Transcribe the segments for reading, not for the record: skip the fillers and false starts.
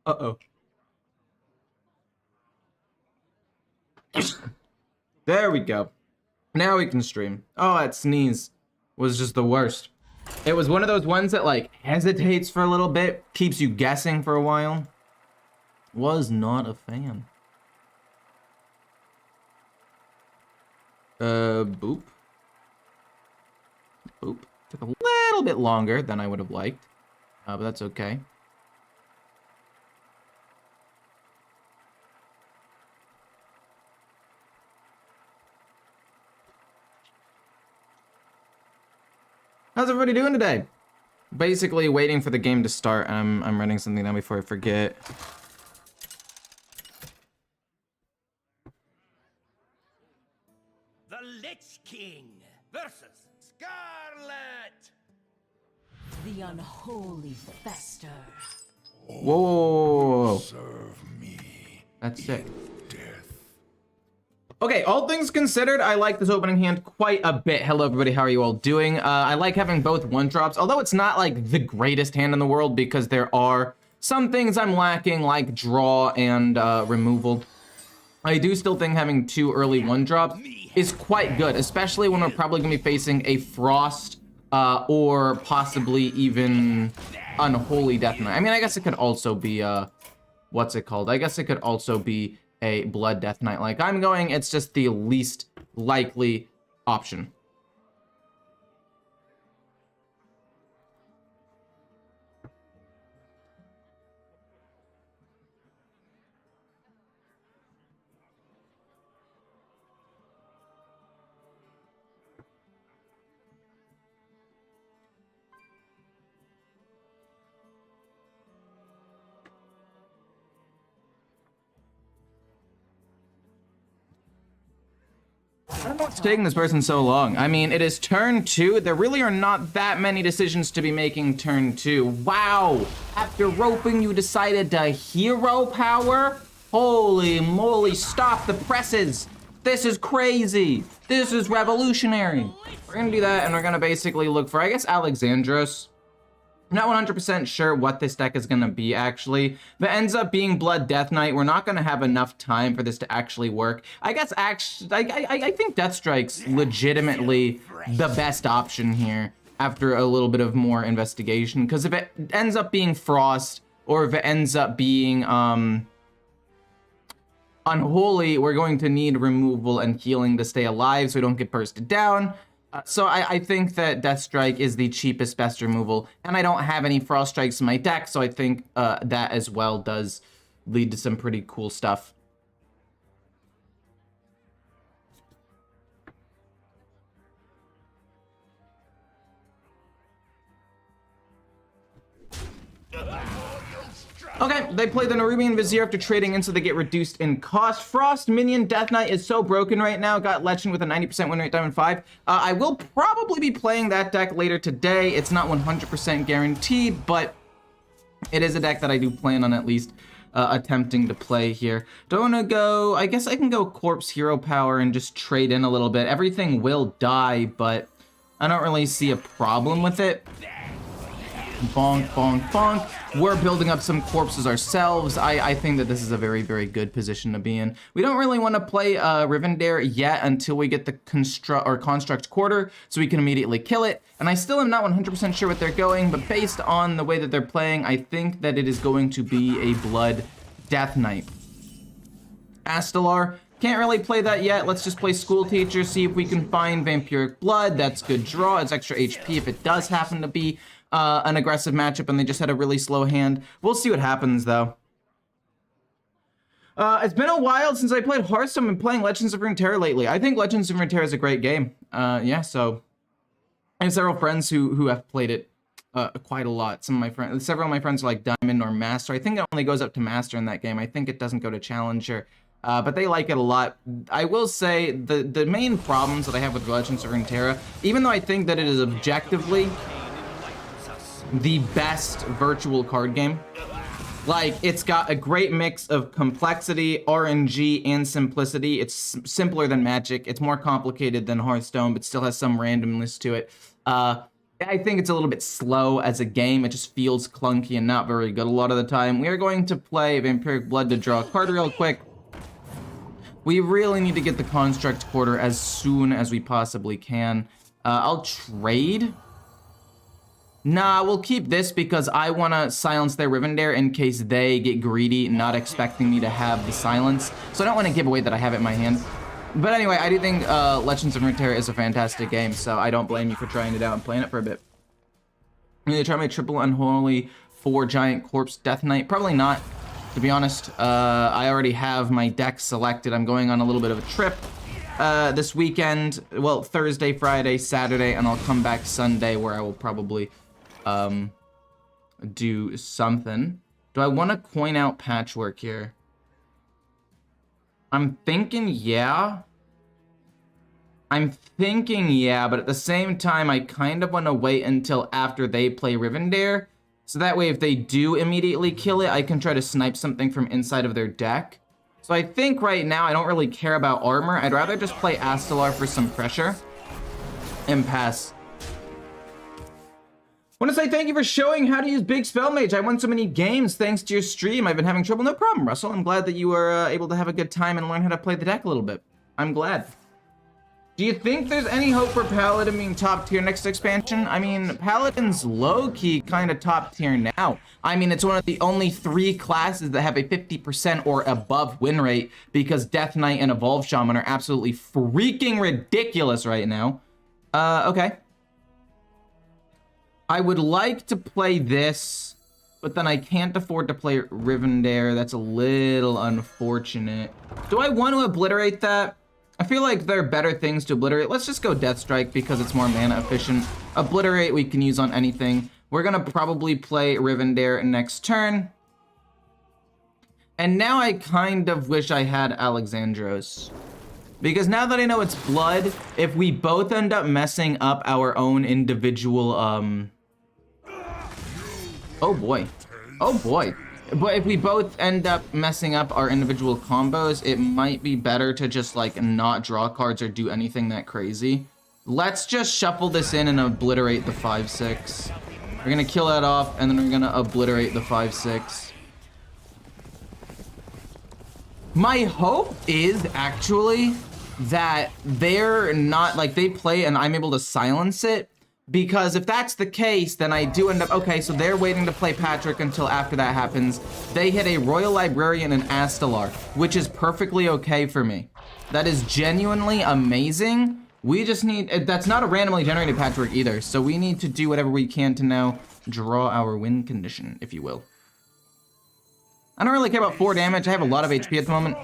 Uh-oh. There we go. Now we can stream. Oh, that sneeze was just the worst. It was one of those ones that like hesitates for a little bit, keeps you guessing for a while. Was not a fan. Boop. Boop. Took a little bit longer than I would have liked, but that's okay. How's everybody doing today? Basically waiting for the game to start. I'm writing something down before I forget. The Lich King versus Scarlet. The unholy fester. Whoa, whoa, whoa, whoa. Serve me. That's sick. Death. Okay, all things considered, I like this opening hand quite a bit. Hello, everybody. How are you all doing? I like having both one-drops, although it's not like the greatest hand in the world because there are some things I'm lacking, like draw and removal. I do still think having 2 early one-drops is quite good, especially when we're probably going to be facing a Frost or possibly even Unholy Death Knight. I mean, I guess it could also be, what's it called? I guess it could also be a Blood Death Knight like I'm going. It's just the least likely option. I don't know what's taking this person so long. I mean, it is turn 2. There really are not that many decisions to be making turn 2. Wow! After roping, you decided to hero power? Holy moly, stop the presses! This is crazy! This is revolutionary! We're gonna do that, and we're gonna basically look for, I guess, Alexandros. I'm not 100% sure what this deck is going to be, actually. If it ends up being Blood Death Knight, we're not going to have enough time for this to actually work. I guess, I think Deathstrike's legitimately the best option here after a little bit of more investigation. Because if it ends up being Frost, or if it ends up being Unholy, we're going to need removal and healing to stay alive so we don't get bursted down. So I think that Deathstrike is the cheapest best removal, and I don't have any Frost Strikes in my deck, so I think that as well does lead to some pretty cool stuff. Okay, they play the Nerubian Vizier after trading in, so they get reduced in cost. Frost Minion Death Knight is so broken right now. Got Legend with a 90% win rate, Diamond 5. I will probably be playing that deck later today. It's not 100% guaranteed, but it is a deck that I do plan on at least attempting to play here. Don't want to go... I guess I can go Corpse Hero Power and just trade in a little bit. Everything will die, but I don't really see a problem with it. Bonk, bonk, bonk. We're building up some corpses ourselves. I think that this is a very, very good position to be in. We don't really want to play Rivendare yet until we get the Construct Quarter, so we can immediately kill it. And I still am not 100% sure what they're going, but based on the way that they're playing, I think that it is going to be a Blood Death Knight. Astalar, can't really play that yet. Let's just play School Teacher, see if we can find Vampiric Blood. That's good draw. It's extra HP if it does happen to be an aggressive matchup and they just had a really slow hand. We'll see what happens, though. It's been a while since I played Hearthstone. I've been playing Legends of Runeterra lately. I think Legends of Runeterra is a great game. Yeah, so I have several friends who have played it quite a lot. Several of my friends are like Diamond or Master. I think it only goes up to Master in that game. I think it doesn't go to Challenger. But they like it a lot. I will say the main problems that I have with Legends of Runeterra, even though I think that it is objectively the best virtual card game, like, it's got a great mix of complexity, RNG, and simplicity. It's simpler than Magic. It's more complicated than Hearthstone, but still has some randomness to it. I think it's a little bit slow as a game. It just feels clunky and not very good a lot of the time. We are going to play Vampiric Blood to draw a card real quick. We really need to get the Construct Quarter as soon as we possibly can. I'll trade. Nah, we'll keep this because I want to silence their Rivendare in case they get greedy, not expecting me to have the silence. So I don't want to give away that I have it in my hand. But anyway, I do think Legends of Runeterra is a fantastic game, so I don't blame you for trying it out and playing it for a bit. I'm going to try my triple unholy 4 giant corpse Death Knight. Probably not, to be honest. I already have my deck selected. I'm going on a little bit of a trip this weekend. Well, Thursday, Friday, Saturday, and I'll come back Sunday where I will probably do something. Do I want to coin out Patchwork here? I'm thinking yeah, but at the same time, I kind of want to wait until after they play Rivendare. So that way, if they do immediately kill it, I can try to snipe something from inside of their deck. So I think right now, I don't really care about armor. I'd rather just play Astalar for some pressure and pass. I want to say thank you for showing how to use Big Spell Mage. I won so many games thanks to your stream. I've been having trouble. No problem, Russell. I'm glad that you were able to have a good time and learn how to play the deck a little bit. I'm glad. Do you think there's any hope for Paladin being top tier next expansion? I mean, Paladin's low-key kind of top tier now. I mean, it's one of the only 3 classes that have a 50% or above win rate because Death Knight and Evolved Shaman are absolutely freaking ridiculous right now. Okay. I would like to play this, but then I can't afford to play Rivendare. That's a little unfortunate. Do I want to obliterate that? I feel like there are better things to obliterate. Let's just go Death Strike because it's more mana efficient. Obliterate we can use on anything. We're going to probably play Rivendare next turn. And now I kind of wish I had Alexandros. Because now that I know it's blood, if we both end up messing up our own individual, oh boy. Oh boy. But if we both end up messing up our individual combos, it might be better to just like not draw cards or do anything that crazy. Let's just shuffle this in and obliterate the 5/6. We're gonna kill that off and then we're gonna obliterate the 5/6. My hope is actually that they're not like they play and I'm able to silence it. Because if that's the case, then I do end up... Okay, so they're waiting to play Patrick until after that happens. They hit a Royal Librarian and Astalar, which is perfectly okay for me. That is genuinely amazing. We just need... That's not a randomly generated Patrick either, so we need to do whatever we can to now draw our win condition, if you will. I don't really care about 4 damage. I have a lot of HP at the moment.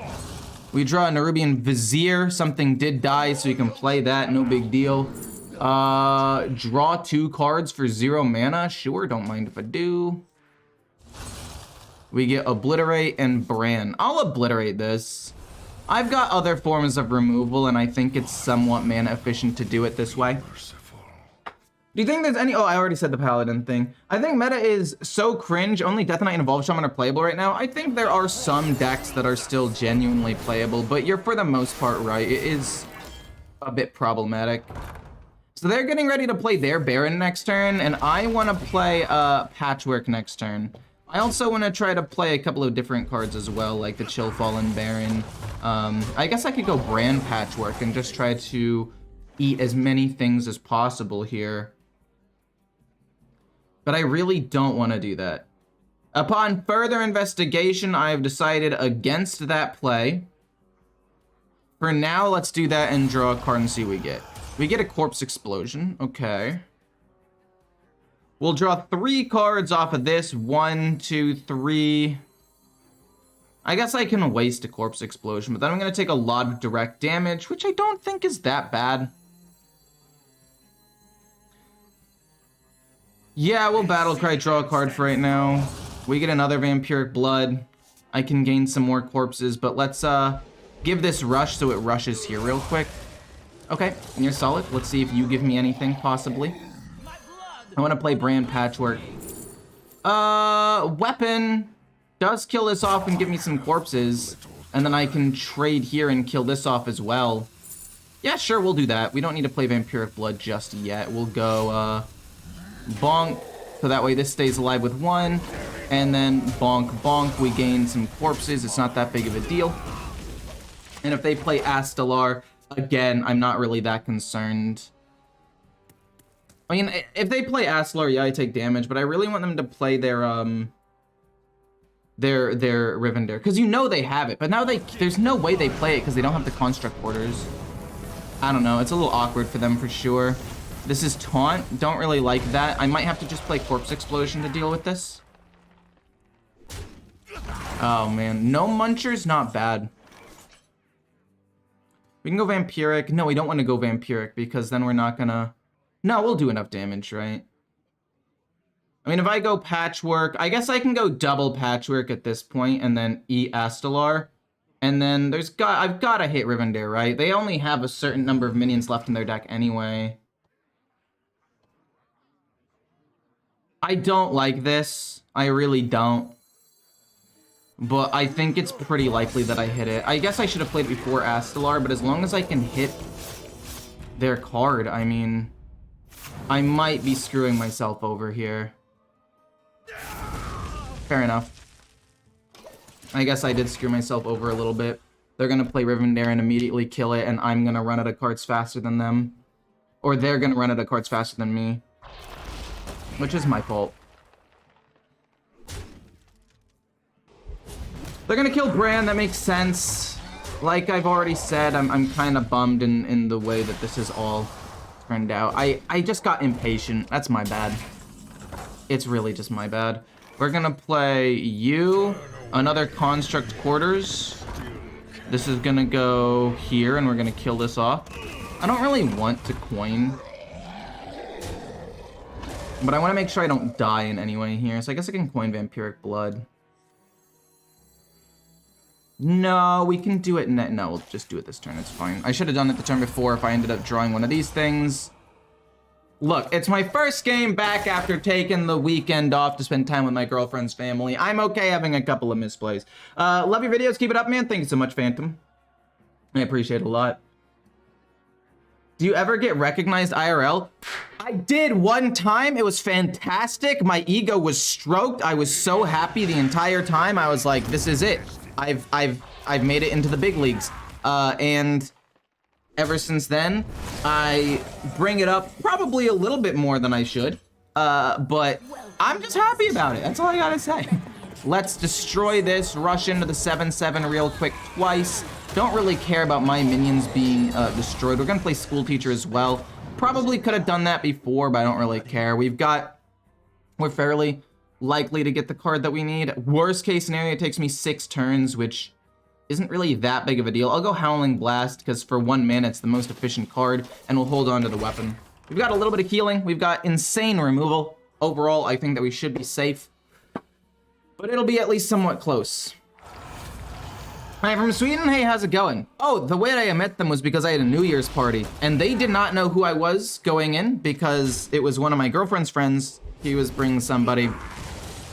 We draw a Nerubian Vizier. Something did die, so you can play that. No big deal. Draw 2 cards for 0 mana. Sure, don't mind if I do. We get Obliterate and Bran. I'll obliterate this. I've got other forms of removal, and I think it's somewhat mana efficient to do it this way. Do you think there's any... Oh, I already said the Paladin thing. I think meta is so cringe. Only Death Knight and Evolved Shaman are playable right now. I think there are some decks that are still genuinely playable, but you're for the most part right. It is a bit problematic. So they're getting ready to play their Baron next turn, and I want to play Patchwork next turn. I also want to try to play a couple of different cards as well, like the Chill Fallen Baron. I guess I could go Brand Patchwork and just try to eat as many things as possible here. But I really don't want to do that. Upon further investigation, I have decided against that play. For now, let's do that and draw a card and see what we get. We get a Corpse Explosion. Okay. We'll draw 3 cards off of this. 1, 2, 3. I guess I can waste a Corpse Explosion, but then I'm going to take a lot of direct damage, which I don't think is that bad. Yeah, we'll Battlecry, draw a card for right now. We get another Vampiric Blood. I can gain some more corpses, but let's give this Rush so it rushes here real quick. Okay, you're solid. Let's see if you give me anything, possibly. I want to play Brand Patchwork. Weapon does kill this off and give me some corpses. And then I can trade here and kill this off as well. Yeah, sure, we'll do that. We don't need to play Vampiric Blood just yet. We'll go, bonk, so that way this stays alive with 1, and then bonk, bonk, we gain some corpses. It's not that big of a deal. And if they play Astalar, again, I'm not really that concerned. I mean, if they play Astalar, yeah, I take damage, but I really want them to play their Rivendare, because you know they have it, but now there's no way they play it because they don't have the construct orders. I don't know, it's a little awkward for them for sure. This is taunt, don't really like that. I might have to just play Corpse Explosion to deal with this. Oh man, no Muncher's not bad. We can go Vampiric. No, we don't want to go Vampiric because then we're not gonna... No, we'll do enough damage, right? I mean, if I go Patchwork, I guess I can go double Patchwork at this point and then eat Astalar. And then I've got to hit Rivendare, right? They only have a certain number of minions left in their deck anyway. I don't like this. I really don't. But I think it's pretty likely that I hit it. I guess I should have played before Astalar, but as long as I can hit their card, I mean, I might be screwing myself over here. Fair enough. I guess I did screw myself over a little bit. They're gonna play Rivendare and immediately kill it, and I'm gonna run out of cards faster than them. Or they're gonna run out of cards faster than me. Which is my fault. They're gonna kill Bran, that makes sense. Like I've already said, I'm kind of bummed in the way that this is all turned out. I just got impatient. That's my bad. It's really just my bad. We're gonna play you, another Construct Quarters. This is gonna go here, and we're gonna kill this off. I don't really want to coin, but I want to make sure I don't die in any way here, so I guess I can coin Vampiric Blood. No, we can do it no, we'll just do it this turn, it's fine. I should have done it the turn before if I ended up drawing one of these things. Look, it's my first game back after taking the weekend off to spend time with my girlfriend's family. I'm okay having a couple of misplays. Love your videos, keep it up, man. Thank you so much, Phantom. I appreciate it a lot. Do you ever get recognized IRL? I did one time. It was fantastic. My ego was stroked. I was so happy the entire time. I was like, this is it. I've made it into the big leagues. And ever since then, I bring it up probably a little bit more than I should. But I'm just happy about it. That's all I gotta say. Let's destroy this, rush into the 7/7 real quick twice. Don't really care about my minions being destroyed. We're gonna play School Teacher as well. Probably could have done that before, but I don't really care. We're fairly likely to get the card that we need. Worst case scenario, it takes me 6 turns, which isn't really that big of a deal. I'll go Howling Blast, because for 1 mana, it's the most efficient card, and we'll hold on to the weapon. We've got a little bit of healing. We've got insane removal. Overall, I think that we should be safe, but it'll be at least somewhat close. Hi, from Sweden. Hey, how's it going? Oh, the way I met them was because I had a New Year's party, and they did not know who I was going in because it was one of my girlfriend's friends. He was bringing somebody,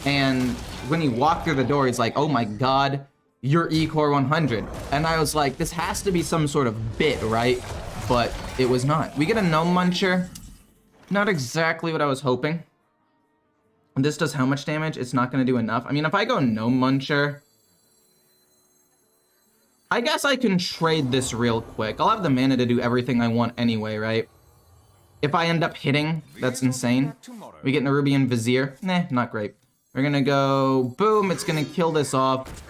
and when he walked through the door, he's like, oh my God, you're Ecore 100. And I was like, this has to be some sort of bit, right? But it was not. We get a Gnome Muncher. Not exactly what I was hoping. This does how much damage? It's not gonna do enough. I mean, if I go Gnome Muncher, I guess I can trade this real quick. I'll have the mana to do everything I want anyway, right? If I end up hitting, that's insane. We get Nerubian Vizier. Nah, not great. We're gonna go, boom, it's gonna kill this off.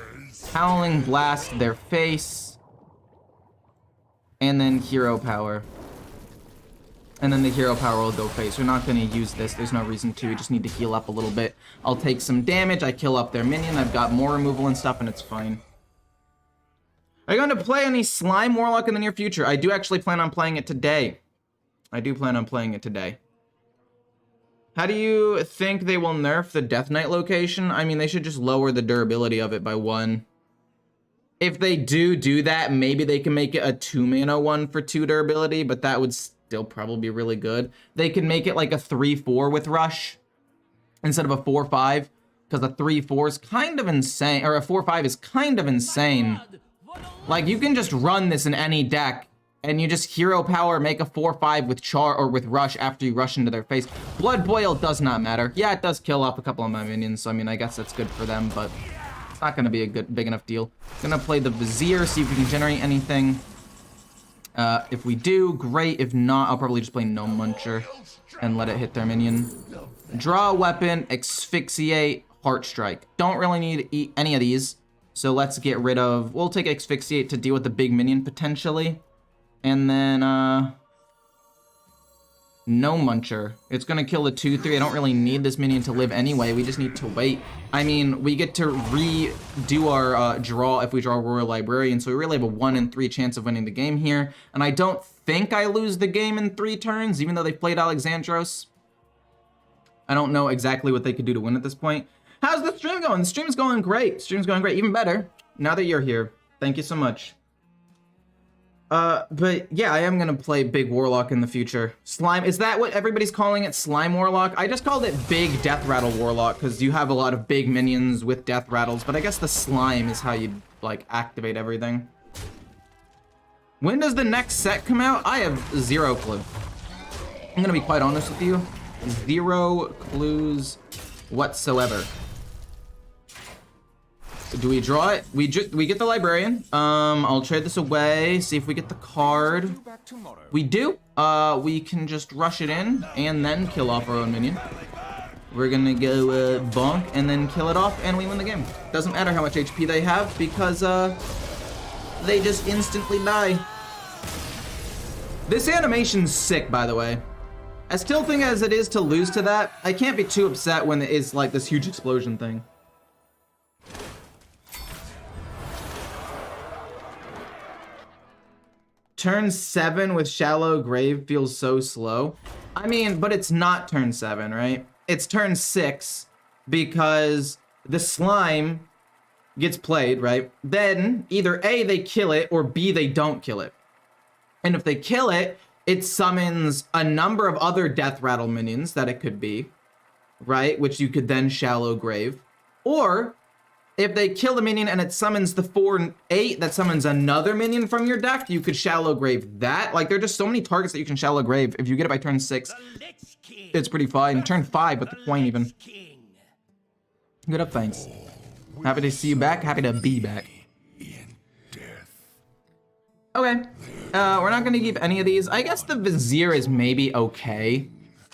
Howling Blast their face. And then Hero Power. And then the Hero Power will go face. We're not gonna use this, there's no reason to. We just need to heal up a little bit. I'll take some damage, I kill up their minion, I've got more removal and stuff, and it's fine. Are you going to play any Slime Warlock in the near future? I do actually plan on playing it today. I do plan on playing it today. How do you think they will nerf the Death Knight location? I mean, they should just lower the durability of it by 1. If they do that, maybe they can make it a 2-mana 1 for 2 durability, but that would still probably be really good. They can make it like a 3/4 with Rush instead of a 4/5, because a 3/4 is kind of insane, or a 4/5 is kind of insane. Like, you can just run this in any deck, and you just hero power, make a 4/5 with char or with rush after you rush into their face. Blood Boil does not matter. Yeah, it does kill off a couple of my minions, so I mean, I guess that's good for them, but it's not gonna be a big enough deal. Gonna play the Vizier, see if we can generate anything. If we do, great. If not, I'll probably just play No Muncher and let it hit their minion. Draw a weapon, Asphyxiate, Heart Strike. Don't really need any of these, so let's get rid of... We'll take Asphyxiate to deal with the big minion, potentially. And then, No Muncher. It's gonna kill the 2/3. I don't really need this minion to live anyway. We just need to wait. I mean, we get to redo our draw if we draw Royal Librarian, so we really have a 1 in 3 chance of winning the game here. And I don't think I lose the game in 3 turns, even though they played Alexandros. I don't know exactly what they could do to win at this point. How's the stream going? The stream's going great. Stream's going great. Even better now that you're here. Thank you so much. But yeah, I am gonna play Big Warlock in the future. Slime, is that what everybody's calling it? Slime Warlock? I just called it Big Death Rattle Warlock because you have a lot of big minions with death rattles, but I guess the slime is how you like activate everything. When does the next set come out? I have 0 clue. I'm gonna be quite honest with you. 0 clues whatsoever. Do we draw it? We get the Librarian. I'll trade this away, see if we get the card. We do. We can just rush it in and then kill off our own minion. We're gonna go bonk and then kill it off and we win the game. Doesn't matter how much HP they have because they just instantly die. This animation's sick, by the way. As tilting as it is to lose to that, I can't be too upset when it is like this huge explosion thing. Turn 7 with Shallow Grave feels so slow. I mean, but it's not turn 7, right? It's turn 6 because the slime gets played, right? Then either A, they kill it, or B, they don't kill it. And if they kill it, it summons a number of other Death Rattle minions that it could be, right? Which you could then Shallow Grave. Or if they kill the minion and it summons the 4 and 8 that summons another minion from your deck, you could Shallow Grave that. Like, there are just so many targets that you can Shallow Grave. If you get it by turn 6, it's pretty fine. Turn 5 with the coin even. Good up, thanks. Happy to see you back. Happy to be back. Okay. We're not gonna keep any of these. I guess the Vizier is maybe okay.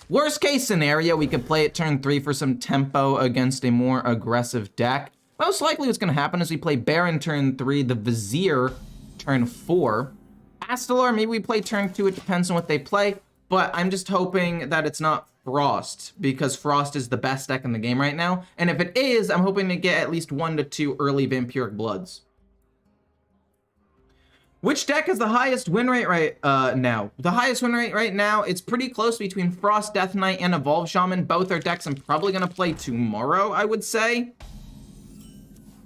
Worst case scenario, we could play it turn 3 for some tempo against a more aggressive deck. Most likely what's going to happen is we play Baron turn 3, the Vizier turn 4. Astalar, maybe we play turn 2, it depends on what they play, but I'm just hoping that it's not Frost, because Frost is the best deck in the game right now, and if it is, I'm hoping to get at least 1 to 2 early Vampiric Bloods. Which deck has the highest win rate right now? The highest win rate right now, it's pretty close between Frost, Death Knight, and Evolve Shaman. Both are decks I'm probably going to play tomorrow, I would say.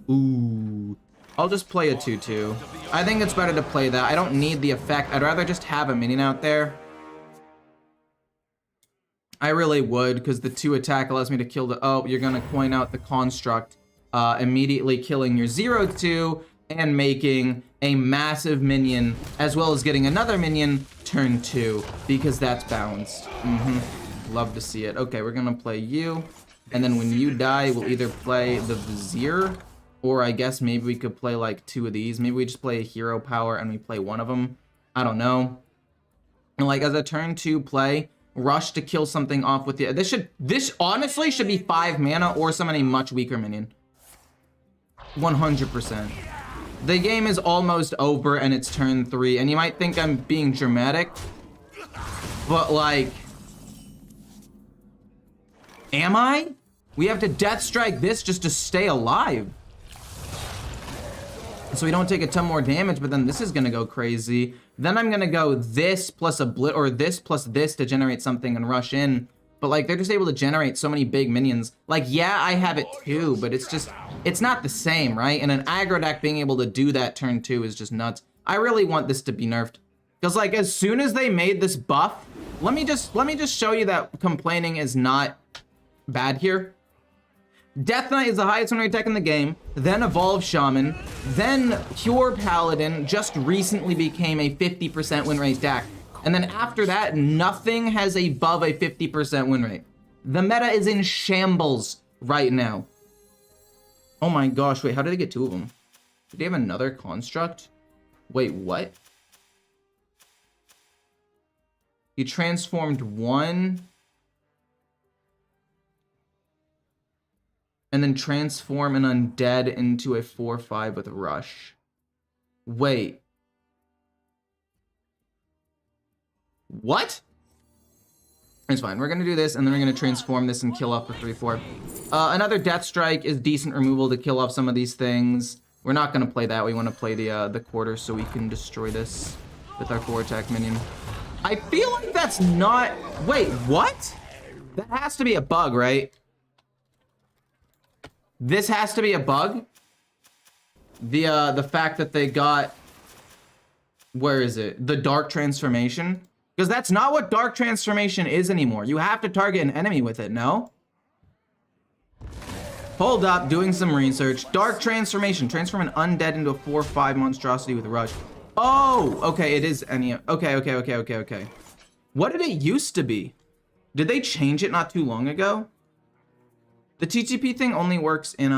Ooh, I'll just play a 2/2. I think it's better to play that. I don't need the effect. I'd rather just have a minion out there. I really would, because the 2 attack allows me to kill the... Oh, you're going to coin out the construct, immediately killing your 0/2 and making a massive minion, as well as getting another minion turn 2, because that's balanced. Love to see it. Okay, we're going to play you, and then when you die, we'll either play the Vizier, or I guess maybe we could play like 2 of these. Maybe we just play a hero power and we play 1 of them. I don't know. And like as a turn 2 play, rush to kill something off with the... This honestly should be 5 mana or summon a much weaker minion. 100%. The game is almost over and it's turn 3. And you might think I'm being dramatic, but like... Am I? We have to Death Strike this just to stay alive. So we don't take a ton more damage, but then this is gonna go crazy. Then I'm gonna go this plus a blit, or this plus this to generate something and rush in. But like, they're just able to generate so many big minions. Like, yeah, I have it too, but it's just, it's not the same, right? And an aggro deck being able to do that turn 2 is just nuts. I really want this to be nerfed. Because like, as soon as they made this buff, let me just show you that complaining is not bad here. Death Knight is the highest win rate deck in the game, then Evolve Shaman, then Pure Paladin just recently became a 50% win rate deck. And then after that, nothing has above a 50% win rate. The meta is in shambles right now. Oh my gosh, wait, how did I get 2 of them? Did they have another construct? Wait, what? He transformed 1... and then transform an undead into a 4/5 with a rush. Wait. What? It's fine. We're gonna do this, and then we're gonna transform this and kill off the 3/4. Another Death Strike is decent removal to kill off some of these things. We're not gonna play that. We want to play the quarter so we can destroy this with our 4-attack minion. I feel like that's not... Wait, what? That has to be a bug, right? This has to be a bug. The fact that they got, where is it? The Dark Transformation? Because that's not what Dark Transformation is anymore. You have to target an enemy with it, no? Hold up, doing some research. Dark Transformation. Transform an undead into a 4/5 monstrosity with a rush. Oh, okay, it is any... Okay. What did it used to be? Did they change it not too long ago? The TTP thing only works in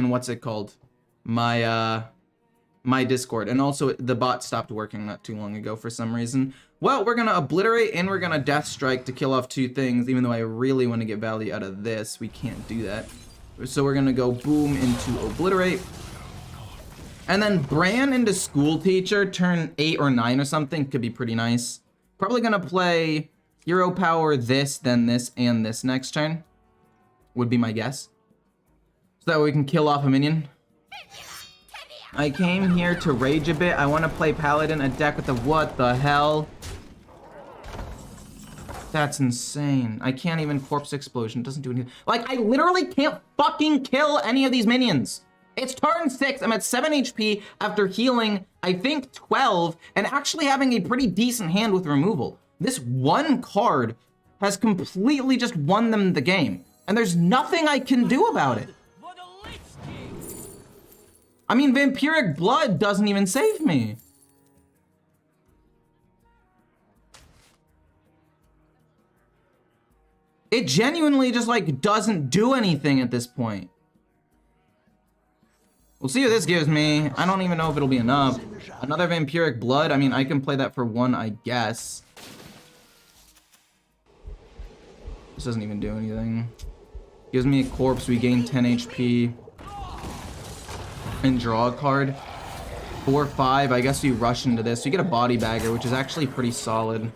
what's it called? My Discord. And also the bot stopped working not too long ago for some reason. Well, we're gonna obliterate and we're gonna Death Strike to kill off 2 things, even though I really want to get value out of this. We can't do that. So we're gonna go boom into obliterate. And then Bran into School Teacher, turn 8 or 9 or something, could be pretty nice. Probably gonna play Hero Power this, then this, and this next turn. Would be my guess. So that way we can kill off a minion. I came here to rage a bit. I want to play Paladin, a deck with the what the hell? That's insane. I can't even Corpse Explosion. It doesn't do anything. Like, I literally can't fucking kill any of these minions. It's turn 6. I'm at 7 HP after healing, I think, 12, and actually having a pretty decent hand with removal. This one card has completely just won them the game, and there's nothing I can do about it. I mean, Vampiric Blood doesn't even save me. It genuinely just, like, doesn't do anything at this point. We'll see what this gives me. I don't even know if it'll be enough. Another Vampiric Blood. I mean, I can play that for 1, I guess. This doesn't even do anything. Gives me a corpse, we gain 10 HP. And draw a card. 4/5, I guess we rush into this. We get a Body Bagger, which is actually pretty solid.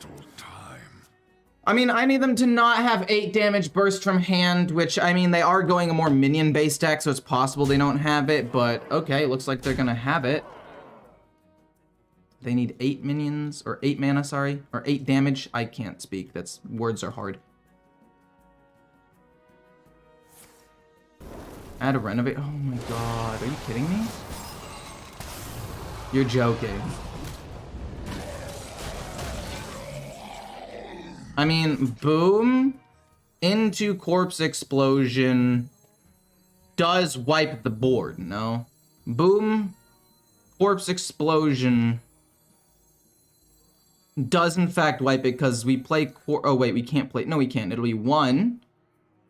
I mean, I need them to not have 8 damage burst from hand, which, I mean, they are going a more minion-based deck, so it's possible they don't have it, but okay, looks like they're gonna have it. They need 8 minions, or 8 mana, sorry, or 8 damage. I can't speak, words are hard. Add a renovate. Oh my god, are you kidding me? You're joking. I mean, boom into Corpse Explosion does wipe the board, no? Boom, Corpse Explosion does in fact wipe it because we play, oh wait, we can't play, no we can't, it'll be 1,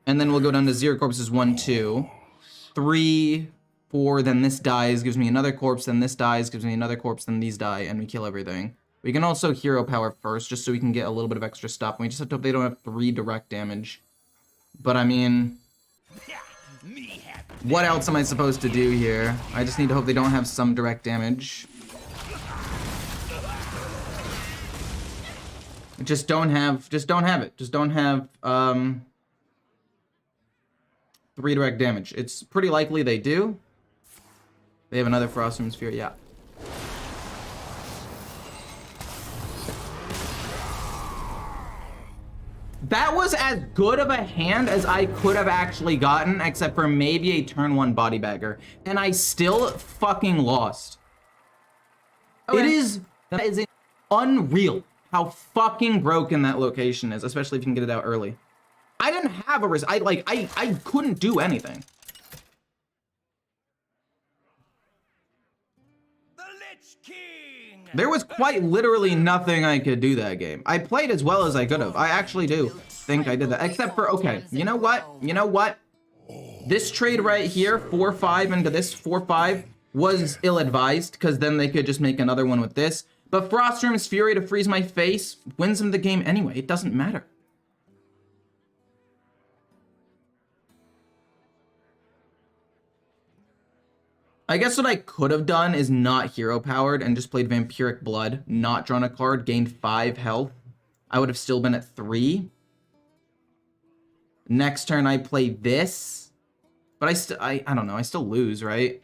and then we'll go down to 0 corpses, 1, 2. 3, 4, then this dies, gives me another corpse, then this dies, gives me another corpse, then these die, and we kill everything. We can also Hero Power first, just so we can get a little bit of extra stuff, and we just have to hope they don't have 3 direct damage. But I mean, what else am I supposed to do here? I just need to hope they don't have some direct damage. Just don't have it. Just don't have, 3 direct damage. It's pretty likely they do. They have another Frostmoon Sphere, yeah. That was as good of a hand as I could have actually gotten, except for maybe a turn 1 Body Bagger. And I still fucking lost. Okay. That is unreal how fucking broken that location is, especially if you can get it out early. I didn't have a risk. I couldn't do anything. The Lich King! There was quite literally nothing I could do that game. I played as well as I could have. I actually do think I did that. Except for, okay, you know what? You know what? This trade right here, 4-5 into this 4-5, was ill-advised, because then they could just make another one with this. But Frostworm's Fury to freeze my face wins him the game anyway. It doesn't matter. I guess what I could have done is not hero powered and just played Vampiric Blood, not drawn a card, gained 5 health. I would have still been at 3. Next turn I play this. But I don't know, I still lose, right?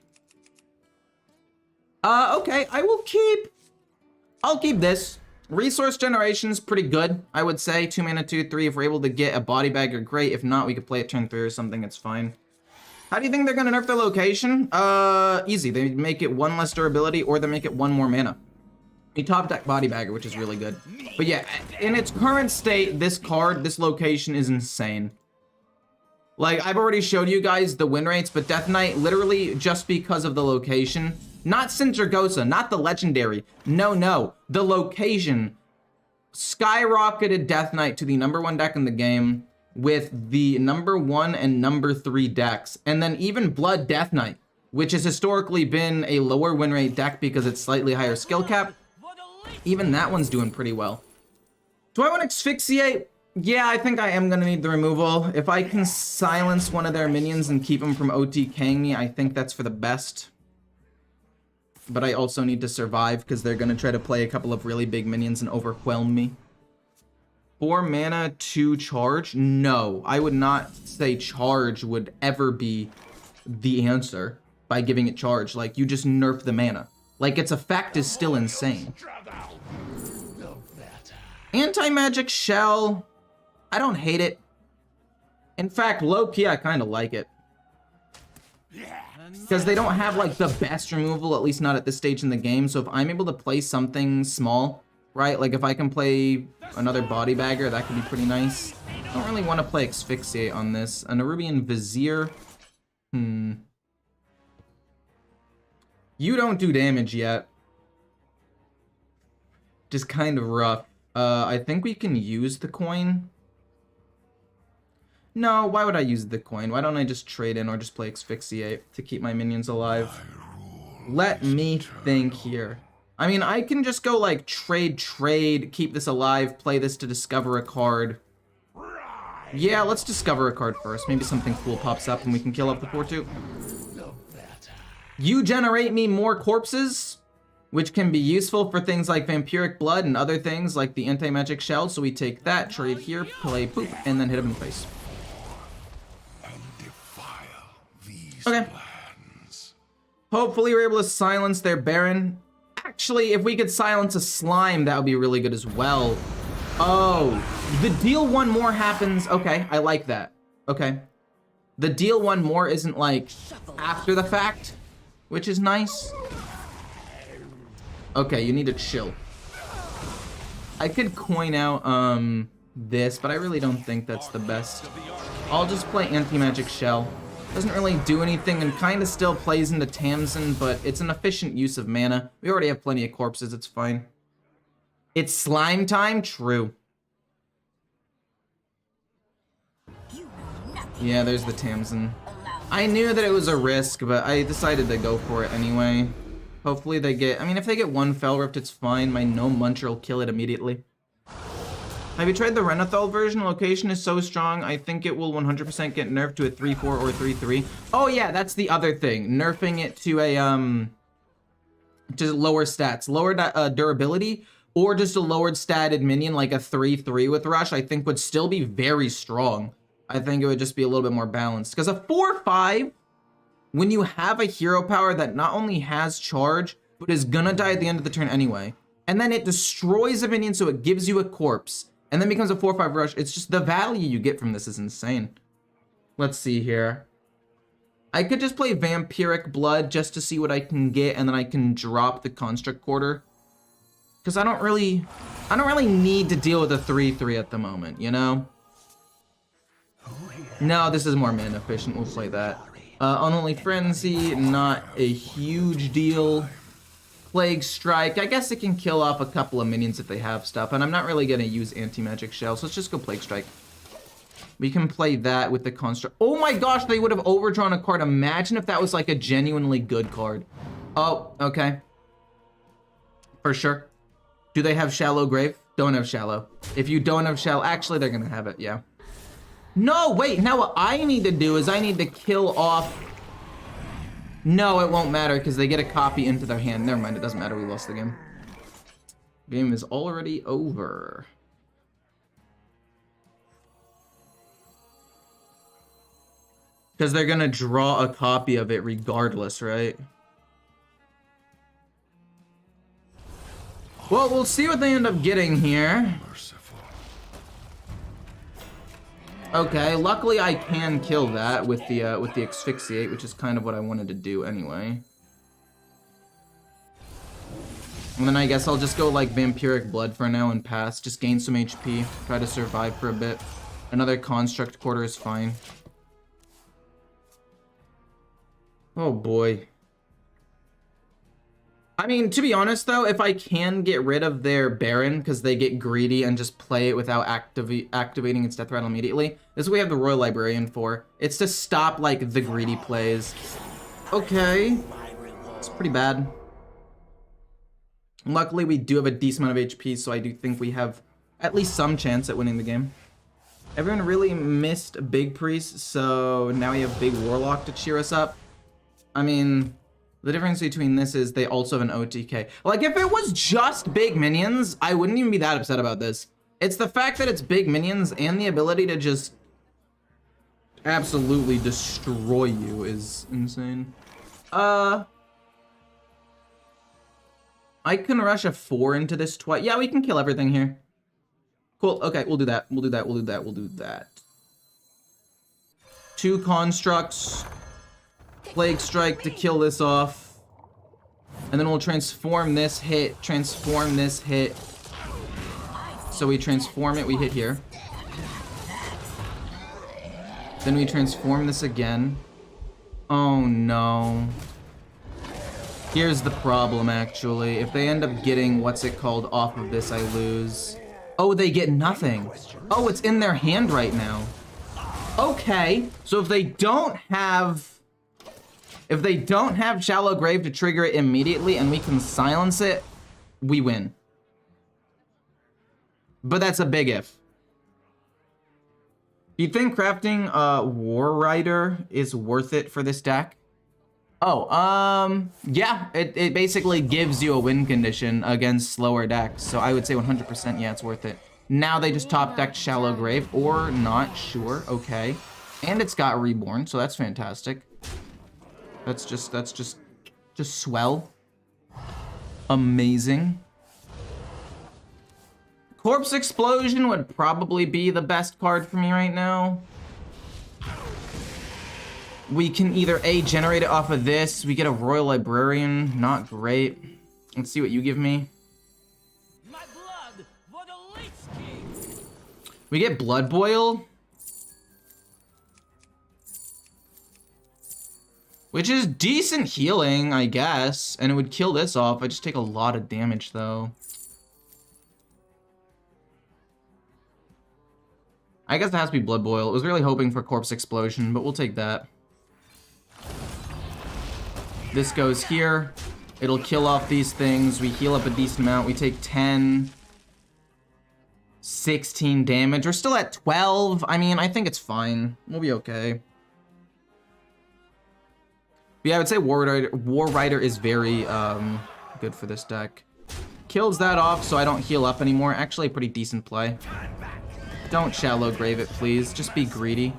Okay, I'll keep this. Resource generation's pretty good, I would say. 2 mana, 2/3. If we're able to get a body bagger, great. If not, we could play it turn 3 or something, it's fine. How do you think they're gonna nerf their location? Easy. They make it 1 less durability, or they make it 1 more mana. We top deck body bagger, which is really good. But yeah, in its current state, this card, this location is insane. Like, I've already showed you guys the win rates, but Death Knight, literally just because of the location, not Sindragosa, not the legendary, no, the location skyrocketed Death Knight to the #1 deck in the game with the #1 and #3 decks. And then even Blood Death Knight, which has historically been a lower win rate deck because it's slightly higher skill cap, even that one's doing pretty well. Do I want to Asphyxiate? Yeah, I think I am going to need the removal. If I can silence one of their minions and keep them from OTKing me, I think that's for the best. But I also need to survive because they're going to try to play a couple of really big minions and overwhelm me. 4 mana, 2 charge? No, I would not say charge would ever be the answer by giving it charge. Like, you just nerf the mana. Like, its effect is still insane. Anti-magic shell. I don't hate it. In fact, low-key, I kind of like it. Because they don't have, like, the best removal, at least not at this stage in the game. So if I'm able to play something small, right? Like, if I can play another body bagger, that could be pretty nice. I don't really want to play Asphyxiate on this. An Nerubian Vizier. You don't do damage yet. Just kind of rough. I think we can use the coin. No, why would I use the coin? Why don't I just trade in or just play Asphyxiate to keep my minions alive? Let me think here. I mean, I can just go like trade, keep this alive, play this to discover a card. Yeah, let's discover a card first. Maybe something cool pops up and we can kill up the 4/2. You generate me more corpses, which can be useful for things like Vampiric Blood and other things like the anti-magic shell. So we take that, trade here, play poop, and then hit him in the face. Okay. Hopefully we're able to silence their Baron. Actually, if we could silence a slime, that would be really good as well. Oh, the deal 1 more happens. Okay, I like that. Okay. The deal 1 more isn't like after the fact, which is nice. Okay, you need to chill. I could coin out this, but I really don't think that's the best. I'll just play anti-magic shell. Doesn't really do anything and kind of still plays into Tamsin, but it's an efficient use of mana. We already have plenty of corpses, it's fine. It's slime time? True. Yeah, there's the Tamsin. I knew that it was a risk, but I decided to go for it anyway. Hopefully they get, I mean, if they get 1 Fell Rift, it's fine. My Gnome Muncher will kill it immediately. Have you tried the Renathal version? Location is so strong, I think it will 100% get nerfed to a 3-4 or 3-3. Oh yeah, that's the other thing. Nerfing it to a, to lower stats. Lower durability, or just a lowered statted minion like a 3-3 with Rush, I think would still be very strong. I think it would just be a little bit more balanced. Because a 4-5, when you have a hero power that not only has charge, but is gonna die at the end of the turn anyway, and then it destroys a minion so it gives you a corpse, and then becomes a 4-5 rush, it's just the value you get from this is insane. Let's see here. I could just play Vampiric Blood just to see what I can get, and then I can drop the Construct Quarter. Because I don't really need to deal with a 3-3 at the moment, you know? No, this is more mana efficient. We'll play that. Unholy Frenzy, not a huge deal. Plague Strike, I guess it can kill off a couple of minions if they have stuff, and I'm not really gonna use Anti-Magic Shell, so let's just go Plague Strike. We can play that with the Construct. Oh my gosh, they would have overdrawn a card. Imagine if that was like a genuinely good card. Oh, okay. For sure. Do they have Shallow Grave? Don't have Shallow. If you don't have Shallow, actually they're gonna have it, yeah. No, wait, now what I need to do is I need to kill off... No, it won't matter because they get a copy into their hand. Never mind, it doesn't matter, we lost the game. Game is already over. Because they're gonna draw a copy of it regardless, right? Well, we'll see what they end up getting here. Okay, luckily I can kill that with the asphyxiate, which is kind of what I wanted to do anyway. And then I guess I'll just go like Vampiric Blood for now and pass. Just gain some HP, try to survive for a bit. Another Construct Quarter is fine. Oh boy. I mean, to be honest though, if I can get rid of their Baron, because they get greedy and just play it without activating its Death Rattle immediately, this is what we have the Royal Librarian for. It's to stop, like, the greedy plays. Okay. It's pretty bad. Luckily, we do have a decent amount of HP, so I do think we have at least some chance at winning the game. Everyone really missed Big Priest, so now we have Big Warlock to cheer us up. I mean... The difference between this is they also have an OTK. Like, if it was just big minions, I wouldn't even be that upset about this. It's the fact that it's big minions and the ability to just absolutely destroy you is insane. I can rush a 4 into this twice. Yeah, we can kill everything here. Cool, okay, we'll do that. We'll do that, we'll do that, we'll do that. 2 constructs. Plague Strike to kill this off. And then we'll transform this hit, transform this hit. So we transform it, we hit here. Then we transform this again. Oh no. Here's the problem actually. If they end up getting what's it called off of this, I lose. Oh, they get nothing. Oh, it's in their hand right now. Okay, so if they don't have Shallow Grave to trigger it immediately and we can silence it, we win. But that's a big if. Do you think crafting War Rider is worth it for this deck? Oh, yeah, it basically gives you a win condition against slower decks. So I would say 100% yeah, it's worth it. Now they just top decked Shallow Grave or not, sure, okay. And it's got Reborn, so that's fantastic. That's just swell. Amazing. Corpse Explosion would probably be the best card for me right now. We can either A, generate it off of this. We get a Royal Librarian, not great. Let's see what you give me. My blood for the Lich King. We get Blood Boil. Which is decent healing, I guess. And it would kill this off. I just take a lot of damage, though. I guess it has to be Blood Boil. I was really hoping for Corpse Explosion, but we'll take that. This goes here. It'll kill off these things. We heal up a decent amount. We take 10, 16 damage. We're still at 12. I mean, I think it's fine. We'll be okay. Yeah, I would say War Rider is very good for this deck. Kills that off so I don't heal up anymore. Actually, a pretty decent play. Don't Shallow Grave it, please. Just be greedy.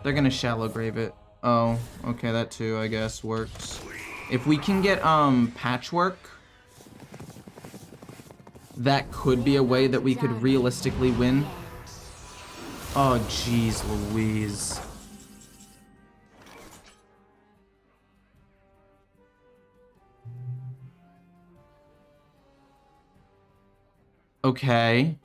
They're gonna Shallow Grave it. Oh, okay, that too, I guess, works. If we can get Patchwork, that could be a way that we could realistically win. Oh, jeez Louise. Okay.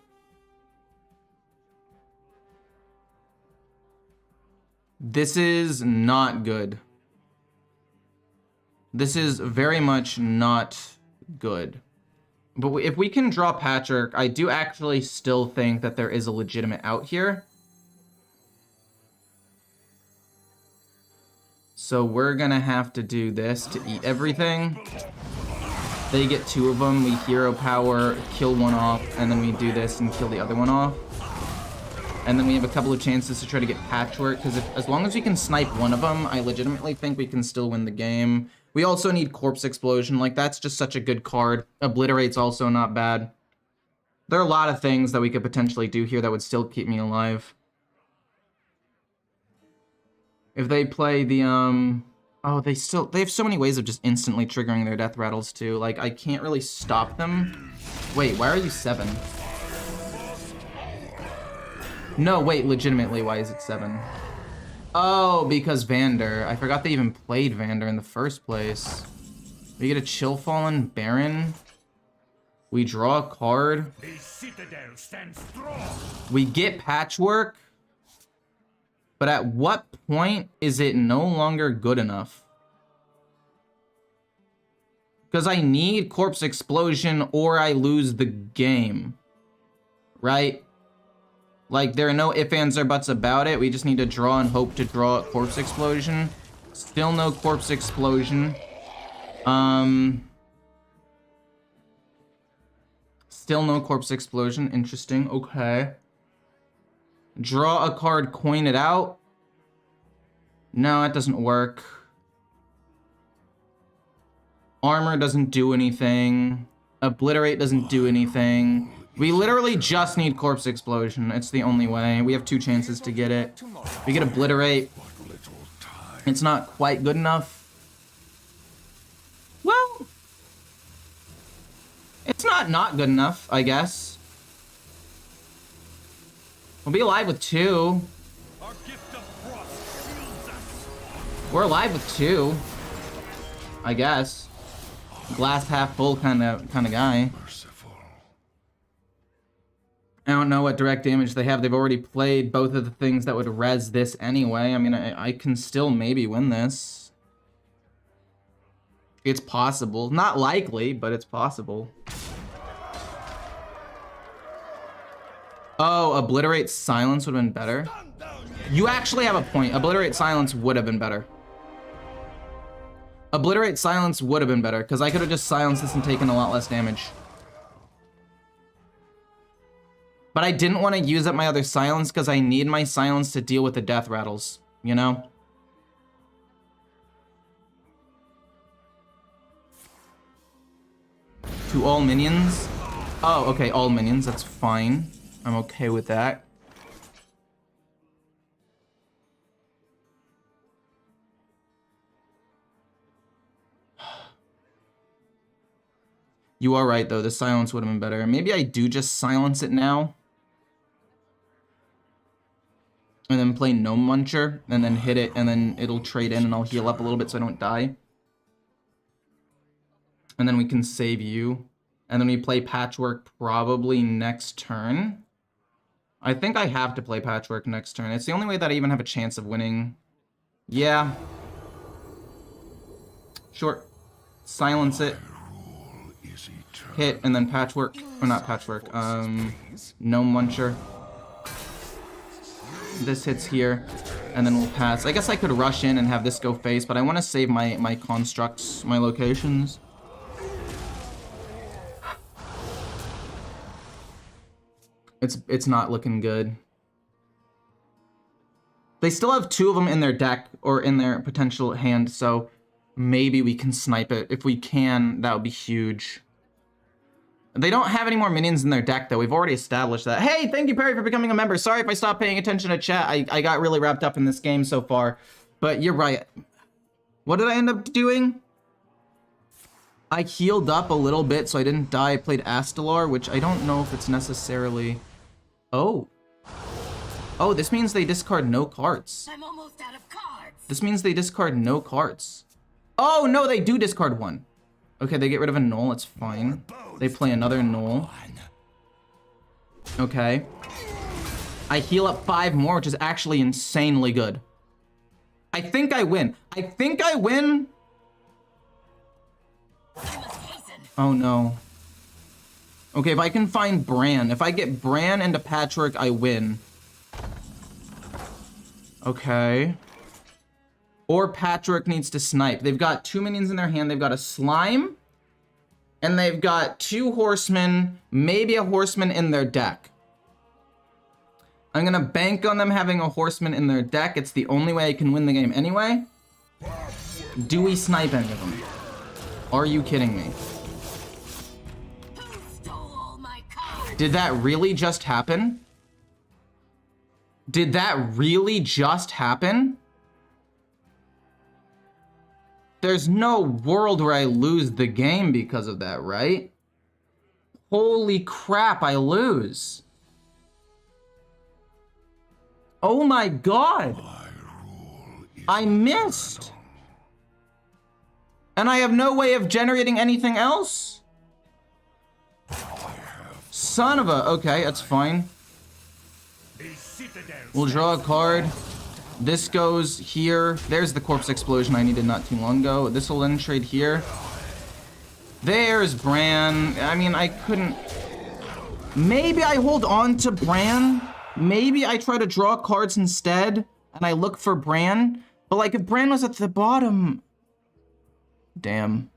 This is not good. This is very much not good. But if we can draw Patchwork, I do actually still think that there is a legitimate out here. So we're gonna have to do this to eat everything. They get 2 of them, we hero power, kill one off, and then we do this and kill the other one off. And then we have a couple of chances to try to get Patchwork, because as long as we can snipe one of them, I legitimately think we can still win the game. We also need Corpse Explosion, like that's just such a good card. Obliterate's also not bad. There are a lot of things that we could potentially do here that would still keep me alive. If they play the, oh, they have so many ways of just instantly triggering their death rattles too. Like, I can't really stop them. Wait, why are you 7? No, wait, legitimately, why is it 7? Oh, because Vander. I forgot they even played Vander in the first place. We get a Chill Fallen Baron. We draw a card. The citadel stands strong. We get Patchwork. But at what point is it no longer good enough? Because I need Corpse Explosion or I lose the game. Right? Like, there are no ifs, ands, or buts about it. We just need to draw and hope to draw a Corpse Explosion. Still no Corpse Explosion. Still no Corpse Explosion. Interesting. Okay. Draw a card, coin it out. No, it doesn't work. Armor doesn't do anything. Obliterate doesn't do anything. We literally just need Corpse Explosion. It's the only way. We have 2 chances to get it. We get Obliterate. It's not quite good enough. Well, it's not good enough, I guess. We'll be alive with 2. Our gift of frost shields us. We're alive with 2. I guess. Glass half full kind of guy. I don't know what direct damage they have. They've already played both of the things that would res this anyway. I mean, I can still maybe win this. It's possible. Not likely, but it's possible. Oh, Obliterate Silence would have been better. You actually have a point. Obliterate Silence would have been better. Obliterate Silence would have been better, because I could have just silenced this and taken a lot less damage. But I didn't want to use up my other silence because I need my silence to deal with the death rattles, you know? To all minions? Oh, okay, all minions, that's fine. I'm okay with that. You are right, though. The silence would have been better. Maybe I do just silence it now. And then play Gnome Muncher, and then hit it, and then it'll trade in, and I'll heal up a little bit so I don't die. And then we can save you. And then we play Patchwork probably next turn. I think I have to play Patchwork next turn. It's the only way that I even have a chance of winning. Yeah. Sure. Silence it. Hit, and then Patchwork. Or not Patchwork. Gnome Muncher. This hits here, and then we'll pass. I guess I could rush in and have this go face, but I want to save my constructs, my locations. It's not looking good. They still have 2 of them in their deck, or in their potential hand, so maybe we can snipe it. If we can, that would be huge. They don't have any more minions in their deck, though. We've already established that. Hey, thank you, Perry, for becoming a member. Sorry if I stopped paying attention to chat. I got really wrapped up in this game so far. But you're right. What did I end up doing? I healed up a little bit, so I didn't die. I played Astalar, which I don't know if it's necessarily... Oh. Oh, this means they discard no cards. I'm almost out of cards. This means they discard no cards. Oh, no, they do discard 1. Okay, they get rid of a null, it's fine. They play another null. Okay. I heal up 5 more, which is actually insanely good. I think I win. I think I win. Oh no. Okay, if I can find Bran. If I get Bran into Patchwork, I win. Okay. Or Patchwork needs to snipe. They've got 2 minions in their hand. They've got a Slime. And they've got 2 Horsemen. Maybe a Horseman in their deck. I'm gonna bank on them having a Horseman in their deck. It's the only way I can win the game anyway. Do we snipe any of them? Are you kidding me? Did that really just happen? Did that really just happen? There's no world where I lose the game because of that, right? Holy crap, I lose. Oh my god. I missed. And I have no way of generating anything else? Son of a... Okay, that's fine. We'll draw a card. This goes here. There's the corpse explosion I needed not too long ago. This will then trade here. There's Bran. I mean, I couldn't... Maybe I hold on to Bran. Maybe I try to draw cards instead, and I look for Bran. But like, if Bran was at the bottom... Damn.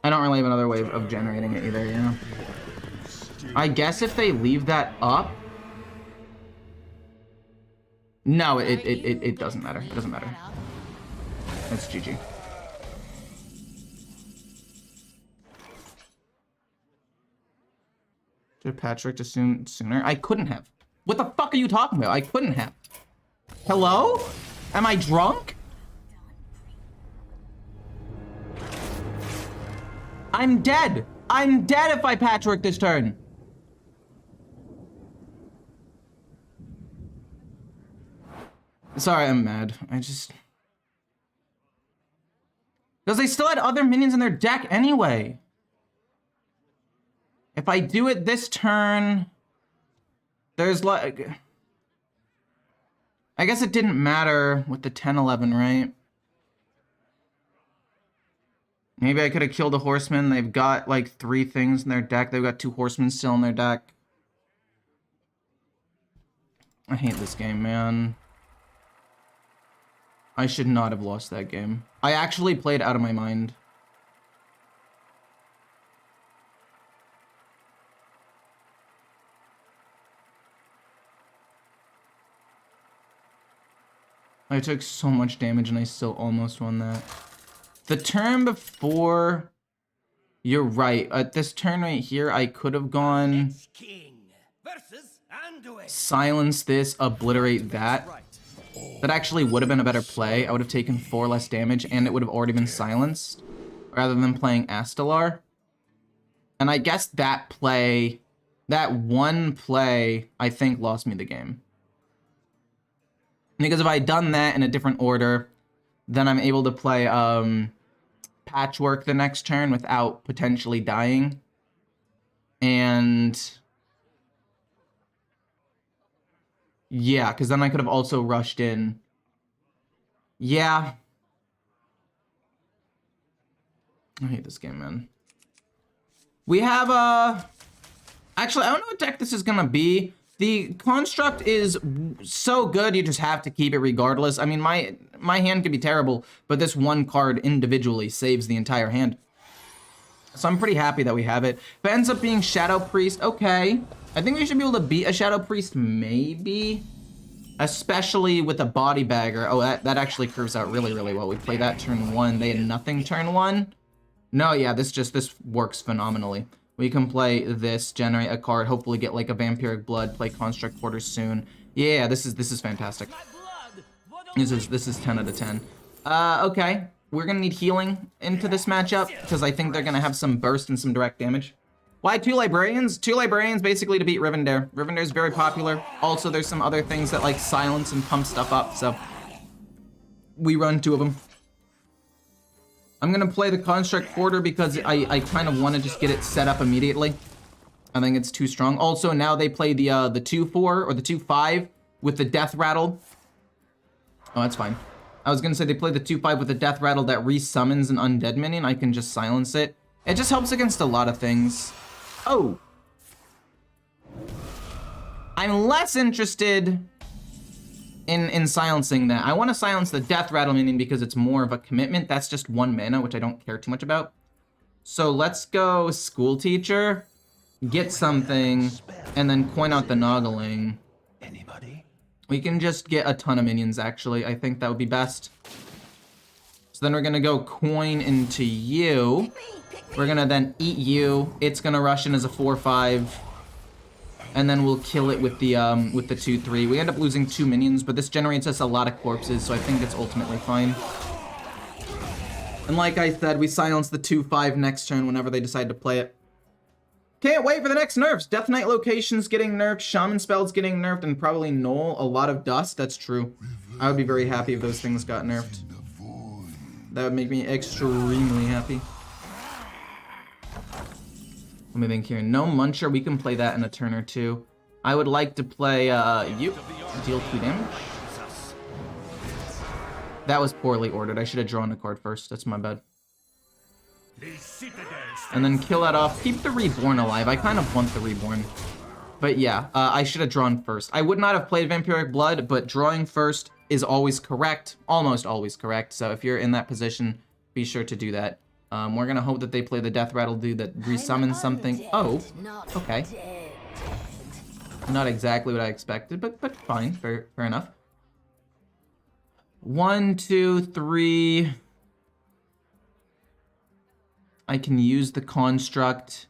I don't really have another way of generating it either, yeah. I guess if they leave that up... No, it doesn't matter. It doesn't matter. It's GG. Did Patrick just sooner? I couldn't have. What the fuck are you talking about? I couldn't have. Hello? Am I drunk? I'm dead. I'm dead if I patchwork this turn. Sorry, I'm mad. Because they still had other minions in their deck anyway. If I do it this turn, there's like... I guess it didn't matter with the 10-11, right? Maybe I could have killed a horseman. They've got like 3 things in their deck. They've got 2 horsemen still in their deck. I hate this game, man. I should not have lost that game. I actually played out of my mind. I took so much damage and I still almost won that. The turn before, you're right. At this turn right here, I could have gone Lich King versus Anduin. silence this, obliterate that. That actually would have been a better play. I would have taken 4 less damage and it would have already been silenced rather than playing Astalar. And I guess that play, that one play, I think lost me the game. Because if I had done that in a different order, then I'm able to play Patchwork the next turn without potentially dying. And yeah, because then I could have also rushed in. Yeah. I hate this game, man. We have actually, I don't know what deck this is gonna be. The construct is so good, you just have to keep it regardless. I mean, my hand could be terrible, but this one card individually saves the entire hand. So I'm pretty happy that we have it. If it ends up being Shadow Priest, okay. I think we should be able to beat a Shadow Priest, maybe. Especially with a Body Bagger. Oh, that actually curves out really, really well. We play that turn 1. They had nothing turn 1. No, yeah, this works phenomenally. We can play this, generate a card, hopefully get like a Vampiric Blood, play Construct Porters soon. Yeah, this is fantastic. This is 10 out of 10. Okay. We're gonna need healing into this matchup, because I think they're gonna have some burst and some direct damage. Why 2 Librarians? 2 Librarians basically to beat Rivendare. Rivendare's very popular. Also, there's some other things that like silence and pump stuff up, so we run 2 of them. I'm gonna play the Construct Porter because I kind of want to just get it set up immediately. I think it's too strong. Also, now they play the 2-4 or the 2-5 with the death rattle. Oh, that's fine. I was gonna say they play the 2-5 with the death rattle that resummons an undead minion. I can just silence it. It just helps against a lot of things. Oh. I'm less interested in silencing that. I want to silence the death rattle minion because it's more of a commitment. That's just 1 mana, which I don't care too much about. So let's go school teacher, get something, and then coin out the Noggling. Anybody? We can just get a ton of minions, actually. I think that would be best. So then we're gonna go coin into you. We're gonna then eat you. It's gonna rush in as a 4-5. And then we'll kill it with the 2-3. We end up losing 2 minions, but this generates us a lot of corpses, so I think it's ultimately fine. And like I said, we silence the 2-5 next turn whenever they decide to play it. Can't wait for the next nerfs. Death Knight location's getting nerfed, Shaman spell's getting nerfed, and probably Null, a lot of dust. That's true. I would be very happy if those things got nerfed. That would make me extremely happy. Let me think here. No Muncher, we can play that in a turn or two. I would like to play you. Deal 2 damage. That was poorly ordered. I should have drawn a card first. That's my bad. And then kill that off. Keep the Reborn alive. I kind of want the Reborn. But yeah, I should have drawn first. I would not have played Vampiric Blood, but drawing first is always correct. Almost always correct. So if you're in that position, be sure to do that. We're gonna hope that they play the Death Rattle dude that resummons something. Oh, okay. Not exactly what I expected, but fine, fair enough. 1, 2, 3. I can use the construct.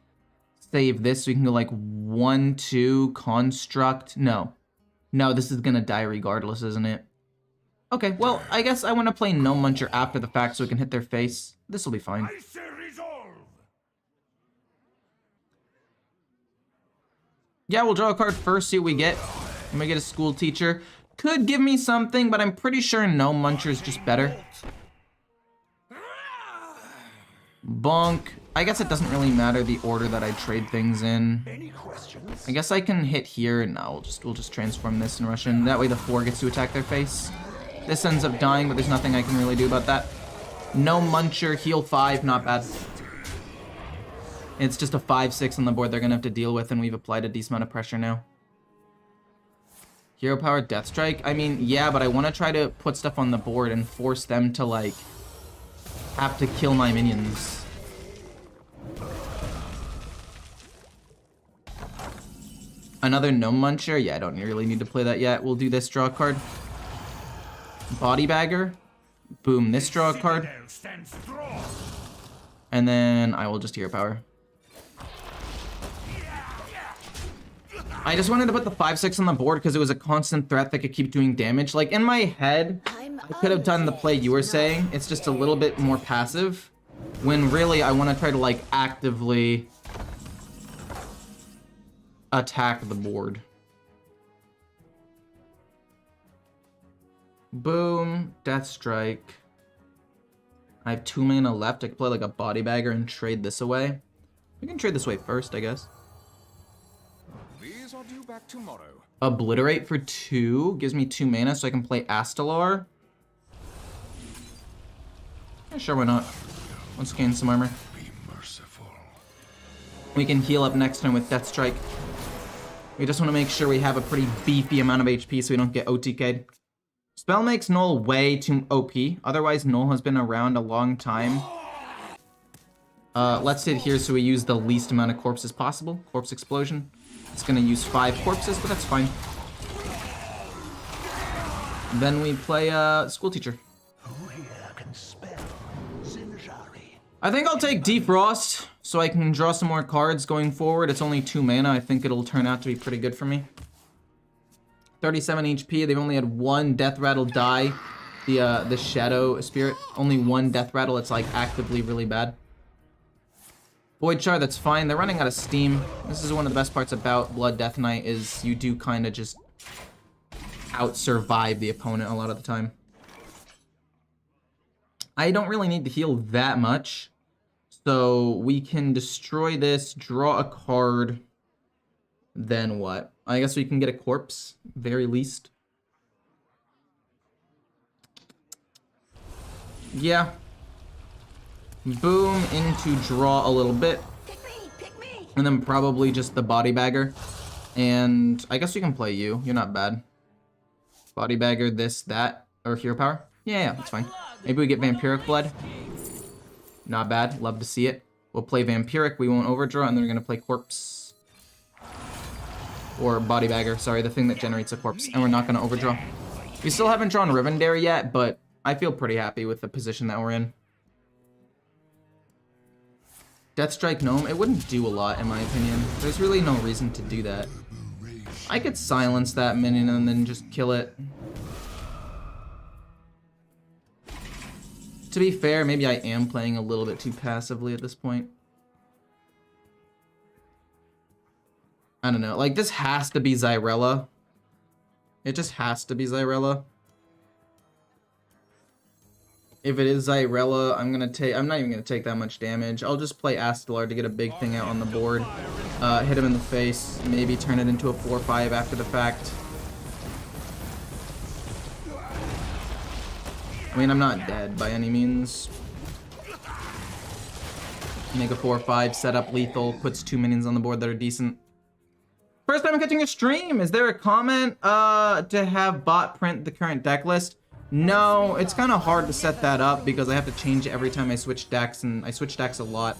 Save this so we can go like 1, 2, construct. No, this is gonna die regardless, isn't it? Okay, well, I guess I want to play No Muncher after the fact so we can hit their face. This will be fine. Yeah, we'll draw a card first, see what we get. We might get a school teacher. Could give me something, but I'm pretty sure No Muncher is just better. Bonk. I guess it doesn't really matter the order that I trade things in. Any questions? I guess I can hit here, and no, we'll just transform this and rush in. That way the 4 gets to attack their face. This ends up dying, but there's nothing I can really do about that. No Muncher, heal 5, not bad. It's just a 5-6 on the board they're gonna have to deal with, and we've applied a decent amount of pressure now. Hero Power, Death Strike. I mean, yeah, but I want to try to put stuff on the board and force them to, like, have to kill my minions. Another No Muncher? Yeah, I don't really need to play that yet. We'll do this, draw a card. Body Bagger. Boom, this draw a card. And then I will just Hero Power. I just wanted to put the 5-6 on the board because it was a constant threat that could keep doing damage. Like, in my head, I could have done the play you were saying. It's just a little bit more passive. When really, I want to try to, like, actively attack the board. Boom. Death Strike. I have 2 mana left. I could play, like, a Body Bagger and trade this away. We can trade this away first, I guess. These are due back tomorrow. Obliterate for 2 gives me 2 mana, so I can play Astalar. Yeah, sure, why not? Let's gain some armor. Be merciful. We can heal up next turn with Death Strike. We just want to make sure we have a pretty beefy amount of HP so we don't get OTK'd. Spell makes Null way too OP. Otherwise, Null has been around a long time. Let's hit here so we use the least amount of corpses possible. Corpse Explosion. It's going to use 5 corpses, but that's fine. Then we play School Teacher. Who here can spell Zinjari? I think I'll take Defrost so I can draw some more cards going forward. It's only 2 mana. I think it'll turn out to be pretty good for me. 37 HP. They've only had 1 Death Rattle die. The Shadow Spirit. Only 1 Death Rattle. It's like actively really bad. Void Shard, that's fine. They're running out of steam. This is one of the best parts about Blood Death Knight is you do kind of just out-survive the opponent a lot of the time. I don't really need to heal that much. So we can destroy this, draw a card. Then what? I guess we can get a corpse, very least. Yeah. Boom, into draw a little bit. And then probably just the body bagger. And I guess we can play you. You're not bad. Body bagger, this, that, or hero power. Yeah, that's fine. Maybe we get vampiric blood. Not bad. Love to see it. We'll play vampiric. We won't overdraw, and then we're gonna play corpse. Or body bagger, sorry, the thing that generates a corpse. And we're not gonna overdraw. We still haven't drawn Rivendare yet, but I feel pretty happy with the position that we're in. Deathstrike Gnome, it wouldn't do a lot in my opinion. There's really no reason to do that. I could silence that minion and then just kill it. To be fair, maybe I am playing a little bit too passively at this point. I don't know, like this has to be Xyrella. It just has to be Xyrella. If it is Xyrella, I'm not even gonna take that much damage. I'll just play Astalar to get a big thing out on the board. Hit him in the face, maybe turn it into a 4-5 after the fact. I mean, I'm not dead by any means. Make a 4-5, set up lethal, puts 2 minions on the board that are decent. First time catching a stream, is there a comment to have bot print the current deck list? No, it's kind of hard to set that up because I have to change it every time I switch decks, and I switch decks a lot.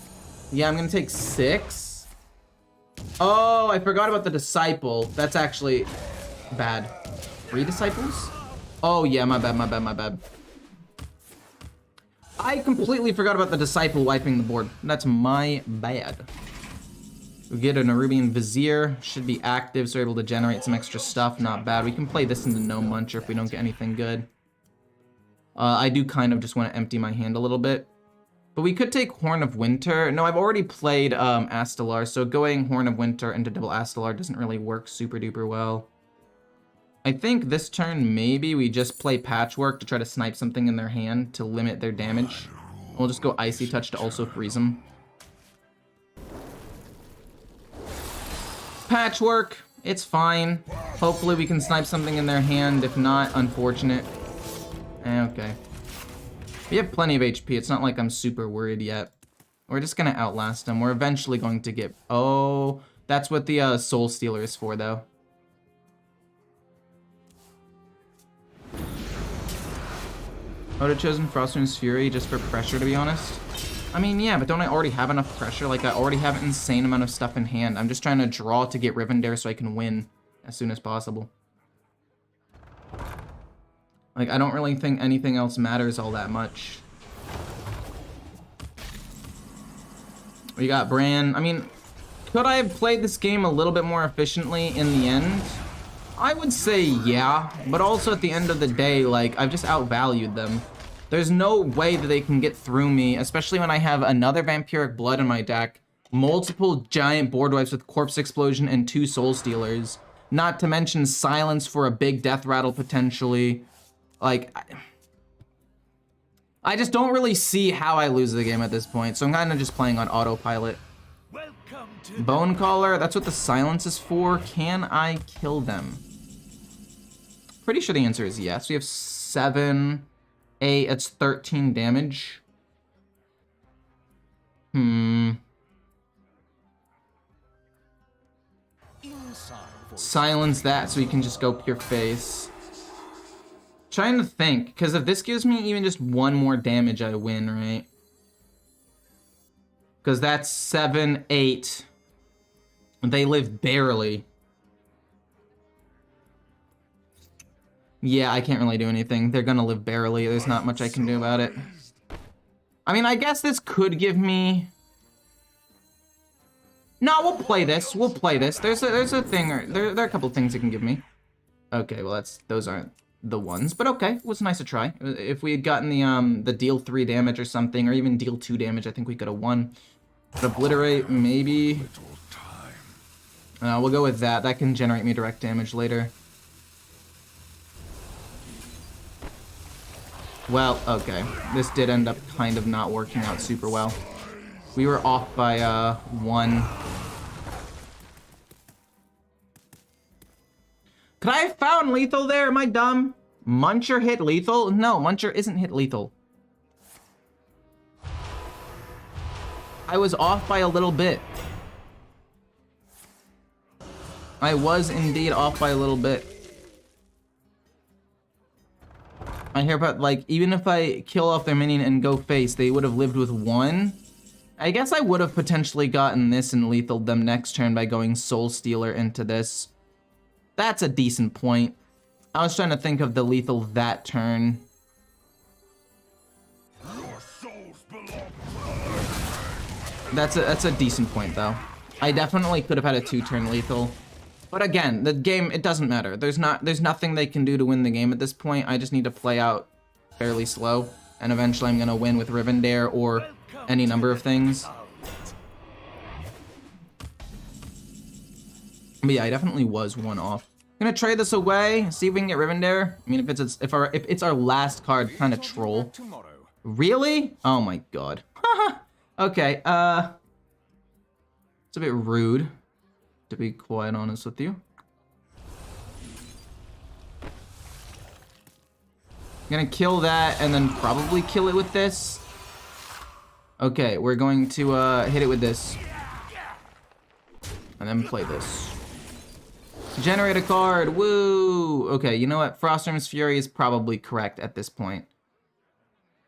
Yeah, I'm gonna take 6. Oh, I forgot about the Disciple. That's actually bad. 3 Disciples? Oh yeah, my bad, my bad, my bad. I completely forgot about the Disciple wiping the board. That's my bad. We get an Arubian Vizier. Should be active, so we're able to generate some extra stuff. Not bad. We can play this into No Muncher if we don't get anything good. I do kind of just want to empty my hand a little bit. But we could take Horn of Winter. No, I've already played Astalar, so going Horn of Winter into double Astalar doesn't really work super duper well. I think this turn maybe we just play Patchwork to try to snipe something in their hand to limit their damage. We'll just go Icy Touch to also freeze them. Patchwork, it's fine. Hopefully we can snipe something in their hand. If not, unfortunate. Okay. We have plenty of HP. It's not like I'm super worried yet. We're just gonna outlast them. We're eventually going to get... Oh, that's what the Soul Stealer is for, though. I would have chosen Frostwind's Fury just for pressure, to be honest. I mean, yeah, but don't I already have enough pressure? Like, I already have an insane amount of stuff in hand. I'm just trying to draw to get Rivendare so I can win as soon as possible. Like, I don't really think anything else matters all that much. We got Bran. I mean, could I have played this game a little bit more efficiently in the end? I would say yeah, but also at the end of the day, like, I've just outvalued them. There's no way that they can get through me, especially when I have another Vampiric Blood in my deck, multiple giant board wipes with Corpse Explosion and 2 Soul Stealers, not to mention Silence for a big Death Rattle potentially. Like, I just don't really see how I lose the game at this point, so I'm kind of just playing on autopilot. Bone Caller, that's what the Silence is for. Can I kill them? Pretty sure the answer is yes. We have 7, 8, it's 13 damage. Silence that so we can just go pure face. Trying to think, because if this gives me even just 1 more damage, I win, right? Because that's 7, 8. They live barely. Yeah, I can't really do anything. They're gonna live barely. There's not much I can do about it. I mean, I guess this could give me... No, we'll play this. We'll play this. There's a thing, or there are a couple things it can give me. Okay, well those aren't the ones, but okay, it was nice to try. If we had gotten the deal 3 damage or something, or even deal 2 damage, I think we could have won. But Obliterate, maybe. We'll go with that. That can generate me direct damage later. Well, okay. This did end up kind of not working out super well. We were off by 1. Could I have found lethal there? Am I dumb? Muncher hit lethal? No, Muncher isn't hit lethal. I was off by a little bit. I was indeed off by a little bit. I hear about, like, even if I kill off their minion and go face, they would have lived with 1. I guess I would have potentially gotten this and lethaled them next turn by going Soul Stealer into this. That's a decent point. I was trying to think of the lethal that turn. That's a decent point, though. I definitely could have had a 2-turn lethal. But again, the game, it doesn't matter. There's nothing they can do to win the game at this point. I just need to play out fairly slow. And eventually I'm gonna win with Rivendare or any number of things. But yeah, I definitely was 1 off. I'm gonna trade this away, see if we can get Rivendare. I mean, if it's our last card, kind of troll. Really? Oh my god. Okay, it's a bit rude, to be quite honest with you. I'm gonna kill that and then probably kill it with this. Okay, we're going to hit it with this. And then play this. Generate a card, woo! Okay, you know what? Frostworm's Fury is probably correct at this point.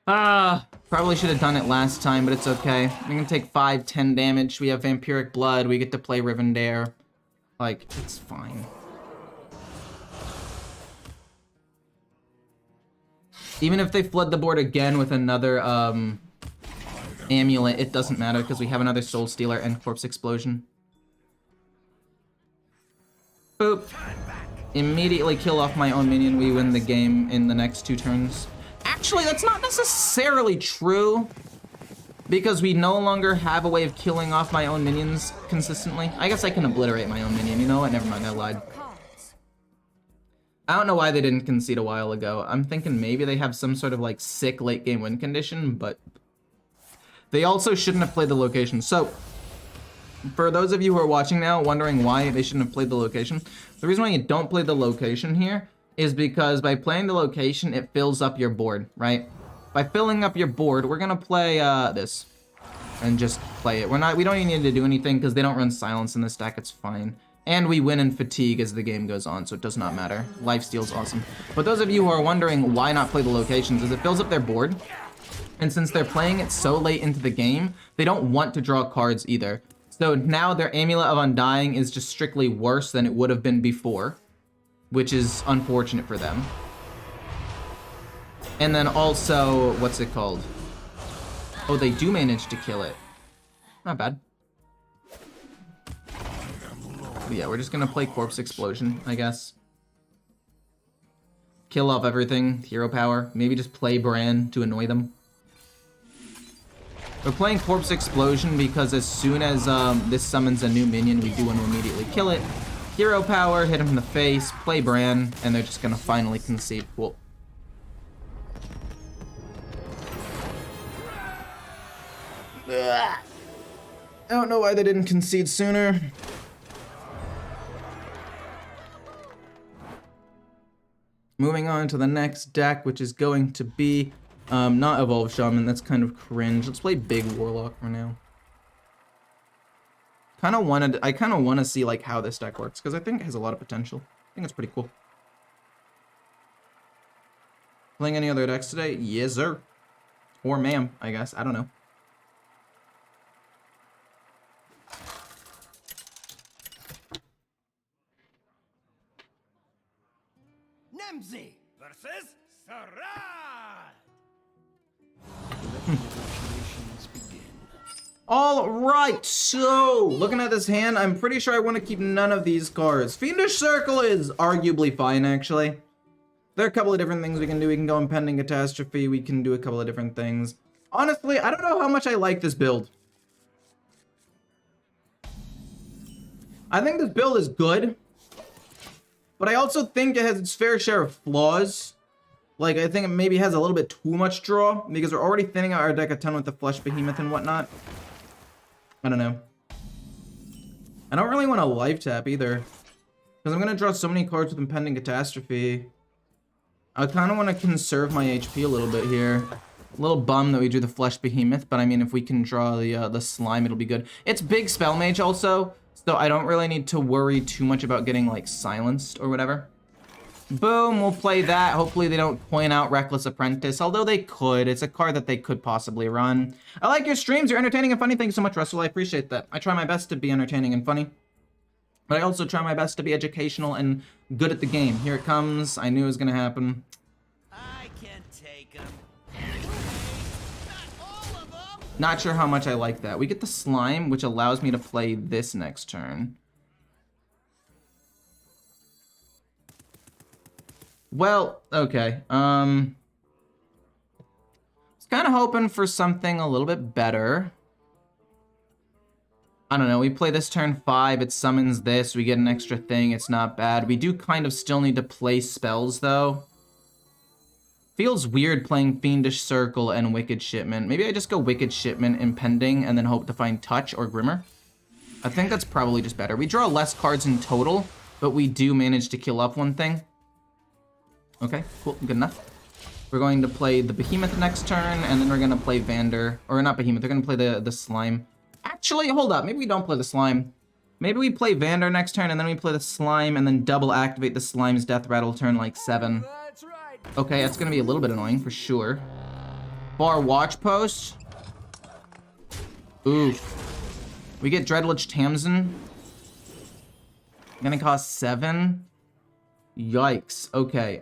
Probably should have done it last time, but it's okay. We can take 5-10 damage. We have Vampiric Blood. We get to play Rivendare. Like, it's fine. Even if they flood the board again with another amulet, it doesn't matter because we have another Soul Stealer and Corpse Explosion. Boop. Immediately kill off my own minion. We win the game in the next 2 turns. Actually, that's not necessarily true, because we no longer have a way of killing off my own minions consistently. I guess I can obliterate my own minion. You know what? Never mind, I lied. I don't know why they didn't concede a while ago. I'm thinking maybe they have some sort of like sick late game win condition, but they also shouldn't have played the location. So for those of you who are watching now wondering why they shouldn't have played the location, the reason why you don't play the location here is because by playing the location, it fills up your board, right? By filling up your board, we're gonna play this and just play it. We don't even need to do anything because they don't run silence in this deck, it's fine. And we win in fatigue as the game goes on, so it does not matter. Lifesteal's awesome. But those of you who are wondering why not play the locations is it fills up their board. And since they're playing it so late into the game, they don't want to draw cards either. So now their Amulet of Undying is just strictly worse than it would have been before, which is unfortunate for them. And then also, what's it called? Oh, they do manage to kill it. Not bad. But yeah, we're just gonna play Corpse Explosion, I guess. Kill off everything, hero power. Maybe just play Bran to annoy them. We're playing Corpse Explosion because as soon as this summons a new minion, we do want to immediately kill it. Hero power, hit him in the face, play Bran, and they're just gonna finally concede. Cool. I don't know why they didn't concede sooner. Moving on to the next deck, which is going to be not Evolved Shaman. That's kind of cringe. Let's play Big Warlock for now. I kind of want to see like how this deck works because I think it has a lot of potential. I think it's pretty cool. Playing any other decks today? Yes, sir. Or ma'am, I guess. I don't know. Nemzi versus Sarai. All right, so looking at this hand, I'm pretty sure I want to keep none of these cards. Fiendish Circle is arguably fine, actually. There are a couple of different things we can do. We can go Impending Catastrophe. We can do a couple of different things. Honestly, I don't know how much I like this build. I think this build is good, but I also think it has its fair share of flaws. Like, I think it maybe has a little bit too much draw because we're already thinning out our deck a ton with the Flesh Behemoth and whatnot. I don't know. I don't really want to life tap either. Because I'm going to draw so many cards with Impending Catastrophe. I kind of want to conserve my HP a little bit here. A little bum that we drew the Flesh Behemoth, but I mean, if we can draw the slime, it'll be good. It's big Spell Mage also, so I don't really need to worry too much about getting, like, silenced or whatever. Boom, we'll play that. Hopefully they don't point out Reckless Apprentice, although they could. It's a card that they could possibly run. I like your streams. You're entertaining and funny. Thank you so much, Russell. I appreciate that. I try my best to be entertaining and funny, but I also try my best to be educational and good at the game. Here it comes. I knew it was going to happen. I can take them. Not all of them. Not sure how much I like that. We get the slime, which allows me to play this next turn. Well, okay. I was kind of hoping for something a little bit better. I don't know. We play this turn 5. It summons this. We get an extra thing. It's not bad. We do kind of still need to play spells, though. Feels weird playing Fiendish Circle and Wicked Shipment. Maybe I just go Wicked Shipment, Impending, and then hope to find Touch or Grimmer. I think that's probably just better. We draw less cards in total, but we do manage to kill off one thing. Okay, cool, good enough. We're going to play the Behemoth next turn, and then we're going to play Vander. Or not Behemoth, they're going to play the Slime. Actually, hold up, maybe we don't play the Slime. Maybe we play Vander next turn, and then we play the Slime, and then double activate the Slime's Death Rattle turn like 7. That's right. Okay, that's going to be a little bit annoying, for sure. Bar Watch Post. Oof. We get Dreadlich Tamsin. Gonna cost 7. Yikes. Okay,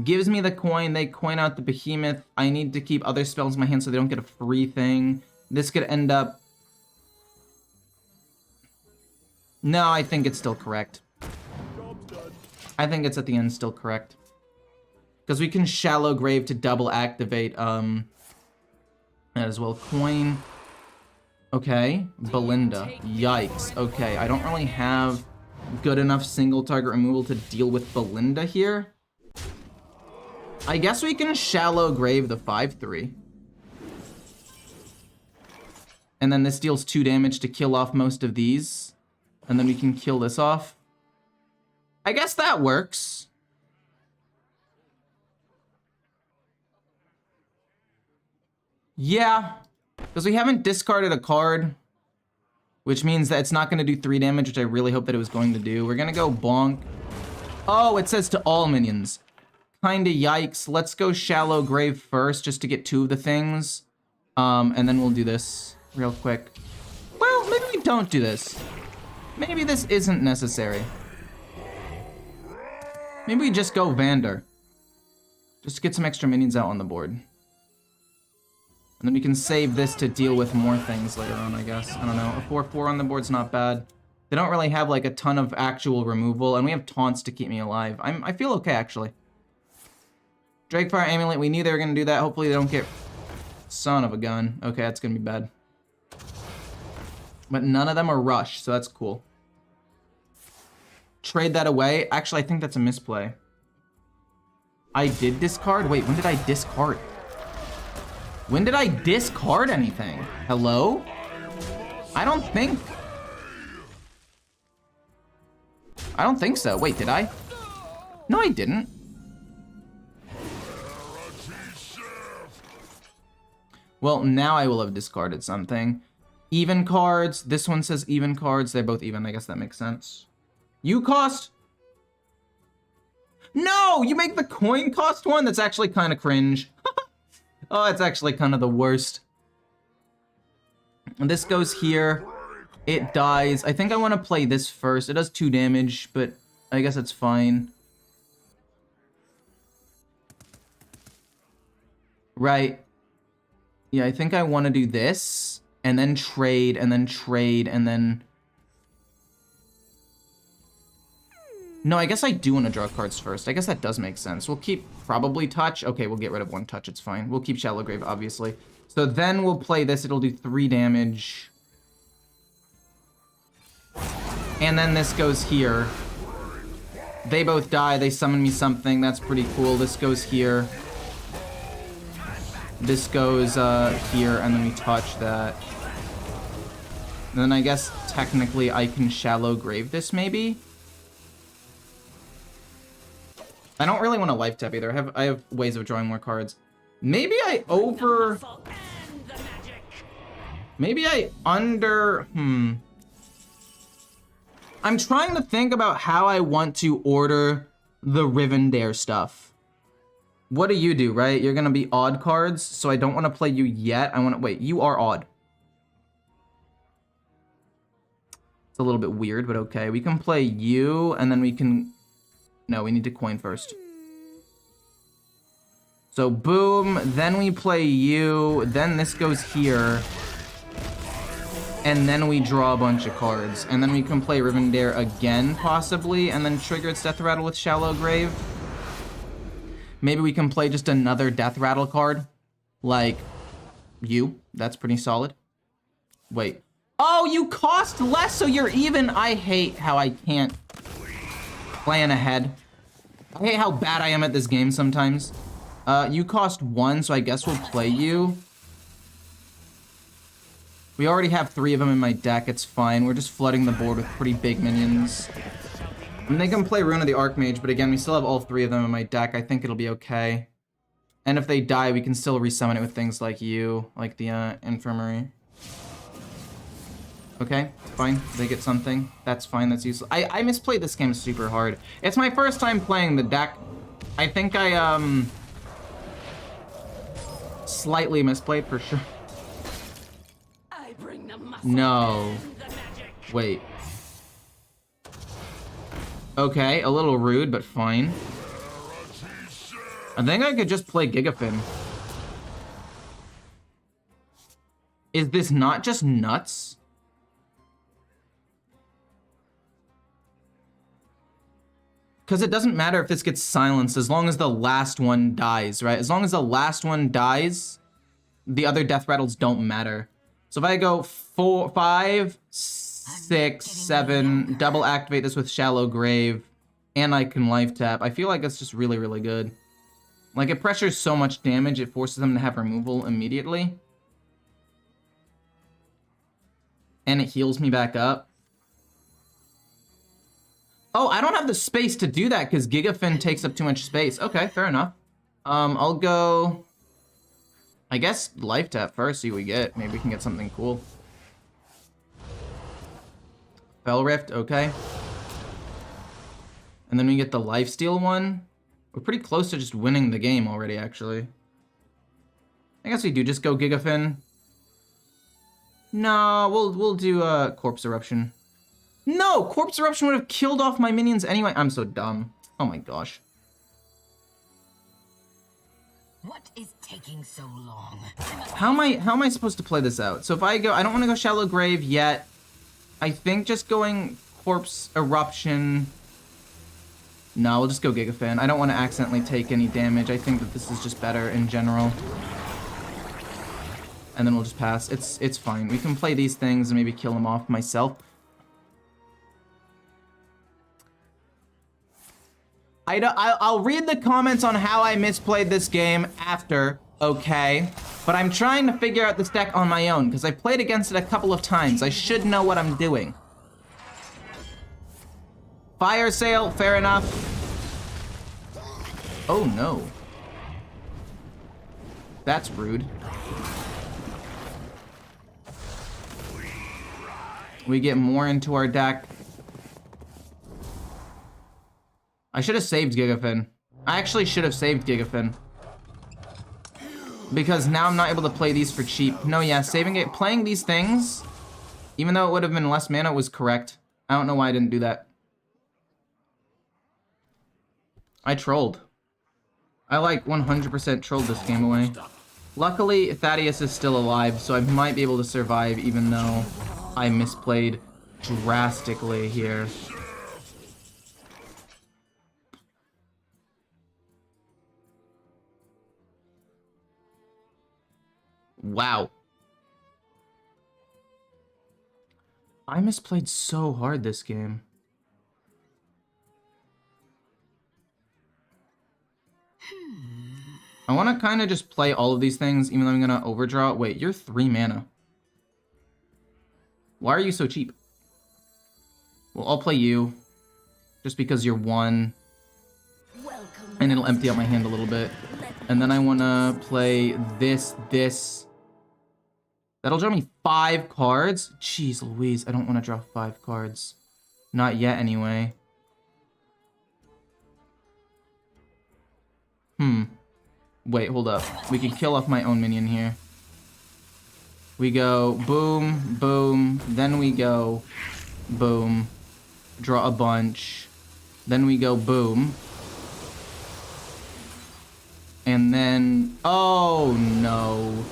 gives me the coin. They coin out the Behemoth. I need to keep other spells in my hand so they don't get a free thing. This could end up... No, I think it's still correct. I think it's at the end still correct. Because we can Shallow Grave to double activate, that as well. Coin. Okay. Belinda. Yikes. Okay, I don't really have good enough single target removal to deal with Belinda here. I guess we can Shallow Grave the 5/3. And then this deals 2 damage to kill off most of these. And then we can kill this off. I guess that works. Yeah, because we haven't discarded a card, which means that it's not going to do 3 damage, which I really hope that it was going to do. We're going to go bonk. Oh, it says to all minions. Kinda yikes. Let's go Shallow Grave first, just to get 2 of the things. And then we'll do this real quick. Well, maybe we don't do this. Maybe this isn't necessary. Maybe we just go Vander. Just to get some extra minions out on the board. And then we can save this to deal with more things later on, I guess. I don't know. A 4/4 on the board's not bad. They don't really have like a ton of actual removal, and we have taunts to keep me alive. I feel okay, actually. Drakefire Amulet, we knew they were going to do that. Hopefully they don't get... Son of a gun. Okay, that's going to be bad. But none of them are Rush, so that's cool. Trade that away. Actually, I think that's a misplay. I did discard? Wait, when did I discard? When did I discard anything? Hello? I don't think so. Wait, did I? No, I didn't. Well, now I will have discarded something. Even cards. This one says even cards. They're both even. I guess that makes sense. You cost... No! You make the coin cost 1? That's actually kind of cringe. Oh, it's actually kind of the worst. And this goes here. It dies. I think I want to play this first. It does 2 damage, but I guess it's fine. Right. Yeah, I think I want to do this, and then trade, and then trade, and then... No, I guess I do want to draw cards first. I guess that does make sense. We'll keep probably Touch. Okay, we'll get rid of 1 Touch. It's fine. We'll keep Shallow Grave, obviously. So then we'll play this. It'll do 3 damage. And then this goes here. They both die. They summon me something. That's pretty cool. This goes here. This goes here, and then we touch that. And then I guess technically I can Shallow Grave this, maybe? I don't really want to life tap either. I have ways of drawing more cards. Maybe I over... Maybe I under... I'm trying to think about how I want to order the Rivendare stuff. What do you do, right? You're gonna be odd cards, so I don't want to play you yet. I want to... Wait, you are odd. It's a little bit weird, but okay. We can play you, and then we can... No, we need to coin first. So boom, then we play you, then this goes here. And then we draw a bunch of cards. And then we can play Rivendare again, possibly, and then trigger its Death Rattle with Shallow Grave. Maybe we can play just another Death Rattle card. Like, you. That's pretty solid. Wait. Oh, you cost less, so you're even. I hate how I can't plan ahead. I hate how bad I am at this game sometimes. You cost 1, so I guess we'll play you. We already have 3 of them in my deck, it's fine. We're just flooding the board with pretty big minions. And they can play Rune of the Archmage, but again, we still have all 3 of them in my deck. I think it'll be okay. And if they die, we can still resummon it with things like you, like the Infirmary. Okay, fine. They get something. That's fine, that's useless. I misplayed this game super hard. It's my first time playing the deck. I think I, slightly misplayed for sure. No. Wait. Okay, a little rude, but fine. I think I could just play Gigafin. Is this not just nuts? Because it doesn't matter if this gets silenced as long as the last one dies, right? As long as the last one dies, the other death rattles don't matter. So if I go 4, 5, 6, 7, double activate this with Shallow Grave, and I can life tap, I feel like it's just really, really good. Like, it pressures so much damage, it forces them to have removal immediately. And it heals me back up. Oh, I don't have the space to do that because Gigafin takes up too much space. Okay, fair enough. I'll go... I guess life tap first, see what we get. Maybe we can get something cool. Fell Rift, okay. And then we get the lifesteal one. We're pretty close to just winning the game already, actually. I guess we do just go Gigafin. No, we'll do Corpse Eruption. No, Corpse Eruption would have killed off my minions anyway. I'm so dumb. Oh my gosh. What is taking so long? How am I supposed to play this out? So if I go, I don't want to go Shallow Grave yet. I think just going Corpse Eruption. No, we'll just go Gigafin. I don't want to accidentally take any damage. I think that this is just better in general. And then we'll just pass. It's fine. We can play these things and maybe kill them off myself. I'll read the comments on how I misplayed this game after, okay? But I'm trying to figure out this deck on my own, because I played against it a couple of times. I should know what I'm doing. Fire Sale, fair enough. Oh no. That's rude. We get more into our deck. I should have saved Gigafin. I actually should have saved Gigafin. Because now I'm not able to play these for cheap. No, yeah, saving it, playing these things, even though it would have been less mana, was correct. I don't know why I didn't do that. I trolled. I like 100% trolled this game away. Luckily, Thaddeus is still alive, so I might be able to survive even though I misplayed drastically here. Wow. I misplayed so hard this game. I want to kind of just play all of these things, even though I'm going to overdraw. Wait, you're 3 mana. Why are you so cheap? Well, I'll play you. Just because you're 1. And it'll empty out my hand a little bit. And then I want to play this. That'll draw me 5 cards. Jeez Louise, I don't want to draw 5 cards. Not yet, anyway. Wait, hold up. We can kill off my own minion here. We go boom, boom. Then we go boom. Draw a bunch. Then we go boom. And then... Oh, no.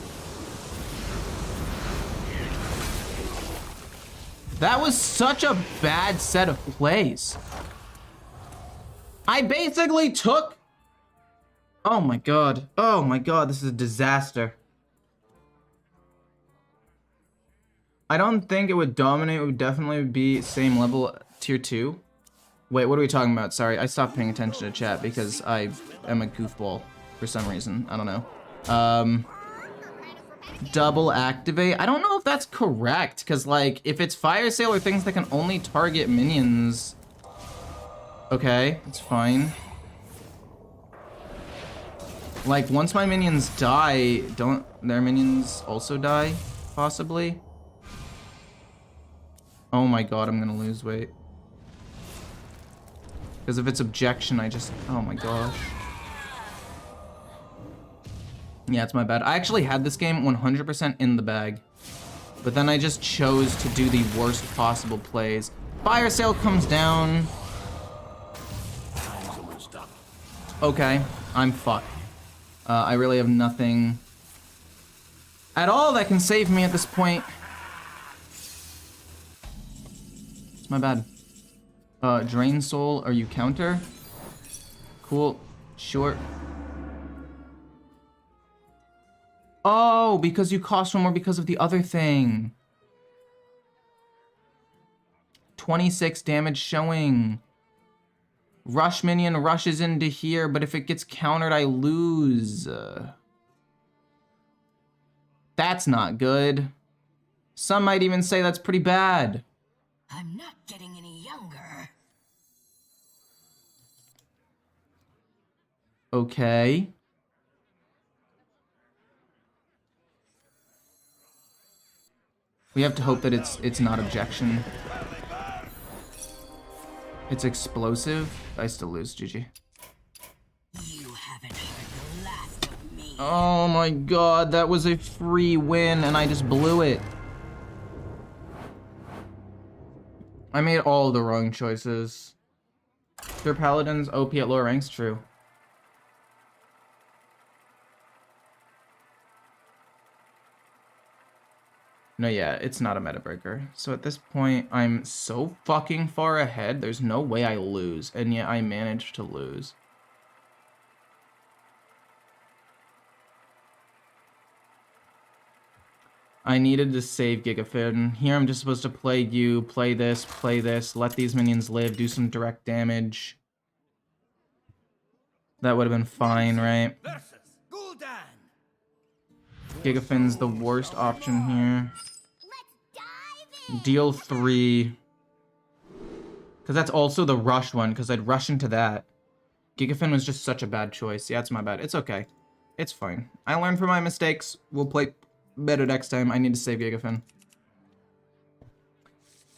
That was such a bad set of plays. I basically took... Oh my god. Oh my god, this is a disaster. I don't think it would dominate. It would definitely be same level tier 2. Wait, what are we talking about? Sorry, I stopped paying attention to chat because I am a goofball for some reason. I don't know. Double activate. I don't know if that's correct, because like if it's fire sale or things that can only target minions. Okay, that's fine. Like once my minions die, don't their minions also die? Possibly? Oh my god, I'm gonna lose weight. Because if it's objection, I just... Oh my gosh. Yeah, it's my bad. I actually had this game 100% in the bag. But then I just chose to do the worst possible plays. Fire sale comes down. Okay, I'm fucked. I really have nothing at all that can save me at this point. It's my bad. Drain Soul, are you counter? Cool. Short. Oh, because you cost 1 more because of the other thing. 26 damage showing. Rush minion rushes into here, but if it gets countered, I lose. That's not good. Some might even say that's pretty bad. I'm not getting any younger. Okay. We have to hope that it's not objection. It's explosive. I still lose, GG. You haven't heard the last of me. Oh my god, that was a free win and I just blew it. I made all the wrong choices. Pure Paladins OP at lower ranks, true. No, yeah, it's not a meta breaker. So at this point, I'm so fucking far ahead, there's no way I lose, and yet I managed to lose. I needed to save Gigafin. Here I'm just supposed to play you, play this, let these minions live, do some direct damage. That would have been fine, right? Gigafin's the worst option here. Deal 3. Because that's also the rush one, because I'd rush into that. Gigafin was just such a bad choice. Yeah, it's my bad. It's okay. It's fine. I learned from my mistakes. We'll play better next time. I need to save Gigafin.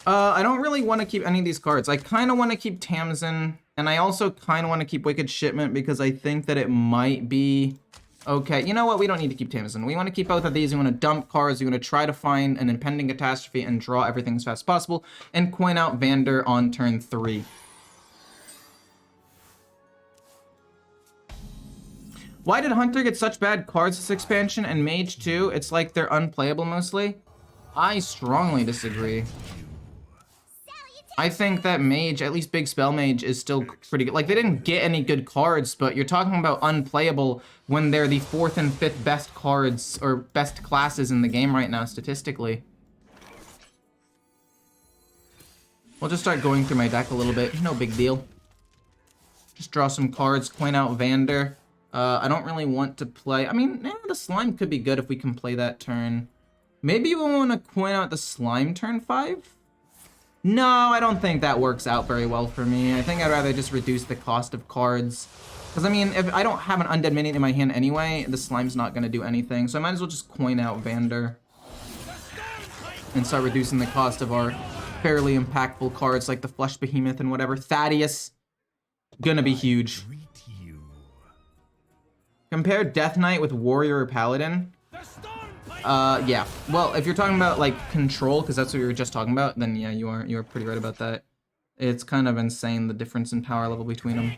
I don't really want to keep any of these cards. I kind of want to keep Tamsin, and I also kind of want to keep Wicked Shipment because I think that it might be... Okay, you know what? We don't need to keep Tamsin. We want to keep both of these. We want to dump cards. We want to try to find an impending catastrophe and draw everything as fast as possible and coin out Vander on turn 3. Why did Hunter get such bad cards this expansion and Mage too? It's like they're unplayable mostly. I strongly disagree. I think that Mage, at least Big Spell Mage, is still pretty good. Like, they didn't get any good cards, but you're talking about unplayable when they're the 4th and 5th best cards, or best classes in the game right now, statistically. We'll just start going through my deck a little bit. No big deal. Just draw some cards, coin out Vander. I don't really want to play... I mean, the Slime could be good if we can play that turn. Maybe we'll want to coin out the Slime turn 5? No, I don't think that works out very well for me. I think I'd rather just reduce the cost of cards. Because, I mean, if I don't have an undead minion in my hand anyway, the slime's not going to do anything. So I might as well just coin out Vander and start reducing the cost of our fairly impactful cards like the Flesh Behemoth and whatever. Thaddeus, gonna be huge. Compare Death Knight with Warrior or Paladin. Yeah. Well, if you're talking about like control, because that's what we were just talking about, then yeah, you are pretty right about that. It's kind of insane the difference in power level between them.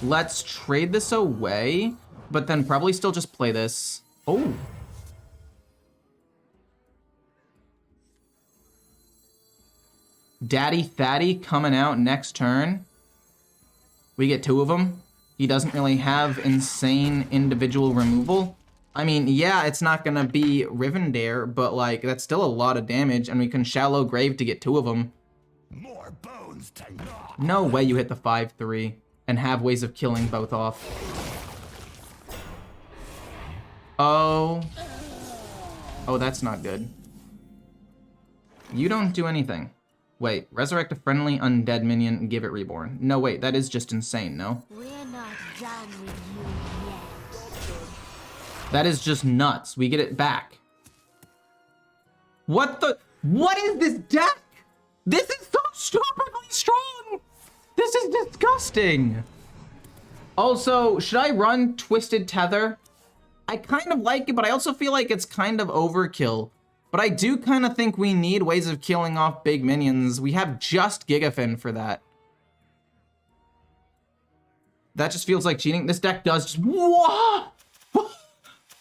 Let's trade this away, but then probably still just play this. Oh. Daddy Thaddy coming out next turn. We get 2 of them. He doesn't really have insane individual removal. I mean, yeah, it's not gonna be Rivendare, but like that's still a lot of damage, and we can Shallow Grave to get 2 of them. More bones to gnaw. No way you hit the 5/3 and have ways of killing both off. Oh. Oh, that's not good. You don't do anything. Wait, resurrect a friendly undead minion and give it reborn. No, wait, that is just insane, no? We're not done with you yet. That is just nuts. We get it back. What is this deck? This is so stupidly strong. This is disgusting. Also, should I run Twisted Tether? I kind of like it, but I also feel like it's kind of overkill. But I do kind of think we need ways of killing off big minions. We have just Gigafin for that. That just feels like cheating. This deck does just... What?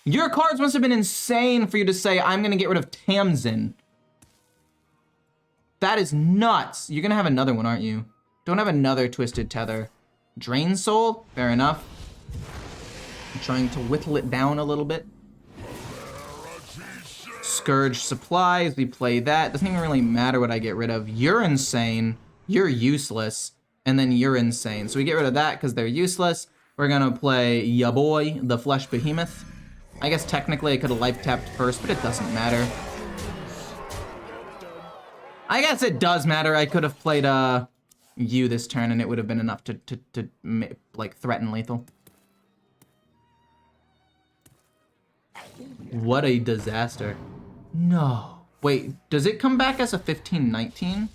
Your cards must have been insane for you to say, I'm going to get rid of Tamsin. That is nuts. You're going to have another one, aren't you? Don't have another Twisted Tether. Drain Soul? Fair enough. I'm trying to whittle it down a little bit. Scourge Supplies, we play that. Doesn't even really matter what I get rid of. You're insane. You're useless. And then you're insane. So we get rid of that because they're useless. We're gonna play ya boy, the Flesh Behemoth. I guess technically I could have life tapped first, but it doesn't matter. I guess it does matter. I could have played you this turn and it would have been enough to like threaten lethal. What a disaster. No. Wait, does it come back as a 15-19?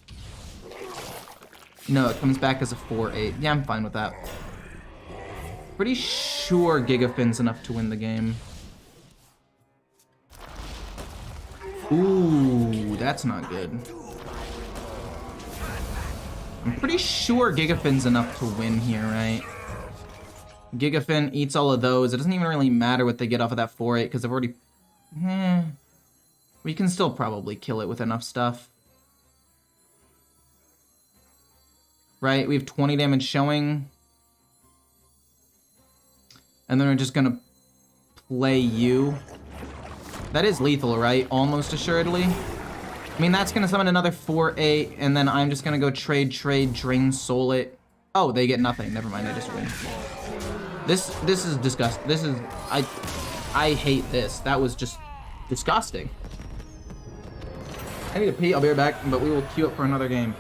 No, it comes back as a 4-8. Yeah, I'm fine with that. Pretty sure Gigafin's enough to win the game. Ooh, that's not good. I'm pretty sure Gigafin's enough to win here, right? Gigafin eats all of those. It doesn't even really matter what they get off of that 4-8 because I've already... We can still probably kill it with enough stuff. Right? We have 20 damage showing. And then we're just gonna play you. That is lethal, right? Almost assuredly. I mean, that's gonna summon another 4-8, and then I'm just gonna go trade, drain soul it. Oh, they get nothing. Never mind, I just win. This is disgusting. This is... I hate this. That was just disgusting. I need to pee. I'll be right back, but we will queue up for another game.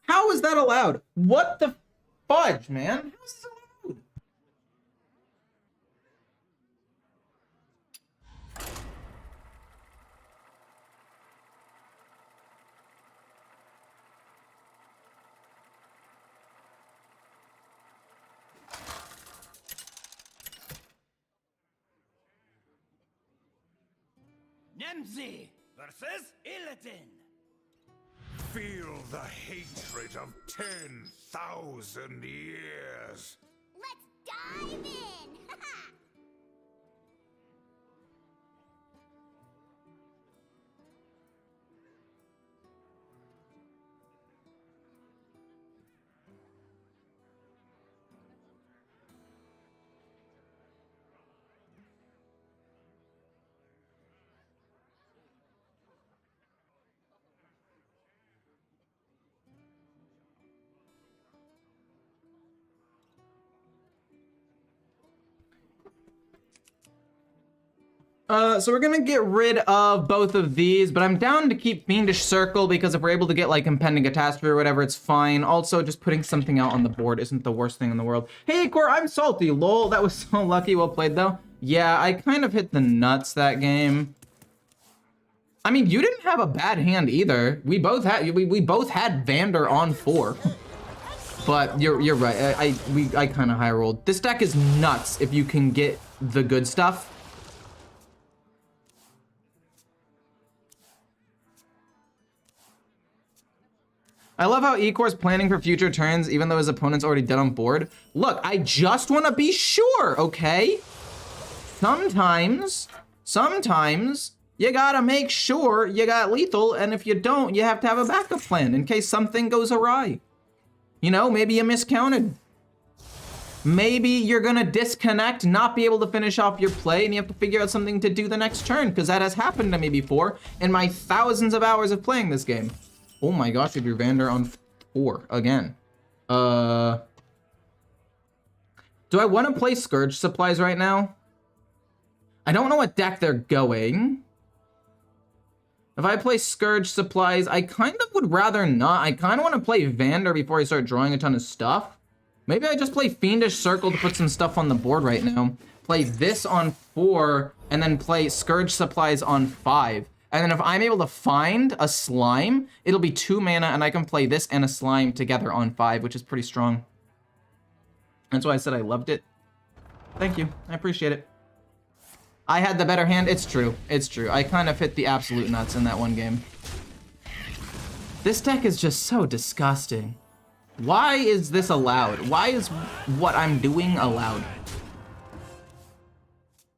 How is that allowed? What the fudge, man? How is this allowed? Nemzi versus Illidan. Feel the hatred of 10,000 years. Let's dive in! So we're gonna get rid of both of these, but I'm down to keep Fiendish Circle because if we're able to get like Impending Catastrophe or whatever, it's fine. Also, just putting something out on the board isn't the worst thing in the world. Hey, Core, I'm salty. Lol, that was so lucky. Well played, though. Yeah, I kind of hit the nuts that game. I mean, you didn't have a bad hand either. We both had Vander on 4. But you're right. I kind of high rolled. This deck is nuts if you can get the good stuff. I love how Ecore's planning for future turns even though his opponent's already dead on board. Look, I just want to be sure, okay? Sometimes you gotta make sure you got lethal, and if you don't, you have to have a backup plan in case something goes awry. You know, maybe you miscounted. Maybe you're gonna disconnect, not be able to finish off your play, and you have to figure out something to do the next turn, because that has happened to me before in my thousands of hours of playing this game. Oh my gosh, we drew Vander on 4 again. Do I want to play Scourge Supplies right now? I don't know what deck they're going. If I play Scourge Supplies, I kind of would rather not. I kind of want to play Vander before I start drawing a ton of stuff. Maybe I just play Fiendish Circle to put some stuff on the board right now. Play this on 4, and then play Scourge Supplies on 5. And then if I'm able to find a slime, it'll be 2 mana, and I can play this and a slime together on 5, which is pretty strong. That's why I said I loved it. Thank you. I appreciate it. I had the better hand. It's true. It's true. I kind of hit the absolute nuts in that one game. This deck is just so disgusting. Why is this allowed? Why is what I'm doing allowed?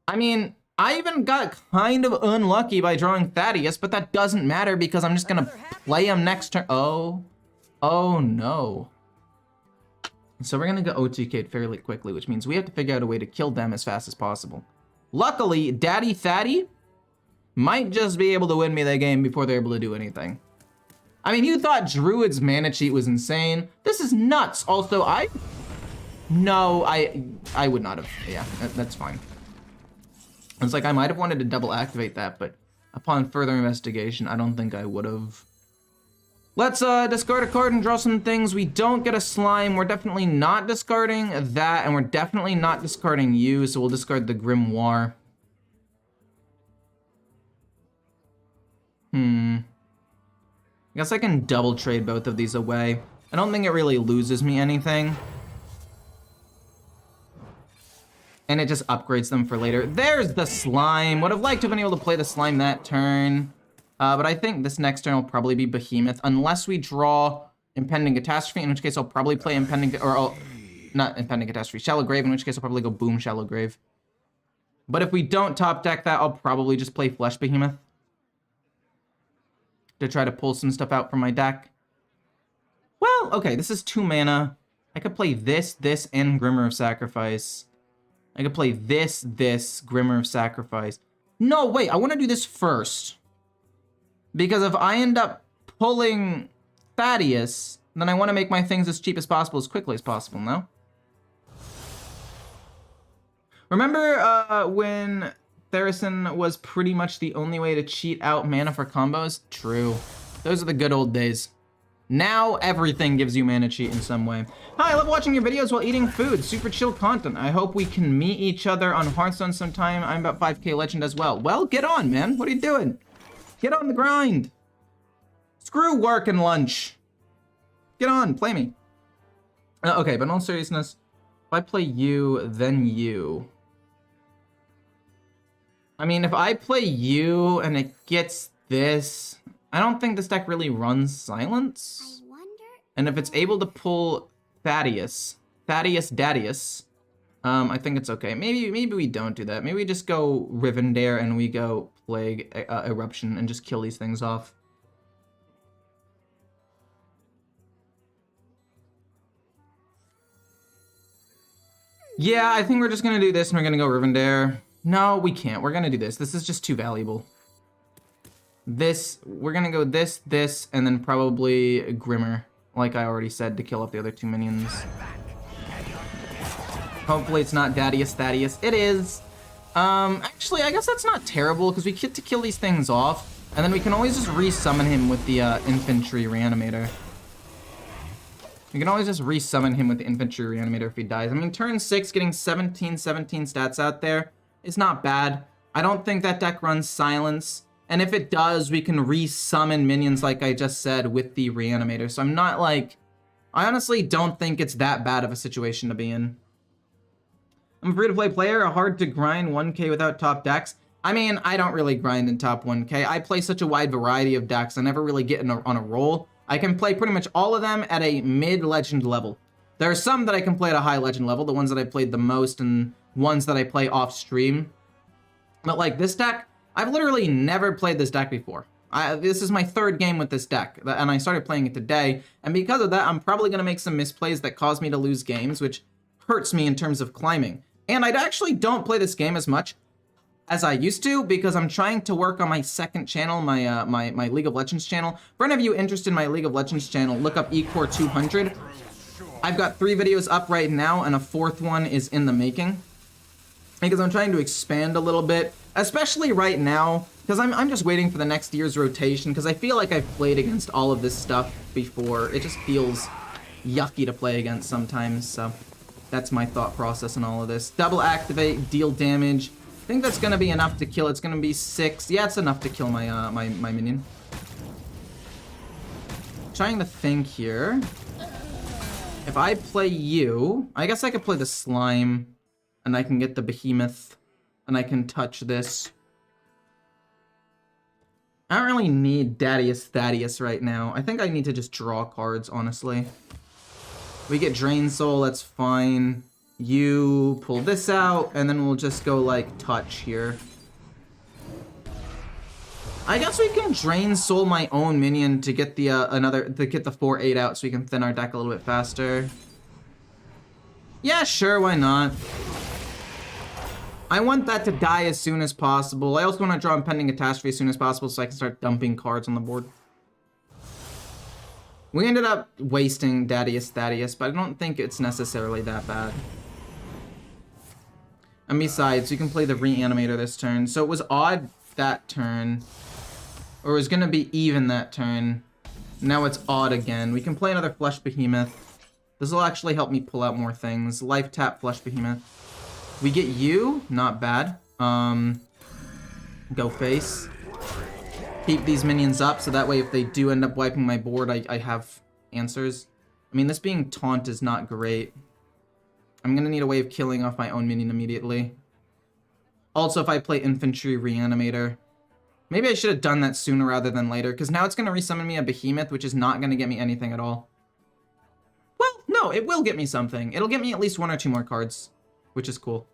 I mean, I even got kind of unlucky by drawing Thaddeus, but that doesn't matter because I'm just gonna play him next turn. Oh no. So we're gonna go OTK fairly quickly, which means we have to figure out a way to kill them as fast as possible. Luckily, Daddy Thaddy might just be able to win me that game before they're able to do anything. I mean, you thought Druid's mana cheat was insane. This is nuts. Also, I would not have. Yeah, that's fine. It's like I might have wanted to double activate that, but upon further investigation, I don't think I would have. Let's discard a card and draw some things. We don't get a slime. We're definitely not discarding that, and we're definitely not discarding you, so we'll discard the Grimoire. I guess I can double trade both of these away. I don't think it really loses me anything. And it just upgrades them for later. There's the slime. Would have liked to have been able to play the slime that turn. But I think this next turn will probably be Behemoth, unless we draw Impending Catastrophe, in which case I'll probably play not Impending Catastrophe, Shallow Grave, in which case I'll probably go boom Shallow Grave. But if we don't top deck that, I'll probably just play Flesh Behemoth to try to pull some stuff out from my deck. Well, okay, this is 2 mana. I could play this, and Grimmer of Sacrifice. I could play this, Grimmer of Sacrifice. No, wait, I want to do this first. Because if I end up pulling Thaddeus, then I want to make my things as cheap as possible, as quickly as possible, no? Remember when Theresen was pretty much the only way to cheat out mana for combos? True. Those are the good old days. Now everything gives you mana cheat in some way. Hi, I love watching your videos while eating food. Super chill content. I hope we can meet each other on Hearthstone sometime. I'm about 5K legend as well. Well, get on, man. What are you doing? Get on the grind. Screw work and lunch. Get on, play me. Okay, but in all seriousness, if I play you, then you. I mean, if I play you and it gets this, I don't think this deck really runs Silence. I wonder. And if it's able to pull Thaddeus, Daddius, I think it's okay. Maybe we don't do that. Maybe we just go Rivendare and we go Plague Eruption and just kill these things off. Yeah, I think we're just gonna do this and we're gonna go Rivendare. No, we can't. We're gonna do this. This is just too valuable. This, we're gonna go this, and then probably Grimmer, like I already said, to kill off the other 2 minions. Hopefully it's not Thaddeus. It is. Actually, I guess that's not terrible, because we get to kill these things off, and then we can always just resummon him with the infantry reanimator. We can always just resummon him with the infantry reanimator if he dies. I mean, turn 6, getting 17 stats out there is not bad. I don't think that deck runs silence, and if it does, we can resummon minions like I just said with the reanimator. So I'm not like, I honestly don't think it's that bad of a situation to be in. I'm a free-to-play player, hard to grind 1K without top decks. I mean, I don't really grind in top 1K. I play such a wide variety of decks, I never really get on a roll. I can play pretty much all of them at a mid-legend level. There are some that I can play at a high legend level, the ones that I played the most and ones that I play off-stream. But like this deck, I've literally never played this deck before. This is my 3rd game with this deck, and I started playing it today, and because of that, I'm probably going to make some misplays that cause me to lose games, which hurts me in terms of climbing. And I actually don't play this game as much as I used to, because I'm trying to work on my 2nd channel, my League of Legends channel. For any of you interested in my League of Legends channel, look up Ecore 200. I've got 3 videos up right now, and a 4th one is in the making. Because I'm trying to expand a little bit, especially right now, because I'm just waiting for the next year's rotation, because I feel like I've played against all of this stuff before. It just feels yucky to play against sometimes, so that's my thought process in all of this. Double activate, deal damage. I think that's going to be enough to kill. It's going to be 6. Yeah, it's enough to kill my my minion. Trying to think here. If I play you, I guess I could play the slime, and I can get the behemoth, and I can touch this. I don't really need Thaddeus right now. I think I need to just draw cards, honestly. We get Drain Soul, that's fine. You pull this out, and then we'll just go, like, touch here. I guess we can Drain Soul my own minion to get the, to get the 4/8 out so we can thin our deck a little bit faster. Yeah, sure, why not? I want that to die as soon as possible. I also want to draw Impending Catastrophe as soon as possible so I can start dumping cards on the board. We ended up wasting Thaddeus, but I don't think it's necessarily that bad. And besides, you can play the Reanimator this turn. So it was odd that turn. Or it was going to be even that turn. Now it's odd again. We can play another Flesh Behemoth. This will actually help me pull out more things. Life tap Flesh Behemoth. We get you, not bad. Go face. Keep these minions up, so that way if they do end up wiping my board, I have answers. I mean, this being taunt is not great. I'm gonna need a way of killing off my own minion immediately. Also, if I play Infantry Reanimator. Maybe I should have done that sooner rather than later, because now it's gonna resummon me a Behemoth, which is not gonna get me anything at all. Well, no, it will get me something. It'll get me at least 1 or 2 more cards, which is cool.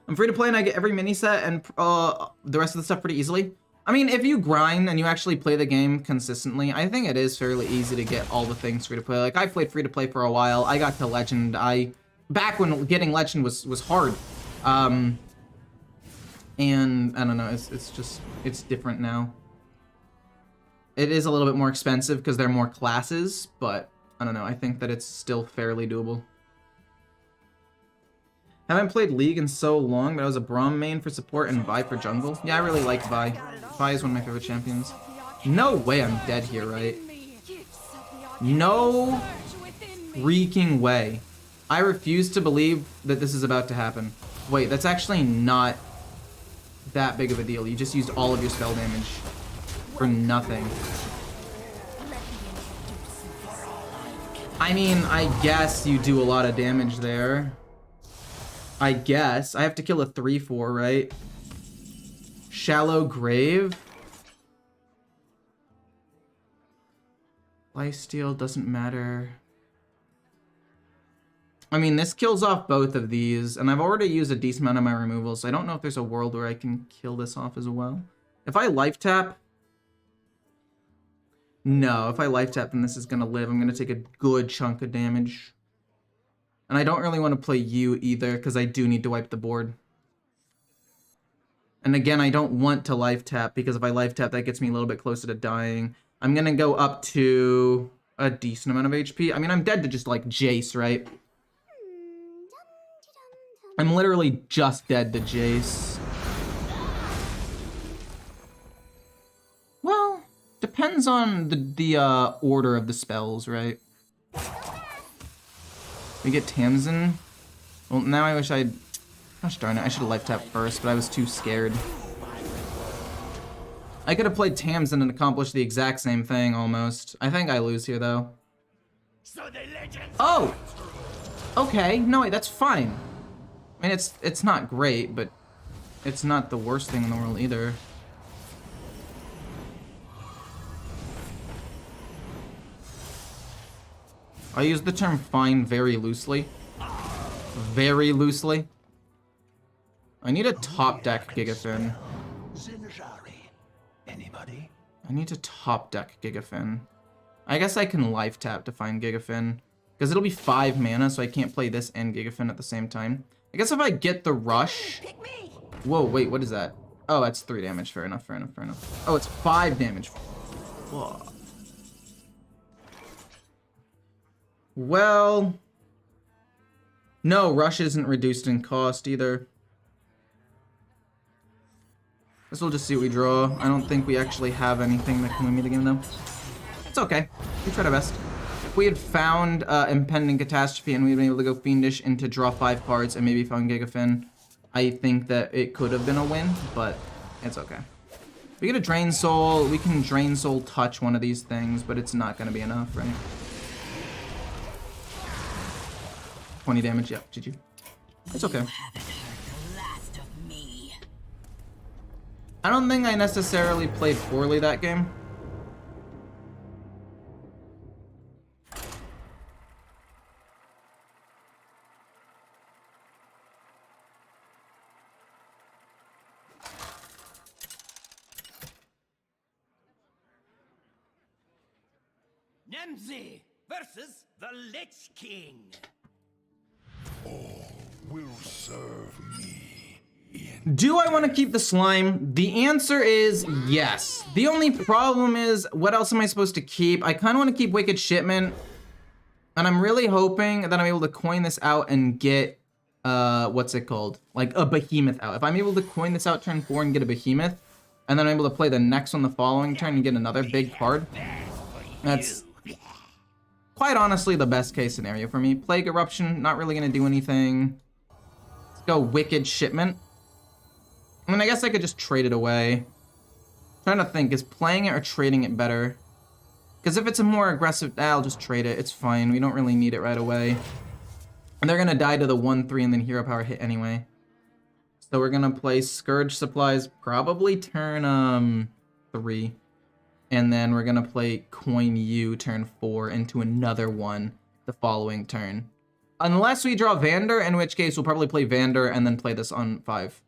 I'm free to play and I get every mini set and the rest of the stuff pretty easily. I mean, if you grind and you actually play the game consistently, I think it is fairly easy to get all the things free to play. Like, I played free to play for a while. I got to Legend. Back when getting Legend was hard. And I don't know, it's different now. It is a little bit more expensive because there are more classes, but I don't know, I think that it's still fairly doable. Haven't played League in so long, but I was a Braum main for support and Vi for jungle. Yeah, I really like Vi. Vi is one of my favorite champions. No way I'm dead here, right? No freaking way. I refuse to believe that this is about to happen. Wait, that's actually not that big of a deal. You just used all of your spell damage for nothing. I mean, I guess you do a lot of damage there. I guess. I have to kill a 3/4, right? Shallow Grave. Lifesteal doesn't matter. I mean, this kills off both of these, and I've already used a decent amount of my removals, so I don't know if there's a world where I can kill this off as well. If I life tap... No, if I life tap, then this is gonna live. I'm gonna take a good chunk of damage. And I don't really want to play you either, because I do need to wipe the board. And again, I don't want to life tap, because if I life tap, that gets me a little bit closer to dying. I'm going to go up to a decent amount of HP. I mean, I'm dead to just, like, Jace, right? I'm literally just dead to Jace. Well, depends on the order of the spells, right? We get Tamsin. Well, now I wish I'd... Gosh darn it, I should have life tapped first, but I was too scared. I could have played Tamsin and accomplished the exact same thing, almost. I think I lose here, though. Oh! Okay, no, wait, that's fine. I mean, it's not great, but it's not the worst thing in the world either. I use the term fine very loosely. Very loosely. I need a top deck Gigafin. Anybody? I need to top deck Gigafin. I guess I can life tap to find Gigafin. Because it'll be 5 mana, so I can't play this and Gigafin at the same time. I guess if I get the rush... Whoa, wait, what is that? Oh, that's 3 damage. Fair enough, fair enough, fair enough. Oh, it's 5 damage. Whoa. Well... No, rush isn't reduced in cost either. Guess we'll just see what we draw. I don't think we actually have anything that can win me the game, though. It's okay. We tried our best. If we had found Impending Catastrophe and we'd been able to go Fiendish into draw 5 cards and maybe found Gigafin, I think that it could have been a win, but it's okay. We get a Drain Soul. We can Drain Soul touch one of these things, but it's not going to be enough, right? 20 damage, yep, GG. It's okay. I don't think I necessarily played poorly that game. Nemzi versus the Lich King. All will serve me. Do I want to keep the slime? The answer is yes. The only problem is, what else am I supposed to keep? I kind of want to keep Wicked Shipment. And I'm really hoping that I'm able to coin this out and get, what's it called? Like a Behemoth out. If I'm able to coin this out turn 4 and get a Behemoth, and then I'm able to play the next one the following turn and get another big card, that's quite honestly the best case scenario for me. Plague Eruption, not really going to do anything. Let's go Wicked Shipment. I mean, I guess I could just trade it away. Trying to think, is playing it or trading it better? Because if it's a more aggressive, I'll just trade it. It's fine. We don't really need it right away. And they're going to die to the 1/3 and then Hero Power hit anyway. So we're going to play Scourge Supplies, probably turn 3. And then we're going to play Coin U turn 4 into another one the following turn. Unless we draw Vander, in which case we'll probably play Vander and then play this on 5.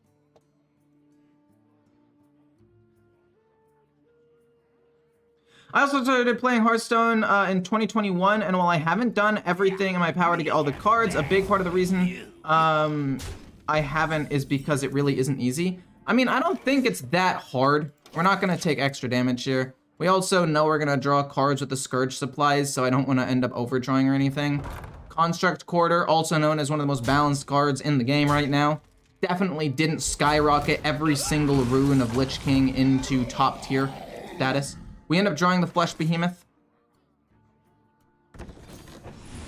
I also started playing Hearthstone in 2021, and while I haven't done everything in my power to get all the cards, a big part of the reason I haven't is because it really isn't easy. I mean, I don't think it's that hard. We're not going to take extra damage here. We also know we're going to draw cards with the Scourge Supplies, so I don't want to end up overdrawing or anything. Construct Quarter, also known as one of the most balanced cards in the game right now. Definitely didn't skyrocket every single rune of Lich King into top tier status. We end up drawing the Flesh Behemoth.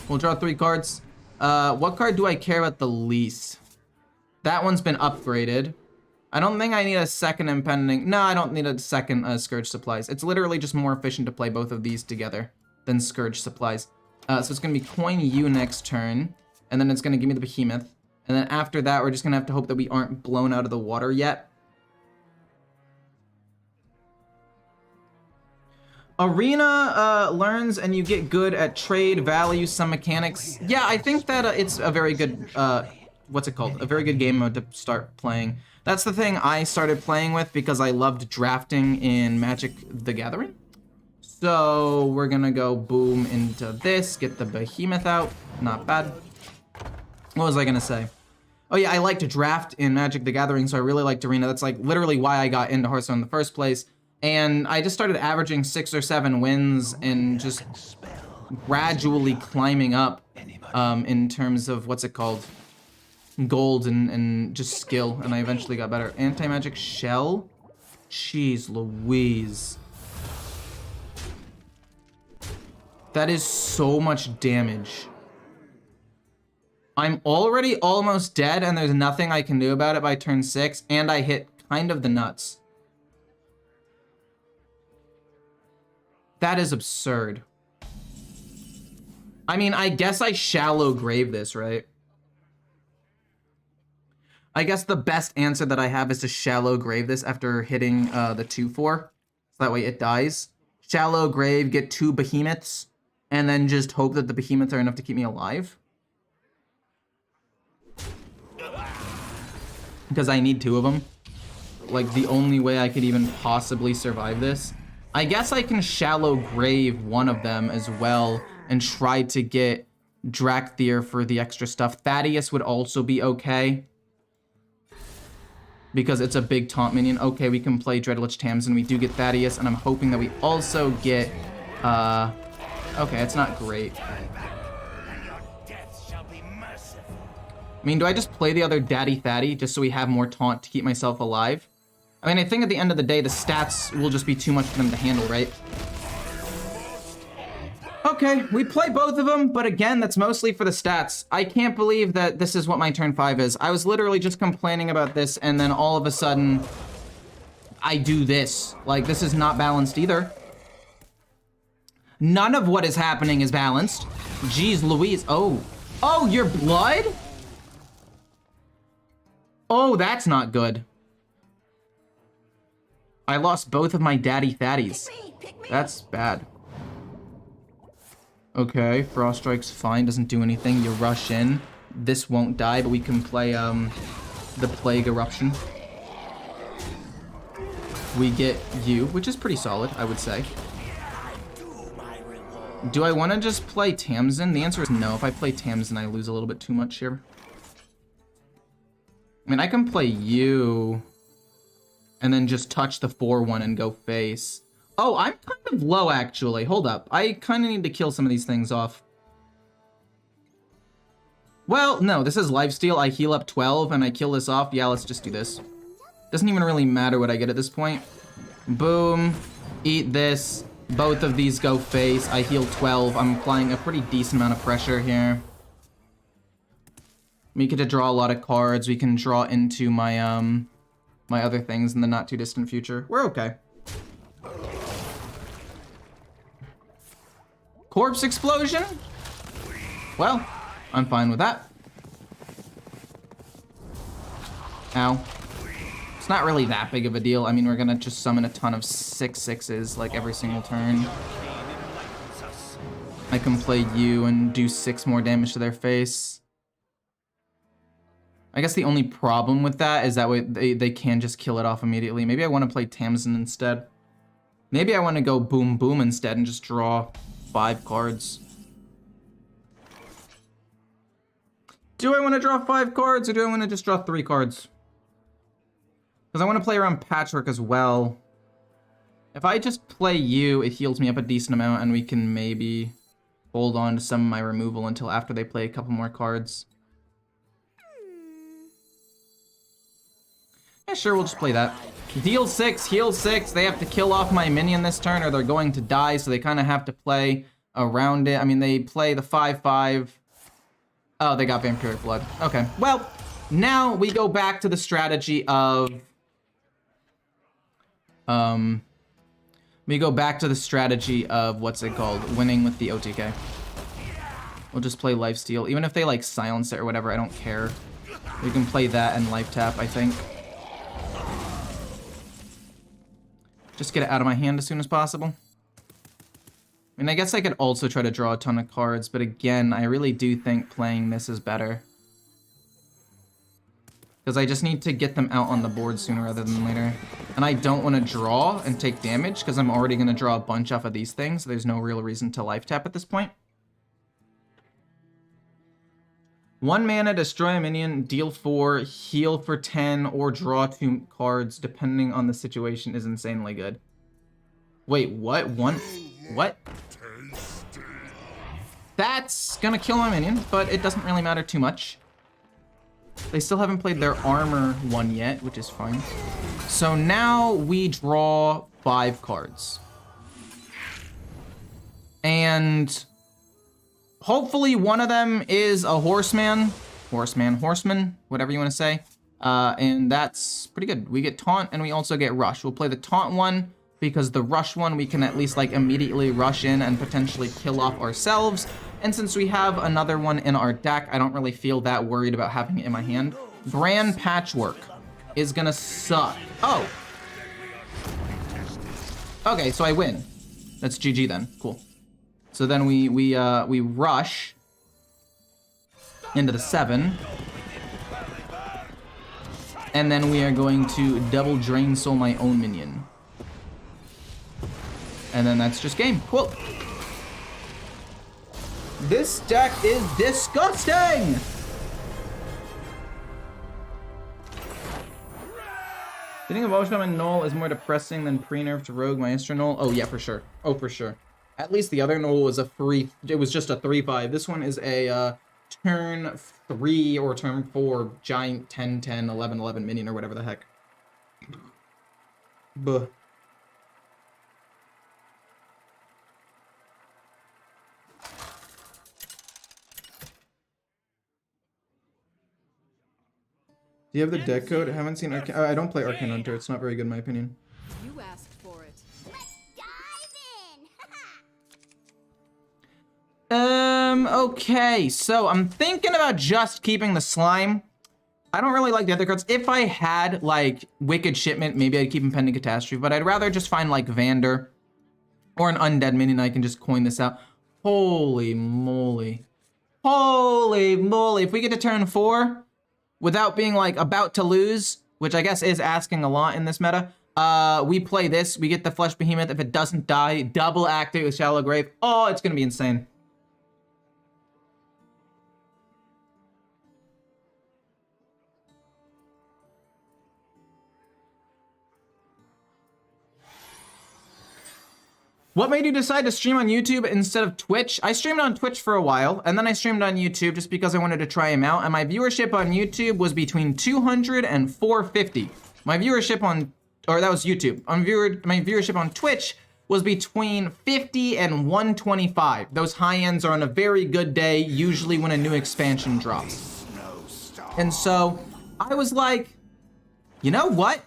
We'll draw 3 cards. What card do I care about the least? That one's been upgraded. I don't think I need a second Impending. No, I don't need a second Scourge Supplies. It's literally just more efficient to play both of these together than Scourge Supplies. So it's going to be Coin U next turn, and then it's going to give me the Behemoth. And then after that, we're just going to have to hope that we aren't blown out of the water yet. Arena learns and you get good at trade, value, some mechanics. Yeah, I think that it's a very good, what's it called? A very good game mode to start playing. That's the thing I started playing with because I loved drafting in Magic the Gathering. So we're gonna go boom into this, get the Behemoth out. Not bad. What was I gonna say? Oh yeah, I like to draft in Magic the Gathering, so I really liked Arena. That's like literally why I got into Hearthstone in the first place. And I just started averaging 6 or 7 wins and just gradually climbing up in terms of, what's it called? gold and just skill, and I eventually got better. Anti-magic shell? Jeez Louise. That is so much damage. I'm already almost dead, and there's nothing I can do about it by turn 6, and I hit kind of the nuts. That is absurd. I mean, I guess I shallow grave this, right? I guess the best answer that I have is to shallow grave this after hitting the 2-4. So that way it dies. Shallow grave, get 2 behemoths, and then just hope that the behemoths are enough to keep me alive. Because I need 2 of them. Like, the only way I could even possibly survive this. I guess I can shallow grave one of them as well and try to get Drakthir for the extra stuff. Thaddeus would also be okay, because it's a big taunt minion. Okay, we can play Dreadlich Tamsin. We do get Thaddeus, and I'm hoping that we also get, okay, it's not great. I mean, do I just play the other Daddy Thaddy just so we have more taunt to keep myself alive? I mean, I think at the end of the day, the stats will just be too much for them to handle, right? Okay, we play both of them, but again, that's mostly for the stats. I can't believe that this is what my turn 5 is. I was literally just complaining about this, and then all of a sudden, I do this. Like, this is not balanced either. None of what is happening is balanced. Jeez Louise. Oh. Oh, your blood? Oh, that's not good. I lost both of my Daddy Thaddies. That's bad. Okay, Frost Strike's fine, doesn't do anything. You rush in. This won't die, but we can play the Plague Eruption. We get you, which is pretty solid, I would say. Do I want to just play Tamsin? The answer is no. If I play Tamsin, I lose a little bit too much here. I mean, I can play you and then just touch the 4-1 and go face. Oh, I'm kind of low, actually. Hold up. I kind of need to kill some of these things off. Well, no, this is lifesteal. I heal up 12 and I kill this off. Yeah, let's just do this. Doesn't even really matter what I get at this point. Boom. Eat this. Both of these go face. I heal 12. I'm applying a pretty decent amount of pressure here. We get to draw a lot of cards. We can draw into my my other things in the not too distant future. We're okay. Corpse explosion? Well, I'm fine with that. Ow. It's not really that big of a deal. I mean, we're gonna just summon a ton of 6/6s like every single turn. I can play you and do 6 more damage to their face. I guess the only problem with that is that way they can just kill it off immediately. Maybe I want to play Tamsin instead. Maybe I want to go boom boom instead and just draw 5 cards. Do I want to draw 5 cards or do I want to just draw 3 cards? Because I want to play around Patchwork as well. If I just play you, it heals me up a decent amount and we can maybe hold on to some of my removal until after they play a couple more cards. Yeah, sure, we'll just play that. Deal 6, heal 6. They have to kill off my minion this turn or they're going to die, so they kind of have to play around it. I mean, they play the 5/5. Oh, they got Vampiric Blood. Okay, well, now we go back to the strategy of... what's it called? Winning with the OTK. We'll just play Lifesteal. Even if they, like, silence it or whatever, I don't care. We can play that and Life Tap, I think. Just get it out of my hand as soon as possible. I mean, I guess I could also try to draw a ton of cards, but again, I really do think playing this is better. Because I just need to get them out on the board sooner rather than later. And I don't want to draw and take damage, because I'm already going to draw a bunch off of these things, so there's no real reason to Life Tap at this point. 1 mana, destroy a minion, deal 4, heal for 10, or draw 2 cards, depending on the situation, is insanely good. Wait, what? What? That's gonna kill my minion, but it doesn't really matter too much. They still haven't played their armor one yet, which is fine. So now we draw 5 cards. And hopefully one of them is a horseman, whatever you want to say. And that's pretty good. We get taunt and we also get rush. We'll play the taunt one because the rush one we can at least like immediately rush in and potentially kill off ourselves. And since we have another one in our deck, I don't really feel that worried about having it in my hand. Grand Patchwork is gonna suck. Oh. Okay, so I win. That's GG then. Cool. So then we rush into the 7. And then we are going to double Drain Soul my own minion. And then that's just game. Cool. This deck is disgusting! Hitting a Volscom and Null is more depressing than pre-nerfed Rogue Maestro Null. Oh yeah, for sure. Oh, for sure. At least the other Null was it was just a 3/5. This one is a turn 3 or turn 4 giant 10-10, 11-11 minion or whatever the heck. Buh. Do you have the deck code? I haven't seen Arcane. I don't play Arcane Hunter. It's not very good in my opinion. You asked for it. Let's dive in. Okay, so I'm thinking about just keeping the slime. I don't really like the other cards. If I had like Wicked Shipment, maybe I'd keep Impending Catastrophe, but I'd rather just find like Vander or an undead minion. I can just coin this out. Holy moly. Holy moly. If we get to turn 4 without being like about to lose, which I guess is asking a lot in this meta, we play this, we get the Flesh Behemoth. If it doesn't die, double activate with Shallow Grave. Oh, it's gonna be insane. What made you decide to stream on YouTube instead of Twitch? I streamed on Twitch for a while, and then I streamed on YouTube just because I wanted to try him out, and my viewership on YouTube was between 200 and 450. My viewership on, or that was YouTube. My viewership on Twitch was between 50 and 125. Those high ends are on a very good day, usually when a new expansion drops. And so I was like, you know what?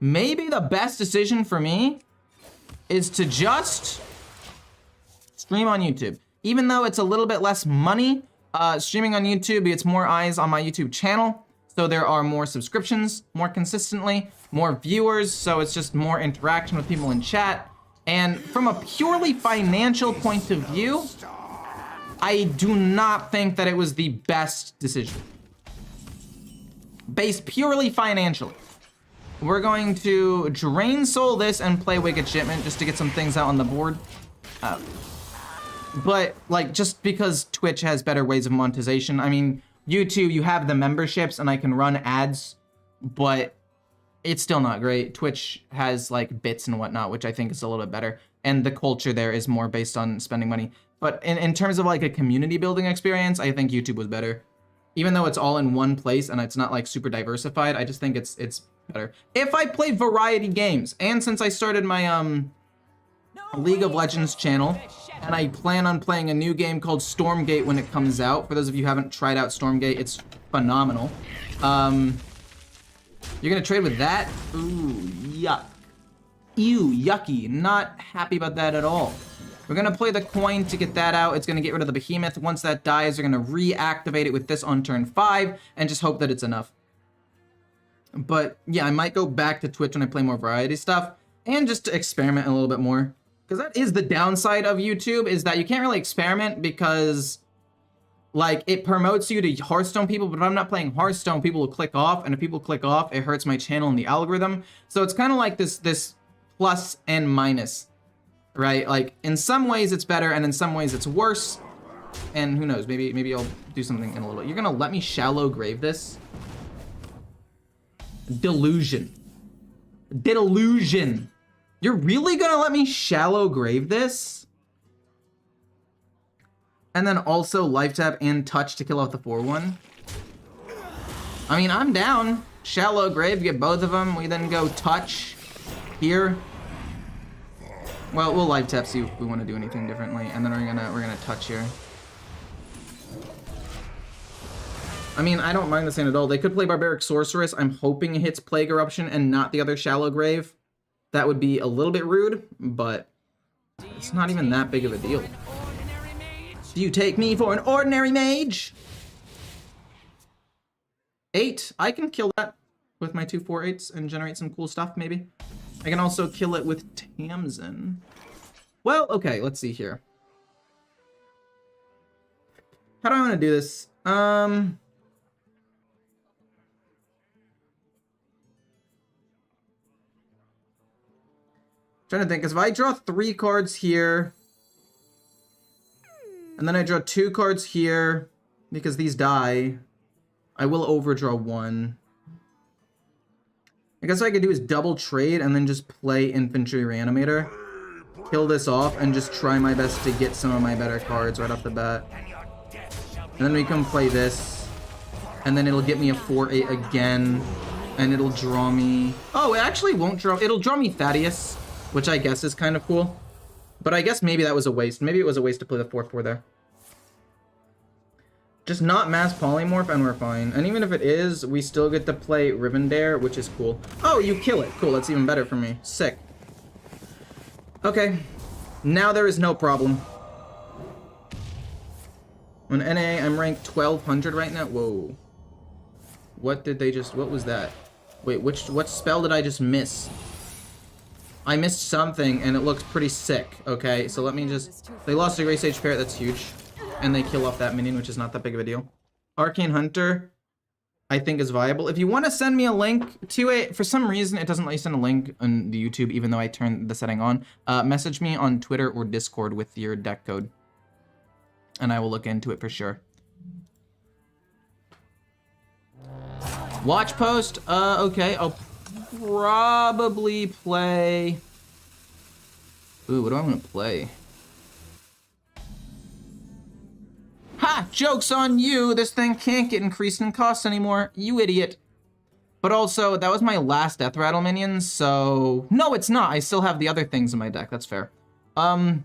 Maybe the best decision for me is to just stream on YouTube. Even though it's a little bit less money, streaming on YouTube gets more eyes on my YouTube channel. So there are more subscriptions, more consistently, more viewers. So it's just more interaction with people in chat. And from a purely financial point of view, I do not think that it was the best decision. Based purely financially. We're going to Drain Soul this and play Wicked Shipment just to get some things out on the board. But, like, just because Twitch has better ways of monetization. I mean, YouTube, you have the memberships and I can run ads, but it's still not great. Twitch has, like, bits and whatnot, which I think is a little bit better. And the culture there is more based on spending money. But in terms of, like, a community building experience, I think YouTube was better. Even though it's all in one place and it's not, like, super diversified, I just think it's better. If I play variety games, and since I started my League of Legends channel, and I plan on playing a new game called Stormgate when it comes out. For those of you who haven't tried out Stormgate, it's phenomenal. You're gonna trade with that? Ooh, yuck. Ew, yucky. Not happy about that at all. We're gonna play the coin to get that out. It's gonna get rid of the behemoth. Once that dies, we're gonna reactivate it with this on turn 5, and just hope that it's enough. But yeah, I might go back to Twitch when I play more variety stuff and just to experiment a little bit more. Because that is the downside of YouTube, is that you can't really experiment because like it promotes you to Hearthstone people, but if I'm not playing Hearthstone, people will click off, and if people click off, it hurts my channel and the algorithm. So it's kind of like this plus and minus, right? Like in some ways it's better and in some ways it's worse. And who knows, maybe I'll do something in a little bit. You're gonna let me Shallow Grave this? Delusion. Delusion. You're really gonna let me Shallow Grave this? And then also Life Tap and Touch to kill off the 4/1? I mean, I'm down. Shallow Grave, get both of them. We then go touch here. Well, we'll live tap, see if we want to do anything differently, and then we're gonna touch here. I mean, I don't mind this hand at all. They could play Barbaric Sorceress. I'm hoping it hits Plague Eruption and not the other Shallow Grave. That would be a little bit rude, but it's not even that big of a deal. Do you take me for an ordinary mage? 8. I can kill that with my 2 4/8s and generate some cool stuff, maybe. I can also kill it with Tamsin. Well, okay, let's see here. How do I want to do this? Trying to think, because if I draw 3 cards here, and then I draw 2 cards here, because these die, I will overdraw 1. I guess what I could do is double trade and then just play Infantry Reanimator, kill this off, and just try my best to get some of my better cards right off the bat. And then we can play this, and then it'll get me a 4/8 again, and it'll draw me... Oh, it actually won't draw... It'll draw me Thaddeus, which I guess is kind of cool. But I guess maybe that was a waste. Maybe it was a waste to play the 4/4 there. Just not mass polymorph and we're fine. And even if it is, we still get to play Rivendare, which is cool. Oh, you kill it. Cool, that's even better for me. Sick. Okay. Now there is no problem. On NA, I'm ranked 1200 right now. Whoa. What did they just... What was that? Wait, what spell did I just miss? I missed something, and it looks pretty sick. Okay, so let me just... They lost a Grey Sage Parrot, that's huge. And they kill off that minion, which is not that big of a deal. Arcane Hunter, I think is viable. If you want to send me a link to it, for some reason, it doesn't let you send a link on the YouTube, even though I turned the setting on. Message me on Twitter or Discord with your deck code. And I will look into it for sure. Watch post, okay, I'll probably play... Ooh, what do I want to play? Ha! Joke's on you! This thing can't get increased in cost anymore, you idiot. But also, that was my last Death Rattle minion, so... No, it's not! I still have the other things in my deck, that's fair. I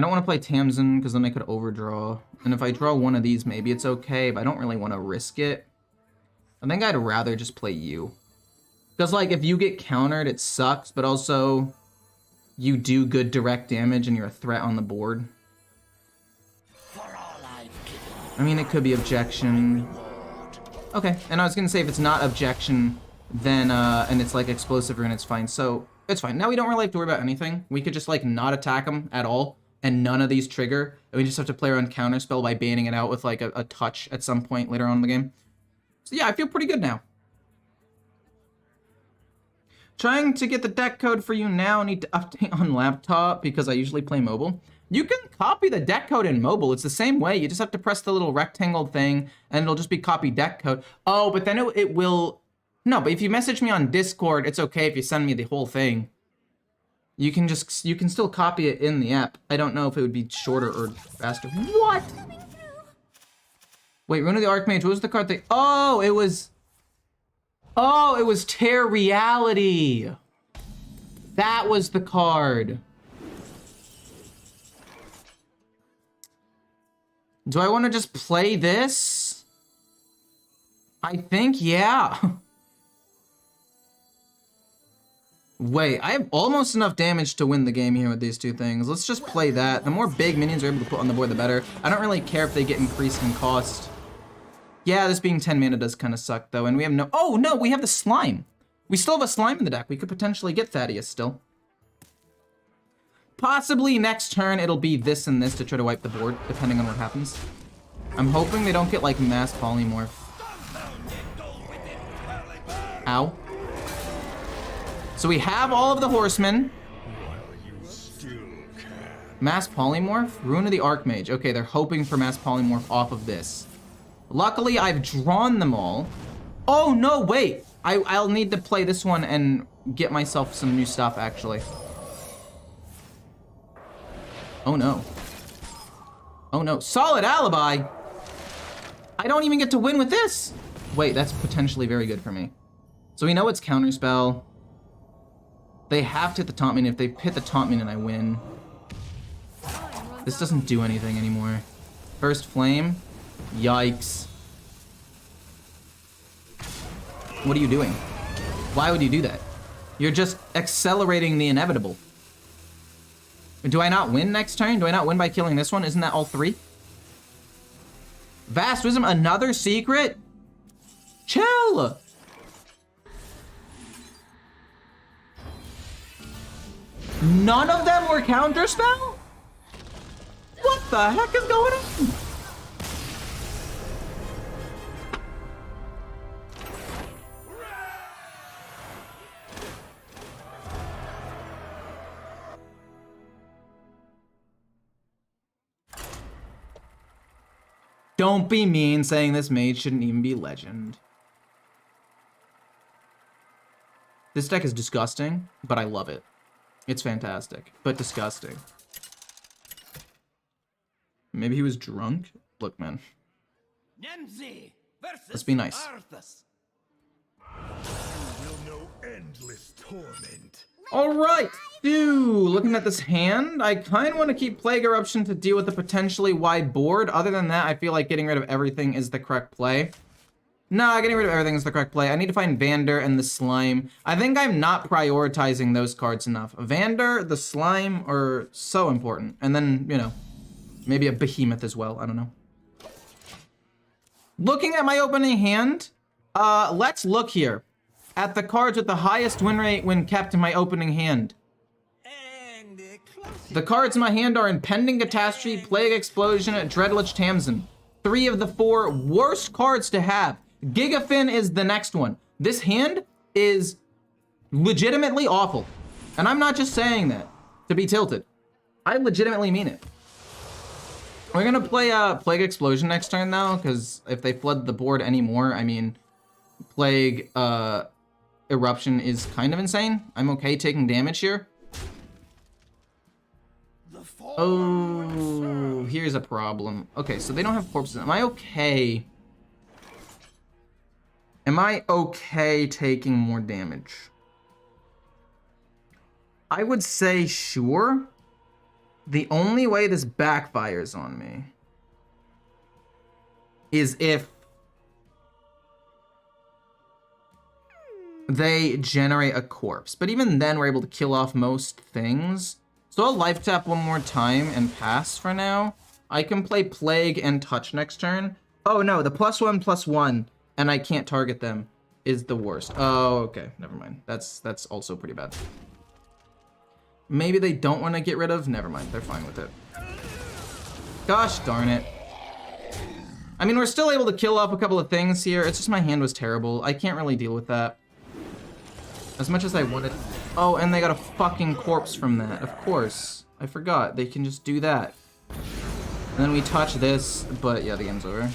don't want to play Tamsin, because then I could overdraw. And if I draw one of these, maybe it's okay, but I don't really want to risk it. I think I'd rather just play you. Because, like, if you get countered, it sucks, but also... You do good direct damage and you're a threat on the board. I mean, it could be objection. Okay, and I was gonna say if it's not objection, then, and it's like explosive rune, it's fine. So, it's fine. Now we don't really have to worry about anything. We could just like not attack them at all, and none of these trigger. And we just have to play around counterspell by banning it out with like a touch at some point later on in the game. So yeah, I feel pretty good now. Trying to get the deck code for you now. Need to update on laptop because I usually play mobile. You can copy the deck code in mobile. It's the same way. You just have to press the little rectangle thing and it'll just be copy deck code. Oh, but then it will... No, but if you message me on Discord, it's okay if you send me the whole thing. You can still copy it in the app. I don't know if it would be shorter or faster. What? Wait, Rune of the Archmage, what was the card thing? Oh, it was... Oh, it was Tear Reality. That was the card. Do I want to just play this? I think, yeah. Wait, I have almost enough damage to win the game here with these two things. Let's just play that. The more big minions are able to put on the board, the better. I don't really care if they get increased in cost. Yeah, this being 10 mana does kind of suck, though, and we have no... Oh, no, we have the slime. We still have a slime in the deck. We could potentially get Thaddeus still. Possibly next turn it'll be this and this to try to wipe the board, depending on what happens. I'm hoping they don't get, like, mass polymorph. Ow. So we have all of the horsemen. Mass polymorph? Rune of the Archmage. Okay, they're hoping for mass polymorph off of this. Luckily, I've drawn them all. Oh, no, wait. I'll need to play this one and get myself some new stuff, actually. Oh, no. Oh no, solid alibi. I don't even get to win with this. Wait, that's potentially very good for me. So we know it's counterspell. They have to hit the taunt minion. If they hit the taunt minion, I win. This doesn't do anything anymore. First flame. Yikes. What are you doing? Why would you do that? You're just accelerating the inevitable. Do I not win next turn? Do I not win by killing this one? Isn't that all three? Vast Wisdom, another secret? Chill! None of them were counterspell? What the heck is going on? Don't be mean saying this mage shouldn't even be legend. This deck is disgusting, but I love it. It's fantastic, but disgusting. Maybe he was drunk? Look, man. Let's be nice. You will know endless torment. Alright, looking at this hand, I kind of want to keep Plague Eruption to deal with the potentially wide board. Other than that, I feel like getting rid of everything is the correct play. Nah, getting rid of everything is the correct play. I need to find Vander and the Slime. I think I'm not prioritizing those cards enough. Vander, the Slime are so important. And then, you know, maybe a Behemoth as well. I don't know. Looking at my opening hand, let's look here at the cards with the highest win rate when kept in my opening hand. The cards in my hand are Impending Catastrophe, Plague Explosion, Dreadlich Tamsin. 3 of the 4 worst cards to have. Gigafin is the next one. This hand is legitimately awful. And I'm not just saying that to be tilted. I legitimately mean it. We're gonna play Plague Explosion next turn though, because if they flood the board anymore, I mean, Plague Eruption is kind of insane. I'm okay taking damage here. Oh, here's a problem. Okay, so they don't have corpses. Am I okay? Am I okay taking more damage? I would say sure. The only way this backfires on me is if they generate a corpse. But even then, we're able to kill off most things. So I'll life tap one more time and pass for now. I can play Plague and Touch next turn. Oh no, the +1/+1, and I can't target them is the worst. Oh, okay, never mind. That's also pretty bad. Maybe they don't want to get rid of? Never mind, they're fine with it. Gosh darn it. I mean, we're still able to kill off a couple of things here. It's just my hand was terrible. I can't really deal with that as much as I wanted. Oh, and they got a fucking corpse from that. Of course. I forgot. They can just do that. And then we touch this, but yeah, the game's over.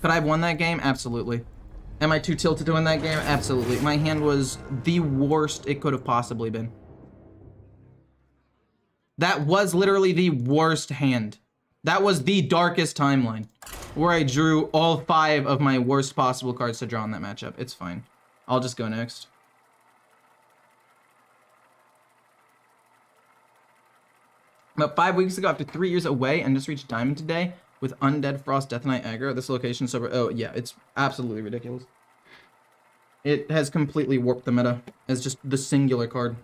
Could I have won that game? Absolutely. Am I too tilted to win that game? Absolutely. My hand was the worst it could have possibly been. That was literally the worst hand. That was the darkest timeline, where I drew all 5 of my worst possible cards to draw in that matchup. It's fine. I'll just go next. About 5 weeks ago, after 3 years away, and just reached Diamond today with Undead Frost Death Knight aggro. This location so oh yeah, it's absolutely ridiculous. It has completely warped the meta as just the singular card.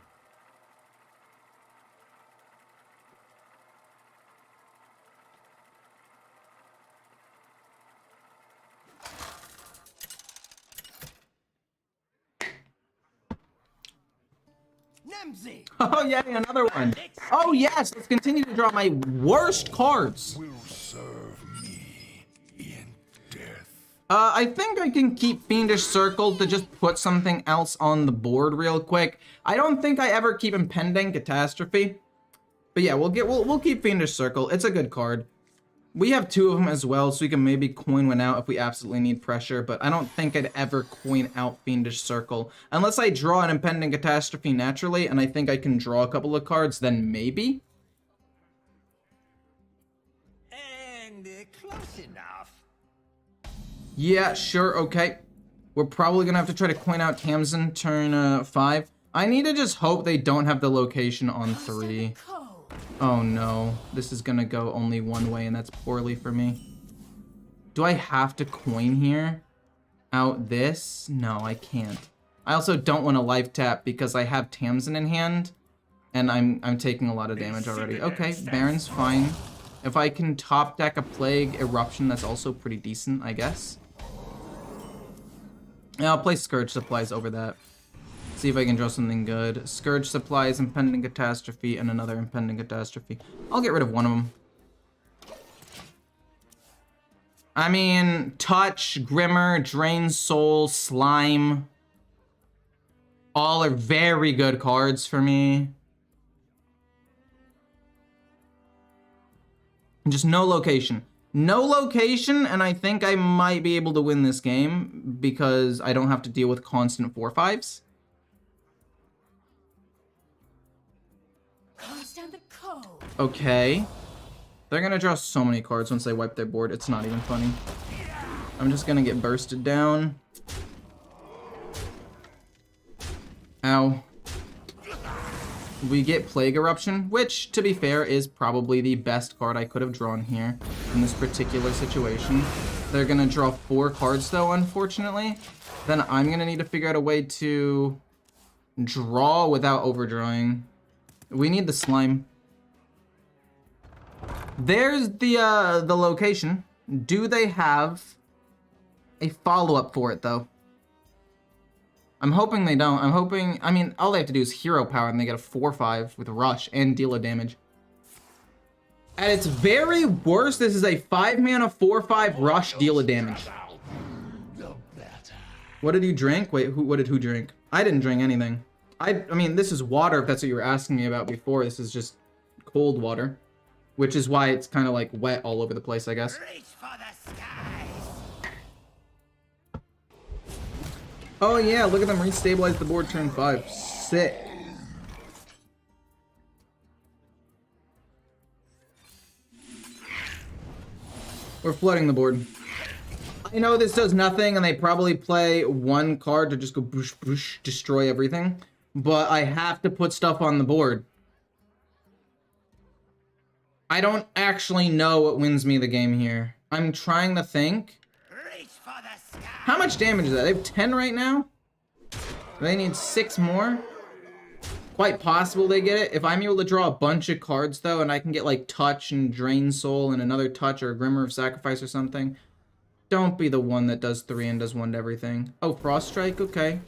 Oh yeah, another one. Oh yes, let's continue to draw my worst cards. Will serve me in death. I think I can keep Fiendish Circle to just put something else on the board real quick. I don't think I ever keep Impending Catastrophe. But yeah, we'll keep Fiendish Circle. It's a good card. We have 2 of them as well, so we can maybe coin one out if we absolutely need pressure, but I don't think I'd ever coin out Fiendish Circle. Unless I draw an Impending Catastrophe naturally, and I think I can draw a couple of cards, then maybe. And close enough. Yeah, sure, okay. We're probably gonna have to try to coin out Tamsin turn 5. I need to just hope they don't have the location on 3. Oh no, this is gonna go only one way and that's poorly for me. Do I have to coin here? Out this? No, I can't. I also don't want to life tap because I have Tamsin in hand and I'm taking a lot of damage already. Okay, Baron's fine. If I can top deck a Plague Eruption, that's also pretty decent, I guess. Yeah, I'll play Scourge Supplies over that. See if I can draw something good. Scourge Supplies, Impending Catastrophe, and another Impending Catastrophe. I'll get rid of one of them. I mean, Touch, Grimmer, Drain Soul, Slime. All are very good cards for me. Just no location. No location, and I think I might be able to win this game because I don't have to deal with constant 4/5s. Okay. They're gonna draw so many cards once they wipe their board, it's not even funny. I'm just gonna get bursted down. Ow. We get Plague Eruption, which, to be fair, is probably the best card I could have drawn here in this particular situation. They're gonna draw 4 cards though, unfortunately. Then I'm gonna need to figure out a way to draw without overdrawing. We need the Slime. There's the location. Do they have a follow-up for it though? I'm hoping they don't. I'm hoping, I mean, all they have to do is hero power and they get a 4/5 with rush and deal a damage. At its very worst, this is a 5-mana 4/5 rush deal a damage. What did you drink? Wait, what did who drink? I didn't drink anything. I mean, this is water if that's what you were asking me about before. This is just cold water, which is why it's kind of like wet all over the place, I guess. Reach for the skies. Oh yeah, look at them restabilize the board turn 5. Sick. We're flooding the board. I know this does nothing and they probably play 1 card to just go boosh boosh, destroy everything. But I have to put stuff on the board. I don't actually know what wins me the game here. I'm trying to think. Reach for the skies. How much damage is that? They have 10 right now? They need 6 more? Quite possible they get it. If I'm able to draw a bunch of cards though, and I can get like Touch and Drain Soul and another Touch or a Grimmer of Sacrifice or something. Don't be the one that does 3 and does 1 to everything. Oh, Frost Strike? Okay.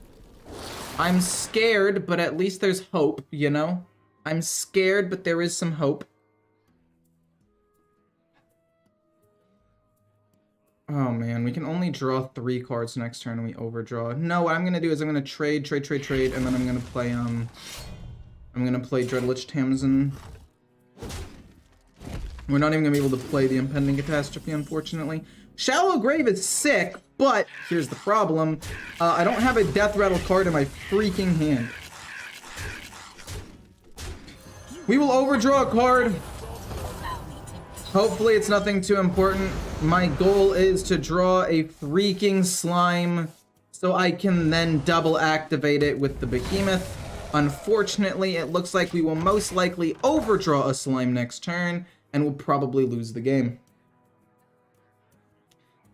I'm scared, but at least there's hope, you know? I'm scared, but there is some hope. Oh man, we can only draw 3 cards next turn and we overdraw. No, what I'm gonna do is I'm gonna trade, and then I'm gonna play Dreadlich Tamsin. We're not even gonna be able to play the Impending Catastrophe, unfortunately. Shallow Grave is sick, but here's the problem. I don't have a Death Rattle card in my freaking hand. We will overdraw a card. Hopefully it's nothing too important. My goal is to draw a freaking Slime so I can then double activate it with the Behemoth. Unfortunately, it looks like we will most likely overdraw a Slime next turn and will probably lose the game.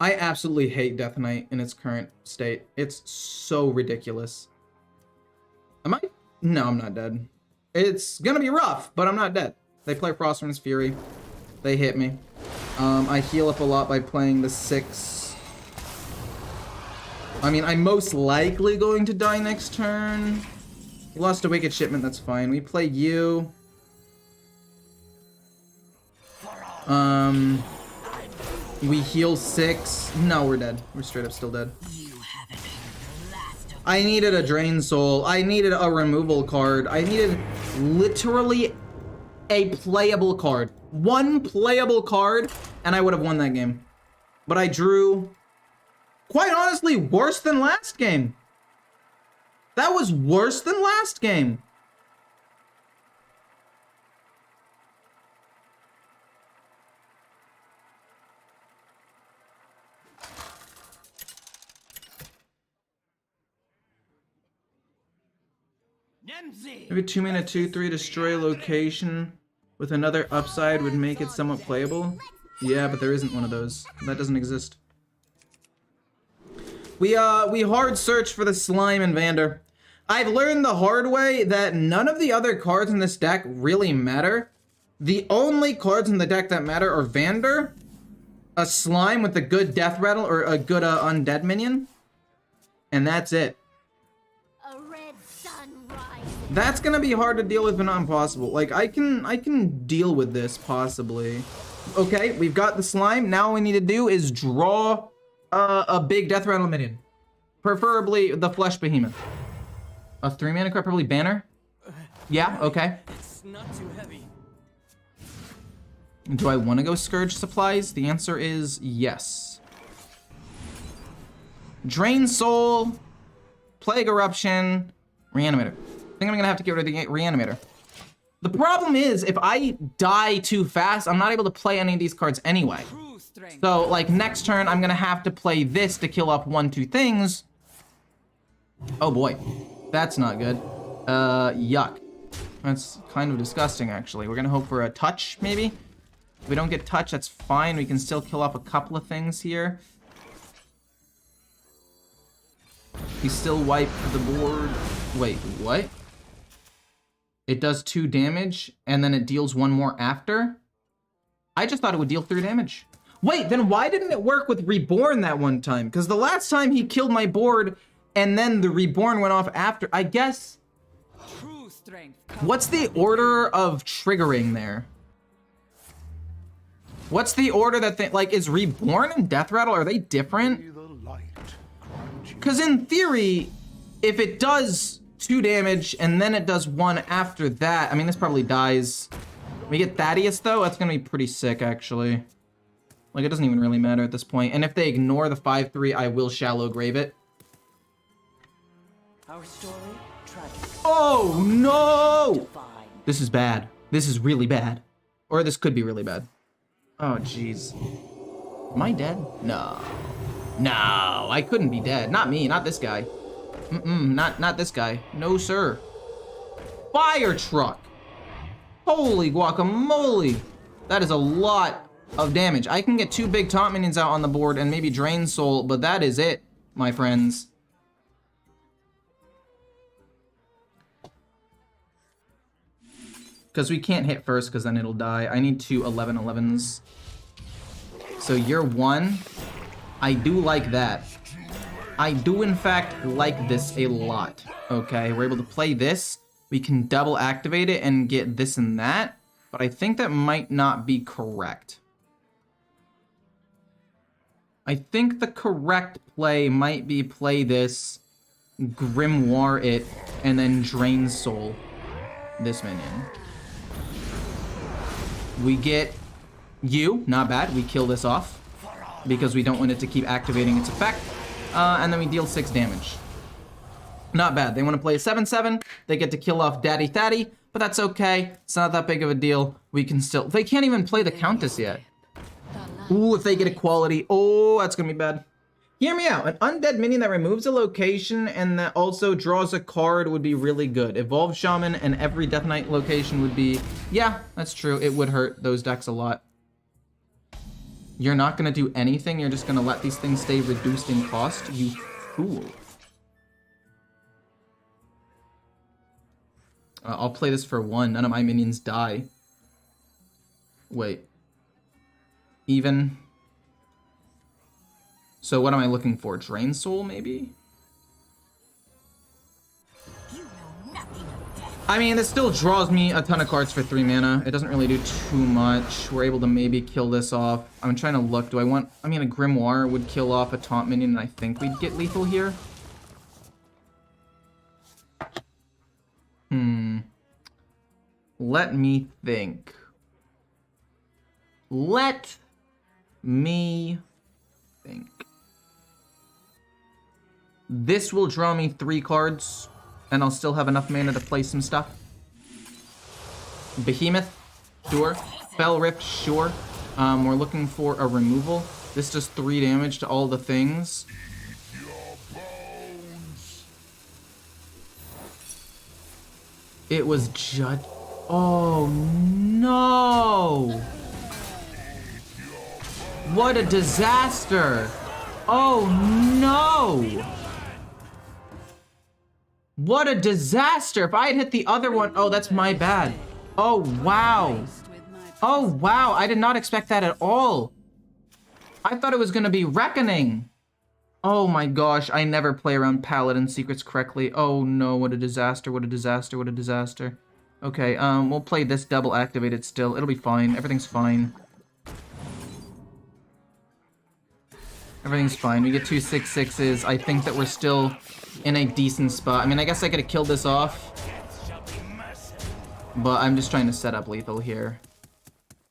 I absolutely hate Death Knight in its current state. It's so ridiculous. Am I? No, I'm not dead. It's gonna be rough, but I'm not dead. They play Frostman's Fury. They hit me. I heal up a lot by playing the 6. I mean, I'm most likely going to die next turn. We lost a Wicked Shipment, that's fine. We play you. We heal 6. No, we're dead. We're straight up still dead. I needed a Drain Soul. I needed a removal card. I needed literally a playable card. 1 playable card and I would have won that game. But I drew, quite honestly, worse than last game. That was worse than last game. Maybe 2 mana 2/3 destroy location with another upside would make it somewhat playable. Yeah, but there isn't one of those. That doesn't exist. We hard search for the slime and Vander. I've learned the hard way that none of the other cards in this deck really matter. The only cards in the deck that matter are Vander, a slime with a good death rattle or a good undead minion, and that's it. A red sun rises. That's gonna be hard to deal with, but not impossible. Like, I can deal with this, possibly. Okay, we've got the slime. Now all we need to do is draw a big death rattle minion. Preferably the Flesh Behemoth. A 3 mana card, probably Banner? Yeah, okay. It's not too heavy. Do I want to go Scourge Supplies? The answer is yes. Drain Soul, Plague Eruption, Reanimator. I think I'm gonna have to get rid of the Reanimator. The problem is, if I die too fast, I'm not able to play any of these cards anyway. True strength. So, like, next turn, I'm gonna have to play this to kill off 1-2 things. Oh boy, that's not good. Yuck. That's kind of disgusting, actually. We're gonna hope for a touch, maybe? If we don't get touch, that's fine. We can still kill off a couple of things here. We still wipe the board. Wait, what? It does 2 damage, and then it deals 1 more after? I just thought it would deal 3 damage. Wait, then why didn't it work with Reborn that one time? Because the last time he killed my board, and then the Reborn went off after. I guess... True strength. What's the order of triggering there? What's the order that they... Like, is Reborn and Death Rattle, are they different? The light ground you. Because in theory, if it does 2 damage and then it does 1 after that, I mean, this probably dies. We get Thaddeus, though? That's going to be pretty sick, actually. Like, it doesn't even really matter at this point. And if they ignore the 5/3, I will Shallow Grave it. Our story, tragic. Oh, no! Fine. This is bad. This is really bad. Or this could be really bad. Oh, jeez. Am I dead? No. No, I couldn't be dead. Not me, not this guy. Not this guy. No, sir. Fire truck. Holy guacamole. That is a lot of damage. I can get 2 big taunt minions out on the board and maybe Drain Soul, but that is it, my friends. Because we can't hit first, because then it'll die. I need 2 11/11s. So year 1, I do like that. I do, in fact, like this a lot. Okay, we're able to play this. We can double activate it and get this and that. But I think that might not be correct. I think the correct play might be play this, Grimoire it, and then Drain Soul this minion. We get you, not bad. We kill this off because we don't want it to keep activating its effect. And then we deal 6 damage. Not bad. They want to play a 7/7. They get to kill off Daddy Thaddy, but that's okay. It's not that big of a deal. We can still... They can't even play the Countess yet. Ooh, if they get equality. Oh, that's going to be bad. Hear me out. An undead minion that removes a location and that also draws a card would be really good. Evolve Shaman and every Death Knight location would be... Yeah, that's true. It would hurt those decks a lot. You're not going to do anything? You're just going to let these things stay reduced in cost? You fool. I'll play this for 1. None of my minions die. Wait. Even... So what am I looking for? Drain Soul, maybe? You know nothing of death. I mean, this still draws me a ton of cards for 3 mana. It doesn't really do too much. We're able to maybe kill this off. I'm trying to look. Do I want... I mean, a Grimoire would kill off a taunt minion, and I think we'd get lethal here. Let me think. Let me think. This will draw me 3 cards, and I'll still have enough mana to play some stuff. Behemoth, sure. Fell Rift, sure. We're looking for a removal. This does 3 damage to all the things. It was just... Oh, no! What a disaster! Oh, no! What a disaster! If I had hit the other one... Oh, that's my bad. Oh, wow. Oh, wow. I did not expect that at all. I thought it was going to be Reckoning. Oh my gosh, I never play around Paladin secrets correctly. Oh no, what a disaster, what a disaster, what a disaster. Okay, we'll play this double activated still. It'll be fine. Everything's fine. Everything's fine. We get 2 6/6s. I think that we're still in a decent spot. I mean, I guess I could have killed this off. But I'm just trying to set up lethal here.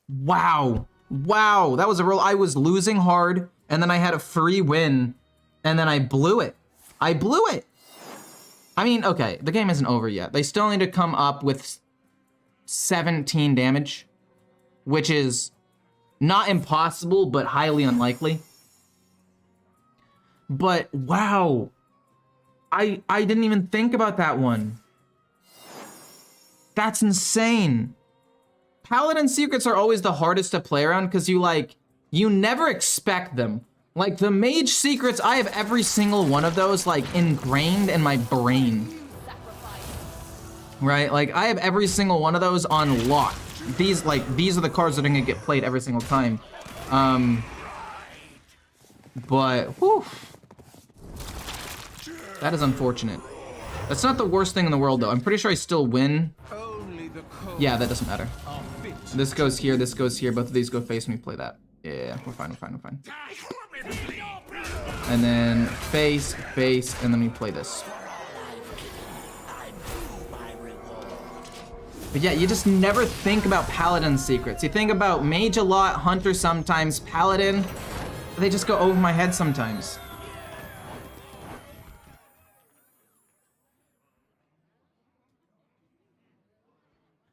Wow. Wow, that was a roll. I was losing hard, and then I had a free win. And then I blew it. I blew it. I mean, okay, the game isn't over yet. They still need to come up with 17 damage, which is not impossible, but highly unlikely. But wow, I didn't even think about that one. That's insane. Paladin secrets are always the hardest to play around because you never expect them. Like, the mage secrets, I have every single one of those, like, ingrained in my brain. Right? Like, I have every single one of those on lock. These are the cards that are gonna get played every single time. But, whew. That is unfortunate. That's not the worst thing in the world, though. I'm pretty sure I still win. Yeah, that doesn't matter. This goes here, both of these go face when we play that. Yeah, we're fine, we're fine, we're fine. And then face, and then we play this. But yeah, you just never think about Paladin secrets. You think about Mage a lot, Hunter sometimes, Paladin. They just go over my head sometimes.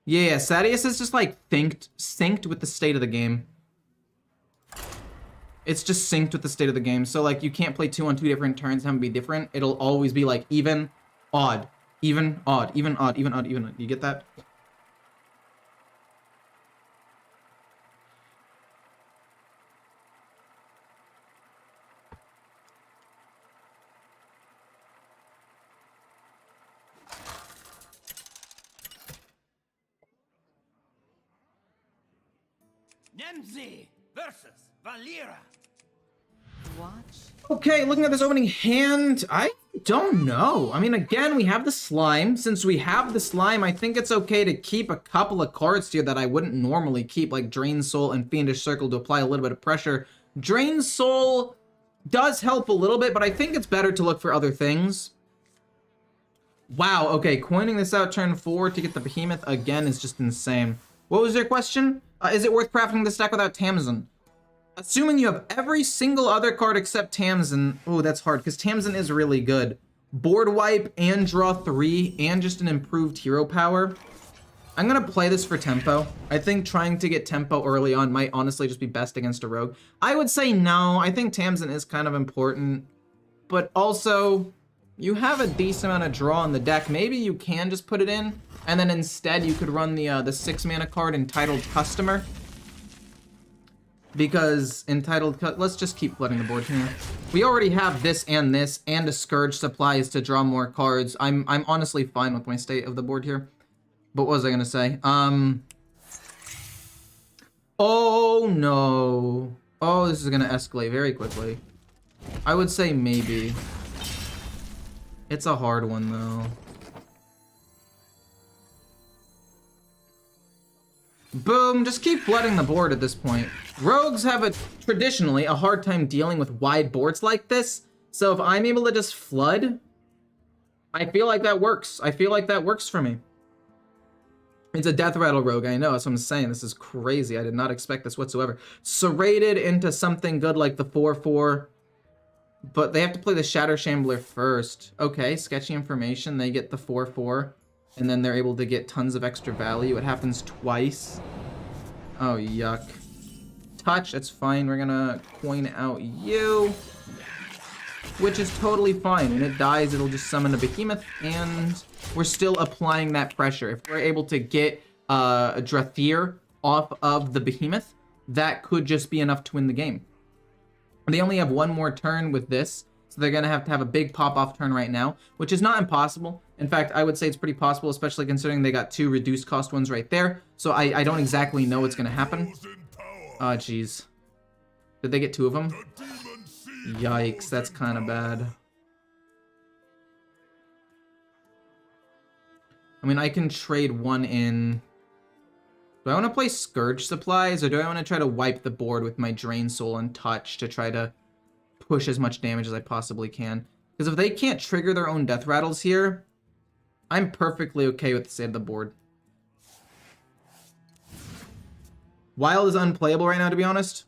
Yeah, Sadius is just like synced with the state of the game. It's just synced with the state of the game. So like you can't play 2 on 2 different turns and have them be different. It'll always be like even, odd, even, odd, even, odd, even, odd, even, odd. You get that? Nemzi versus Valera. Okay, looking at this opening hand, I don't know. I mean, again, we have the slime. Since we have the slime, I think it's okay to keep a couple of cards here that I wouldn't normally keep, like Drain Soul and Fiendish Circle to apply a little bit of pressure. Drain Soul does help a little bit, but I think it's better to look for other things. Wow, okay, coining this out turn 4 to get the Behemoth again is just insane. What was your question? Is it worth crafting this deck without Tamsin? Assuming you have every single other card except Tamsin. Oh, that's hard, because Tamsin is really good. Board wipe and draw 3 and just an improved hero power. I'm going to play this for tempo. I think trying to get tempo early on might honestly just be best against a rogue. I would say no. I think Tamsin is kind of important. But also, you have a decent amount of draw on the deck. Maybe you can just put it in. And then instead, you could run the 6 mana card Entitled Customer. Because Entitled, let's just keep flooding the board here. We already have this and a Scourge Supplies to draw more cards. I'm honestly fine with my state of the board here. But what was I gonna say? Oh no. Oh, this is gonna escalate very quickly. I would say maybe. It's a hard one though. Boom, just keep flooding the board at this point. Rogues have traditionally a hard time dealing with wide boards like this, so if I'm able to just flood, I feel like that works. I feel like that works for me. It's a Death Rattle Rogue, I know, that's what I'm saying. This is crazy. I did not expect this whatsoever. Serrated into something good like the 4/4. But they have to play the Shatter Shambler first. Okay, sketchy information. They get the 4/4. And then they're able to get tons of extra value. It happens twice. Oh, yuck. Touch, that's fine. We're gonna coin out you. Which is totally fine. When it dies, it'll just summon a behemoth. And we're still applying that pressure. If we're able to get a Drathir off of the behemoth, that could just be enough to win the game. They only have one more turn with this, so they're going to have a big pop-off turn right now, which is not impossible. In fact, I would say it's pretty possible, especially considering they got 2 reduced cost ones right there. So I don't exactly know what's going to happen. Oh, jeez. Did they get 2 of them? Yikes, that's kind of bad. I mean, I can trade 1 in. Do I want to play Scourge Supplies, or do I want to try to wipe the board with my Drain Soul and Touch to try to push as much damage as I possibly can? Because if they can't trigger their own Death Rattles here, I'm perfectly okay with the state of the board. Wild is unplayable right now, to be honest.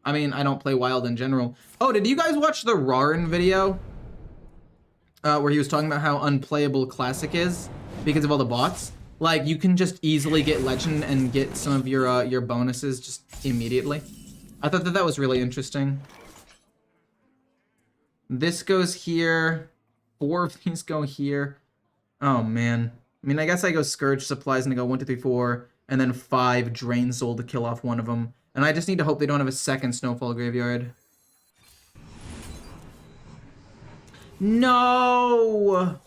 I mean, I don't play Wild in general. Oh, did you guys watch the Rarin video? Where he was talking about how unplayable Classic is because of all the bots? Like, you can just easily get Legend and get some of your bonuses just immediately. I thought that was really interesting. This goes here. 4 of these go here. Oh, man. I mean, I guess I go Scourge Supplies and I go 1, 2, 3, 4, and then 5 Drain Soul to kill off one of them. And I just need to hope they don't have a second Snowfall Graveyard. No!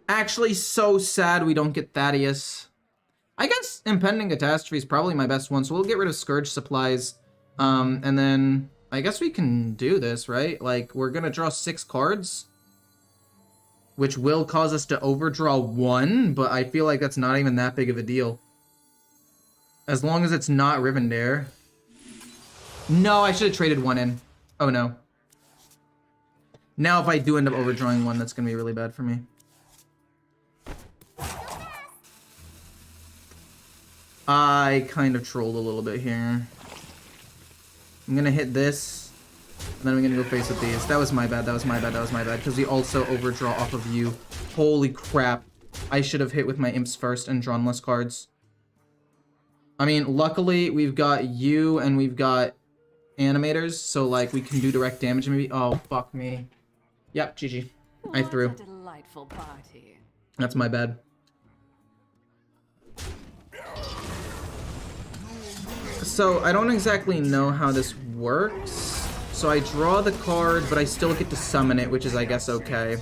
Actually, so sad we don't get Thaddeus. I guess Impending Catastrophe is probably my best one, so we'll get rid of Scourge Supplies. And then I guess we can do this, right? Like, we're gonna draw 6 cards, which will cause us to overdraw 1, but I feel like that's not even that big of a deal. As long as it's not Rivendare. No, I should have traded 1 in. Oh, no. Now if I do end up overdrawing 1, that's gonna be really bad for me. I kind of trolled a little bit here. I'm gonna hit this, and then I'm gonna go face with these. That was my bad, that was my bad, that was my bad, because we also overdraw off of you. Holy crap. I should have hit with my imps first and drawn less cards. I mean, luckily, we've got you and we've got animators, so, like, we can do direct damage maybe. Oh, fuck me. Yep, GG. I threw. What a delightful party. That's my bad. So, I don't exactly know how this works. So I draw the card, but I still get to summon it, which is, I guess, okay.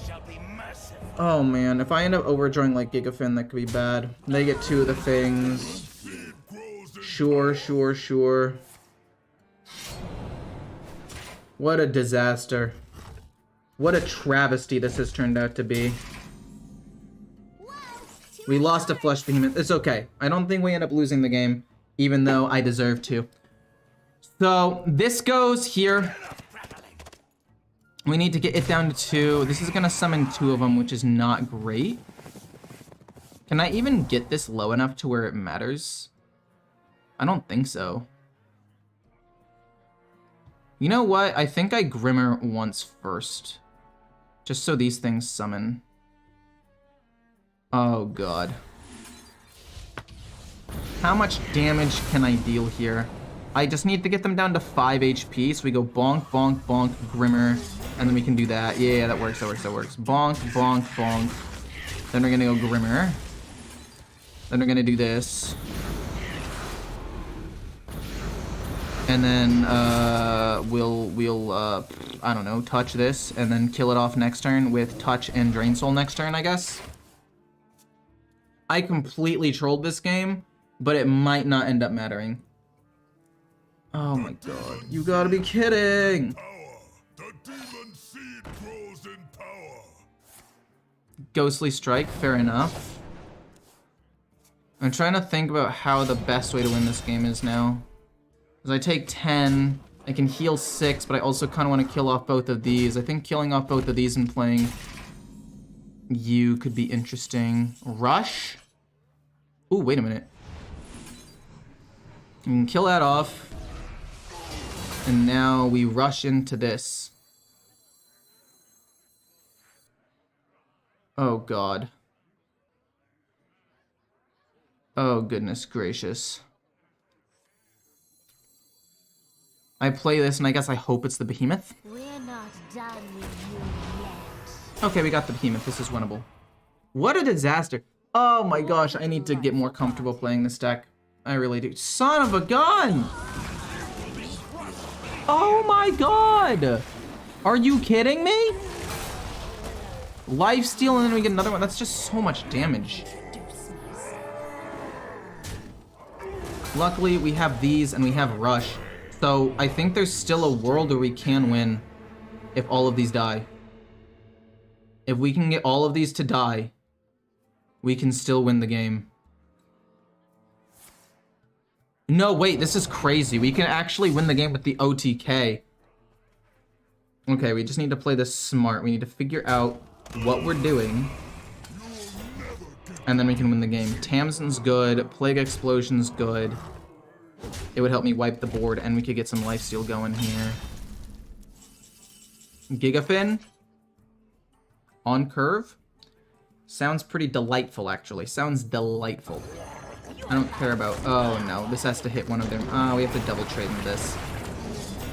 Oh, man. If I end up overdrawing, like, Gigafin, that could be bad. They get 2 of the things. Sure, sure, sure. What a disaster. What a travesty this has turned out to be. We lost a Flesh Behemoth. It's okay. I don't think we end up losing the game, even though I deserve to. So, this goes here. We need to get it down to 2. This is going to summon 2 of them, which is not great. Can I even get this low enough to where it matters? I don't think so. You know what? I think I Grimmer once first. Just so these things summon. Oh, God. How much damage can I deal here? I just need to get them down to 5 HP, so we go bonk, bonk, bonk, Grimmer, and then we can do that. Yeah, that works, that works, that works. Bonk, bonk, bonk. Then we're gonna go Grimmer. Then we're gonna do this. And then, we'll I don't know, touch this, and then kill it off next turn with touch and Drain Soul next turn, I guess. I completely trolled this game, but it might not end up mattering. Oh my god, you gotta be kidding! The demon seed grows in power. Ghostly Strike, fair enough. I'm trying to think about how the best way to win this game is now. Because I take 10, I can heal 6, but I also kind of want to kill off both of these. I think killing off both of these and playing You could be interesting. Rush? Ooh, wait a minute. You can kill that off. And now we rush into this. Oh, God. Oh, goodness gracious. I play this, and I guess I hope it's the Behemoth. We're not done with you yet. Okay, we got the Behemoth. This is winnable. What a disaster. Oh my gosh, I need to get more comfortable playing this deck. I really do. Son of a gun! Oh my god! Are you kidding me? Lifesteal and then we get another one. That's just so much damage. Luckily, we have these and we have Rush. So I think there's still a world where we can win if all of these die. If we can get all of these to die, we can still win the game. No, wait, this is crazy. We can actually win the game with the OTK. Okay, we just need to play this smart. We need to figure out what we're doing. And then we can win the game. Tamsin's good. Plague Explosion's good. It would help me wipe the board, and we could get some lifesteal going here. Gigafin? On curve? Sounds pretty delightful, actually. Sounds delightful. I don't care about... Oh, no. This has to hit one of them. Oh, we have to double trade in this.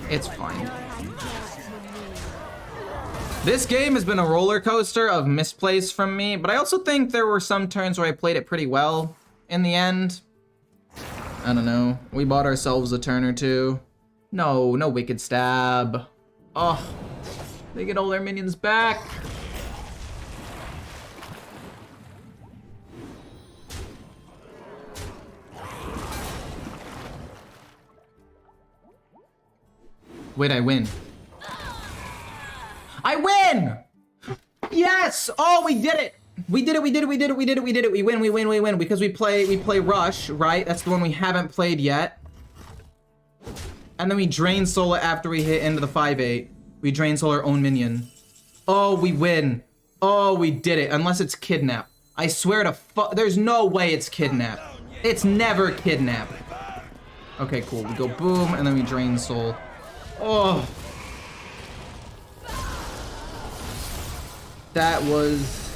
It's fine. This game has been a roller coaster of misplays from me, but I also think there were some turns where I played it pretty well in the end. I don't know. We bought ourselves a turn or two. No, no Wicked Stab. Oh, they get all their minions back. Wait, I win. I win! Yes! Oh, we did it! We did it, we did it, we did it, we did it, we did it. We win, we win, we win. Because we play Rush, right? That's the one we haven't played yet. And then we Drain Soul it after we hit into the 5/8. We Drain Soul our own minion. Oh, we win. Oh, we did it. Unless it's Kidnap. I swear to there's no way it's Kidnap. It's never Kidnap. Okay, cool. We go boom, and then we Drain Soul. Oh. That was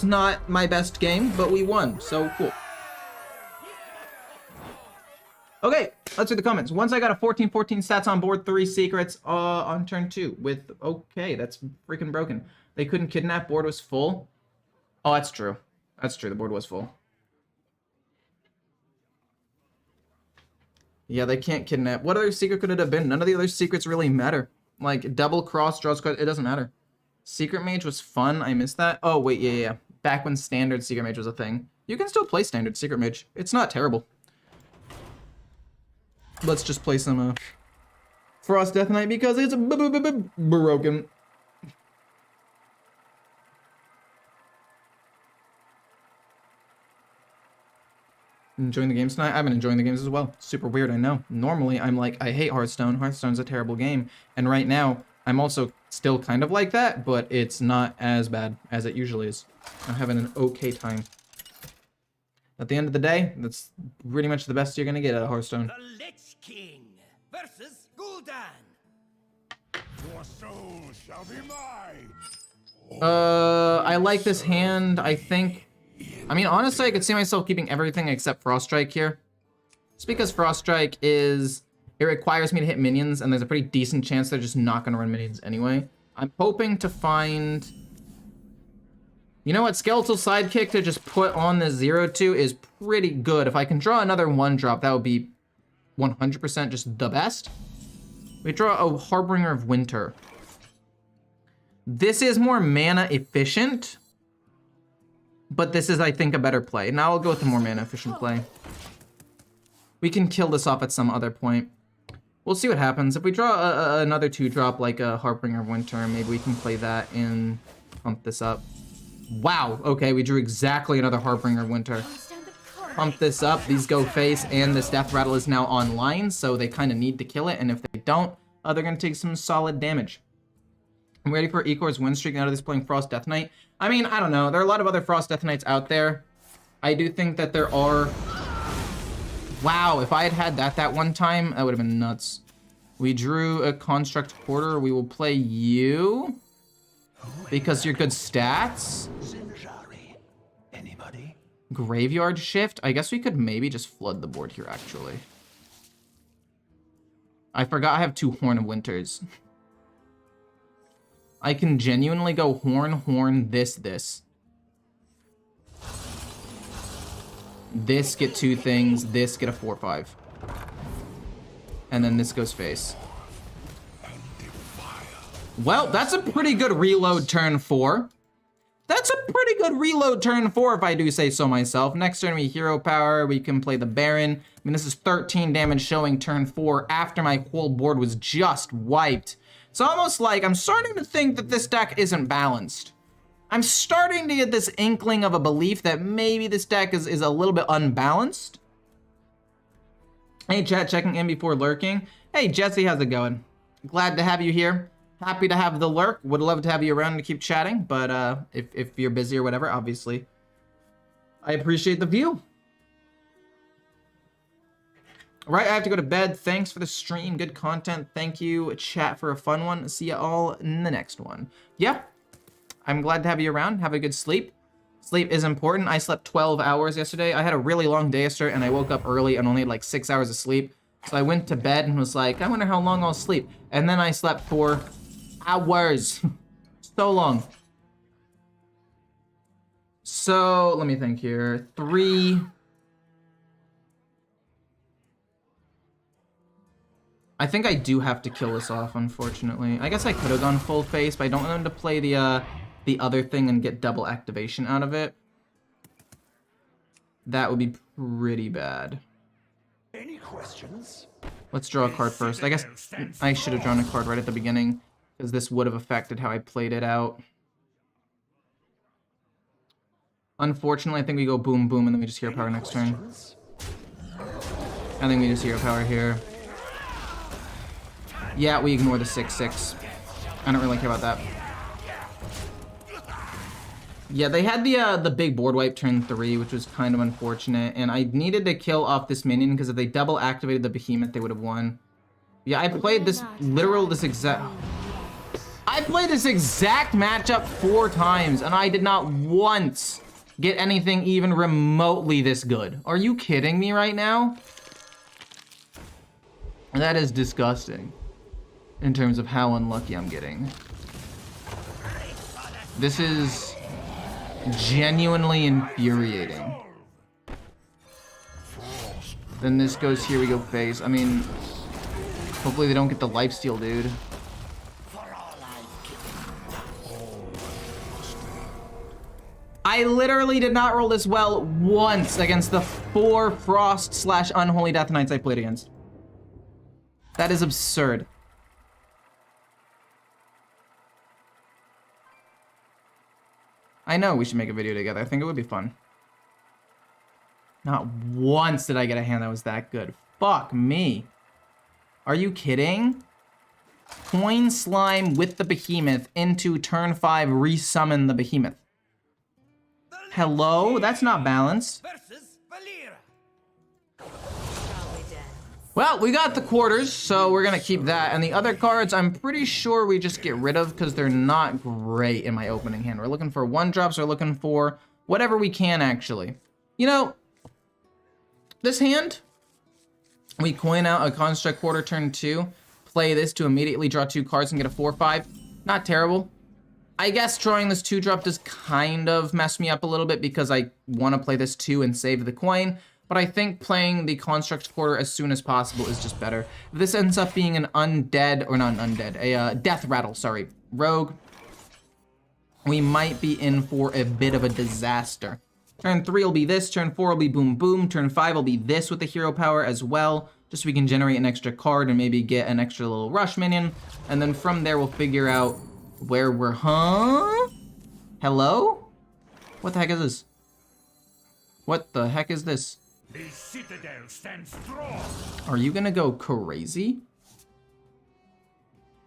not my best game, but we won, so cool. Okay, let's read the comments. Once I got a 14-14 stats on board, 3 secrets on turn 2 with, okay, that's freaking broken. They couldn't kidnap, board was full. Oh, that's true. That's true, the board was full. Yeah, they can't kidnap. What other secret could it have been? None of the other secrets really matter. Like, double cross, draws card, it doesn't matter. Secret Mage was fun. I missed that. Oh, wait, yeah. Back when Standard Secret Mage was a thing. You can still play Standard Secret Mage. It's not terrible. Let's just play some Frost Death Knight because it's broken. Enjoying the games tonight? I've been enjoying the games as well. Super weird, I know. Normally, I'm like, I hate Hearthstone. Hearthstone's a terrible game. And right now, I'm also still kind of like that, but it's not as bad as it usually is. I'm having an okay time. At the end of the day, that's pretty much the best you're gonna get out of Hearthstone. The Lich King versus Gul'dan. Your soul shall be mine. I like this hand, I think. I mean, honestly, I could see myself keeping everything except Frost Strike here. Just because Frost Strike is... It requires me to hit minions, and there's a pretty decent chance they're just not going to run minions anyway. I'm hoping to find... You know what? Skeletal Sidekick to just put on the 0/2 is pretty good. If I can draw another 1-drop, that would be 100% just the best. We draw a Harbinger of Winter. This is more mana efficient, but this is, I think, a better play. Now I'll go with the more mana efficient play. We can kill this off at some other point. We'll see what happens. If we draw another 2-drop like a Harbinger of Winter, maybe we can play that and pump this up. Wow, okay, we drew exactly another Harbinger of Winter. Pump this up, these go face, and this Death Rattle is now online, so they kind of need to kill it, and if they don't, they're going to take some solid damage. I'm ready for Ecore's win streak now that he's playing Frost Death Knight. I mean, I don't know. There are a lot of other Frost Death Knights out there. I do think that there are... Wow, if I had had that one time, that would have been nuts. We drew a Construct Quarter. We will play you because you're good stats. Anybody? Graveyard Shift. I guess we could maybe just flood the board here, actually. I forgot I have 2 Horn of Winters. I can genuinely go Horn, this. This, get 2 things. This, get a 4/5. And then this goes face. Well, that's a pretty good reload turn 4. That's a pretty good reload turn 4, if I do say so myself. Next turn, we hero power. We can play the Baron. I mean, this is 13 damage showing turn 4 after my whole board was just wiped. It's almost like I'm starting to think that this deck isn't balanced. I'm starting to get this inkling of a belief that maybe this deck is a little bit unbalanced. Hey, chat, checking in before lurking. Hey, Jesse, how's it going? Glad to have you here. Happy to have the lurk. Would love to have you around to keep chatting, but if you're busy or whatever, obviously, I appreciate the view. All right, I have to go to bed. Thanks for the stream. Good content. Thank you, chat, for a fun one. See you all in the next one. Yeah, I'm glad to have you around. Have a good sleep. Sleep is important. I slept 12 hours yesterday. I had a really long day yesterday, and I woke up early and only had like 6 hours of sleep. So I went to bed and was like, I wonder how long I'll sleep. And then I slept for hours. So long. So let me think here. 3. I think I do have to kill this off, unfortunately. I guess I could have gone full face, but I don't want him to play the other thing and get double activation out of it. That would be pretty bad. Any questions? Let's draw a card first. I guess I should have drawn a card right at the beginning, because this would have affected how I played it out. Unfortunately, I think we go boom, boom, and then we just hero power next turn. I think we just hero power here. Yeah, we ignore the 6/6. I don't really care about that. Yeah, they had the big board wipe turn 3, which was kind of unfortunate, and I needed to kill off this minion because if they double activated the behemoth, they would have won. Yeah, I played this I played this exact matchup 4 times, and I did not once get anything even remotely this good. Are you kidding me right now? That is disgusting in terms of how unlucky I'm getting. This is genuinely infuriating. Then this goes here, we go face. I mean, hopefully they don't get the lifesteal, dude. I literally did not roll this well once against the 4 Frost / Unholy Death Knights I played against. That is absurd. I know we should make a video together. I think it would be fun. Not once did I get a hand that was that good. Fuck me. Are you kidding? Coin Slime with the behemoth into turn 5, resummon the behemoth. Hello? That's not balanced. Well, we got the quarters, so we're gonna keep that. And the other cards, I'm pretty sure we just get rid of because they're not great in my opening hand. We're looking for 1-drops, we're looking for whatever we can, actually. You know, this hand, we coin out a Construct Quarter turn 2, play this to immediately draw 2 cards and get a 4/5. Not terrible. I guess drawing this 2-drop does kind of mess me up a little bit because I want to play this 2 and save the coin. But I think playing the Construct Quarter as soon as possible is just better. If this ends up being an undead, or not an undead, a death rattle, sorry, rogue, we might be in for a bit of a disaster. Turn 3 will be this, turn 4 will be boom boom, turn 5 will be this with the hero power as well, just so we can generate an extra card and maybe get an extra little rush minion. And then from there we'll figure out where we're, Hello? What the heck is this? What the heck is this? The citadel stands strong. Are you gonna go crazy?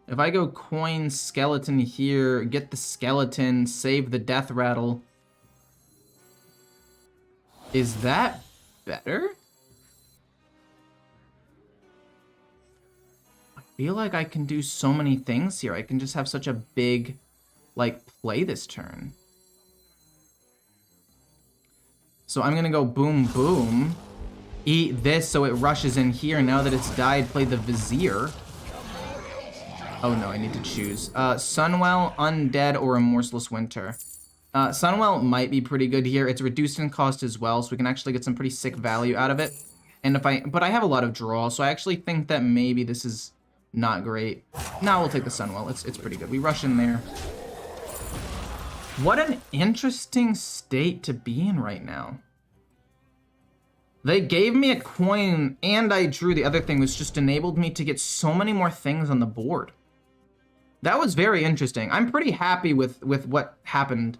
If I go coin skeleton here, get the skeleton, save the death rattle. Is that better? I feel like I can do so many things here. I can just have such a big, like, play this turn. So I'm gonna go boom, boom. Eat this so it rushes in here. Now that it's died, play the Vizier. Oh no, I need to choose. Sunwell, Undead, or Remorseless Winter. Sunwell might be pretty good here. It's reduced in cost as well, so we can actually get some pretty sick value out of it. And but I have a lot of draw, so I actually think that maybe this is not great. Now we'll take the Sunwell. It's pretty good. We rush in there. What an interesting state to be in right now. They gave me a coin and I drew. The other thing was just enabled me to get so many more things on the board. That was very interesting. I'm pretty happy with what happened.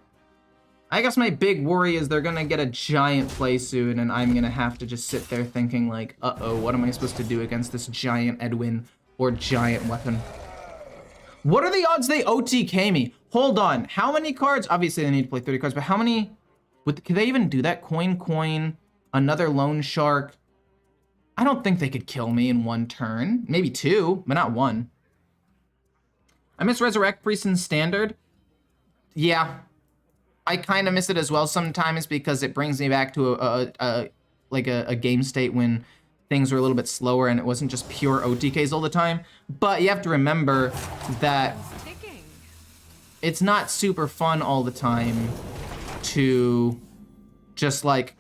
I guess my big worry is they're gonna get a giant play soon and I'm gonna have to just sit there thinking like, uh-oh, what am I supposed to do against this giant Edwin or giant weapon? What are the odds they OTK me? Hold on, how many cards? Obviously they need to play 30 cards, but how many, can they even do that? Coin, another loan shark. I don't think they could kill me in one turn. Maybe two, but not one. I miss Resurrect Priest in Standard. Yeah, I kind of miss it as well sometimes because it brings me back to a game state when things were a little bit slower and it wasn't just pure OTKs all the time. But you have to remember that it's not super fun all the time to just like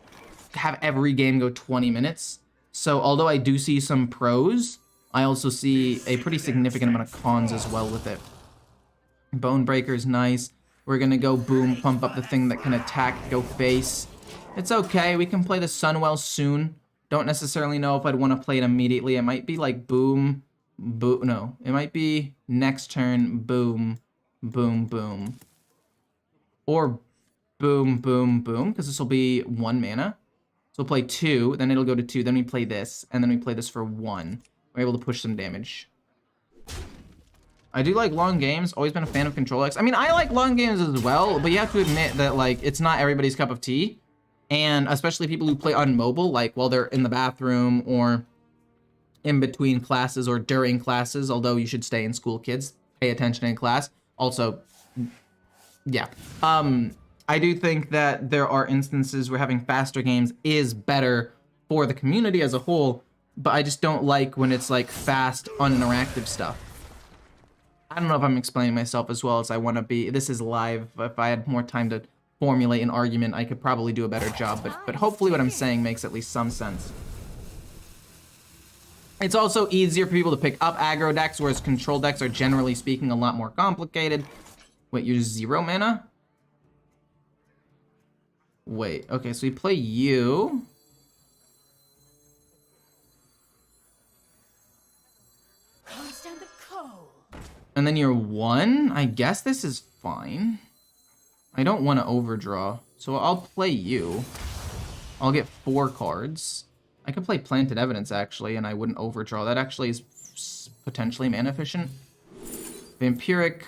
have every game go 20 minutes. So although I do see some pros, I also see a pretty significant amount of cons as well with it. Bone Breaker's nice. We're gonna go boom, pump up the thing that can attack, go face. It's okay, we can play the Sunwell soon. Don't necessarily know if I'd want to play it immediately. It might be like boom, boom, no. It might be next turn, boom, boom, boom. Or boom, boom, boom, because this will be 1 mana. So we'll play 2, then it'll go to 2, then we play this, and then we play this for 1. We're able to push some damage. I do like long games, always been a fan of control decks. I mean, I like long games as well, but you have to admit that like it's not everybody's cup of tea. And especially people who play on mobile, like while they're in the bathroom or in between classes or during classes, although you should stay in school, kids. Pay attention in class. Also, yeah. I do think that there are instances where having faster games is better for the community as a whole, but I just don't like when it's like fast, uninteractive stuff. I don't know if I'm explaining myself as well as I want to be. This is live. If I had more time to formulate an argument, I could probably do a better job, but hopefully what I'm saying makes at least some sense. It's also easier for people to pick up aggro decks, whereas control decks are generally speaking a lot more complicated. Wait, you're 0 mana? Wait, okay, so we play you. And then you're 1? I guess this is fine. I don't want to overdraw, so I'll play you. I'll get 4 cards. I could play Planted Evidence, actually, and I wouldn't overdraw. That actually is potentially mana efficient. Vampiric.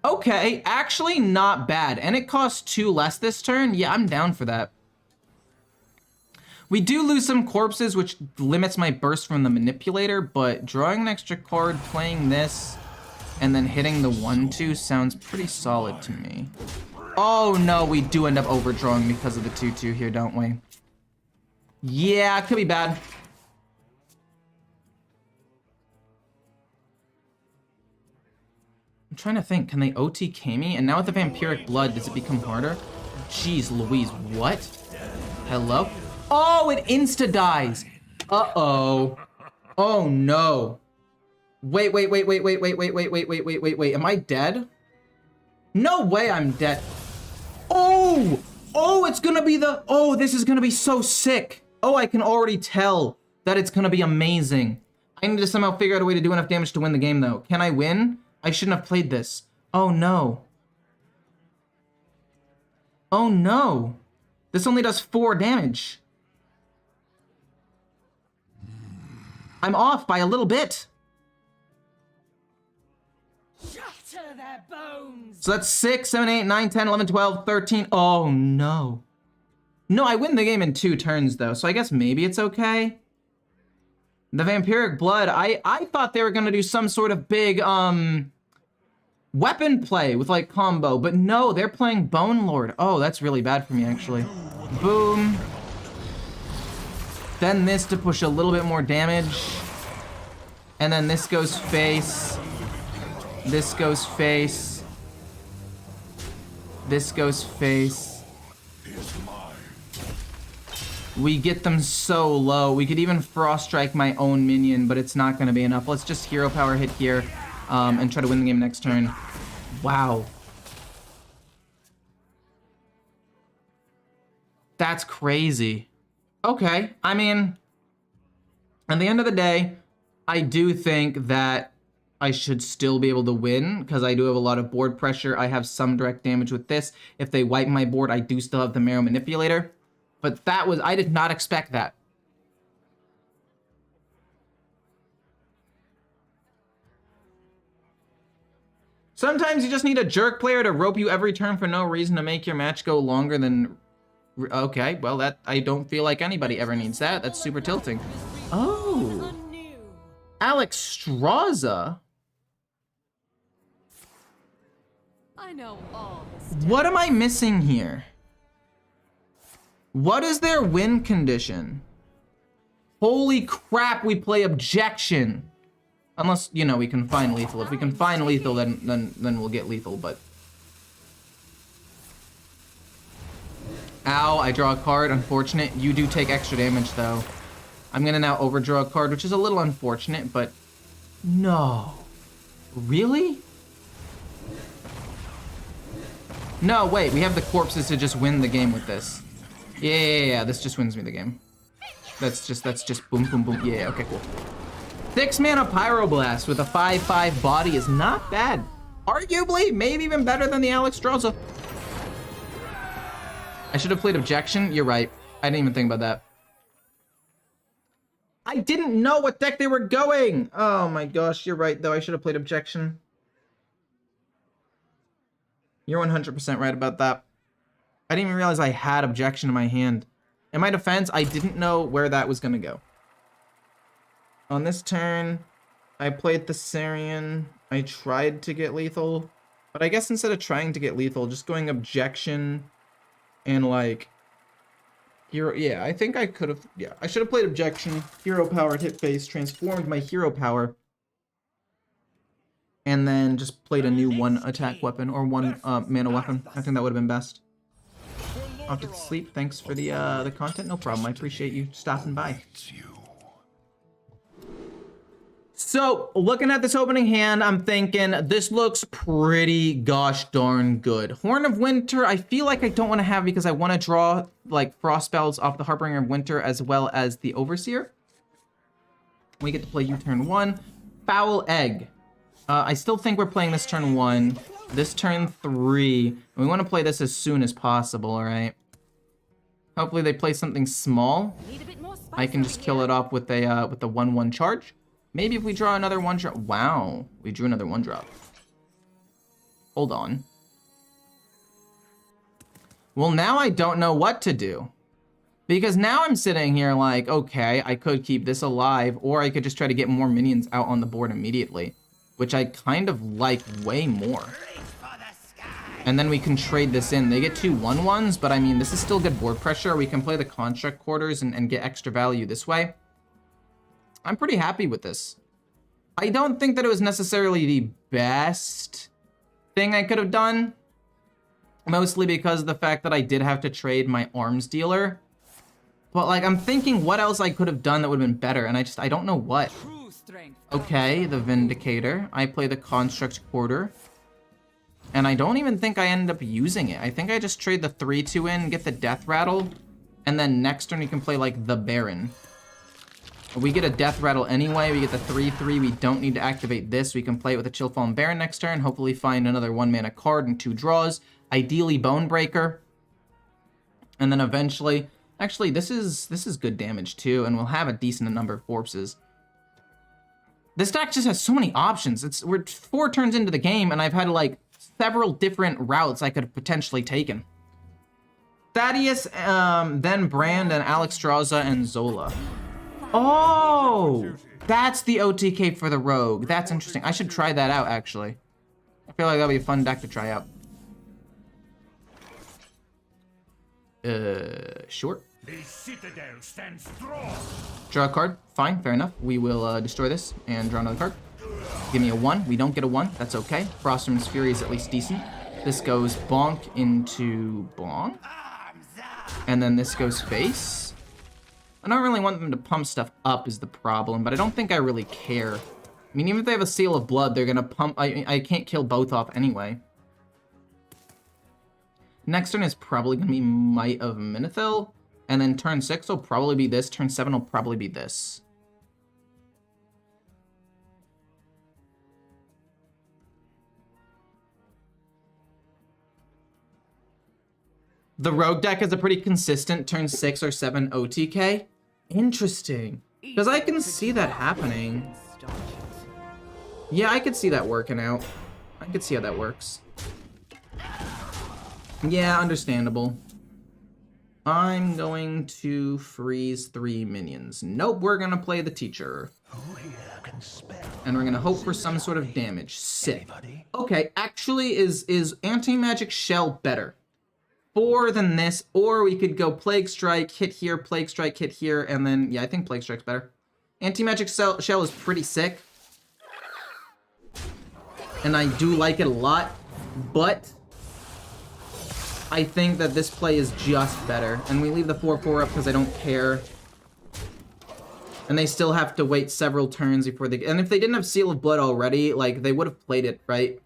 Okay, actually not bad. And it costs 2 less this turn. Yeah, I'm down for that. We do lose some corpses, which limits my burst from the Manipulator, but drawing an extra card, playing this, and then hitting the 1/2 sounds pretty solid to me. Oh no, we do end up overdrawing because of the 2/2 here, don't we? Yeah, it could be bad. I'm trying to think, can they OTK me? And now with the Vampiric Blood, does it become harder? Jeez Louise, what? Hello? Oh, it insta-dies! Uh-oh. Oh no. Wait, am I dead? No way I'm dead. Oh! Oh, it's gonna be the... Oh, this is gonna be so sick. Oh, I can already tell that it's gonna be amazing. I need to somehow figure out a way to do enough damage to win the game, though. Can I win? I shouldn't have played this. Oh, no. Oh, no. This only does 4 damage. I'm off by a little bit. Batter their bones. So that's 6, 7, 8, 9, 10, 11, 12, 13. Oh, no. No, I win the game in 2 turns, though, so I guess maybe it's okay. The Vampiric Blood, I thought they were going to do some sort of big, weapon play with, like, combo, but no, they're playing Bone Lord. Oh, that's really bad for me, actually. Boom. Then this to push a little bit more damage. And then this goes face. This goes face. This goes face. We get them so low. We could even Frost Strike my own minion, but it's not going to be enough. Let's just Hero Power hit here and try to win the game next turn. Wow. That's crazy. Okay, I mean, at the end of the day, I do think that I should still be able to win because I do have a lot of board pressure. I have some direct damage with this. If they wipe my board, I do still have the Marrow Manipulator. But that was, I did not expect that. Sometimes you just need a jerk player to rope you every turn for no reason to make your match go longer than... Okay, well, that I don't feel like anybody ever needs that. That's super tilting. Oh. Alex Straza. I know all this. What am I missing here? What is their win condition? Holy crap, we play Objection. Unless, you know, we can find lethal. If we can find lethal, then we'll get lethal, but... Ow, I draw a card. Unfortunate. You do take extra damage, though. I'm gonna now overdraw a card, which is a little unfortunate, but... No. Really? No, wait. We have the corpses to just win the game with this. Yeah, this just wins me the game. That's just boom, boom, boom. Yeah, okay, cool. 6 mana Pyroblast with a 5/5 body is not bad. Arguably, maybe even better than the Alex Straza. I should have played Objection. You're right. I didn't even think about that. I didn't know what deck they were going. Oh my gosh, you're right, though. I should have played Objection. You're 100% right about that. I didn't even realize I had Objection in my hand. In my defense, I didn't know where that was going to go. On this turn, I played the Thessarian. I tried to get lethal. But I guess instead of trying to get lethal, just going Objection and like... Hero... Yeah, I think I could have... Yeah, I should have played Objection. Hero Power, hit face, transformed my Hero Power. And then just played a new 1 attack weapon or 1 mana weapon. I think that would have been best. Off to sleep. Thanks for the content. No problem. I appreciate you stopping by. So, looking at this opening hand, I'm thinking this looks pretty gosh darn good. Horn of Winter, I feel like I don't want to have because I want to draw like frost spells off the Harbinger of Winter as well as the Overseer. We get to play U-turn 1. Foul Egg. I still think we're playing this turn 1, this turn 3, and we want to play this as soon as possible, alright? Hopefully they play something small. I can just kill it off with a 1/1 charge. Maybe if we draw another 1-drop. Wow, we drew another 1-drop. Hold on. Well, now I don't know what to do. Because now I'm sitting here like, okay, I could keep this alive, or I could just try to get more minions out on the board immediately. Which I kind of like way more. And then we can trade this in. They get 2 1/1s, but I mean, this is still good board pressure. We can play the Construct Quarters and get extra value this way. I'm pretty happy with this. I don't think that it was necessarily the best thing I could have done. Mostly because of the fact that I did have to trade my arms dealer. But like, I'm thinking what else I could have done that would have been better, and I don't know what. Okay, the Vindicator. I play the Construct Quarter. And I don't even think I end up using it. I think I just trade the 3/2 in, get the Death Rattle, and then next turn you can play like the Baron. We get a Death Rattle anyway, we get the 3/3, we don't need to activate this. We can play it with a Chillfallen Baron next turn, hopefully find another 1 mana card and 2 draws. Ideally Bonebreaker. And then eventually, actually this is good damage too, and we'll have a decent number of corpses. This deck just has so many options. We're 4 turns into the game, and I've had like several different routes I could have potentially taken. Thaddeus, then Brand, and Alexstrasza, and Zola. Oh, that's the OTK for the Rogue. That's interesting. I should try that out, actually. I feel like that'll be a fun deck to try out. Sure. The citadel stands strong. Draw a card. Fine, fair enough. We will destroy this and draw another card. Give me a 1. We don't get a 1. That's okay. Frostman's Fury is at least decent. This goes bonk into bonk. And then this goes face. I don't really want them to pump stuff up is the problem, but I don't think I really care. I mean, even if they have a Seal of Blood, they're gonna pump. I can't kill both off anyway. Next turn is probably gonna be Might of Minithil. And then turn 6 will probably be this. Turn 7 will probably be this. The Rogue deck is a pretty consistent turn 6 or 7 OTK. Interesting. Because I can see that happening. Yeah, I could see that working out. I could see how that works. Yeah, understandable. I'm going to freeze 3 minions. Nope, we're gonna play the teacher. And we're gonna hope for some sort of damage. Sick. Okay, actually, is anti-magic shell better? 4 than this, or we could go Plague Strike, hit here, Plague Strike, hit here, and then, yeah, I think Plague Strike's better. Anti-magic shell is pretty sick. And I do like it a lot, but I think that this play is just better. And we leave the 4/4 up because I don't care. And they still have to wait several turns before they... And if they didn't have Seal of Blood already, like, they would have played it, right?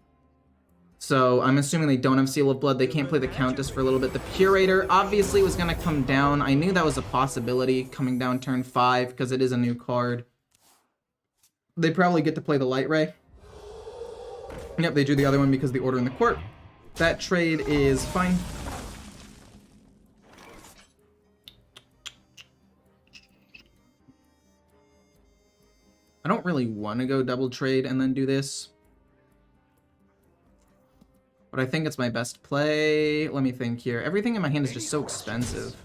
So I'm assuming they don't have Seal of Blood. They can't play the Countess for a little bit. The Curator obviously was going to come down. I knew that was a possibility, coming down turn 5, because it is a new card. They probably get to play the Light Ray. Yep, they drew the other one because of the Order in the Court. That trade is fine. I don't really want to go double trade and then do this. But I think it's my best play. Let me think here. Everything in my hand is just so expensive.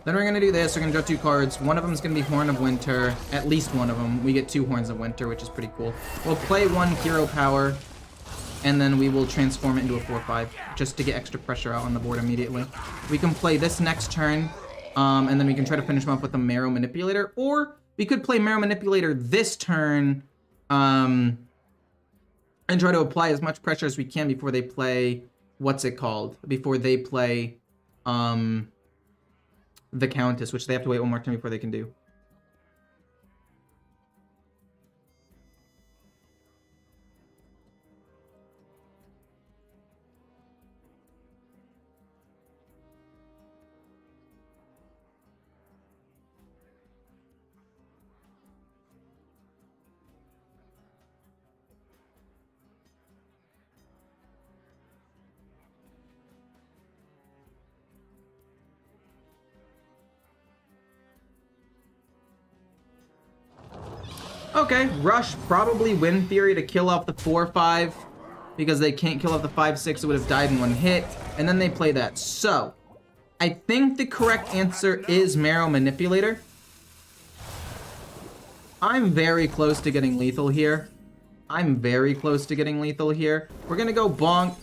Then we're going to do this. We're going to draw 2 cards. One of them is going to be Horn of Winter. At least one of them. We get 2 Horns of Winter, which is pretty cool. We'll play 1 Hero Power. And then we will transform it into a 4/5. Just to get extra pressure out on the board immediately. We can play this next turn. And then we can try to finish them off with a Marrow Manipulator. Or we could play Marrow Manipulator this turn. And try to apply as much pressure as we can before they play, what's it called? Before they play the Countess, which they have to wait 1 more turn before they can do. Okay, Rush, probably Wind Fury to kill off the 4/5 because they can't kill off the 5/6. It would have died in 1 hit, and then they play that. So, I think the correct answer is Marrow Manipulator. I'm very close to getting lethal here. We're gonna go Bonk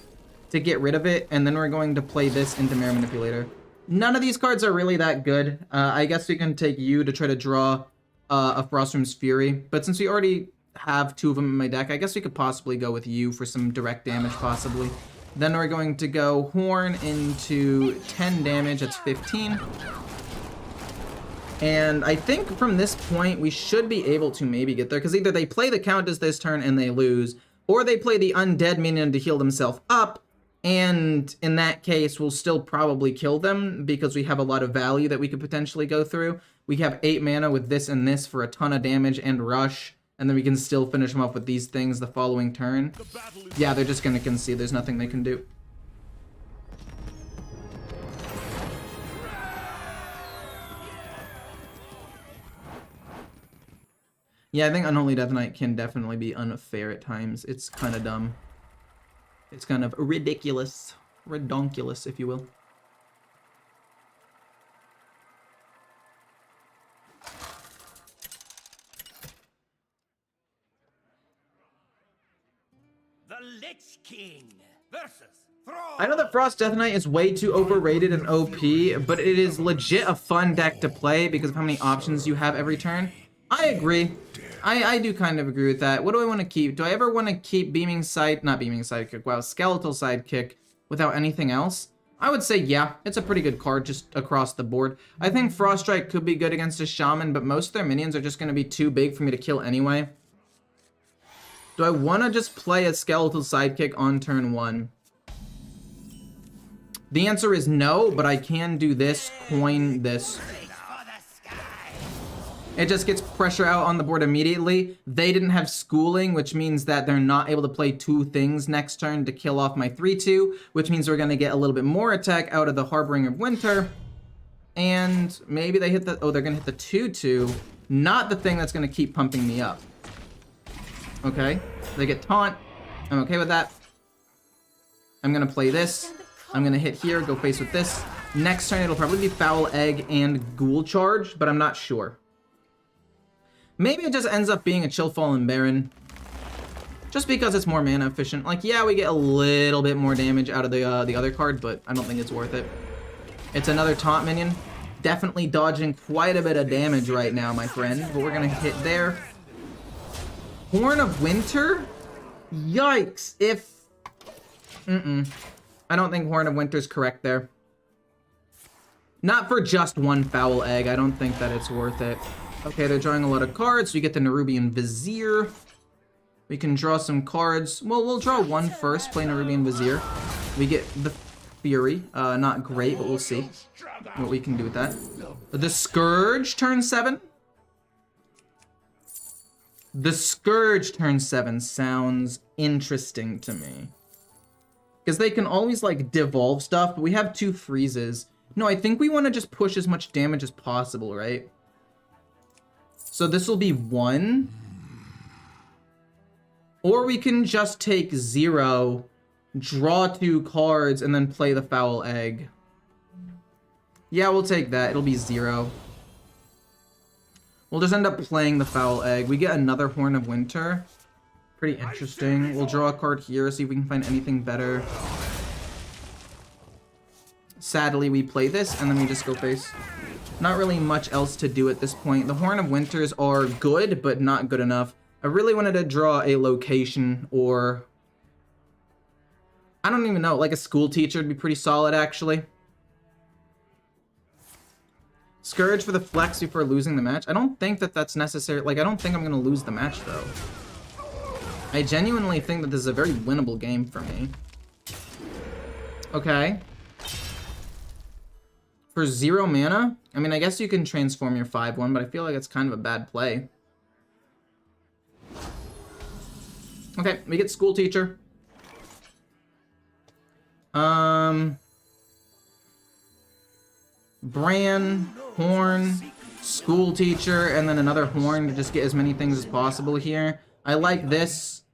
to get rid of it, and then we're going to play this into Marrow Manipulator. None of these cards are really that good. I guess we can take you to try to draw a Frostman's Fury, but since we already have 2 of them in my deck, I guess we could possibly go with you for some direct damage, possibly. Then we're going to go Horn into 10 damage, that's 15. And I think from this point, we should be able to maybe get there, because either they play the Countess this turn and they lose, or they play the Undead minion to heal themselves up, and in that case, we'll still probably kill them, because we have a lot of value that we could potentially go through. We have 8 mana with this and this for a ton of damage and Rush, and then we can still finish them off with these things the following turn. Yeah, they're just going to concede. There's nothing they can do. Yeah, I think Unholy Death Knight can definitely be unfair at times. It's kind of dumb. It's kind of ridiculous. Redonkulous, if you will. The Lich King versus Thrall. I know that Frost Death Knight is way too overrated and OP, but it is legit a fun deck to play because of how many options you have every turn. I agree. I do kind of agree with that. What do I want to keep? Do I ever want to keep Beaming Sight? Not Beaming Sidekick, wow, Skeletal Sidekick without anything else? I would say yeah, it's a pretty good card just across the board. I think Frost Strike could be good against a Shaman, but most of their minions are just going to be too big for me to kill anyway. Do I want to just play a Skeletal Sidekick on turn 1? The answer is no, but I can do this, coin this. It just gets pressure out on the board immediately. They didn't have schooling, which means that they're not able to play 2 things next turn to kill off my 3/2, which means we're going to get a little bit more attack out of the Harboring of Winter. And maybe they hit the... Oh, they're going to hit the 2/2. Not the thing that's going to keep pumping me up. Okay. They get Taunt. I'm okay with that. I'm going to play this. I'm going to hit here, go face with this. Next turn, it'll probably be Foul Egg and Ghoul Charge, but I'm not sure. Maybe it just ends up being a Chill Fallen Baron. Just because it's more mana efficient. Like, yeah, we get a little bit more damage out of the other card, but I don't think it's worth it. It's another Taunt minion. Definitely dodging quite a bit of damage right now, my friend. But we're going to hit there. Horn of Winter? Yikes. If... I don't think Horn of Winter's correct there. Not for just one Foul Egg. I don't think that it's worth it. Okay, they're drawing a lot of cards. We get the Nerubian Vizier. We can draw some cards. Well, we'll draw one first, play Nerubian Vizier. We get the Fury. Not great, but we'll see what we can do with that. The Scourge, turn 7. The Scourge, turn 7 sounds interesting to me. Because they can always, like, devolve stuff, but we have 2 freezes. No, I think we want to just push as much damage as possible, right? So this will be 1. Or we can just take 0, draw 2 cards, and then play the Foul Egg. Yeah, we'll take that. It'll be 0. We'll just end up playing the Foul Egg. We get another Horn of Winter. Pretty interesting. We'll draw a card here, see if we can find anything better. Sadly, we play this, and then we just go face. Not really much else to do at this point. The Horn of Winters are good, but not good enough. I really wanted to draw a location, or... I don't even know, like a school teacher would be pretty solid, actually. Scourge for the flex before losing the match. I don't think that that's necessary. Like, I don't think I'm going to lose the match, though. I genuinely think that this is a very winnable game for me. Okay. For 0 mana, I mean, I guess you can transform your 5/1, but I feel like it's kind of a bad play. Okay, we get School Teacher. Bran, Horn, School Teacher, and then another Horn to just get as many things as possible here. I like this.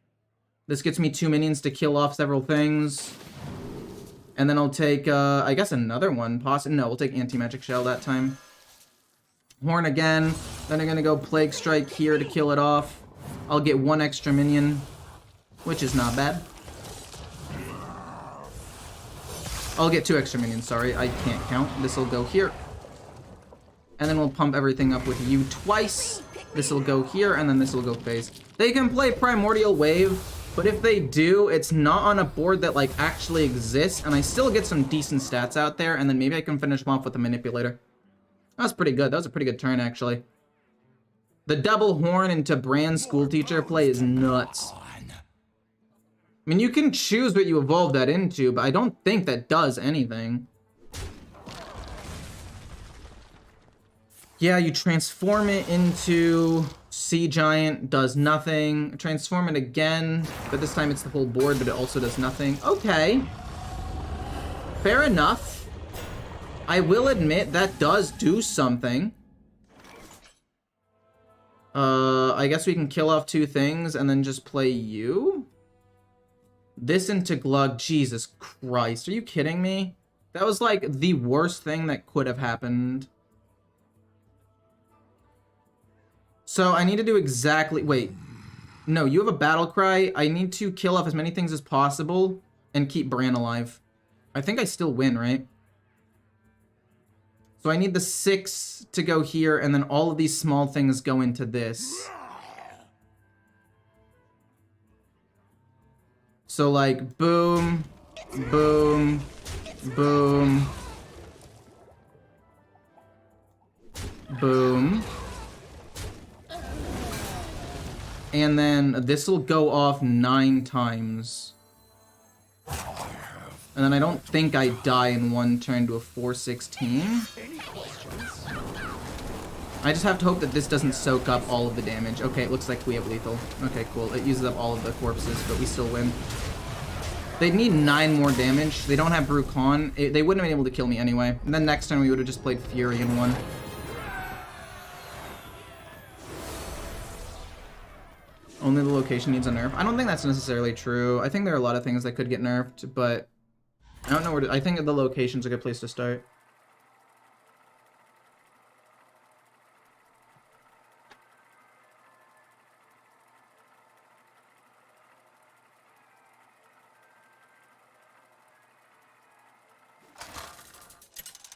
This gets me 2 minions to kill off several things. And then I'll take, I guess another one. No, we'll take Anti-Magic Shell that time. Horn again. Then I'm going to go Plague Strike here to kill it off. I'll get 1 extra minion, which is not bad. I'll get 2 extra minions, sorry. I can't count. This will go here. And then we'll pump everything up with you twice. This will go here, and then this will go face. They can play Primordial Wave, but if they do, it's not on a board that, like, actually exists, and I still get some decent stats out there, and then maybe I can finish them off with a Manipulator. That was pretty good. That was a pretty good turn, actually. The double Horn into Bran School Teacher play is nuts. I mean, you can choose what you evolve that into, but I don't think that does anything. Yeah, you transform it into Sea Giant, does nothing. Transform it again, but this time it's the whole board, but it also does nothing. Okay. Fair enough. I will admit that does do something. I guess we can kill off 2 things and then just play you? This into Glug. Jesus Christ. Are you kidding me? That was like the worst thing that could have happened. So I need to do exactly... Wait. No, you have a battle cry. I need to kill off as many things as possible and keep Bran alive. I think I still win, right? So I need the 6 to go here, and then all of these small things go into this. So like, boom, boom, boom, boom. And then this will go off 9 times. And then I don't think I die in 1 turn to a 416. I just have to hope that this doesn't soak up all of the damage. Okay, it looks like we have lethal. Okay, cool. It uses up all of the corpses, but we still win. They need 9 more damage. They don't have Brew Khan. They wouldn't have been able to kill me anyway. And then next turn we would have just played Fury in 1. Only the location needs a nerf. I don't think that's necessarily true. I think there are a lot of things that could get nerfed, but I don't know where to... I think the location's a good place to start.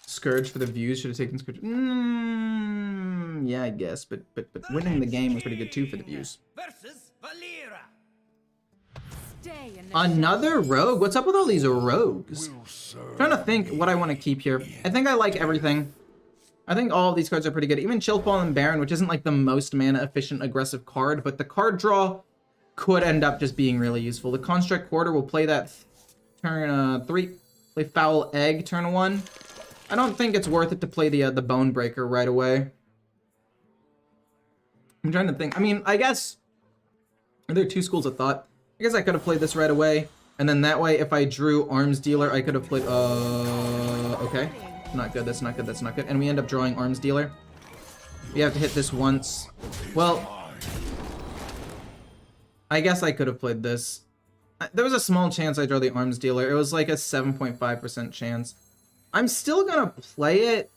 Scourge for the views. Should have taken Scourge. Yeah, I guess, but winning the game was pretty good too for the views. Versus Valera. Stay in the Another rogue? What's up with all these rogues? I'm trying to think what I want to keep here. I think I like everything. I think all of these cards are pretty good. Even Chillfall and Baron, which isn't like the most mana efficient aggressive card, but the card draw could end up just being really useful. The Construct Quarter will play that turn 3. Play Foul Egg turn 1. I don't think it's worth it to play the Bone Breaker right away. I'm trying to think. I mean, I guess there are 2 schools of thought. I guess I could have played this right away, and then that way, if I drew Arms Dealer, I could have played. Okay, not good. That's not good. That's not good. And we end up drawing Arms Dealer. We have to hit this once. Well, I guess I could have played this. There was a small chance I draw the Arms Dealer. It was like a 7.5% chance. I'm still gonna play it,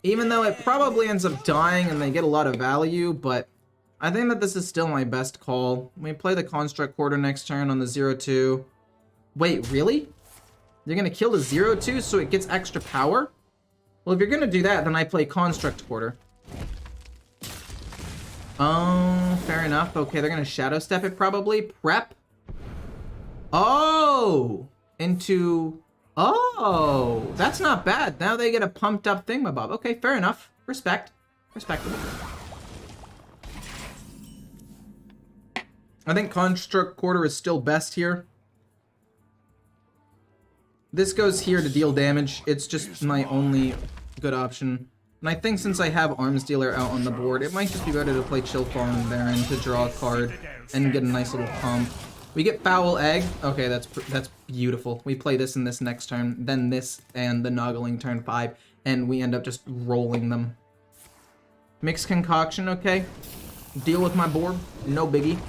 even though it probably ends up dying and they get a lot of value, but I think that this is still my best call. We play the Construct Quarter next turn on the 0-2. Wait, really? You're gonna kill the 0-2 so it gets extra power? Well, if you're gonna do that, then I play Construct Quarter. Oh, fair enough. Okay, they're gonna Shadow Step it probably. Prep. Oh! Into... Oh, that's not bad. Now they get a pumped up thingamabob. Okay, fair enough. Respect. Respectable. I think Construct Quarter is still best here. This goes here to deal damage. It's just my only good option. And I think since I have Arms Dealer out on the board, it might just be better to play Chillfall and Baron to draw a card and get a nice little pump. We get Foul Egg. Okay, that's beautiful. We play this in this next turn, then this and the Noggling turn 5, and we end up just rolling them. Mixed Concoction, okay. Deal with my board, no biggie.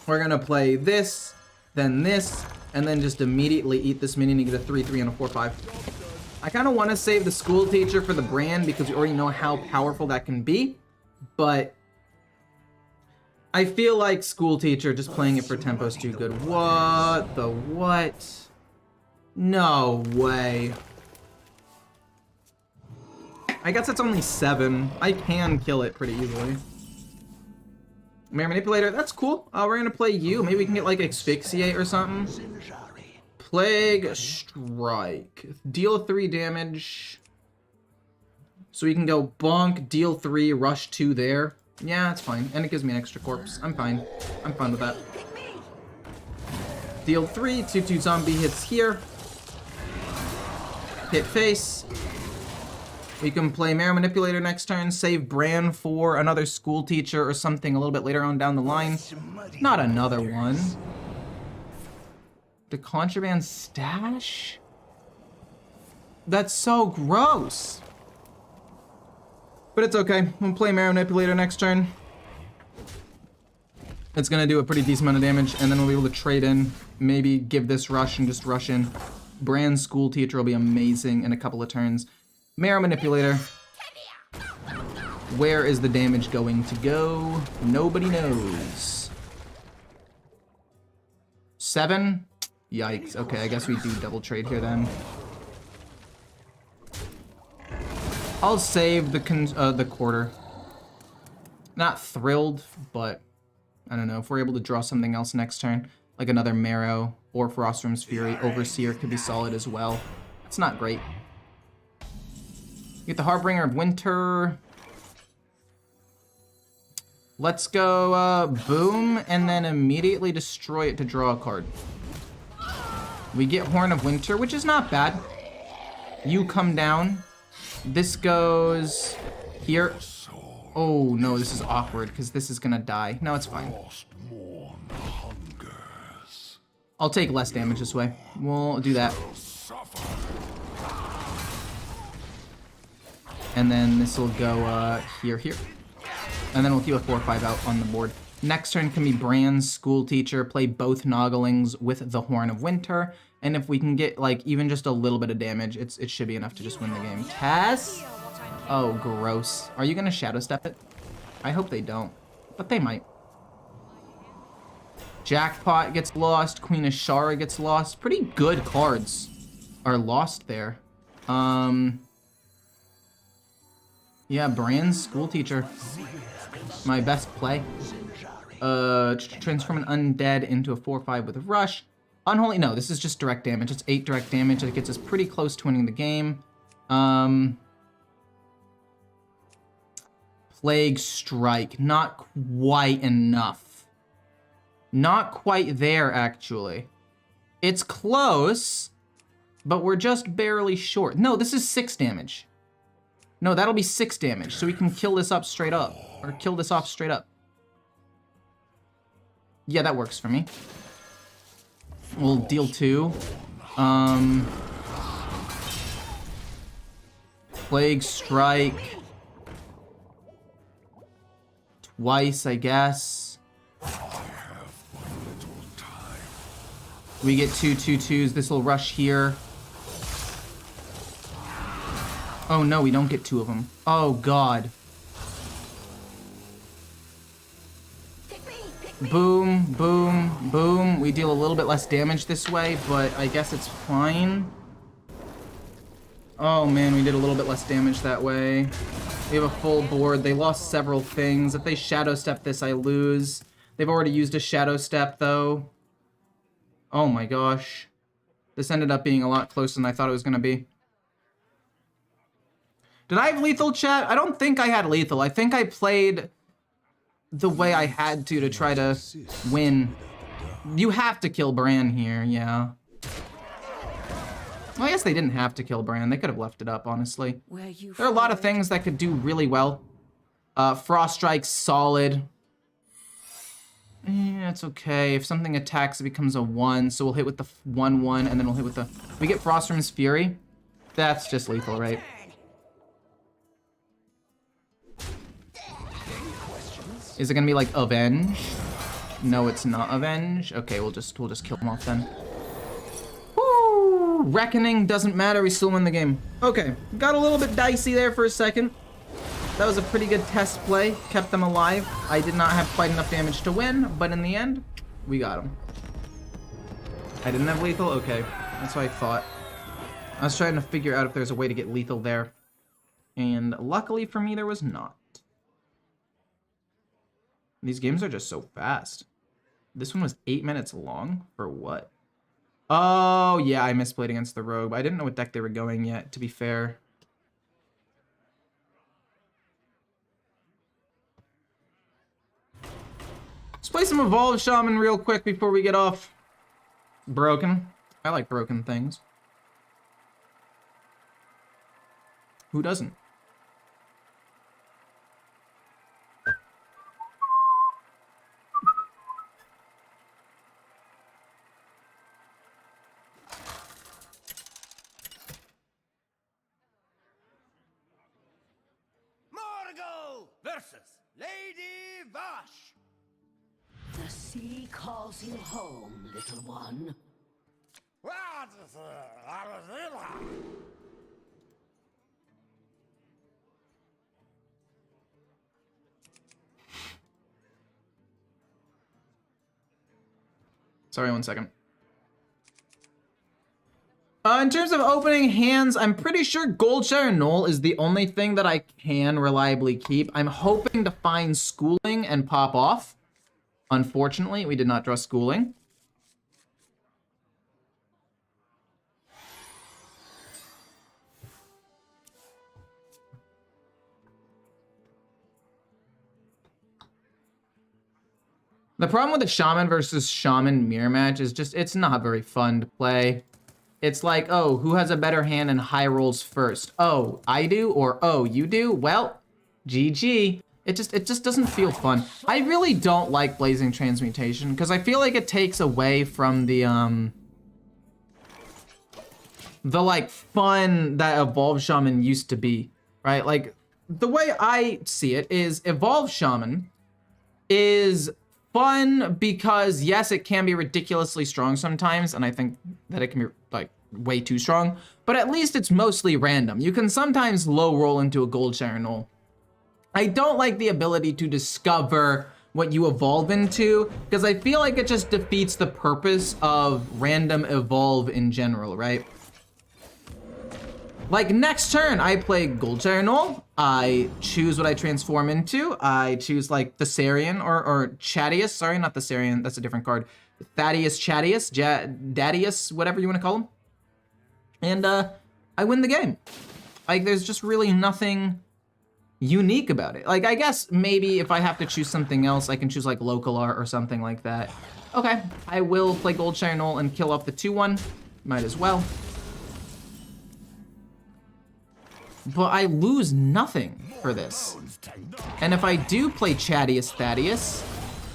We're gonna play this, and then just immediately eat this minion and get a 3-3 and a 4-5. I kind of want to save the School Teacher for the brand because we already know how powerful that can be, but I feel like School Teacher just playing it for tempo is too good. What the what? No way. I guess it's only 7. I can kill it pretty easily. Mirror Manipulator, that's cool. We're gonna play you. Maybe we can get like Asphyxiate or something. Plague Strike. Deal 3 damage. So we can go bonk, deal 3, rush 2 there. Yeah, it's fine. And it gives me an extra corpse. I'm fine. I'm fine with that. Deal 3, 2/2 zombie hits here. Hit face. We can play Mirror Manipulator next turn, save Bran for another School Teacher or something a little bit later on down the line. Not another one. The Contraband Stash? That's so gross. But it's okay. We'll play Marrow Manipulator next turn. It's gonna do a pretty decent amount of damage, and then we'll be able to trade in, maybe give this rush and just rush in. Brand School Teacher will be amazing in a couple of turns. Marrow Manipulator. Where is the damage going to go? Nobody knows. 7? Yikes. Okay, I guess we do double trade here then. I'll save the quarter. Not thrilled, but I don't know. If we're able to draw something else next turn, like another Marrow or Frostworm's Fury, Overseer could be solid as well. It's not great. Get the Harbinger of Winter. Let's go boom, and then immediately destroy it to draw a card. We get Horn of Winter, which is not bad. You come down. This goes here. Oh no, this is awkward because this is gonna die. No, it's fine. I'll take less damage this way. We'll do that. And then this will go here. And then we'll keep a 4/5 out on the board. Next turn can be Brand's School Teacher, play both Nogglings with the Horn of Winter. And if we can get like even just a little bit of damage, it should be enough to just win the game. Tess? Oh, gross. Are you gonna Shadow Step it? I hope they don't, but they might. Jackpot gets lost. Queen Ashara gets lost. Pretty good cards are lost there. Yeah, Brand's School Teacher. My best play. Transform an undead into a 4/5 with a rush. Unholy, no, this is just direct damage. It's 8 direct damage. It gets us pretty close to winning the game. Plague Strike, not quite enough. Not quite there, actually. It's close, but we're just barely short. No, this is 6 damage. No, that'll be 6 damage, so we can kill this up straight up. Or kill this off straight up. Yeah, that works for me. We'll deal 2. Plague Strike. Twice, I guess. We get 2/2/2s. This will rush here. Oh no, we don't get 2 of them. Oh god. Boom, boom, boom. We deal a little bit less damage this way, but I guess it's fine. Oh man, we did a little bit less damage that way. We have a full board. They lost several things. If they Shadow Step this, I lose. They've already used a Shadow Step, though. Oh my gosh. This ended up being a lot closer than I thought it was going to be. Did I have lethal, chat? I don't think I had lethal. I think I played the way I had to try to win. You have to kill Bran here, yeah. Well, I guess they didn't have to kill Bran. They could have left it up, honestly. There are a lot of things that could do really well. Frost Strike's solid. It's okay. If something attacks, it becomes a 1. So we'll hit with the 1/1, and then we'll hit with the... We get Frostworm's Fury. That's just lethal, right? Is it gonna be like Avenge? No, it's not Avenge. Okay, we'll just kill him off then. Woo! Reckoning doesn't matter. We still win the game. Okay, got a little bit dicey there for a second. That was a pretty good test play. Kept them alive. I did not have quite enough damage to win, but in the end, we got them. I didn't have lethal? Okay, that's what I thought. I was trying to figure out if there's a way to get lethal there. And luckily for me, there was not. These games are just so fast. This one was 8 minutes long? For what? Oh, yeah, I misplayed against the Rogue. I didn't know what deck they were going yet, to be fair. Let's play some Evolved Shaman real quick before we get off. Broken. I like broken things. Who doesn't? versus Lady Vash. The sea calls you home, little one. Sorry, 1 second. In terms of opening hands, I'm pretty sure Goldshire Knoll is the only thing that I can reliably keep. I'm hoping to find Schooling and pop off. Unfortunately, we did not draw Schooling. The problem with the Shaman versus Shaman mirror match is just, it's not very fun to play. It's like, oh, who has a better hand and high rolls first? Oh, I do, or oh, you do? Well, GG. It just doesn't feel fun. I really don't like Blazing Transmutation because I feel like it takes away from the like fun that Evolved Shaman used to be, right? Like the way I see it is Evolved Shaman is fun because yes, it can be ridiculously strong sometimes, and I think that it can be like way too strong, but at least it's mostly random. You can sometimes low roll into a Goldshire Knoll. I don't like the ability to discover what you evolve into because I feel like it just defeats the purpose of random evolve in general, right? Like next turn, I play Goldshire Knoll. I choose what I transform into. I choose like Thessarian or Chadius. Sorry, not Thessarian. That's a different card. Thaddeus, Chadius, Dadius, whatever you want to call him. And I win the game. Like there's just really nothing unique about it. Like I guess maybe if I have to choose something else, I can choose like Local Art or something like that. Okay, I will play Goldshire Knoll and kill off the 2/1. Might as well. But I lose nothing for this. And if I do play Chadius Thaddeus,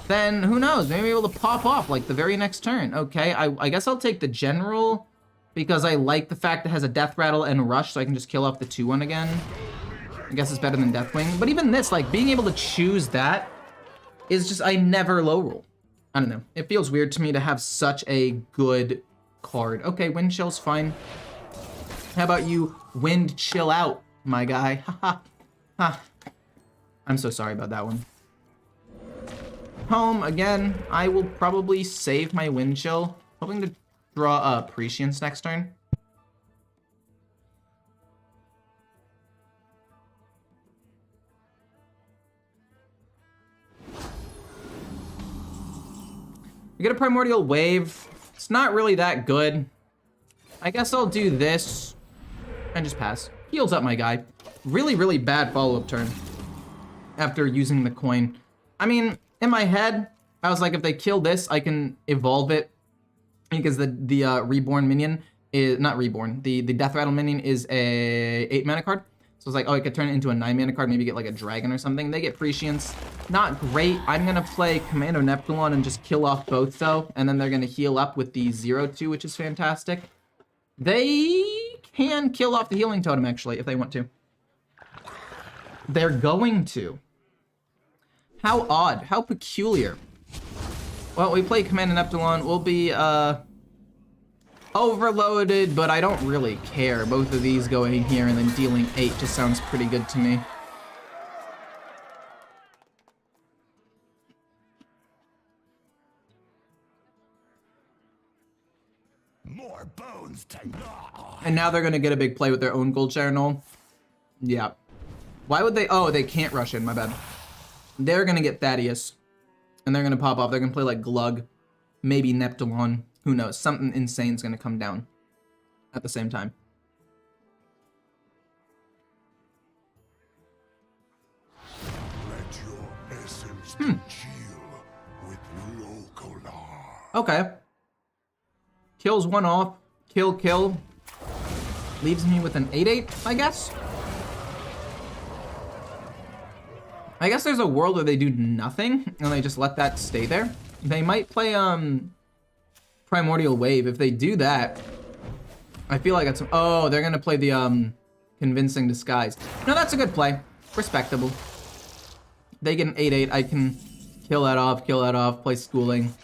then who knows, maybe able to pop off like the very next turn. Okay, I guess I'll take the General because I like the fact it has a Death Rattle and Rush, so I can just kill off the 2/1 again. I guess it's better than Deathwing. But even this, like being able to choose that is just, I never low roll. I don't know, it feels weird to me to have such a good card. Okay, Wind Chill's fine. How about you Wind Chill out, my guy? Haha. Ha. I'm so sorry about that one. Home again. I will probably save my Wind Chill. Hoping to draw Prescience next turn. We get a Primordial Wave. It's not really that good. I guess I'll do this and just pass. Heals up my guy. Really, really bad follow-up turn after using the coin. I mean, in my head, I was like, if they kill this, I can evolve it because the Reborn minion is, not Reborn, the Death Rattle minion is a 8 mana card. So it's like, oh, I could turn it into a 9 mana card, maybe get like a dragon or something. They get Prescience. Not great. I'm gonna play Commando Neptulon and just kill off both though, and then they're gonna heal up with the 0/2, which is fantastic. They can kill off the healing totem, actually, if they want to. They're going to. How odd. How peculiar. Well, we play Command Neptulon. We'll be, overloaded, but I don't really care. Both of these going here and then dealing 8 just sounds pretty good to me. More bones to gnaw. And now they're gonna get a big play with their own Goldshire Knoll. Yeah. Why would they? Oh, they can't rush in, my bad. They're gonna get Thaddeus. And they're gonna pop off. They're gonna play like Glug. Maybe Neptulon. Who knows? Something insane's gonna come down at the same time. Let your essence congeal with local art. Okay. Kills one off. Kill. Leaves me with an 8/8, I guess. I guess there's a world where they do nothing and they just let that stay there. They might play Primordial Wave. If they do that, I feel like it's, oh, they're gonna play the Convincing Disguise. No, that's a good play. Respectable. They get an 8/8. I can kill that off, play Schooling.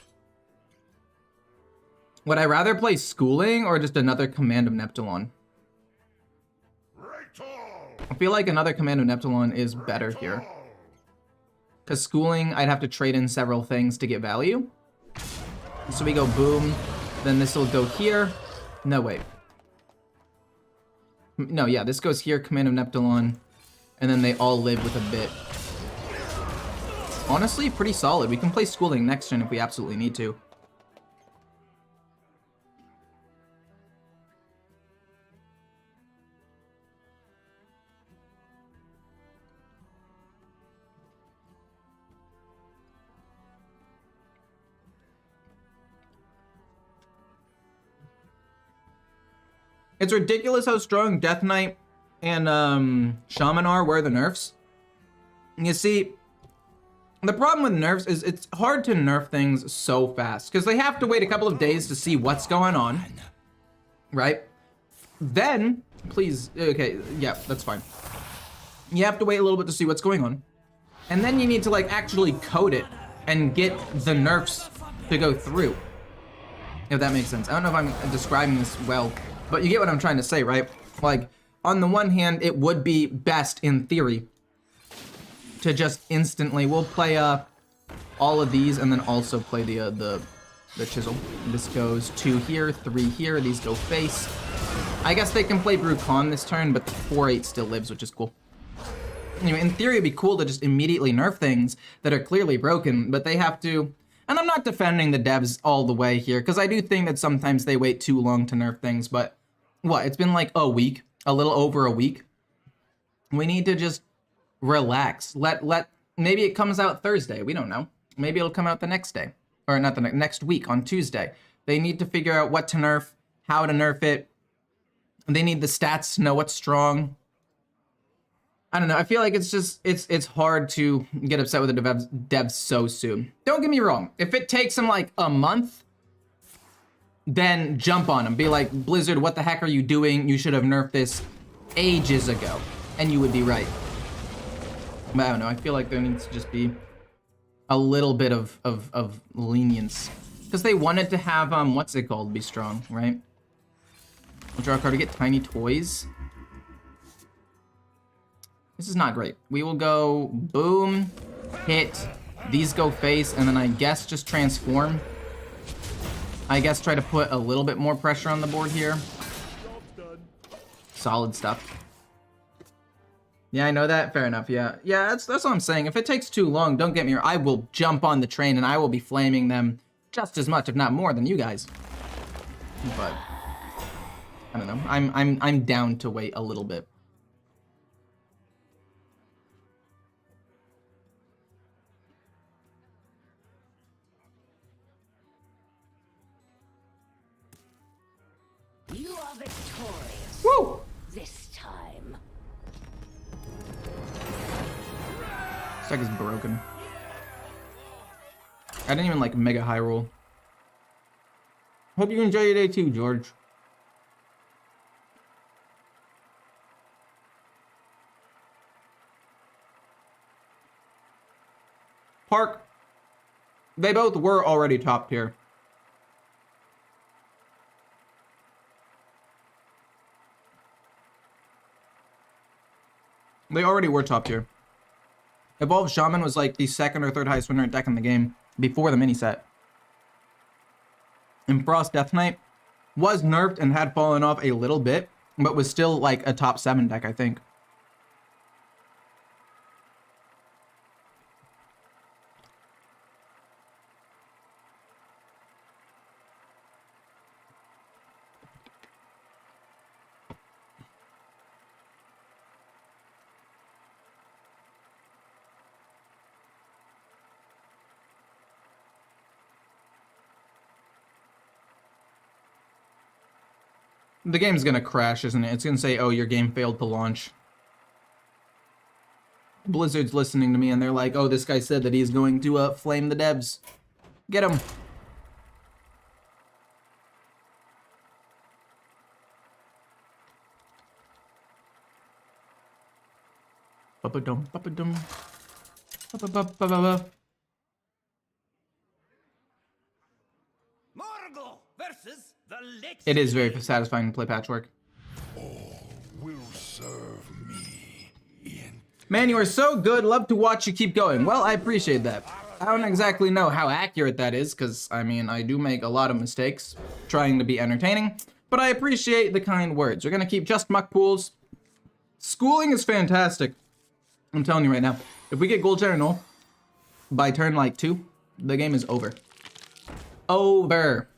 Would I rather play Schooling or just another Command of Neptulon? I feel like another Command of Neptulon is better here. Because Schooling, I'd have to trade in several things to get value. So we go boom, then this will go here. No, wait. No, yeah, this goes here, Command of Neptulon, and then they all live with a bit. Honestly, pretty solid. We can play Schooling next turn if we absolutely need to. It's ridiculous how strong Death Knight and Shaman are. Where are the nerfs? You see, the problem with nerfs is it's hard to nerf things so fast because they have to wait a couple of days to see what's going on, right? Then, please, okay, yeah, that's fine. You have to wait a little bit to see what's going on. And then you need to like actually code it and get the nerfs to go through. If that makes sense. I don't know if I'm describing this well, but you get what I'm trying to say, right? Like, on the one hand, it would be best in theory to just instantly, we'll play all of these and then also play the chisel. This goes 2 here, 3 here, these go face. I guess they can play Brew Con this turn, but the 4/8 still lives, which is cool. Anyway, in theory, it'd be cool to just immediately nerf things that are clearly broken, but they have to, and I'm not defending the devs all the way here, because I do think that sometimes they wait too long to nerf things, but what, it's been like a week, a little over a week. We need to just relax. Maybe it comes out Thursday, we don't know. Maybe it'll come out the next day, or not the next week, on Tuesday. They need to figure out what to nerf, how to nerf it. They need the stats to know what's strong. I don't know, I feel like it's just, it's hard to get upset with the devs so soon. Don't get me wrong, if it takes them like a month, then jump on them. Be like, Blizzard, what the heck are you doing? You should have nerfed this ages ago. And you would be right. But I don't know, I feel like there needs to just be a little bit of lenience. Because they wanted to have, what's it called, be strong, right? We'll draw a card to get tiny toys. This is not great. We will go boom, hit, these go face, and then I guess just transform. I guess try to put a little bit more pressure on the board here. Solid stuff. Yeah, I know that. Fair enough. Yeah, that's what I'm saying. If it takes too long, don't get me wrong. I will jump on the train and I will be flaming them just as much, if not more, than you guys. But I don't know. I'm down to wait a little bit. You are victorious. Woo! This time. This deck is broken. I didn't even like mega high roll. Hope you enjoy your day too, George. Park. They both were already top tier. They already were top tier. Evolved Shaman was like the second or third highest win rate deck in the game before the mini set. And Frost Death Knight was nerfed and had fallen off a little bit, but was still like a top 7 deck, I think. The game's gonna crash, isn't it? It's gonna say, oh, your game failed to launch. Blizzard's listening to me and they're like, oh, this guy said that he's going to flame the devs. Get him. Ba-ba-dum, ba-ba-dum. Morgul versus the Lich. It is very satisfying to play Patchwork. Will serve me in Man, you are so good. Love to watch you keep going. Well, I appreciate that. I don't exactly know how accurate that is, because, I mean, I do make a lot of mistakes trying to be entertaining, but I appreciate the kind words. We're going to keep just muck pools. Schooling is fantastic. I'm telling you right now. If we get Gold General by turn, like, 2, the game is over. Over.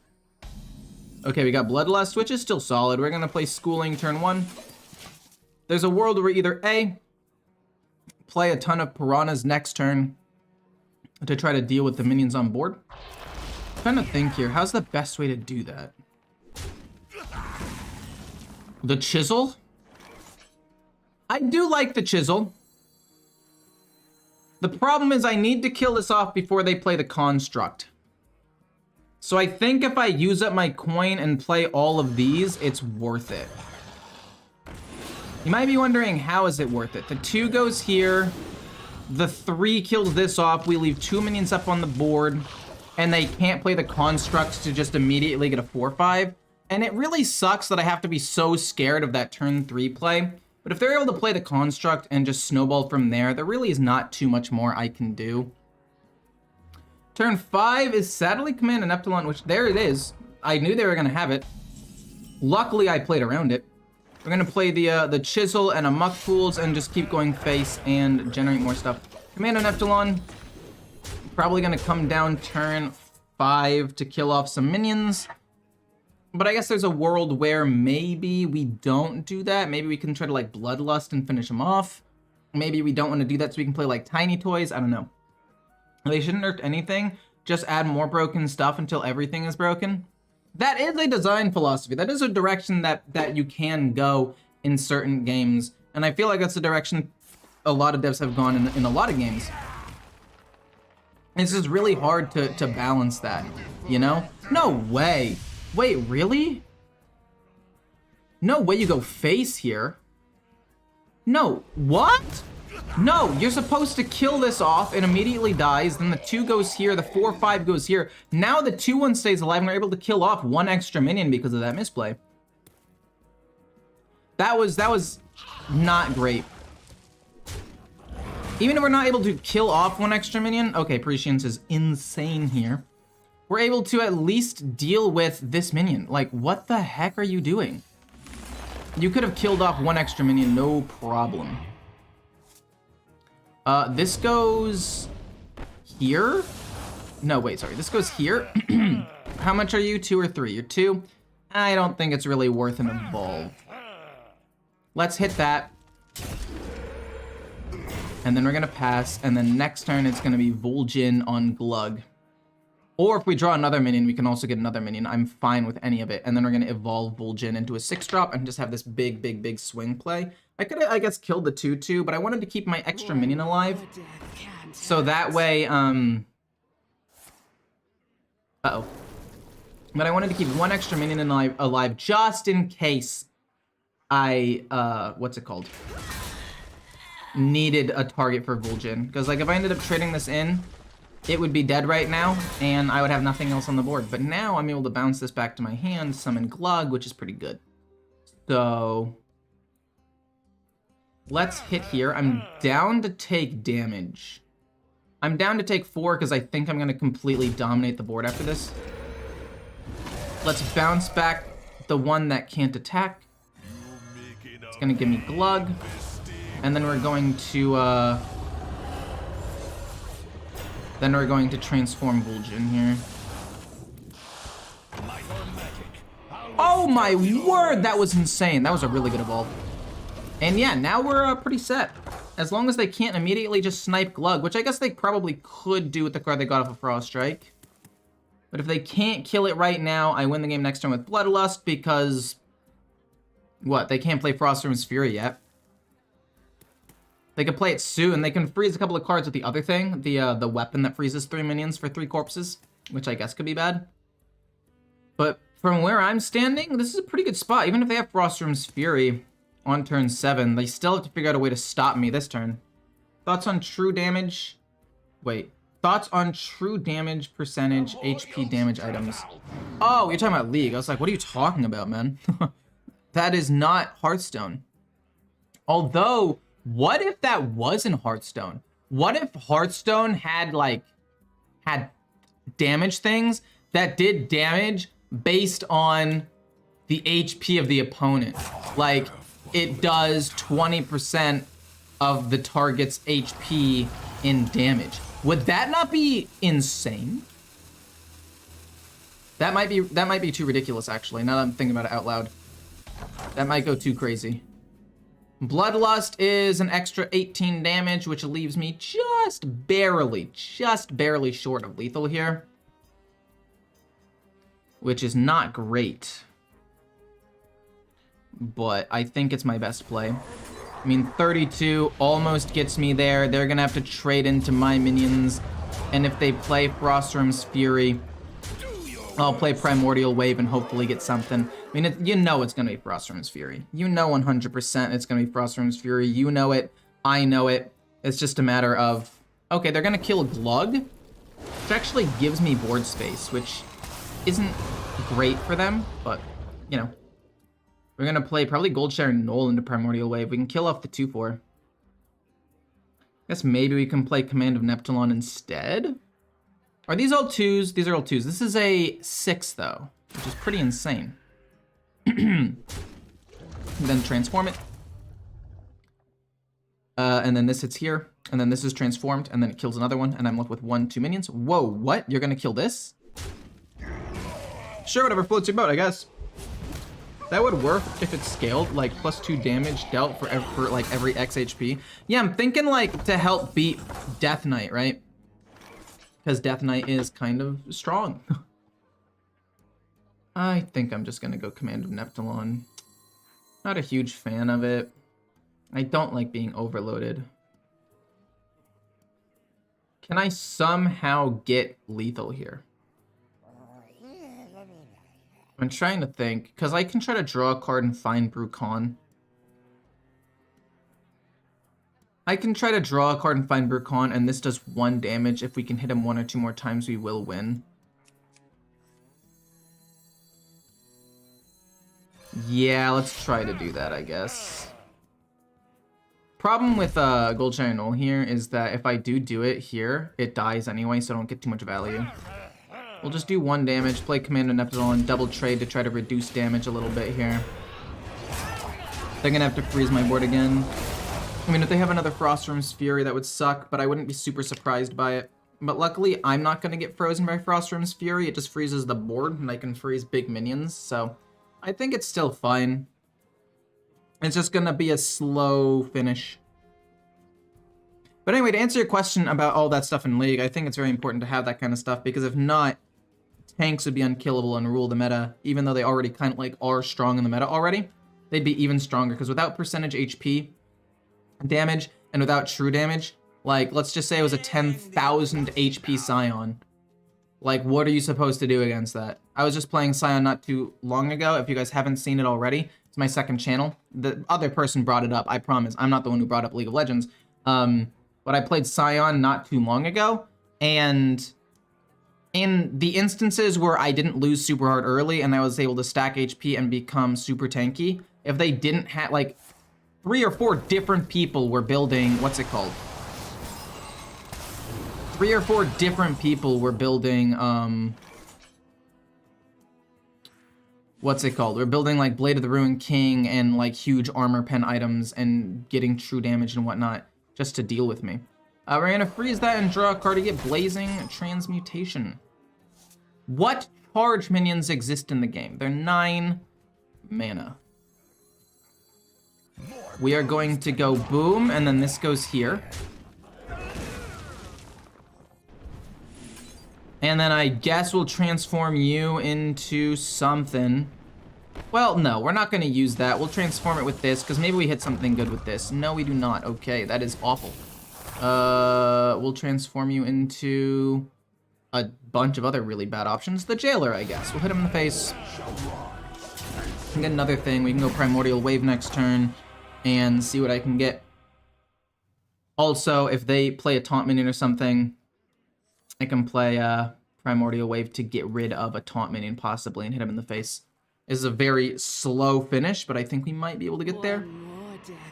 Okay, we got Bloodlust, which is still solid. We're going to play Schooling turn 1. There's a world where either A, play a ton of Piranhas next turn to try to deal with the minions on board. I'm trying to think here. How's the best way to do that? The Chisel? I do like the Chisel. The problem is I need to kill this off before they play the Construct. So I think if I use up my coin and play all of these, it's worth it. You might be wondering, how is it worth it? The 2 goes here. The 3 kills this off. We leave 2 minions up on the board. And they can't play the Constructs to just immediately get a 4/5. And it really sucks that I have to be so scared of that turn 3 play. But if they're able to play the Construct and just snowball from there, there really is not too much more I can do. Turn 5 is Satellite Command and Epsilon, which there it is. I knew they were going to have it. Luckily, I played around it. We're going to play the Chisel and a Muck Pools and just keep going face and generate more stuff. Command and Epsilon. Probably going to come down turn 5 to kill off some minions. But I guess there's a world where maybe we don't do that. Maybe we can try to like Bloodlust and finish them off. Maybe we don't want to do that so we can play like Tiny Toys. I don't know. They shouldn't nerf anything. Just add more broken stuff until everything is broken. That is a design philosophy. That is a direction that you can go in certain games. And I feel like that's the direction a lot of devs have gone in a lot of games. It's just really hard to balance that, you know? No way. Wait, really? No way you go face here. No, what? No, you're supposed to kill this off. It immediately dies. Then the 2 goes here. The 4/5 goes here. Now the 2/1 stays alive and we're able to kill off 1 extra minion because of that misplay. That was not great. Even if we're not able to kill off 1 extra minion, okay, Prescience is insane here. We're able to at least deal with this minion. Like, what the heck are you doing? You could have killed off 1 extra minion, no problem. This goes here? No, wait, sorry. This goes here. How much are you? 2 or 3? You're 2. I don't think it's really worth an evolve. Let's hit that. And then we're going to pass. And then next turn, it's going to be Vol'jin on Glug. Or if we draw another minion, we can also get another minion. I'm fine with any of it. And then we're going to evolve Vol'jin into a 6-drop and just have this big swing play. I could have, I guess, killed the 2/2, but I wanted to keep my extra minion alive. So that way, uh-oh. But I wanted to keep 1 extra minion alive just in case I, what's it called? Needed a target for Vol'jin. Because, like, if I ended up trading this in, it would be dead right now, and I would have nothing else on the board. But now I'm able to bounce this back to my hand, summon Glug, which is pretty good. So let's hit here. I'm down to take damage. I'm down to take 4 because I think I'm going to completely dominate the board after this. Let's bounce back the one that can't attack. It's going to give me Glug. And then we're going to, transform Vol'jin here. Oh my word, that was insane. That was a really good evolve. And yeah, now we're pretty set. As long as they can't immediately just snipe Glug, which I guess they probably could do with the card they got off of Frost Strike. But if they can't kill it right now, I win the game next turn with Bloodlust because, what, they can't play Frostworm's Fury yet. They can play it soon. They can freeze a couple of cards with the other thing, the weapon that freezes 3 minions for 3 corpses, which I guess could be bad. But from where I'm standing, this is a pretty good spot. Even if they have Frostworm's Fury on turn 7, they still have to figure out a way to stop me this turn. Thoughts on true damage? Wait. Thoughts on true damage percentage, HP damage items. Oh, you're talking about League. I was like, what are you talking about, man? That is not Hearthstone. Although, what if that was in Hearthstone? What if Hearthstone had damage things that did damage based on the HP of the opponent? Like, it does 20% of the target's HP in damage. Would that not be insane? That might be too ridiculous, actually, now that I'm thinking about it out loud. That might go too crazy. Bloodlust is an extra 18 damage, which leaves me just barely short of lethal here. Which is not great. But I think it's my best play. I mean, 32 almost gets me there. They're gonna have to trade into my minions. And if they play Frostworm's Fury, I'll play Primordial Wave and hopefully get something. I mean, you know it's gonna be Frostworm's Fury. You know 100% it's gonna be Frostworm's Fury. You know it. I know it. It's just a matter of, okay, they're gonna kill Glug, which actually gives me board space, which isn't great for them, but, you know. We're gonna play probably Goldshire Knoll into Primordial Wave. We can kill off the 2/4. Guess maybe we can play Command of Neptulon instead. Are these all 2s? These are all 2s. This is a 6 though, which is pretty insane. Then transform it. And then this hits here, and then this is transformed, and then it kills another one, and I'm left with 1/2 minions. Whoa, what? You're gonna kill this? Sure, whatever floats your boat, I guess. That would work if it's scaled, like +2 damage dealt for like every X HP. Yeah, I'm thinking like to help beat Death Knight, right? Because Death Knight is kind of strong. I think I'm just gonna go Command of Neptulon. Not a huge fan of it. I don't like being overloaded. Can I somehow get lethal here? I'm trying to think, because I can try to draw a card and find Brucon. I can try to draw a card and find Brucon, and this does 1 damage. If we can hit him 1 or 2 more times, we will win. Yeah, let's try to do that, I guess. Problem with Goldshire Knoll here is that if I do it here, it dies anyway, so I don't get too much value. We'll just do 1 damage, play Command of Neptulon, double trade to try to reduce damage a little bit here. They're gonna have to freeze my board again. I mean, if they have another Frostworm's Fury, that would suck, but I wouldn't be super surprised by it. But luckily, I'm not gonna get frozen by Frostworm's Fury. It just freezes the board, and I can freeze big minions, so I think it's still fine. It's just gonna be a slow finish. But anyway, to answer your question about all that stuff in League, I think it's very important to have that kind of stuff, because if not, tanks would be unkillable and rule the meta, even though they already kind of like are strong in the meta already. They'd be even stronger, because without percentage HP damage and without true damage, like let's just say it was a 10,000 HP Scion. Like, what are you supposed to do against that? I was just playing Scion not too long ago. If you guys haven't seen it already, it's my second channel. The other person brought it up, I promise. I'm not the one who brought up League of Legends. But I played Scion not too long ago, and in the instances where I didn't lose super hard early and I was able to stack HP and become super tanky, if they didn't have, like, 3 or 4 different people were building, what's it called? 3 or 4 different people were building, what's it called? We're building, like, Blade of the Ruined King and, like, huge armor pen items and getting true damage and whatnot, just to deal with me. We're gonna freeze that and draw a card to get Blazing Transmutation. What charge minions exist in the game? They're 9 mana. We are going to go boom, and then this goes here. And then I guess we'll transform you into something. Well, no, we're not gonna use that. We'll transform it with this, because maybe we hit something good with this. No, we do not. Okay, that is awful. We'll transform you into a bunch of other really bad options. The Jailer, I guess. We'll hit him in the face. And get another thing. We can go Primordial Wave next turn and see what I can get. Also, if they play a Taunt minion or something, I can play Primordial Wave to get rid of a taunt minion possibly and hit him in the face. This is a very slow finish, but I think we might be able to get there.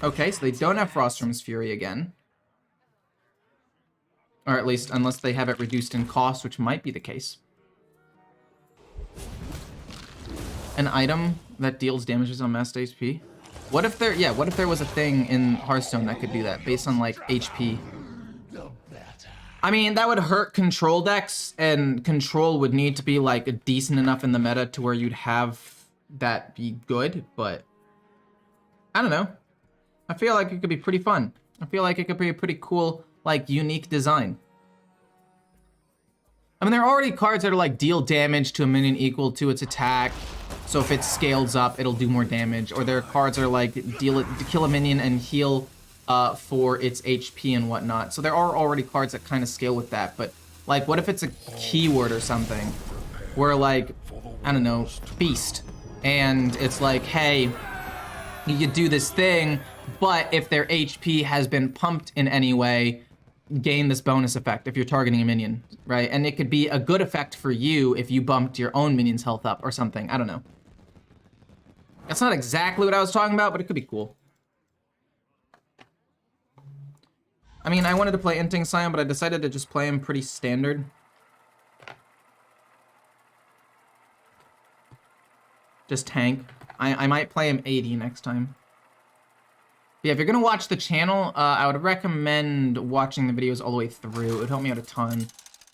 Okay, so they don't have Frostworm's Fury again. Or at least, unless they have it reduced in cost, which might be the case. An item that deals damages on max HP. What if there, yeah, what if there was a thing in Hearthstone that could do that based on like HP? I mean, that would hurt control decks, and control would need to be like decent enough in the meta to where you'd have that be good, but I don't know. I feel like it could be pretty fun. I feel like it could be a pretty cool, like, unique design. I mean, there are already cards that are like deal damage to a minion equal to its attack. So if it scales up, it'll do more damage. Or there are cards that are like kill a minion and heal for its HP and whatnot. So there are already cards that kind of scale with that. But like, what if it's a keyword or something where like, I don't know, feast. And it's like, hey, you do this thing, but if their HP has been pumped in any way, gain this bonus effect if you're targeting a minion, right? And it could be a good effect for you if you bumped your own minion's health up or something. I don't know. That's not exactly what I was talking about, but it could be cool. I mean, I wanted to play Inting Scion, but I decided to just play him pretty standard. Just tank. I might play him 80 next time. Yeah, if you're gonna watch the channel, I would recommend watching the videos all the way through. It would help me out a ton,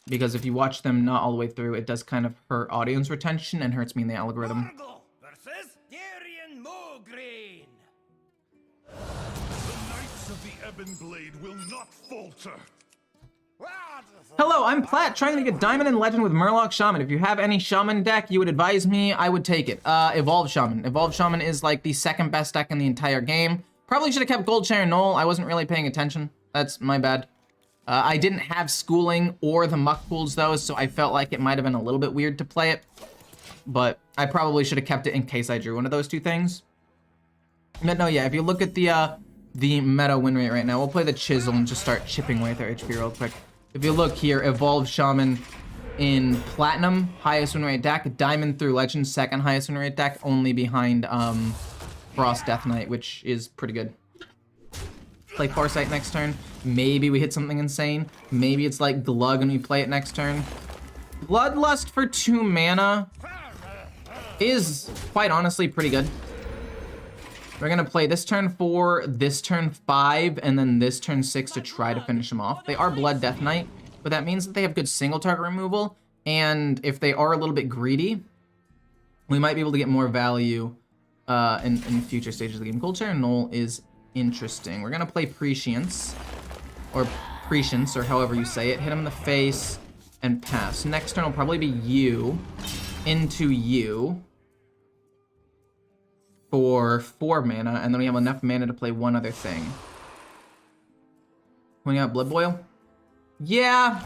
because if you watch them not all the way through, it does kind of hurt audience retention and hurts me in the algorithm. Versus Tyrion Mograine. The Knights of the Ebon Blade will not falter. Hello, I'm Platt, trying to get Diamond and Legend with Murloc Shaman. If you have any Shaman deck you would advise me, I would take it. Evolve Shaman. Evolve Shaman is like the second best deck in the entire game. Probably should have kept Gold Chair Knoll. I wasn't really paying attention. That's my bad. I didn't have Schooling or the Muck Pools though, so I felt like it might have been a little bit weird to play it. But I probably should have kept it in case I drew one of those two things. But no, yeah, if you look at the meta win rate right now, we'll play the Chisel and just start chipping away at their HP real quick. If you look here, Evolve Shaman in Platinum, highest win rate deck. Diamond through Legend, second highest win rate deck, only behind Frost Death Knight, which is pretty good. Play Farsight next turn. Maybe we hit something insane. Maybe it's like Glug and we play it next turn. Bloodlust for 2 mana is, quite honestly, pretty good. We're gonna play this turn 4, this turn 5, and then this turn 6 to try to finish them off. They are Blood Death Knight, but that means that they have good single target removal, and if they are a little bit greedy, we might be able to get more value in future stages of the game. Gold Chair Knoll is interesting. We're gonna play Prescience, or Prescience, or however you say it. Hit him in the face and pass. Next turn will probably be you into you for 4 mana, and then we have enough mana to play one other thing. When you got Blood Boil? Yeah,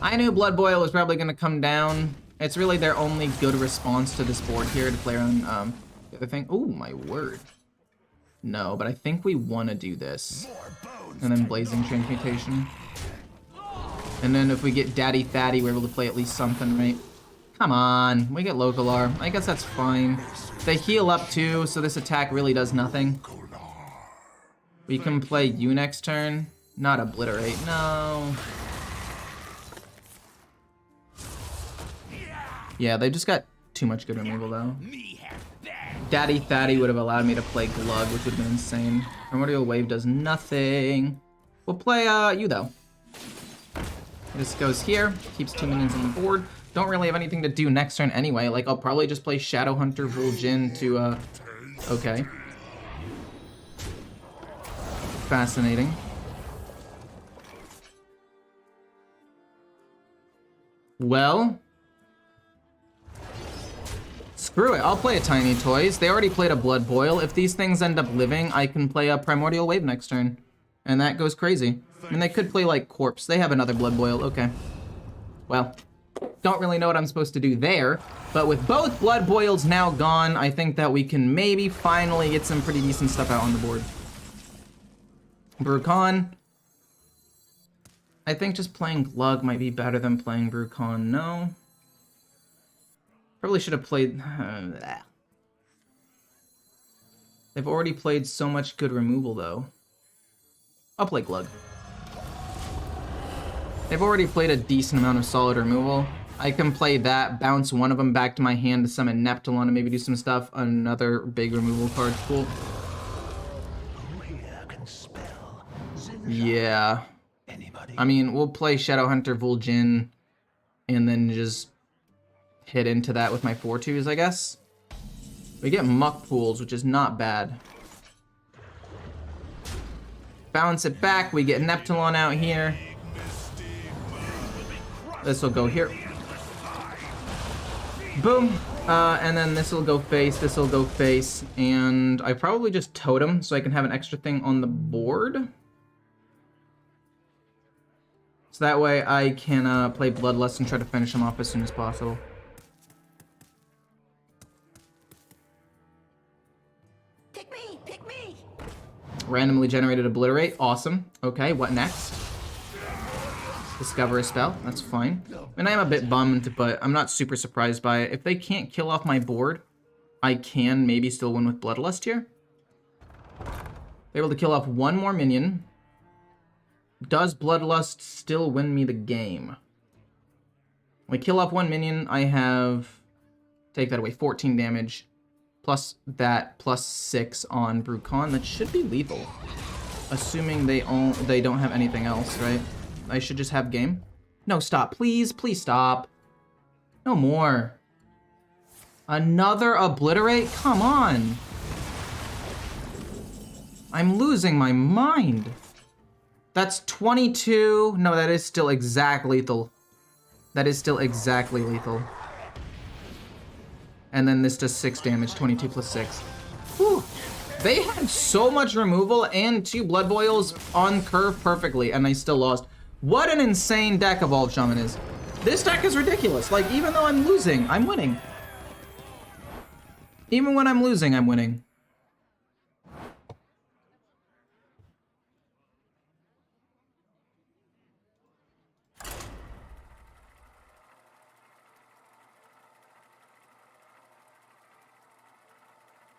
I knew Blood Boil was probably gonna come down. It's really their only good response to this board here to play around the other thing. Oh my word. No, but I think we want to do this. And then Blazing Transmutation. And then if we get Daddy Thaddy, we're able to play at least something, right? Come on, we get Localar. I guess that's fine. They heal up too, so this attack really does nothing. We can play you next turn. Not Obliterate, no. Yeah, they just got too much good removal though. Daddy Thaddy would have allowed me to play Glug, which would have been insane. Primordial Wave does nothing. We'll play you though. This goes here, keeps 2 minions on the board. Don't really have anything to do next turn anyway. Like, I'll probably just play Shadowhunter Vol'jin to, okay. Fascinating. Well, screw it. I'll play a Tiny Toys. They already played a Blood Boil. If these things end up living, I can play a Primordial Wave next turn. And that goes crazy. I mean, they could play, like, Corpse. They have another Blood Boil. Okay. Well, don't really know what I'm supposed to do there. But with both Blood Boils now gone, I think that we can maybe finally get some pretty decent stuff out on the board. Brukan. I think just playing Glug might be better than playing Brucon. No. Probably should have played... They've already played so much good removal, though. I'll play Glug. They've already played a decent amount of solid removal. I can play that, bounce one of them back to my hand to summon Neptulon and maybe do some stuff. Another big removal card. Cool. Yeah. I mean, we'll play Shadowhunter Vol'jin and then just hit into that with my 4/2s, I guess. We get Muck Pools, which is not bad. Bounce it back, we get Neptulon out here. This will go here. Boom. And then this will go face, this will go face, and I probably just totem so I can have an extra thing on the board. So that way I can play Bloodlust and try to finish him off as soon as possible. Pick me! Pick me! Randomly generated Obliterate. Awesome. Okay, what next? Discover a spell. That's fine. And I am a bit bummed, but I'm not super surprised by it. If they can't kill off my board, I can maybe still win with Bloodlust here. They're able to kill off one more minion. Does Bloodlust still win me the game? When I kill off one minion, I have... Take that away. 14 damage. Plus that, plus 6 on Brucon. That should be lethal. Assuming they don't have anything else, right? I should just have game. No, stop. Please, please stop. No more. Another Obliterate? Come on. I'm losing my mind. That's 22. No, that is still exact lethal. That is still exactly lethal. And then this does 6 damage, 22 plus 6. Whew. They had so much removal and 2 Blood Boils on curve perfectly, and I still lost. What an insane deck Evolved Shaman is. This deck is ridiculous. Like, even though I'm losing, I'm winning. Even when I'm losing, I'm winning.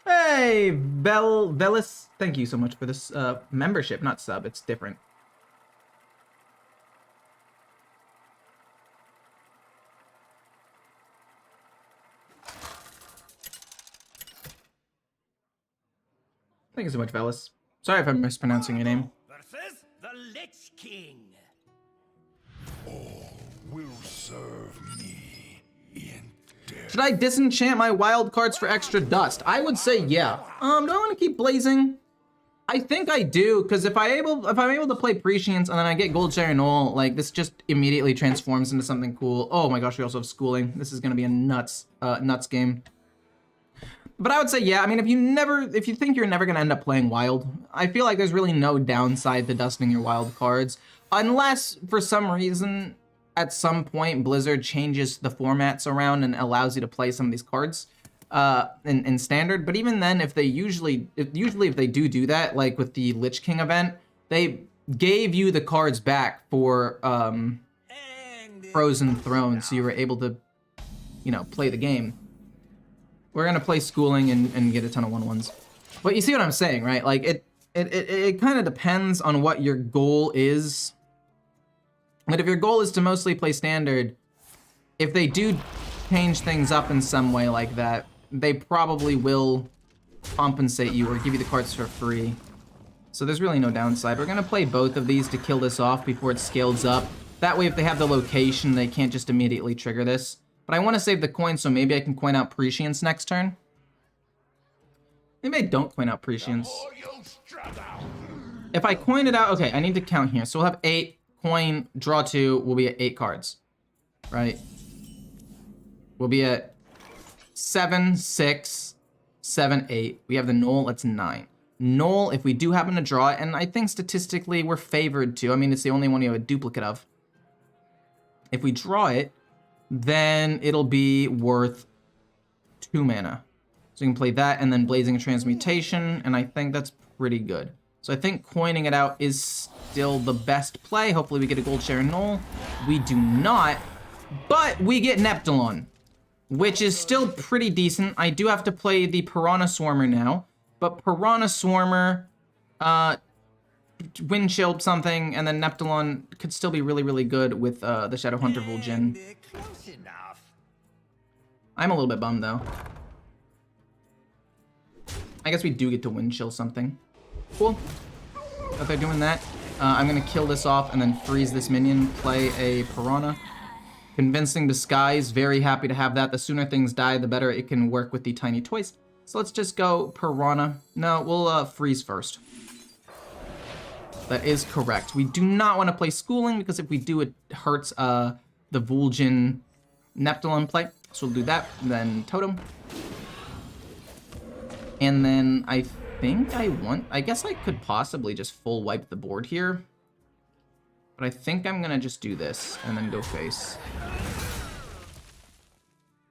Hey, Velis, thank you so much for this membership, not sub, it's different. Thank you so much, Velis. Sorry if I'm mispronouncing your name. Versus the Lich King. Will serve me in death. Should I disenchant my wild cards for extra dust? I would say yeah. Do I want to keep blazing? I think I do, because if I'm able to play Prescience and then I get Gold Share Null, like this just immediately transforms into something cool. Oh my gosh, we also have Schooling. This is gonna be a nuts game. But I would say yeah. I mean, if you think you're never gonna end up playing wild, I feel like there's really no downside to dusting your wild cards, unless for some reason at some point Blizzard changes the formats around and allows you to play some of these cards in standard. But even then, if they usually if they do that, like with the Lich King event, they gave you the cards back for Frozen Throne, so you were able to, you know, play the game. We're gonna play Schooling and get a ton of 1/1s. But you see what I'm saying, right? Like it kind of depends on what your goal is. But if your goal is to mostly play standard, if they do change things up in some way like that, they probably will compensate you or give you the cards for free. So there's really no downside. We're gonna play both of these to kill this off before it scales up. That way if they have the location, they can't just immediately trigger this. But I want to save the coin, so maybe I can coin out Prescience next turn. Maybe I don't coin out Prescience. If I coin it out, okay, I need to count here. So we'll have 8, coin, draw 2, we'll be at 8 cards, right? We'll be at 7, 6, 7, 8. We have the Null, that's 9. Null, if we do happen to draw it, and I think statistically we're favored to. I mean, it's the only one you have a duplicate of. If we draw it, then it'll be worth 2 mana. So you can play that and then Blazing Transmutation, and I think that's pretty good. So I think coining it out is still the best play. Hopefully we get a gold share and null. We do not, but we get Neptulon, which is still pretty decent. I do have to play the Piranha Swarmer now, but Piranha Swarmer, Wind Shield something, and then Neptulon could still be really, really good with the Shadowhunter Vol'jin. I'm a little bit bummed though. I guess we do get to Wind Chill something. Cool. If they're doing that, I'm gonna kill this off and then freeze this minion, play a Piranha. Convincing Disguise, very happy to have that. The sooner things die, the better it can work with the tiny toys. So let's just go Piranha. No, we'll freeze first. That is correct. We do not want to play Schooling because if we do, it hurts the Vol'jin Neptulon play. So we'll do that, then Totem. And then I think I guess I could possibly just full wipe the board here. But I think I'm gonna just do this and then go face.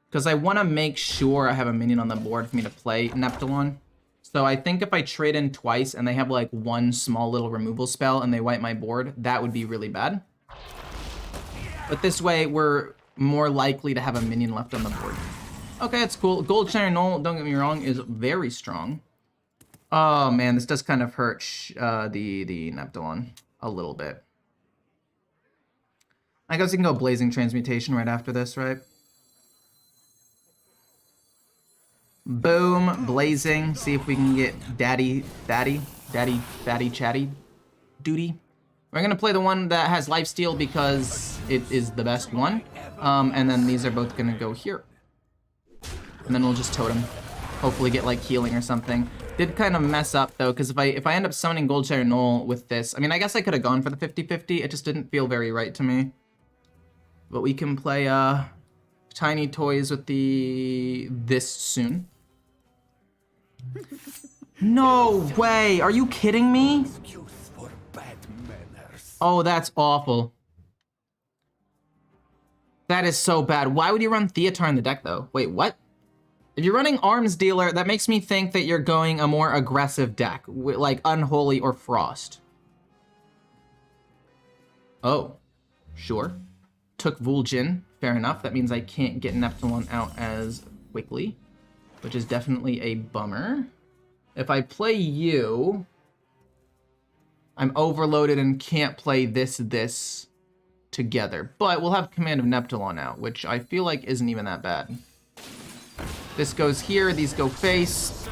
Because I want to make sure I have a minion on the board for me to play Neptulon. So I think if I trade in twice and they have like one small little removal spell and they wipe my board, that would be really bad. But this way, we're more likely to have a minion left on the board. Okay, that's cool. Gold Share Null, don't get me wrong, is very strong. Oh man, this does kind of hurt the Neptulon a little bit. I guess we can go Blazing Transmutation right after this, right? Boom, Blazing. See if we can get Daddy Chatty Duty. We're gonna play the one that has Lifesteal because it is the best one. And then these are both gonna go here. And then we'll just Totem. Hopefully get like healing or something. Did kind of mess up though, because if I end up summoning Gold Share Null with this, I mean, I guess I could have gone for the 50-50. It just didn't feel very right to me. But we can play Tiny Toys with this soon. No way! Are you kidding me? Oh, that's awful. That is so bad. Why would you run Theatar in the deck though? Wait, what? If you're running Arms Dealer, that makes me think that you're going a more aggressive deck, like Unholy or Frost. Oh, sure. Took Vol'jin, fair enough. That means I can't get Neptulon out as quickly, which is definitely a bummer. If I play you, I'm overloaded and can't play this together. But we'll have Command of Neptulon out, which I feel like isn't even that bad. This goes here, these go face.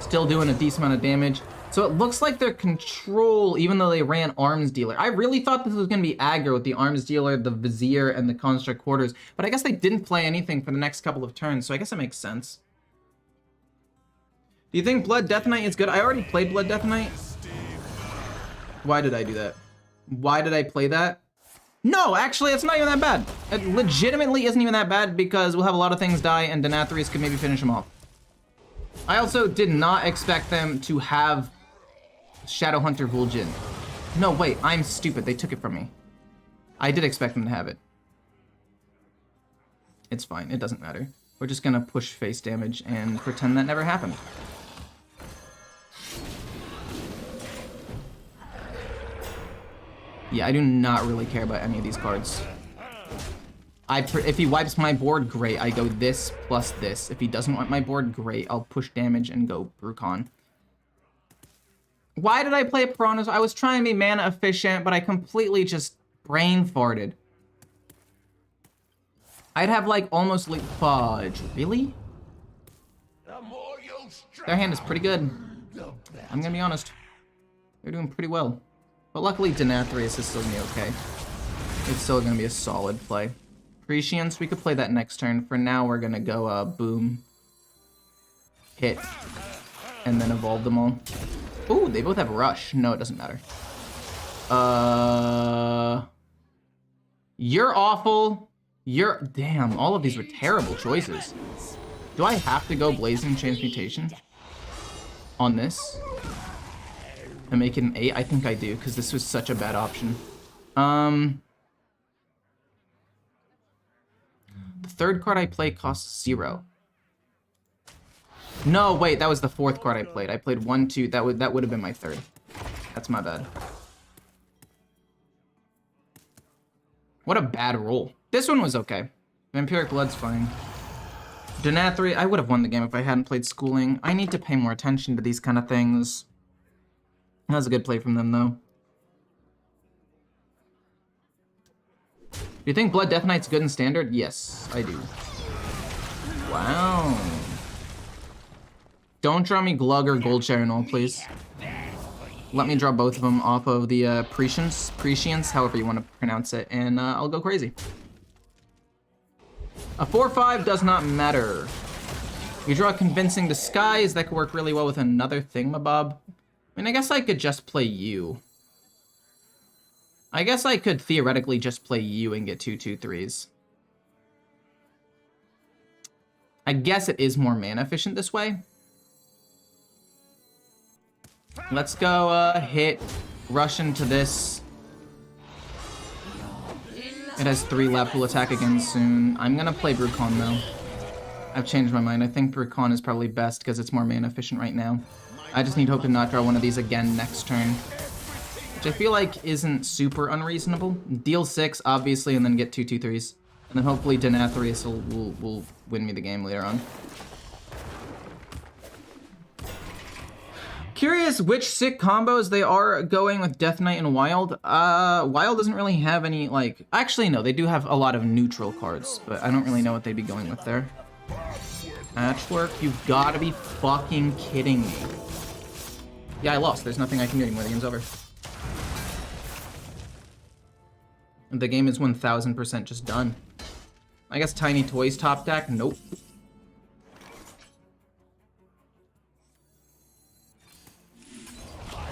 Still doing a decent amount of damage. So it looks like they're control, even though they ran Arms Dealer. I really thought this was gonna be aggro with the Arms Dealer, the Vizier, and the Construct Quarters, but I guess they didn't play anything for the next couple of turns, so I guess it makes sense. Do you think Blood Death Knight is good? I already played Blood Death Knight. Why did I do that? Why did I play that? No, actually, it's not even that bad. It legitimately isn't even that bad because we'll have a lot of things die and Denathrius could maybe finish them off. I also did not expect them to have Shadowhunter Vol'jin. No, wait, I'm stupid. They took it from me. I did expect them to have it. It's fine. It doesn't matter. We're just gonna push face damage and pretend that never happened. Yeah, I do not really care about any of these cards. If he wipes my board, great. I go this plus this. If he doesn't wipe my board, great. I'll push damage and go Brucon. Why did I play Piranhas? I was trying to be mana efficient, but I completely just brain farted. I'd have like almost like fudge. Really? Their hand is pretty good. I'm gonna be honest. They're doing pretty well. But luckily Denathrius is still gonna be okay. It's still gonna be a solid play. Prescience, we could play that next turn. For now, we're gonna go boom, hit, and then evolve them all. Ooh, they both have rush. No, it doesn't matter. You're awful. Damn, all of these were terrible choices. Do I have to go Blazing Transmutation on this and make it an 8? I think I do, because this was such a bad option. The third card I play costs 0. No, wait, that was the 4th card I played. I played 1, 2. That would have been my 3rd. That's my bad. What a bad roll. This one was okay. Vampiric Blood's fine. Denathri, I would have won the game if I hadn't played Schooling. I need to pay more attention to these kind of things. That was a good play from them, though. Do you think Blood Death Knight's good in Standard? Yes, I do. Wow. Don't draw me Glug or Gold Sharon, please. Let me draw both of them off of the Prescience, however you want to pronounce it, and I'll go crazy. A 4/5 does not matter. You draw Convincing Disguise, that could work really well with another thingamabob. I mean, I guess I could just play you. I guess I could theoretically just play you and get 2/2/3s. I guess it is more mana efficient this way. Let's go hit, rush into this. It has 3 left, we'll attack again soon. I'm gonna play Brucon though. I've changed my mind. I think Brucon is probably best because it's more mana efficient right now. I just need hope to not draw one of these again next turn. Which I feel like isn't super unreasonable. Deal 6, obviously, and then get 2/2/3s. And then hopefully Denathrius will win me the game later on. Curious which sick combos they are going with Death Knight and Wild. Wild doesn't really have any, like... Actually, no, they do have a lot of neutral cards, but I don't really know what they'd be going with there. Patchwork? You've gotta be fucking kidding me. Yeah, I lost. There's nothing I can do anymore. The game's over. The game is 1000% just done. I guess Tiny Toys top deck? Nope.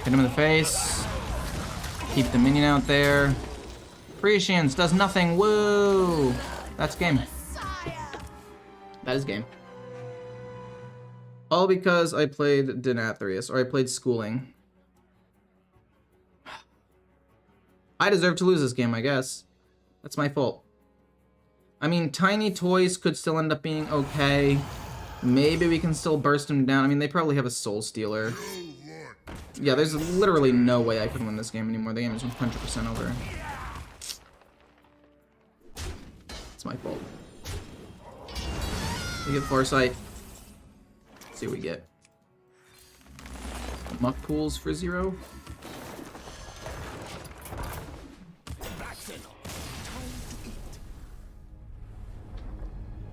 Hit him in the face. Keep the minion out there. Prescience does nothing. Woo! That's game. That is game. All because I played Denathrius, or I played Schooling. I deserve to lose this game, I guess. That's my fault. I mean, Tiny Toys could still end up being okay. Maybe we can still burst them down. I mean, they probably have a Soul Stealer. Yeah, there's literally no way I can win this game anymore. The game is 100% over. It's my fault. We get Foresight. Let's see what we get. Muck Pools for 0.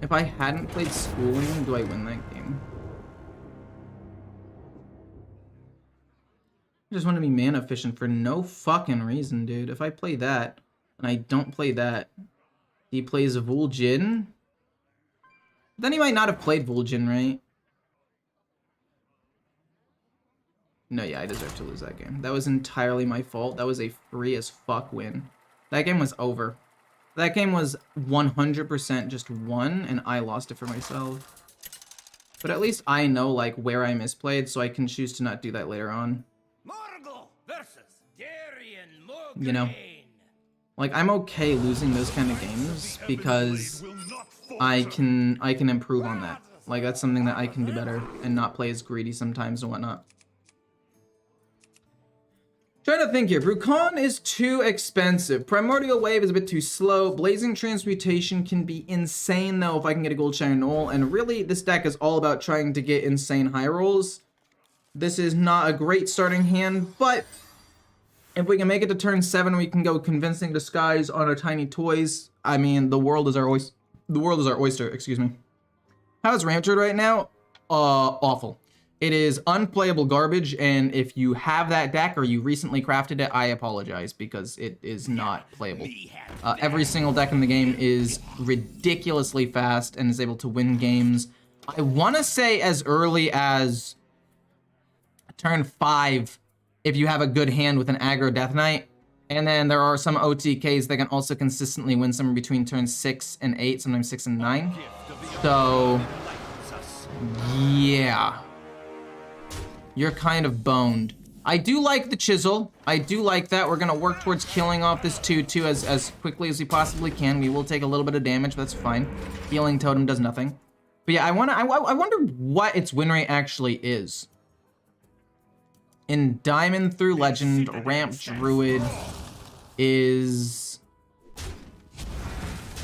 If I hadn't played Schooling, do I win that game? I just want to be mana efficient for no fucking reason, dude. If I play that, and I don't play that, he plays Vuljin? Then he might not have played Vuljin, right? No, yeah, I deserve to lose that game. That was entirely my fault. That was a free as fuck win. That game was over. That game was 100% just won, and I lost it for myself. But at least I know, like, where I misplayed, so I can choose to not do that later on. You know? Like, I'm okay losing those kind of games, because I can improve on that. Like, that's something that I can do better, and not play as greedy sometimes and whatnot. Trying to think here. Brucon is too expensive. Primordial Wave is a bit too slow. Blazing Transmutation can be insane, though, if I can get a Gold Shine Knoll. And really, this deck is all about trying to get insane high rolls. This is not a great starting hand, but if we can make it to turn 7, we can go Convincing Disguise on our Tiny Toys. I mean, the world is our oyster. The world is our oyster, excuse me. How's Ramtured right now? Awful. It is unplayable garbage, and if you have that deck or you recently crafted it, I apologize, because it is not playable. Every single deck in the game is ridiculously fast and is able to win games. I want to say as early as turn 5 if you have a good hand with an aggro Death Knight. And then there are some OTKs that can also consistently win somewhere between turns 6 and 8, sometimes 6 and 9. So, yeah. You're kind of boned. I do like the Chisel. I do like that. We're going to work towards killing off this 2/2 as quickly as we possibly can. We will take a little bit of damage, but that's fine. Healing Totem does nothing. But yeah, I wonder what its win rate actually is. In Diamond through Legend, Ramp Druid is...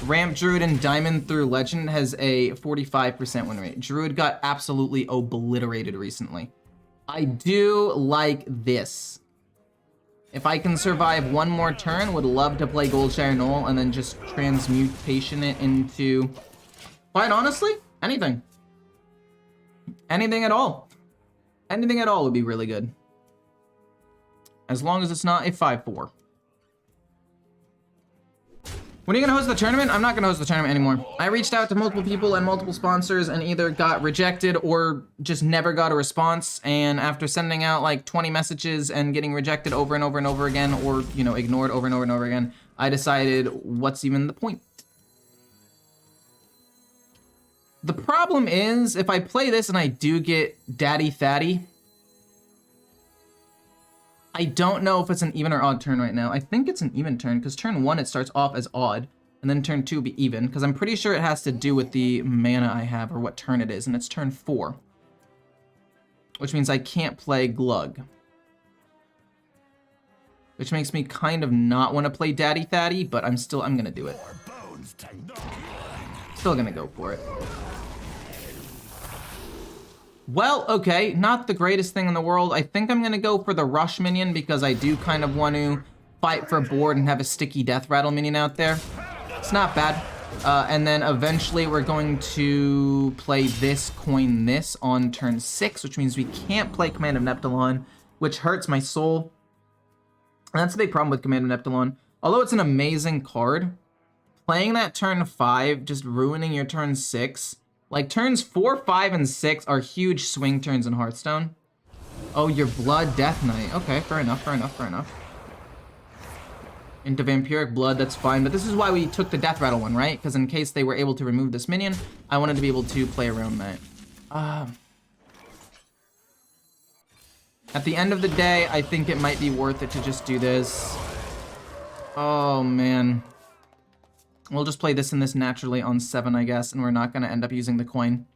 Ramp Druid in Diamond through Legend has a 45% win rate. Druid got absolutely obliterated recently. I do like this. If I can survive one more turn, would love to play Goldshire Knoll and then just transmutation it into... Quite honestly, anything. Anything at all. Anything at all would be really good. As long as it's not a 5-4. When are you gonna host the tournament? I'm not gonna host the tournament anymore. I reached out to multiple people and multiple sponsors and either got rejected or just never got a response. And after sending out like 20 messages and getting rejected over and over and over again, or, you know, ignored over and over and over again, I decided, what's even the point? The problem is, if I play this and I do get Daddy Thaddy, I don't know if it's an even or odd turn right now. I think it's an even turn, because turn 1 it starts off as odd, and then turn 2 be even, because I'm pretty sure it has to do with the mana I have, or what turn it is, and it's turn 4. Which means I can't play Glug. Which makes me kind of not want to play Daddy Thaddy, but I'm gonna do it. Still gonna go for it. Well, okay, not the greatest thing in the world. I think I'm gonna go for the Rush minion because I do kind of want to fight for board and have a sticky Death Rattle minion out there. It's not bad. And then eventually we're going to play this, coin this on turn 6, which means we can't play Command of Neptulon, which hurts my soul. And that's a big problem with Command of Neptulon. Although it's an amazing card, playing that turn 5, just ruining your turn 6. Like, turns 4, 5, and 6 are huge swing turns in Hearthstone. Oh, your Blood Death Knight. Okay, fair enough, fair enough, fair enough. Into Vampiric Blood, that's fine. But this is why we took the Death Rattle one, right? Because in case they were able to remove this minion, I wanted to be able to play around that. At the end of the day, I think it might be worth it to just do this. Oh, man. We'll just play this and this naturally on 7, I guess, and we're not going to end up using the coin.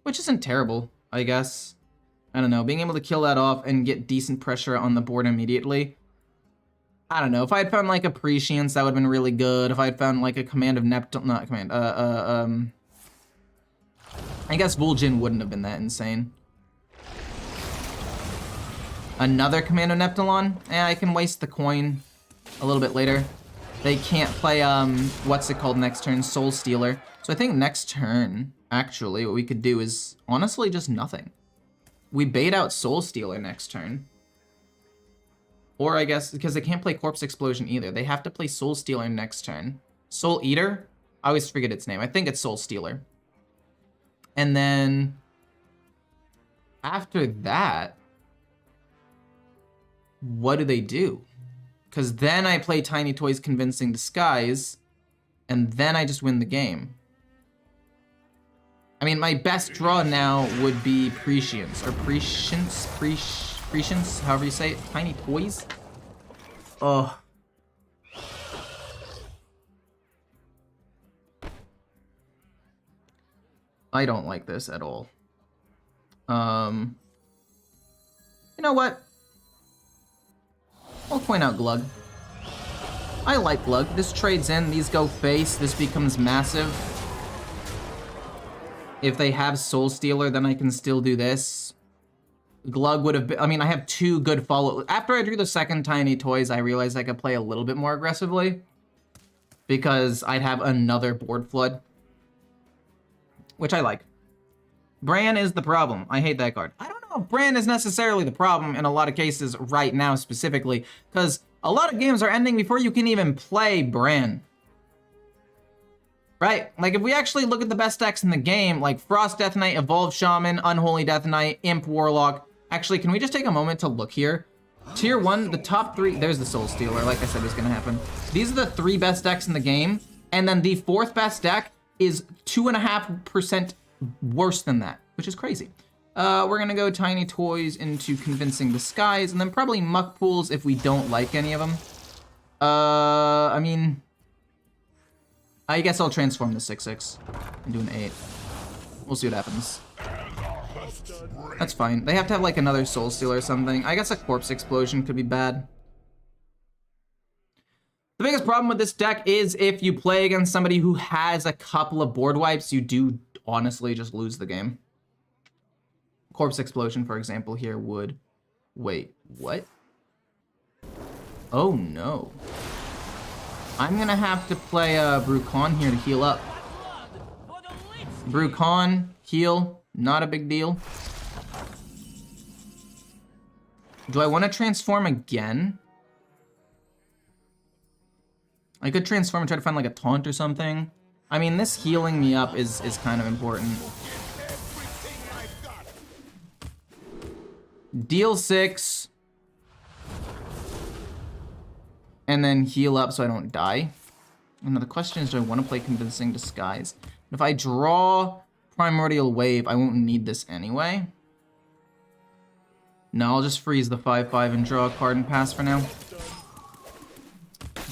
Which isn't terrible, I guess. I don't know, being able to kill that off and get decent pressure on the board immediately. I don't know, if I had found like a Prescience, that would have been really good. If I had found like a Command of Neptune, not Command, I guess Vol'jin wouldn't have been that insane. Another Command of Neptulon? Eh, I can waste the coin a little bit later. They can't play, what's it called next turn? Soul Stealer. So I think next turn, actually, what we could do is, honestly, just nothing. We bait out Soul Stealer next turn. Or I guess, because they can't play Corpse Explosion either. They have to play Soul Stealer next turn. Soul Eater? I always forget its name. I think it's Soul Stealer. And then, after that, what do they do? Because then I play Tiny Toys Convincing Disguise, and then I just win the game. I mean, my best draw now would be Prescience, or Prescience, however you say it. Tiny Toys? Oh. I don't like this at all. You know what? I'll point out Glug. I like Glug. This trades in, these go face, this becomes massive. If they have Soul Stealer, then I can still do this. Glug would have been, I mean, I have 2 good follow. After I drew the second Tiny Toys, I realized I could play a little bit more aggressively. Because I'd have another board flood. Which I like. Bran is the problem. I hate that card. I don't know if Bran is necessarily the problem in a lot of cases right now specifically, because a lot of games are ending before you can even play Bran. Right? Like, if we actually look at the best decks in the game, like Frost Death Knight, Evolved Shaman, Unholy Death Knight, Imp Warlock. Actually, can we just take a moment to look here? Tier 1, the top 3, there's the Soul Stealer, like I said was gonna happen. These are the 3 best decks in the game, and then the 4th best deck is 2.5% worse than that, which is crazy. We're gonna go Tiny Toys into Convincing Disguise, and then probably Muck Pools if we don't like any of them. I mean, I guess I'll transform the 6/6 into an 8. We'll see what happens. That's fine. They have to have like another Soul Stealer or something. I guess a Corpse Explosion could be bad. The biggest problem with this deck is if you play against somebody who has a couple of board wipes, you do honestly just lose the game. Corpse Explosion, for example, here would... Wait, what? Oh no. I'm gonna have to play Brucon here to heal up. Brucon, heal, not a big deal. Do I want to transform again? I could transform and try to find like a taunt or something. I mean, this healing me up is kind of important. Deal 6. And then heal up so I don't die. And now the question is, do I want to play Convincing Disguise? If I draw Primordial Wave, I won't need this anyway. No, I'll just freeze the 5/5 and draw a card and pass for now.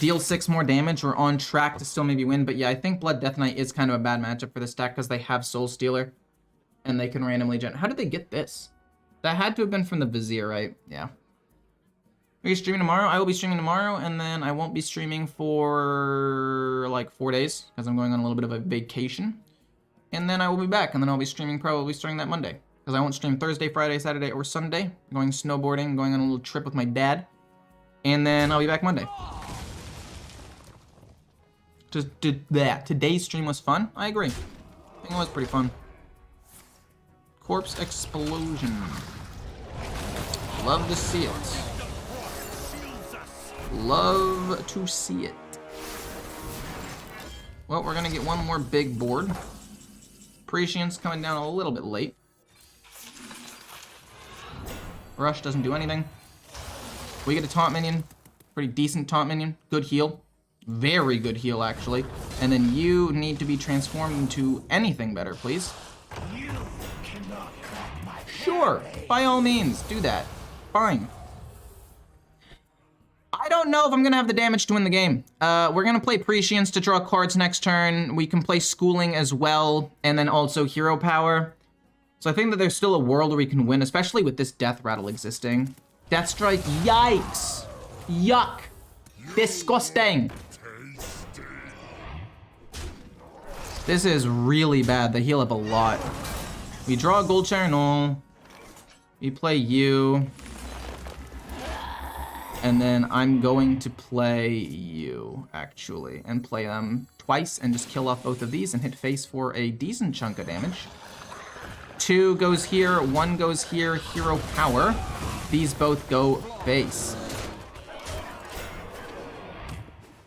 Deal 6 more damage. We're on track to still maybe win. But yeah, I think Blood Death Knight is kind of a bad matchup for this deck because they have Soul Stealer. And they can randomly generate. How did they get this? That had to have been from the Vizier, right? Yeah. Are you streaming tomorrow? I will be streaming tomorrow, and then I won't be streaming for like 4 days because I'm going on a little bit of a vacation. And then I will be back, and then I'll be streaming probably starting that Monday because I won't stream Thursday, Friday, Saturday, or Sunday. I'm going snowboarding, going on a little trip with my dad, and then I'll be back Monday. Just did that. Today's stream was fun. I agree. I think it was pretty fun. Corpse Explosion. Love to see it. Love to see it. Well, we're gonna get one more big board. Prescient's coming down a little bit late. Rush doesn't do anything. We get a taunt minion. Pretty decent taunt minion. Good heal. Very good heal, actually. And then you need to be transformed into anything better, please. Sure, by all means, do that. Fine. I don't know if I'm gonna have the damage to win the game. We're gonna play Prescience to draw cards next turn. We can play Schooling as well, and then also Hero Power. So I think that there's still a world where we can win, especially with this Death Rattle existing. Death Strike, yikes! Yuck! Disgusting! This is really bad. They heal up a lot. We draw a Gold Channel. We play you. And then I'm going to play you, actually, and play them twice and just kill off both of these and hit face for a decent chunk of damage. 2 goes here, 1 goes here, Hero Power. These both go face.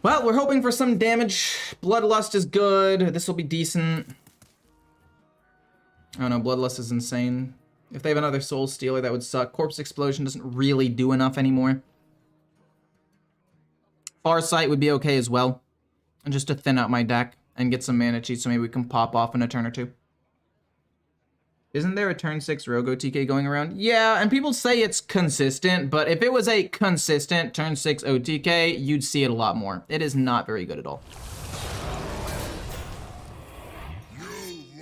Well, we're hoping for some damage. Bloodlust is good. This will be decent. Oh no, Bloodlust is insane. If they have another Soul Stealer, that would suck. Corpse Explosion doesn't really do enough anymore. Farsight would be okay as well. And just to thin out my deck and get some mana cheats so maybe we can pop off in a turn or two. Isn't there a turn 6 Rogo TK going around? Yeah, and people say it's consistent, but if it was a consistent turn 6 OTK, you'd see it a lot more. It is not very good at all.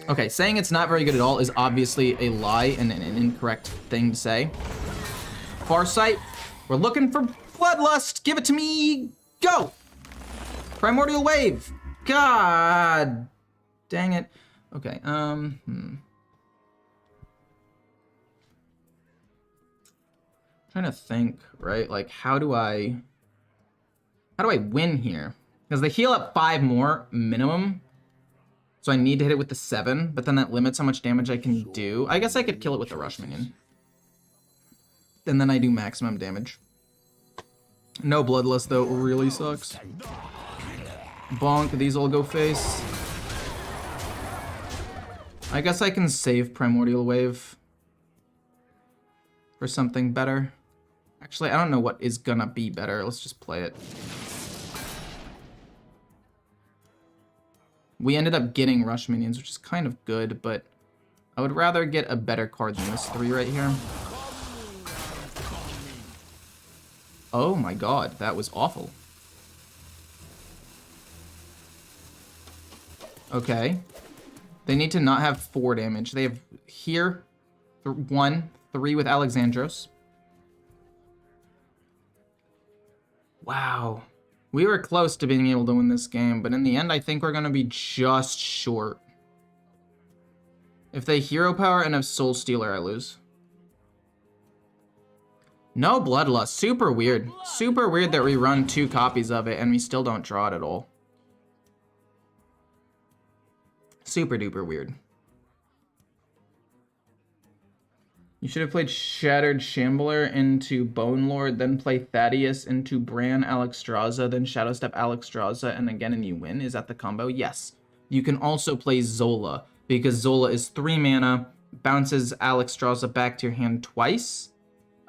Okay, saying it's not very good at all is obviously a lie and an incorrect thing to say. Farsight, we're looking for Bloodlust. Give it to me. Go! Primordial Wave. God dang it. Okay, Trying to think, right? Like, how do I win here? Because they heal up 5 more minimum. So I need to hit it with the 7, but then that limits how much damage I can do. I guess I could kill it with the Rush Minion. And then I do maximum damage. No Bloodlust, though, really sucks. Bonk, these all go face. I guess I can save Primordial Wave for something better. Actually, I don't know what is gonna be better. Let's just play it. We ended up getting Rush Minions, which is kind of good, but I would rather get a better card than this 3 right here. Oh my god, that was awful. Okay. They need to not have 4 damage. They have here 1, 3 with Alexandros. Wow. We were close to being able to win this game, but in the end, I think we're going to be just short. If they hero power and have Soul Stealer, I lose. No Bloodlust. Super weird. Super weird that we run 2 copies of it and we still don't draw it at all. Super duper weird. You should have played Shattered Shambler into Bone Lord, then play Thaddeus into Bran Alexstrasza, then Shadowstep Alexstrasza, and again and you win. Is that the combo? Yes. You can also play Zola, because Zola is 3 mana, bounces Alexstrasza back to your hand twice,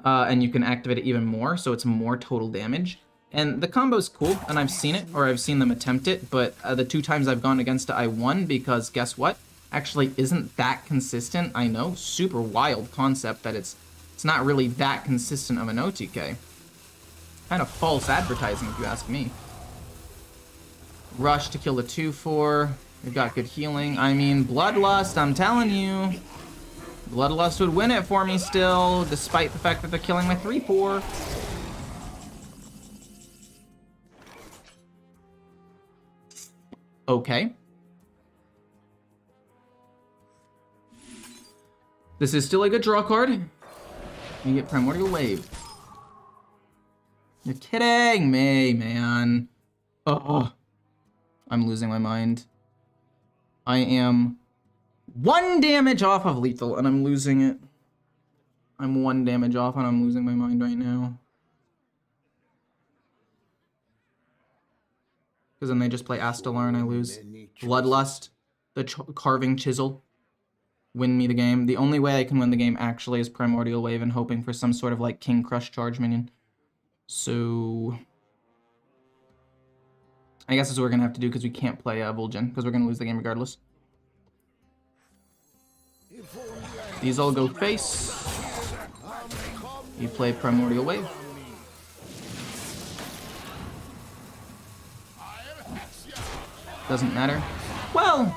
and you can activate it even more, so it's more total damage. And the combo's cool, and I've seen it, or I've seen them attempt it, but the 2 times I've gone against it, I won, because guess what? Actually isn't that consistent. I know, super wild concept that it's not really that consistent of an OTK. Kind of false advertising if you ask me. Rush to kill the 2/4. We've got good healing. I mean, Bloodlust, I'm telling you. Bloodlust would win it for me still, despite the fact that they're killing my 3/4. Okay. This is still a good draw card. You get Primordial Wave. You're kidding me, man. Oh, I'm losing my mind. I am 1 damage off of lethal, and I'm losing it. I'm 1 damage off, and I'm losing my mind right now. Because then they just play Astalar, and I lose. Bloodlust, the Carving Chisel. Win me the game. The only way I can win the game actually is Primordial Wave and hoping for some sort of like King Crush charge minion. So I guess that's what we're gonna have to do because we can't play Vol'jin because we're gonna lose the game regardless. These all go face. You play Primordial Wave. Doesn't matter. Well,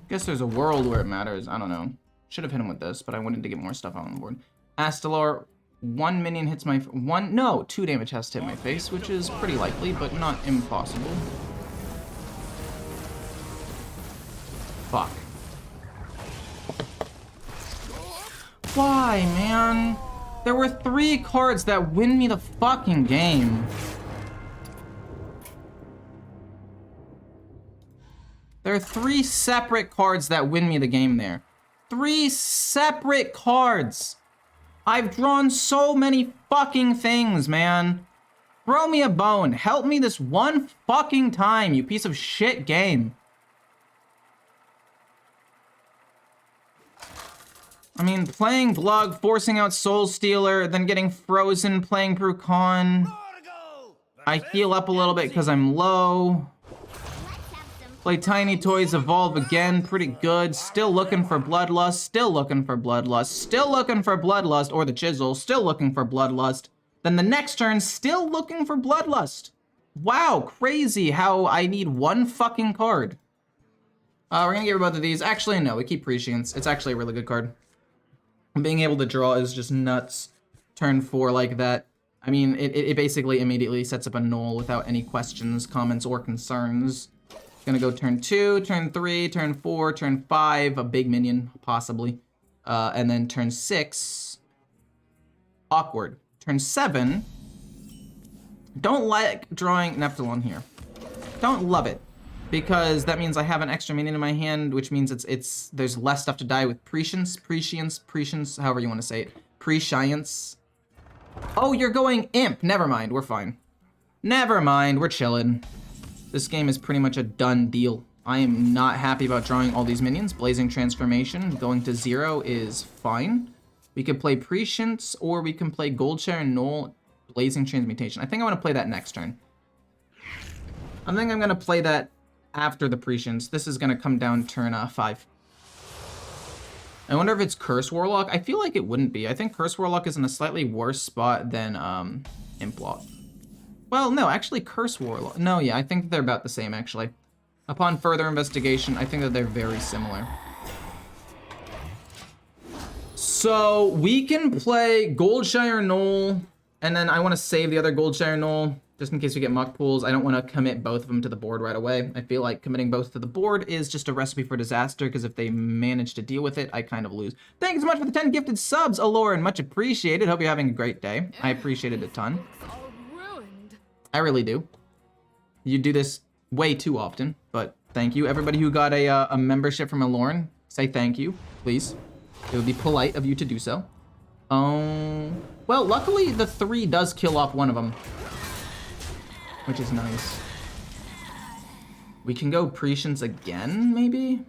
guess there's a world where it matters. I don't know. Should have hit him with this, but I wanted to get more stuff on the board. Astalar, 1 minion hits my... 2 damage has to hit my face, which is pretty likely, but not impossible. Fuck. Why, man? There were 3 cards that win me the fucking game. There are 3 separate cards that win me the game there. 3 separate cards. I've drawn so many fucking things, man. Throw me a bone. Help me this one fucking time, you piece of shit game. I mean, playing Glug, forcing out Soul Stealer, then getting frozen, playing Brucon. I heal up a little bit because I'm low. Play Tiny Toys, evolve again, pretty good. Still looking for Bloodlust, still looking for Bloodlust, still looking for Bloodlust, or the Chisel, still looking for Bloodlust. Then the next turn, still looking for Bloodlust. Wow, crazy how I need 1 fucking card. We're gonna get rid of both of these. Actually, no, we keep Prescience. It's actually a really good card. Being able to draw is just nuts. Turn 4 like that. I mean, it basically immediately sets up a null without any questions, comments, or concerns. Gonna go turn 2, turn 3, turn 4, turn 5, a big minion, possibly. And then turn 6, awkward. Turn 7, don't like drawing Neptulon here. Don't love it, because that means I have an extra minion in my hand, which means there's less stuff to die with Prescience, however you want to say it. Prescience. Oh, you're going Imp. Never mind, we're fine. Never mind, we're chilling. This game is pretty much a done deal. I am not happy about drawing all these minions. Blazing Transformation, going to 0 is fine. We could play Prescience, or we can play Goldshare and Null, Blazing Transmutation. I think I want to play that next turn. I think I'm going to play that after the Prescience. This is going to come down turn 5. I wonder if it's Curse Warlock. I feel like it wouldn't be. I think Curse Warlock is in a slightly worse spot than Implock. Well, no, actually Curse Warlock. No, yeah, I think they're about the same, actually. Upon further investigation, I think that they're very similar. So, we can play Goldshire Knoll, and then I want to save the other Goldshire Knoll, just in case we get muck pools. I don't want to commit both of them to the board right away. I feel like committing both to the board is just a recipe for disaster, because if they manage to deal with it, I kind of lose. Thank you so much for the 10 gifted subs, Aloran. Much appreciated. Hope you're having a great day. I appreciate it a ton. It's all ruined. I really do. You do this way too often, but thank you. Everybody who got a membership from Aloran, say thank you, please. It would be polite of you to do so. Well, luckily the 3 does kill off one of them, which is nice. We can go Prescience again, maybe?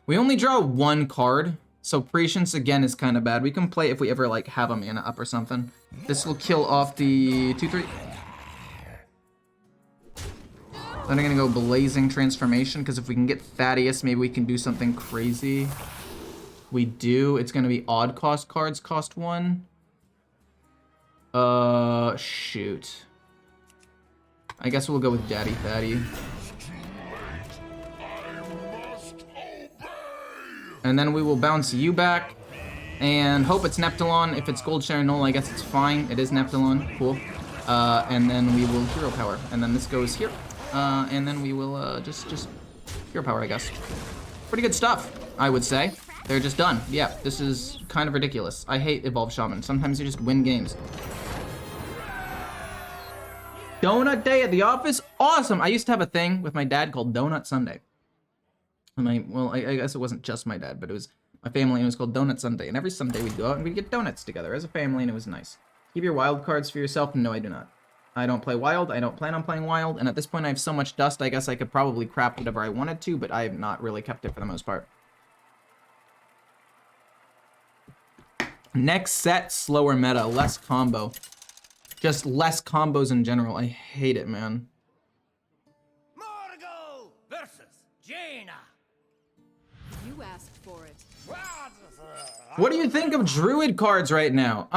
We only draw 1 card, so Prescience again is kind of bad. We can play if we ever like have a mana up or something. This will kill off the 2/3. Then I'm gonna go Blazing Transformation, because if we can get Thaddeus, maybe we can do something crazy. We do. It's gonna be odd cost cards, cost 1. Shoot. I guess we'll go with Daddy Thaddy. And then we will bounce you back, and hope it's Neptulon. If it's Goldshire Knoll, I guess it's fine. It is Neptulon. Cool. And then we will Hero Power, and then this goes here. And then we will just Hero Power, I guess. Pretty good stuff, I would say. They're just done. Yeah, this is kind of ridiculous. I hate Evolved Shaman. Sometimes you just win games. Donut Day at the office? Awesome! I used to have a thing with my dad called Donut Sunday. And well, I guess it wasn't just my dad, but it was my family, and it was called Donut Sunday. And every Sunday we'd go out and we'd get donuts together as a family, and it was nice. Keep your wild cards for yourself? No, I do not. I don't play Wild. I don't plan on playing Wild. And at this point, I have so much dust, I guess I could probably craft whatever I wanted to, but I have not really kept it for the most part. Next set, slower meta, less combo. Just less combos in general. I hate it, man. Morgo versus Jaina. You asked for it. What do you think of Druid cards right now?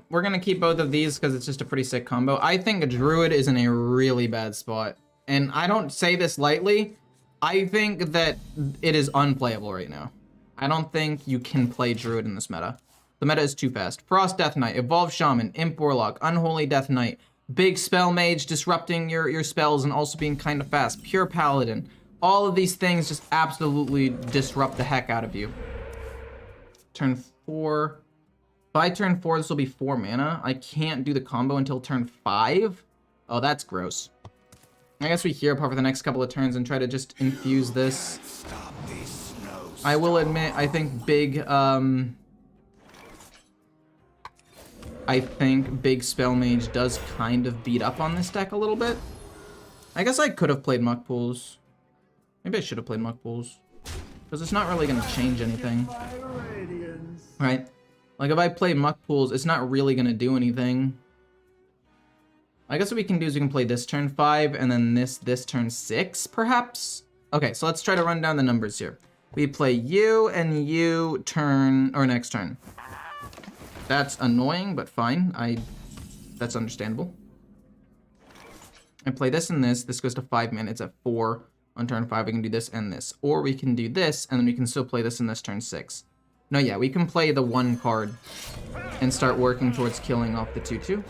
We're gonna keep both of these because it's just a pretty sick combo. I think a Druid is in a really bad spot. And I don't say this lightly. I think that it is unplayable right now. I don't think you can play Druid in this meta. The meta is too fast. Frost Death Knight, Evolved Shaman, Imp Warlock, Unholy Death Knight, Big Spell Mage disrupting your spells and also being kind of fast, Pure Paladin. All of these things just absolutely disrupt the heck out of you. Turn 4. By turn 4, this will be 4 mana. I can't do the combo until turn 5. Oh, that's gross. I guess we Hero Power for the next couple of turns and try to just infuse this. I will admit, I think big Spell Mage does kind of beat up on this deck a little bit. I guess I could have played Muck Pools. Maybe I should have played Muck Pools. Because it's not really going to change anything. Right? Like, if I play Muck Pools, it's not really going to do anything. I guess what we can do is we can play this turn 5, and then this turn 6, perhaps? Okay, so let's try to run down the numbers here. We play you and you next turn. That's annoying, but fine. That's understandable. I play this and this. This goes to 5 minutes at 4. On turn 5, we can do this and this. Or we can do this, and then we can still play this in this turn 6. No, yeah, we can play the 1 card and start working towards killing off the 2/2.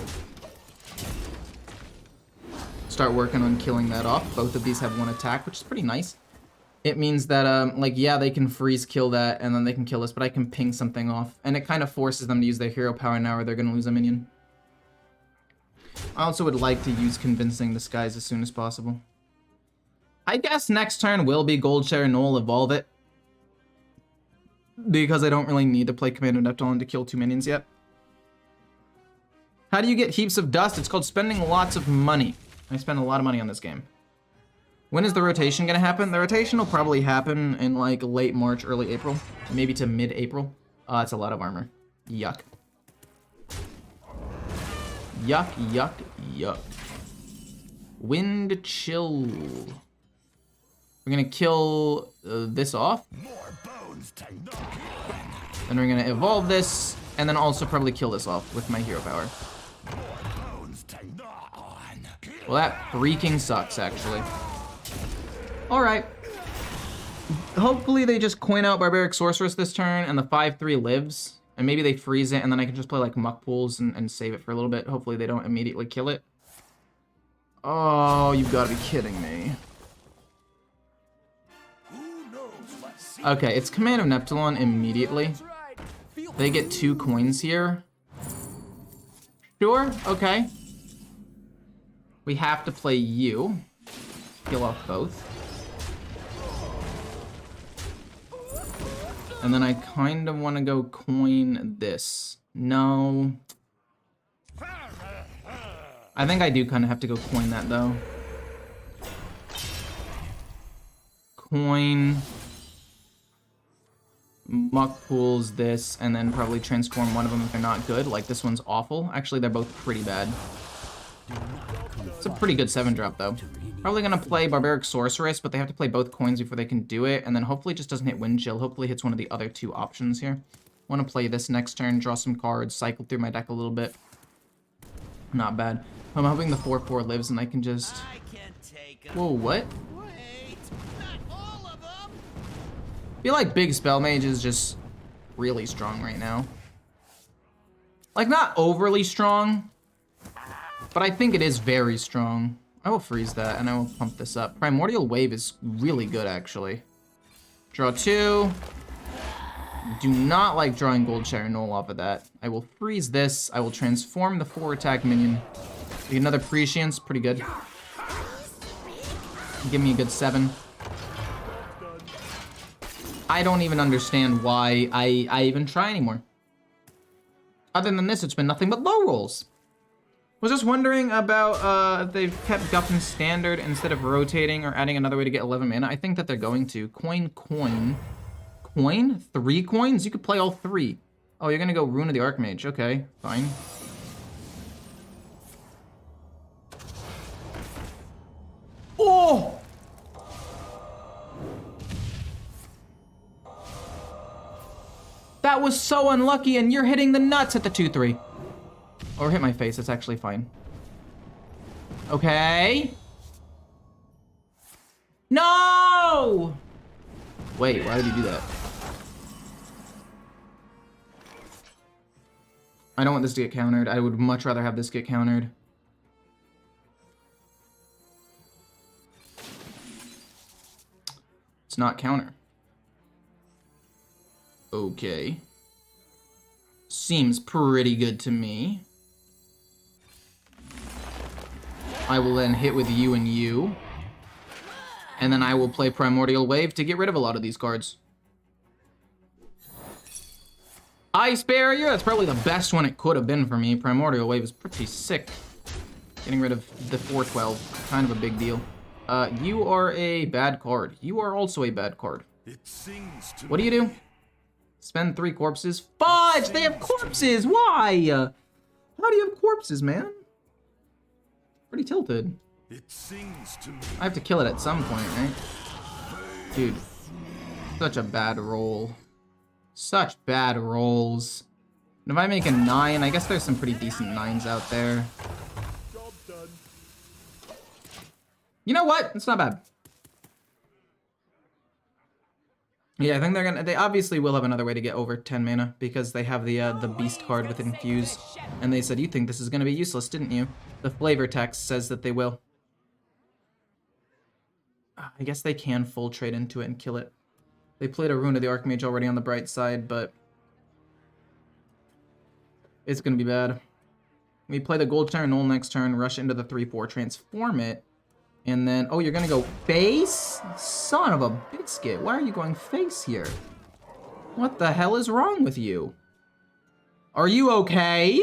Start working on killing that off. Both of these have 1 attack, which is pretty nice. It means that, like, yeah, they can freeze kill that, and then they can kill us, but I can ping something off. And it kind of forces them to use their hero power now, or they're going to lose a minion. I also would like to use Convincing Disguise as soon as possible. I guess next turn will be Goldshire Knoll, evolve it. Because I don't really need to play Command of Neptulon to kill 2 minions yet. How do you get heaps of dust? It's called spending lots of money. I spend a lot of money on this game. When is the rotation gonna happen? The rotation will probably happen in like late March, early April. Maybe to mid-April. It's a lot of armor. Yuck. Yuck, yuck, yuck. Wind Chill. We're gonna kill this off. Then we're gonna evolve this, and then also probably kill this off with my hero power. Well, that freaking sucks, actually. Alright. Hopefully they just coin out Barbaric Sorceress this turn, and the 5/3 lives. And maybe they freeze it, and then I can just play, like, Muck Pools and save it for a little bit. Hopefully they don't immediately kill it. Oh, you've got to be kidding me. Okay, it's Command of Neptulon immediately. They get 2 coins here. Sure, okay. We have to play you. Kill off both. And then I kind of want to go coin this. No. I think I do kind of have to go coin that, though. Coin. Muck Pools this, and then probably transform one of them if they're not good. Like, this one's awful. Actually, they're both pretty bad. It's a pretty good 7-drop, though. Probably gonna play Barbaric Sorceress, but they have to play both coins before they can do it, and then hopefully it just doesn't hit Wind Chill. Hopefully it hits one of the other 2 options here. Want to play this next turn, draw some cards, cycle through my deck a little bit. Not bad. I'm hoping the 4/4 lives and I can just... Whoa, what? I feel like Big Spell Mage is just really strong right now. Like, not overly strong, but I think it is very strong. I will freeze that, and I will pump this up. Primordial Wave is really good, actually. Draw 2. Do not like drawing Gold Shire Null off of that. I will freeze this. I will transform the 4-attack minion. Get another Prescience, pretty good. Give me a good 7. I don't even understand why I even try anymore. Other than this, it's been nothing but low rolls. Was just wondering about if they've kept Guffin Standard instead of rotating or adding another way to get 11 mana. I think that they're going to. Coin. Coin? 3 coins? You could play all 3. Oh, you're gonna go Rune of the Archmage. Okay, fine. Oh! That was so unlucky, and you're hitting the nuts at the 2/3. Or hit my face, it's actually fine. Okay. No! Wait, why would you do that? I don't want this to get countered. I would much rather have this get countered. It's not counter. Okay. Seems pretty good to me. I will then hit with you and you. And then I will play Primordial Wave to get rid of a lot of these cards. Ice Barrier, that's probably the best one it could have been for me. Primordial Wave is pretty sick. Getting rid of the 4/12, kind of a big deal. You are a bad card. You are also a bad card. What do you do? Spend 3 corpses? Fudge! They have corpses! Why? How do you have corpses, man? Pretty tilted. I have to kill it at some point, right? Dude. Such a bad roll. Such bad rolls. And if I make a 9, I guess there's some pretty decent 9s out there. You know what? It's not bad. Yeah, I think they obviously will have another way to get over 10 mana because they have the beast card with Infuse. And they said, you think this is going to be useless, didn't you? The flavor text says that they will. I guess they can full trade into it and kill it. They played a Rune of the Archmage already on the bright side, but it's going to be bad. We play the Gold Shire Null next turn, rush into the 3/4, transform it, and then, oh, you're going to go face? Son of a biscuit, why are you going face here? What the hell is wrong with you? Are you okay?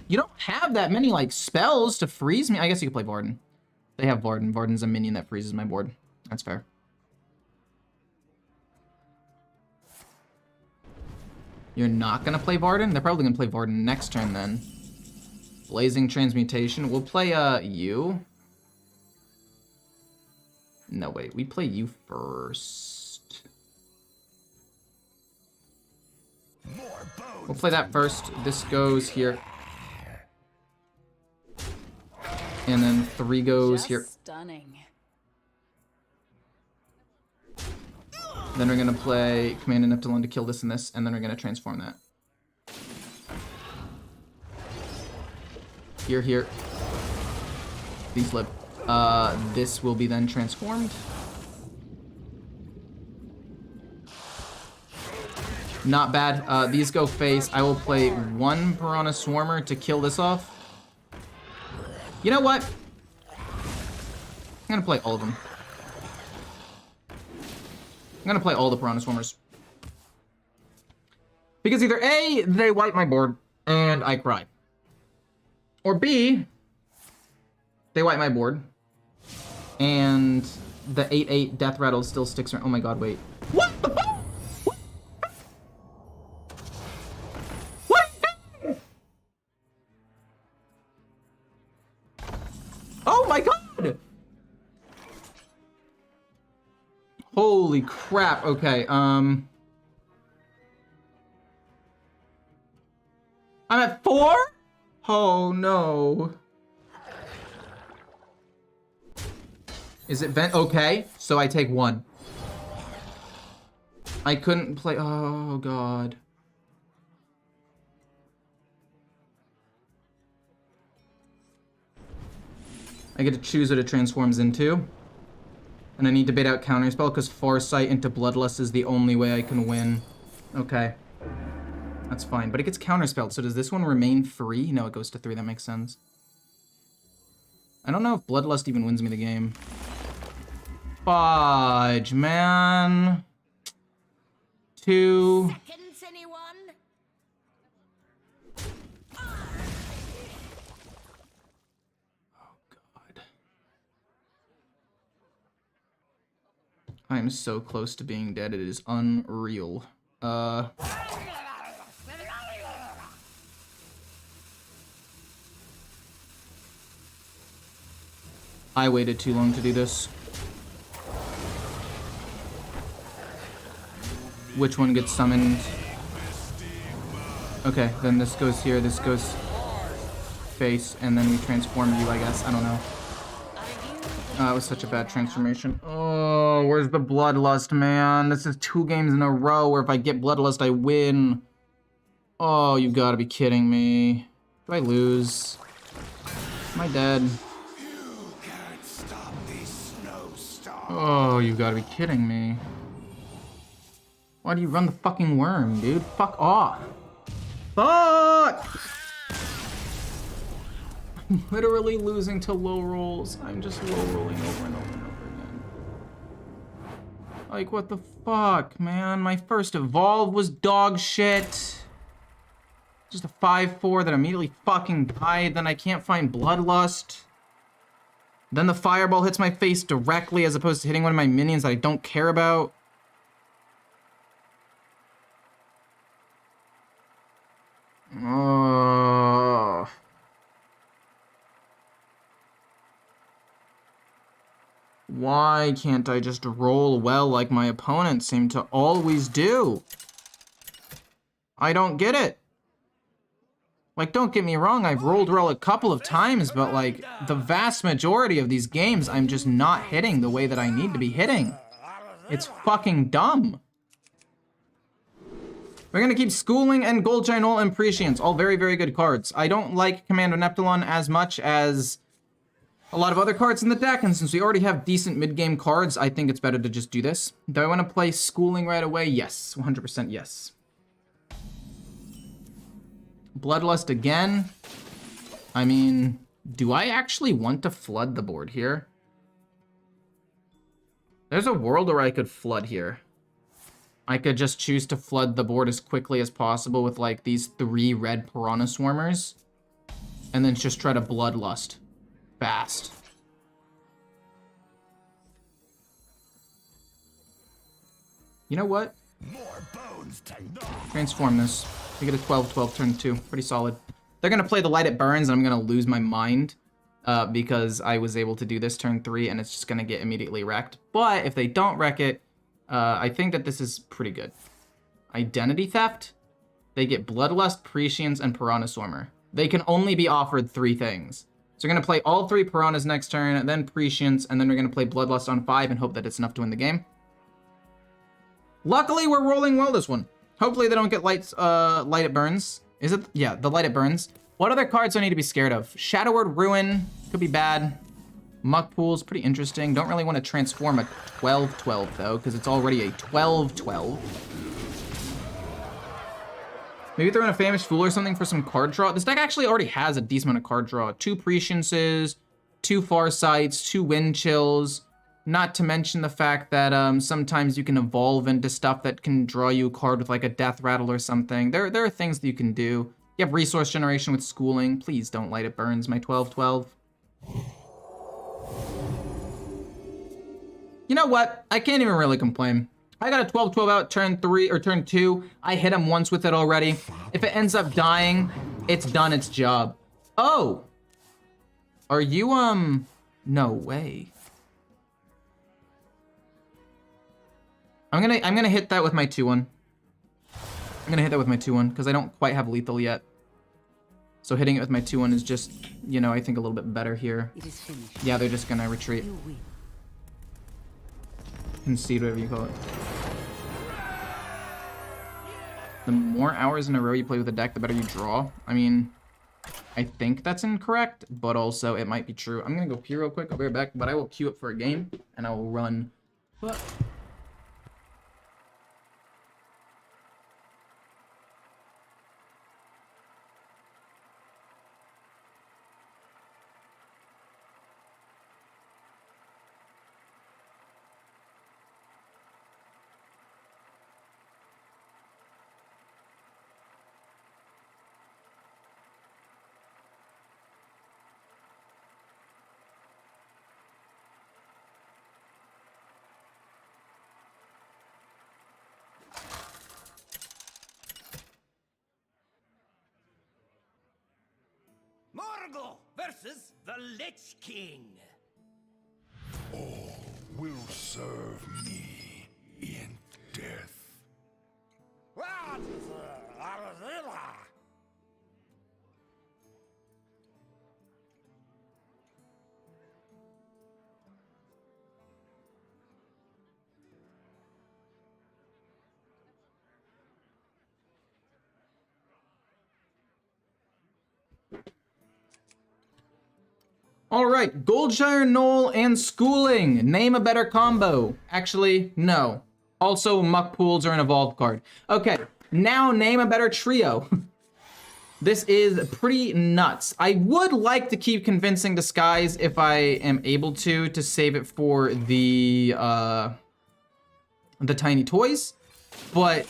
You don't have that many, like, spells to freeze me. I guess you could play Varden. They have Varden. Varden's a minion that freezes my board. That's fair. You're not going to play Varden? They're probably going to play Varden next turn, then. Blazing Transmutation. We'll play, you. No, wait. We play you first. We'll play that first. This goes here. And then 3 goes here. Stunning. Then we're gonna play Command and Neptune to kill this and this, and then we're gonna transform that. Here, here. These flip. This will be then transformed. Not bad. These go face. I will play 1 Piranha Swarmer to kill this off. You know what? I'm gonna play all of them. I'm gonna play all the Piranha Swarmers. Because either A, they wipe my board, and I cry. Or B, they wipe my board, and the 8/8 Death Rattle still sticks around. Oh my god, wait. What the fuck? Oh my god! Holy crap, okay, I'm at 4? Oh no. Is it vent? Okay, so I take 1. I couldn't play, oh god. I get to choose what it transforms into. And I need to bait out Counterspell because Foresight into Bloodlust is the only way I can win. Okay. That's fine. But it gets Counterspelled, so does this one remain free? No, it goes to 3. That makes sense. I don't know if Bloodlust even wins me the game. Fudge, man. 2. Seconds, anyone? I am so close to being dead. It is unreal. I waited too long to do this. Which one gets summoned? Okay, then this goes here, this goes face, and then we transform you, I guess. I don't know. It was such a bad transformation. Oh, where's the Bloodlust, man? This is 2 games in a row where if I get Bloodlust, I win. Oh, you gotta be kidding me. Do I lose? Am I dead? Oh, you gotta be kidding me. Why do you run the fucking worm, dude? Fuck off. Fuck! I'm literally losing to low rolls. I'm just low rolling over and over and over again. Like, what the fuck, man? My first evolve was dog shit. Just a 5/4 that immediately fucking died. Then I can't find Bloodlust. Then the fireball hits my face directly as opposed to hitting one of my minions that I don't care about. Oh. Why can't I just roll well like my opponents seem to always do? I don't get it. Like, don't get me wrong, I've rolled well a couple of times, but like, the vast majority of these games, I'm just not hitting the way that I need to be hitting. It's fucking dumb. We're gonna keep Schooling and Gold Gianol and Prescience, all very, very good cards. I don't like Command of Neptune as much as a lot of other cards in the deck, and since we already have decent mid-game cards, I think it's better to just do this. Do I want to play Schooling right away? Yes, 100% yes. Bloodlust again. I mean, do I actually want to flood the board here? There's a world where I could flood here. I could just choose to flood the board as quickly as possible with like these 3 red Piranha Swarmers, and then just try to Bloodlust fast. You know what? Transform this. We get a 12/12 turn 2. Pretty solid. They're gonna play the Light It Burns, and I'm gonna lose my mind because I was able to do this turn 3, and it's just gonna get immediately wrecked. But if they don't wreck it, I think that this is pretty good. Identity Theft. They get Bloodlust, Prescience, and Piranha Swarmer. They can only be offered 3 things. So we're going to play all 3 Piranhas next turn, then Prescience, and then we're going to play Bloodlust on 5 and hope that it's enough to win the game. Luckily, we're rolling well this one. Hopefully they don't get light it burns. Is it? Yeah, the light it burns. What other cards do I need to be scared of? Shadow Word Ruin could be bad. Muck Pool's pretty interesting. Don't really want to transform a 12-12 though, because it's already a 12-12. Maybe throw in a Famished Fool or something for some card draw. This deck actually already has a decent amount of card draw. 2 Presciences, 2 Farsights, 2 Wind Chills. Not to mention the fact that sometimes you can evolve into stuff that can draw you a card with like a Death Rattle or something. There are things that you can do. You have Resource Generation with Schooling. Please don't light it burns, my 12-12. You know what? I can't even really complain. I got a 12-12 out turn 3 or turn 2. I hit him once with it already. If it ends up dying, it's done its job. Oh! Are you, no way. I'm gonna hit that with my 2-1. I'm gonna hit that with my 2-1 because I don't quite have lethal yet. So hitting it with my 2-1 is just, you know, I think a little bit better here. It is finished. Yeah, they're just gonna retreat. You win. Concede, whatever you call it. The more hours in a row you play with a deck, the better you draw. I mean, I think that's incorrect, but also it might be true. I'm gonna go pee real quick. I'll be right back, but I will queue up for a game and I will run. Morgul versus the Lich King. All will serve me in death. All right, Goldshire Knoll and Schooling. Name a better combo. Actually, no. Also, Muck Pools are an evolved card. Okay, now name a better trio. This is pretty nuts. I would like to keep Convincing Disguise if I am able to save it for the tiny toys, but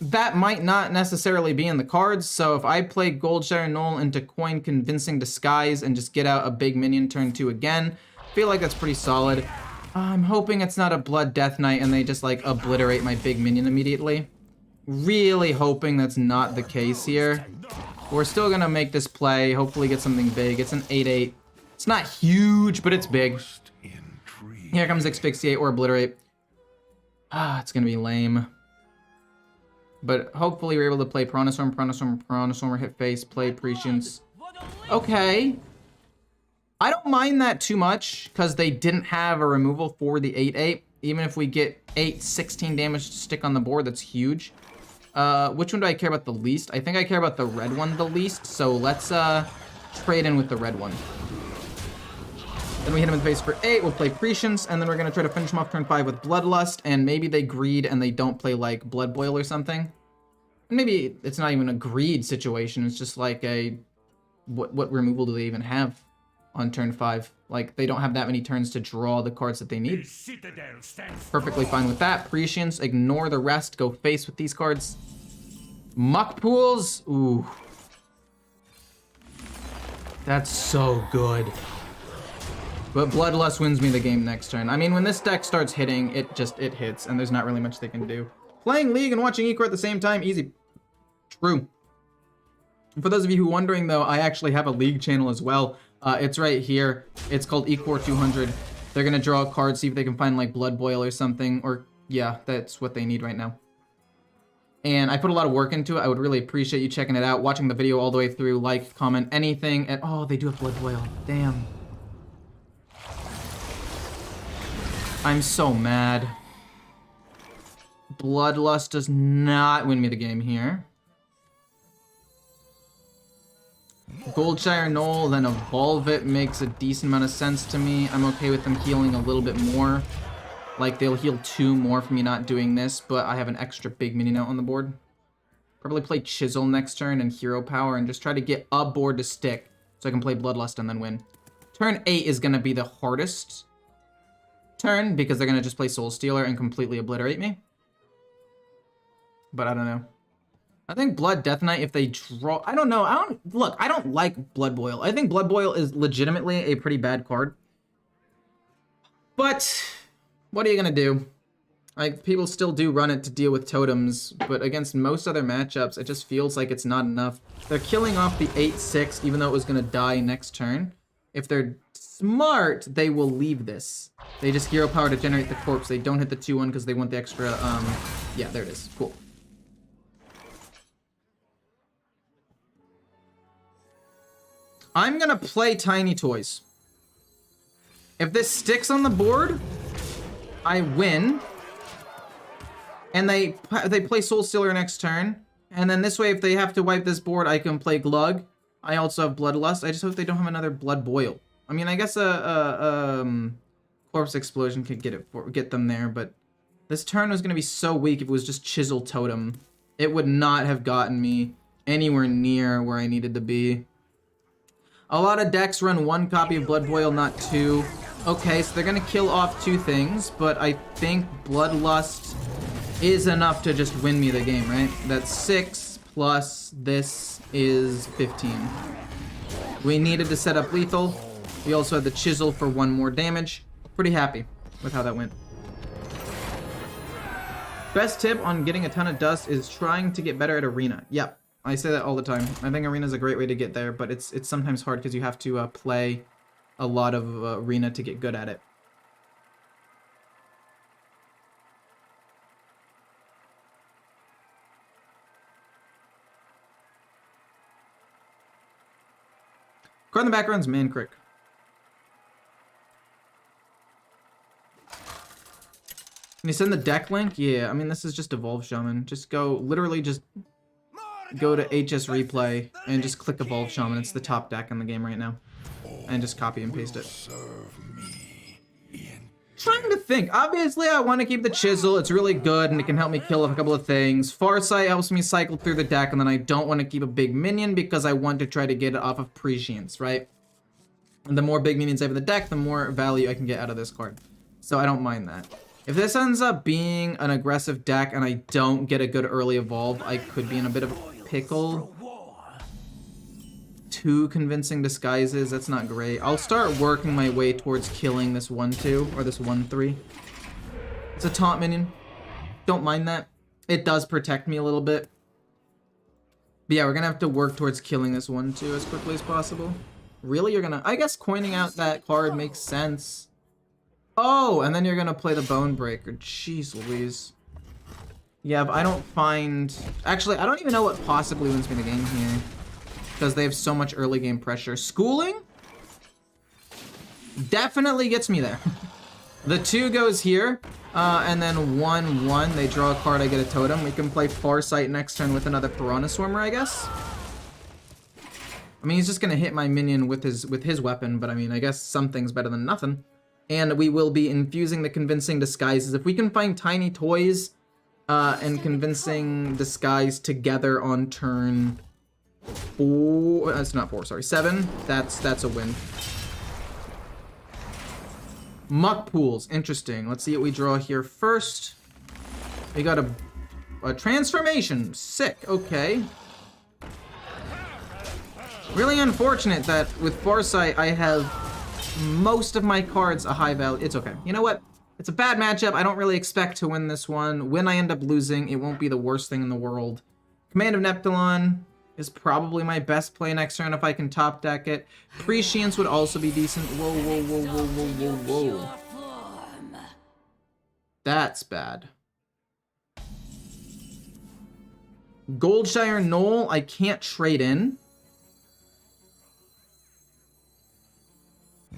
that might not necessarily be in the cards. So if I play Goldshire Knoll into coin Convincing Disguise and just get out a big minion turn 2 again, I feel like that's pretty solid. I'm hoping it's not a Blood Death Knight and they just like obliterate my big minion immediately. Really hoping that's not the case here. We're still gonna make this play, hopefully get something big. It's an 8-8. It's not huge, but it's big. Here comes Asphyxiate or Obliterate. Ah, it's gonna be lame. But hopefully we're able to play Piranhastorm, Piranhastorm, Piranhastorm, hit face, play Prescience. Okay. I don't mind that too much, because they didn't have a removal for the 8-8. Even if we get 16 damage to stick on the board, that's huge. Which one do I care about the least? I think I care about the red one the least, so let's trade in with the red one. Then we hit him in the face for 8, we'll play Prescience, and then we're going to try to finish him off turn 5 with Bloodlust, and maybe they greed and they don't play, like, Blood Boil or something. Maybe it's not even a greed situation, it's just like a... What removal do they even have on turn 5? Like, they don't have that many turns to draw the cards that they need. Perfectly fine with that. Prescience, ignore the rest, go face with these cards. Muck Pools, ooh. That's so good. But Bloodlust wins me the game next turn. I mean, when this deck starts hitting, it hits, and there's not really much they can do. Playing League and watching Ecore at the same time, easy. True. For those of you who are wondering, though, I actually have a League channel as well. It's right here. It's called Ecore 200. They're gonna draw a card, see if they can find, like, Blood Boil or something, or, yeah, that's what they need right now. And I put a lot of work into it. I would really appreciate you checking it out, watching the video all the way through, like, comment, anything. And oh, they do have Blood Boil. Damn. I'm so mad. Bloodlust does not win me the game here. Goldshire Knoll, then Evolve It makes a decent amount of sense to me. I'm okay with them healing a little bit more. Like, they'll heal 2 more for me not doing this, but I have an extra big minion out on the board. Probably play Chisel next turn and Hero Power and just try to get a board to stick so I can play Bloodlust and then win. Turn 8 is going to be the hardest turn because they're going to just play Soul Stealer and completely obliterate me. But I don't know. I think Blood Death Knight, if they draw... I don't know. Look, I don't like Blood Boil. I think Blood Boil is legitimately a pretty bad card. But what are you going to do? Like, people still do run it to deal with totems, but against most other matchups, it just feels like it's not enough. They're killing off the 8/6, even though it was going to die next turn. If they're smart, they will leave this. They just Hero Power to generate the corpse. They don't hit the 2/1 because they want the extra, yeah, there it is. Cool. I'm gonna play Tiny Toys. If this sticks on the board, I win. And they play Soul Stealer next turn. And then this way, if they have to wipe this board, I can play Glug. I also have Bloodlust. I just hope they don't have another Blood Boil. I mean, I guess Corpse Explosion could get them there, but this turn was gonna be so weak if it was just Chisel Totem. It would not have gotten me anywhere near where I needed to be. A lot of decks run 1 copy of Blood Boil, not 2. Okay, so they're gonna kill off 2 things, but I think Bloodlust is enough to just win me the game, right? That's 6 plus this is 15. We needed to set up lethal. We also had the Chisel for 1 more damage. Pretty happy with how that went. Best tip on getting a ton of dust is trying to get better at Arena. Yep, I say that all the time. I think Arena is a great way to get there, but it's sometimes hard because you have to play a lot of Arena to get good at it. Card in the background's Mancrick. Can you send the deck link? Yeah, I mean, this is just Evolve Shaman. Just go, literally just go to HS Replay and just click Evolve Shaman. It's the top deck in the game right now. And just copy and paste it. Trying to think. Obviously, I want to keep the Chisel. It's really good, and it can help me kill a couple of things. Farsight helps me cycle through the deck, and then I don't want to keep a big minion because I want to try to get it off of Prescience, right? And the more big minions I have in the deck, the more value I can get out of this card. So I don't mind that. If this ends up being an aggressive deck and I don't get a good early evolve, I could be in a bit of a pickle. 2 convincing disguises, that's not great. I'll start working my way towards killing this 1/2 or this 1/3. It's a taunt minion. Don't mind that. It does protect me a little bit. But yeah, we're gonna have to work towards killing this 1/2 as quickly as possible. Really? You're gonna... I guess coining out that card makes sense. Oh, and then you're gonna play the Bone Breaker. Jeez Louise. Yeah, but I don't find... Actually, I don't even know what possibly wins me the game here. Because they have so much early game pressure. Schooling? Definitely gets me there. The 2 goes here. And then 1/1. They draw a card, I get a totem. We can play Farsight next turn with another Piranha Swarmer, I guess. I mean, he's just gonna hit my minion with his weapon, but I mean, I guess something's better than nothing. And we will be infusing the Convincing Disguises. If we can find Tiny Toys and Convincing Disguise together on turn 4, that's not 4, sorry, 7, that's a win. Muck Pools, interesting. Let's see what we draw here first. We got a Transformation, sick, okay. Really unfortunate that with Farsight I have most of my cards a high value. It's okay. You know what? It's a bad matchup. I don't really expect to win this one. When I end up losing, it won't be the worst thing in the world. Command of Neptulon is probably my best play next turn if I can top deck it. Prescience would also be decent. Whoa, whoa, whoa, whoa, whoa, whoa, whoa. That's bad. Goldshire Knoll, I can't trade in.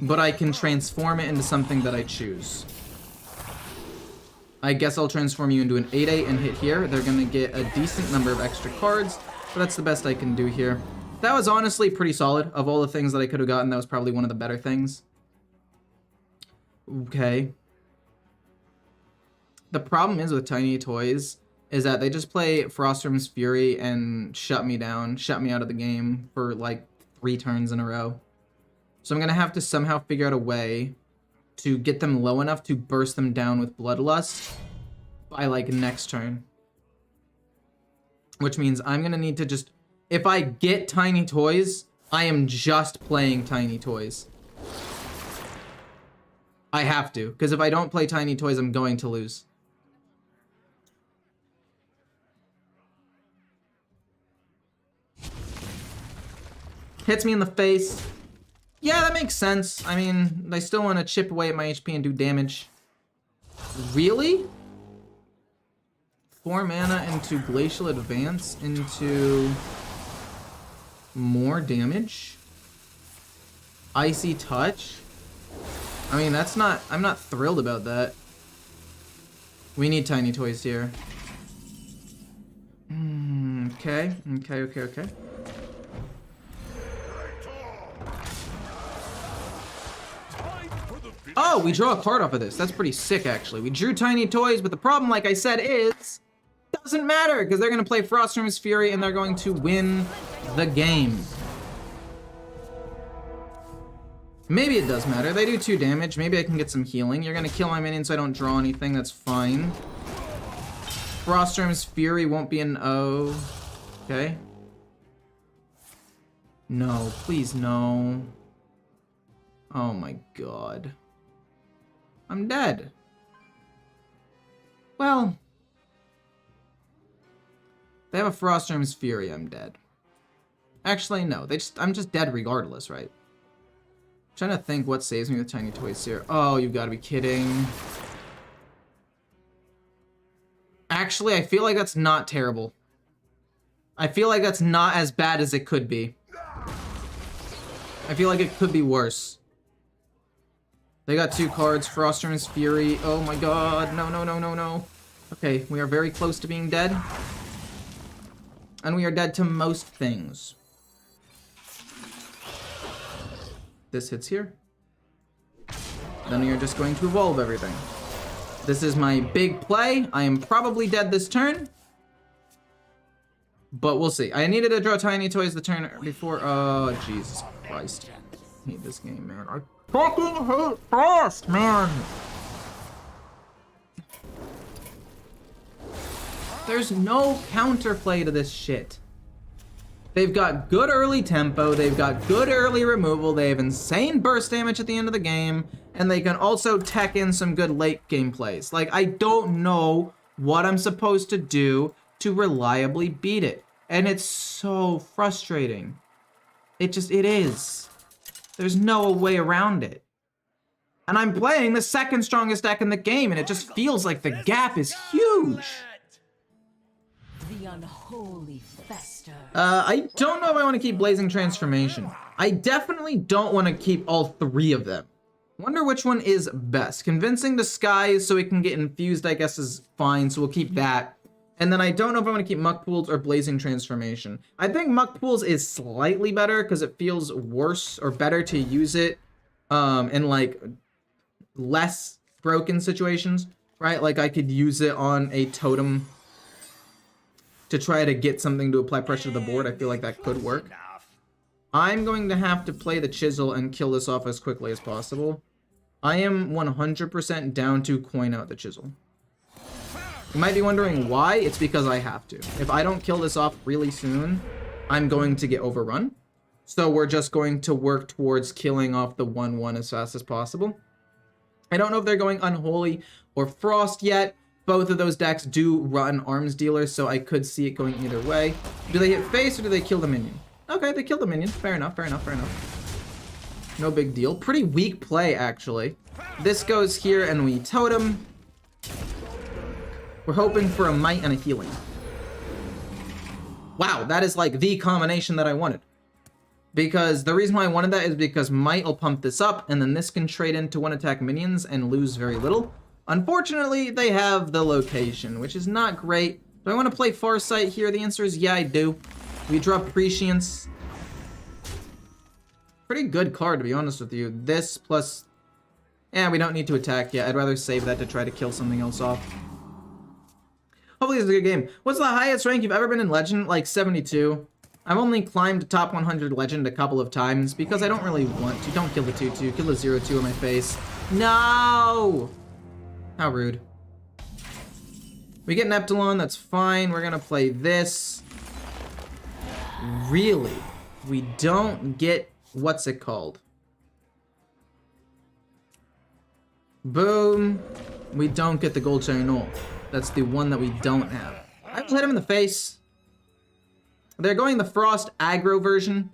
But I can transform it into something that I choose. I guess I'll transform you into an 8/8 and hit here. They're gonna get a decent number of extra cards, but that's the best I can do here. That was honestly pretty solid. Of all the things that I could have gotten, that was probably one of the better things. Okay. The problem is with Tiny Toys is that they just play Frostrim's Fury and shut me down, shut me out of the game for like 3 turns in a row. So I'm gonna have to somehow figure out a way to get them low enough to burst them down with Bloodlust by like next turn. Which means I'm gonna need to just, if I get Tiny Toys, I am just playing Tiny Toys. I have to, because if I don't play Tiny Toys, I'm going to lose. Hits me in the face. Yeah, that makes sense. I mean, I still want to chip away at my HP and do damage. Really? 4 mana into Glacial Advance into more damage? Icy Touch? I mean, that's not... I'm not thrilled about that. We need Tiny Toys here. Okay. Oh, we draw a card off of this. That's pretty sick, actually. We drew Tiny Toys, but the problem, like I said, is... doesn't matter, because they're going to play Frostrim's Fury, and they're going to win the game. Maybe it does matter. They do 2 damage. Maybe I can get some healing. You're going to kill my minion so I don't draw anything. That's fine. Frostrim's Fury won't be an O. Okay. No, please no. Oh my god. I'm dead. Well, they have a Frostrim's Fury, I'm dead. Actually, no. I'm just dead regardless, right? I'm trying to think what saves me with Tiny Toys here. Oh, you've got to be kidding. Actually, I feel like that's not terrible. I feel like that's not as bad as it could be. I feel like it could be worse. They got 2 cards, Frostrim's Fury. Oh my god, no. Okay, we are very close to being dead. And we are dead to most things. This hits here. Then we are just going to evolve everything. This is my big play. I am probably dead this turn. But we'll see. I needed to draw Tiny Toys the turn before. Oh, Jesus Christ. I hate this game, man. I fucking hate Frost, man. There's no counterplay to this shit. They've got good early tempo, they've got good early removal, they have insane burst damage at the end of the game, and they can also tech in some good late game plays. Like, I don't know what I'm supposed to do to reliably beat it. And it's so frustrating. It is. There's no way around it. And I'm playing the 2nd strongest deck in the game, and it just feels like the gap is huge. The unholy fester. I don't know if I want to keep Blazing Transformation. I definitely don't want to keep all 3 of them. Wonder which one is best. Convincing Disguise so it can get infused, I guess, is fine, so we'll keep that. And then I don't know if I want to keep Muck Pools or Blazing Transformation. I think Muck Pools is slightly better because it feels worse or better to use it in like less broken situations, right? Like I could use it on a totem to try to get something to apply pressure to the board. I feel like that could work. I'm going to have to play the Chisel and kill this off as quickly as possible. I am 100% down to coin out the Chisel. You might be wondering why. It's because I have to. If I don't kill this off really soon, I'm going to get overrun. So we're just going to work towards killing off the 1/1 as fast as possible. I don't know if they're going Unholy or Frost yet. Both of those decks do run Arms Dealers, so I could see it going either way. Do they hit face or do they kill the minion? Okay, they kill the minion. Fair enough, fair enough, fair enough. No big deal. Pretty weak play, actually. This goes here and we totem. We're hoping for a might and a healing. Wow, that is like the combination that I wanted. Because the reason why I wanted that is because Might will pump this up, and then this can trade into one attack minions and lose very little. Unfortunately, they have the location, which is not great. Do I want to play Farsight here? The answer is yeah, I do. We drop Prescience. Pretty good card, to be honest with you. This plus... Yeah, we don't need to attack yet. I'd rather save that to try to kill something else off. Hopefully it's a good game. What's the highest rank you've ever been in Legend? Like 72. I've only climbed top 100 Legend a couple of times because I don't really want to. Don't kill the 2-2. Kill the 0-2 in my face. No! How rude. We get an Epsilon. That's fine. We're going to play this. Really? We don't get... What's it called? Boom. We don't get the Gold Channel. That's the one that we don't have. I will hit him in the face. They're going the Frost aggro version,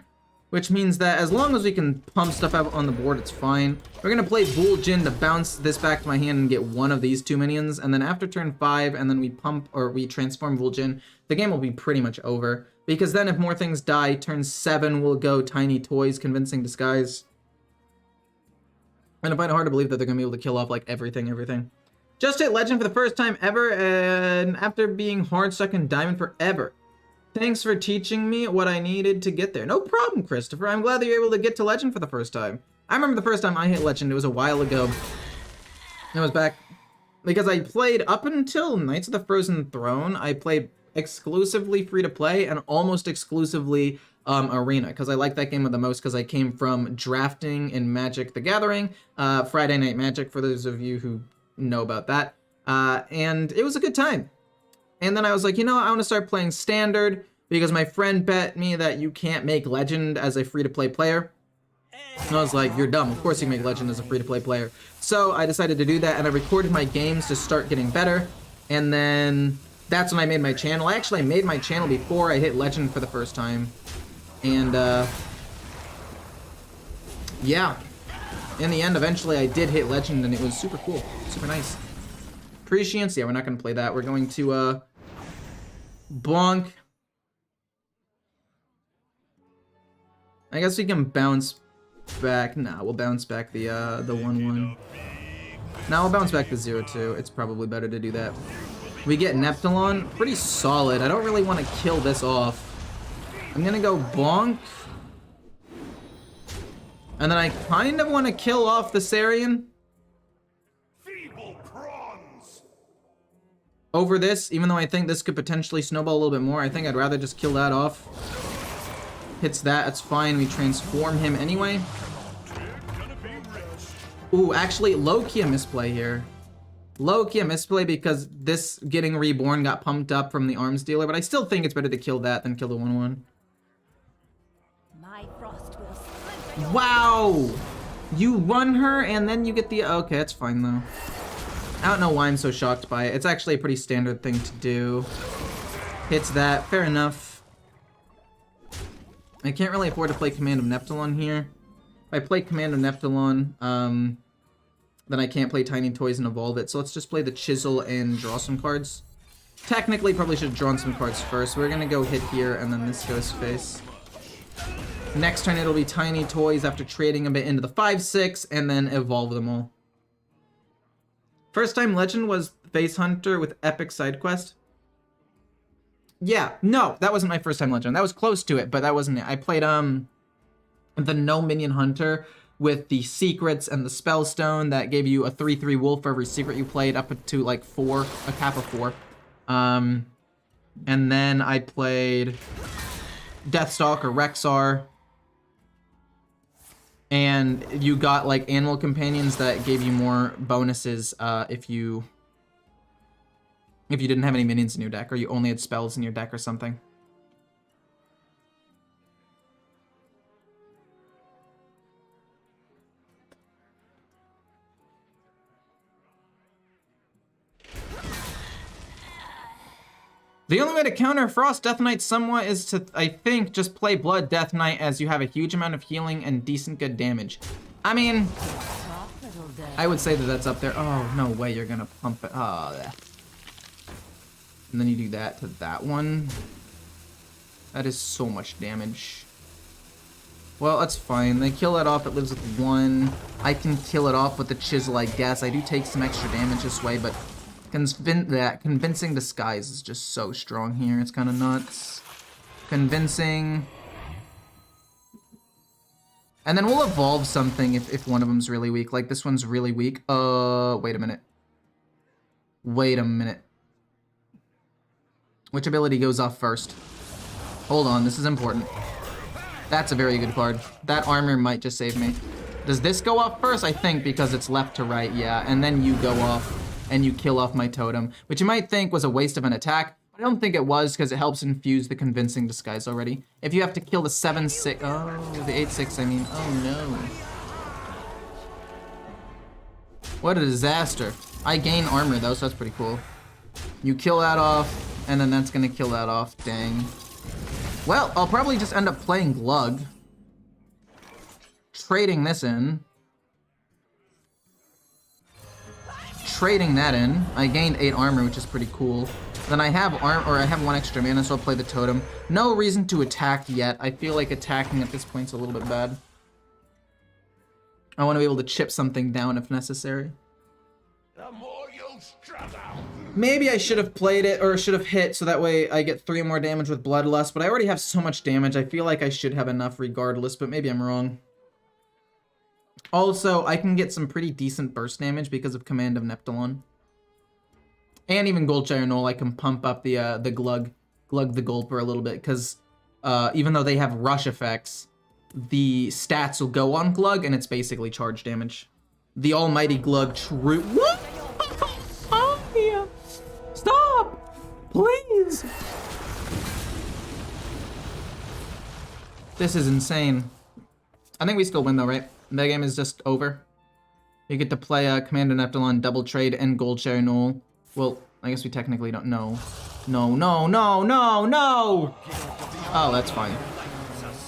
which means that as long as we can pump stuff out on the board, it's fine. We're going to play Buljin to bounce this back to my hand and get one of these 2 minions, and then after turn 5, and then we pump, or we transform Buljin, the game will be pretty much over. Because then if more things die, turn 7 will go Tiny Toys, Convincing Disguise. And I find it hard to believe that they're going to be able to kill off, like, everything. Just hit Legend for the first time ever, and after being hard stuck in Diamond forever. Thanks for teaching me what I needed to get there. No problem, Christopher. I'm glad that you're able to get to Legend for the first time. I remember the first time I hit Legend. It was a while ago. It was back... Because I played up until Knights of the Frozen Throne. I played exclusively free-to-play and almost exclusively Arena. Because I like that game the most because I came from drafting in Magic the Gathering. Friday Night Magic, for those of you who know about that. And it was a good time. And then I was like, you know, I want to start playing Standard because my friend bet me that you can't make Legend as a free-to-play player. And I was like, you're dumb. Of course you make Legend as a free-to-play player. So I decided to do that, and I recorded my games to start getting better. And then that's when I made my channel. I actually made my channel before I hit Legend for the first time. And, yeah. In the end, eventually I did hit Legend, and it was super cool. Super nice. Prescience. Yeah, we're not going to play that. We're going to, bonk. I guess we can bounce back. Nah, we'll bounce back the 1-1. Now we'll bounce back the 0-2. It's probably better to do that. We get Neptulon. Pretty solid. I don't really want to kill this off. I'm gonna go bonk. And then I kind of want to kill off the Sarian. Over this, even though I think this could potentially snowball a little bit more, I think I'd rather just kill that off. Hits that, it's fine. We transform him anyway. Ooh, actually, low-key a misplay here. Low-key a misplay because this getting reborn got pumped up from the arms dealer, but I still think it's better to kill that than kill the 1-1. My frost will Wow! You run her and then you get the... Okay, that's fine though. I don't know why I'm so shocked by it. It's actually a pretty standard thing to do. Hits that, fair enough. I can't really afford to play Command of Neptulon here. If I play Command of Neptulon, then I can't play Tiny Toys and evolve it. So let's just play the Chisel and draw some cards. Technically, probably should have drawn some cards first. We're gonna go hit here, and then this goes face. Next turn, it'll be Tiny Toys after trading a bit into the 5-6, and then evolve them all. First time Legend was Face Hunter with Epic Side Quest. Yeah, no, that wasn't my first time Legend. That was close to it, but that wasn't it. I played the No Minion Hunter with the secrets and the Spellstone that gave you a 3/3 wolf for every secret you played up to like 4, a cap of 4. And then I played Deathstalk or Rexar. And you got like animal companions that gave you more bonuses if you didn't have any minions in your deck, or you only had spells in your deck or something. The only way to counter Frost Death Knight somewhat is to, I think, just play Blood Death Knight as you have a huge amount of healing and decent good damage. I mean, I would say that that's up there. Oh, no way you're gonna pump it. Oh, and then you do that to that one. That is so much damage. Well, that's fine. They kill it off. It lives with 1. I can kill it off with the chisel, I guess. I do take some extra damage this way, but convincing disguise is just so strong here. It's kind of nuts. Convincing. And then we'll evolve something if one of them's really weak. Like, this one's really weak. Wait a minute. Wait a minute. Which ability goes off first? Hold on, this is important. That's a very good card. That armor might just save me. Does this go off first? I think because it's left to right, yeah. And then you go off and you kill off my totem, which you might think was a waste of an attack. But I don't think it was because it helps infuse the convincing disguise already. If you have to kill the 7/6, oh, the 8/6, I mean, oh no. What a disaster. I gain armor though, so that's pretty cool. You kill that off, and then that's gonna kill that off, dang. Well, I'll probably just end up playing Glug. Trading this in. Trading that in. I gained 8 armor, which is pretty cool. Then I have I have 1 extra mana, so I'll play the totem. No reason to attack yet. I feel like attacking at this point's a little bit bad. I want to be able to chip something down if necessary. The more you struggle. Maybe I should have played it, or should have hit, so that way I get 3 more damage with Bloodlust, but I already have so much damage, I feel like I should have enough regardless, but maybe I'm wrong. Also, I can get some pretty decent burst damage because of Command of Neptulon. And even Goldshire Knoll, I can pump up the Glug the Gulper a little bit, because even though they have rush effects, the stats will go on Glug, and it's basically charge damage. The almighty Glug true. What? Oh, yeah. Stop! Please! This is insane. I think we still win though, right? The game is just over. You get to play Commander Neptulon, Double Trade, and Goldshire Knoll. Well, I guess we technically don't know. No, no, no, no, no! Oh, that's fine.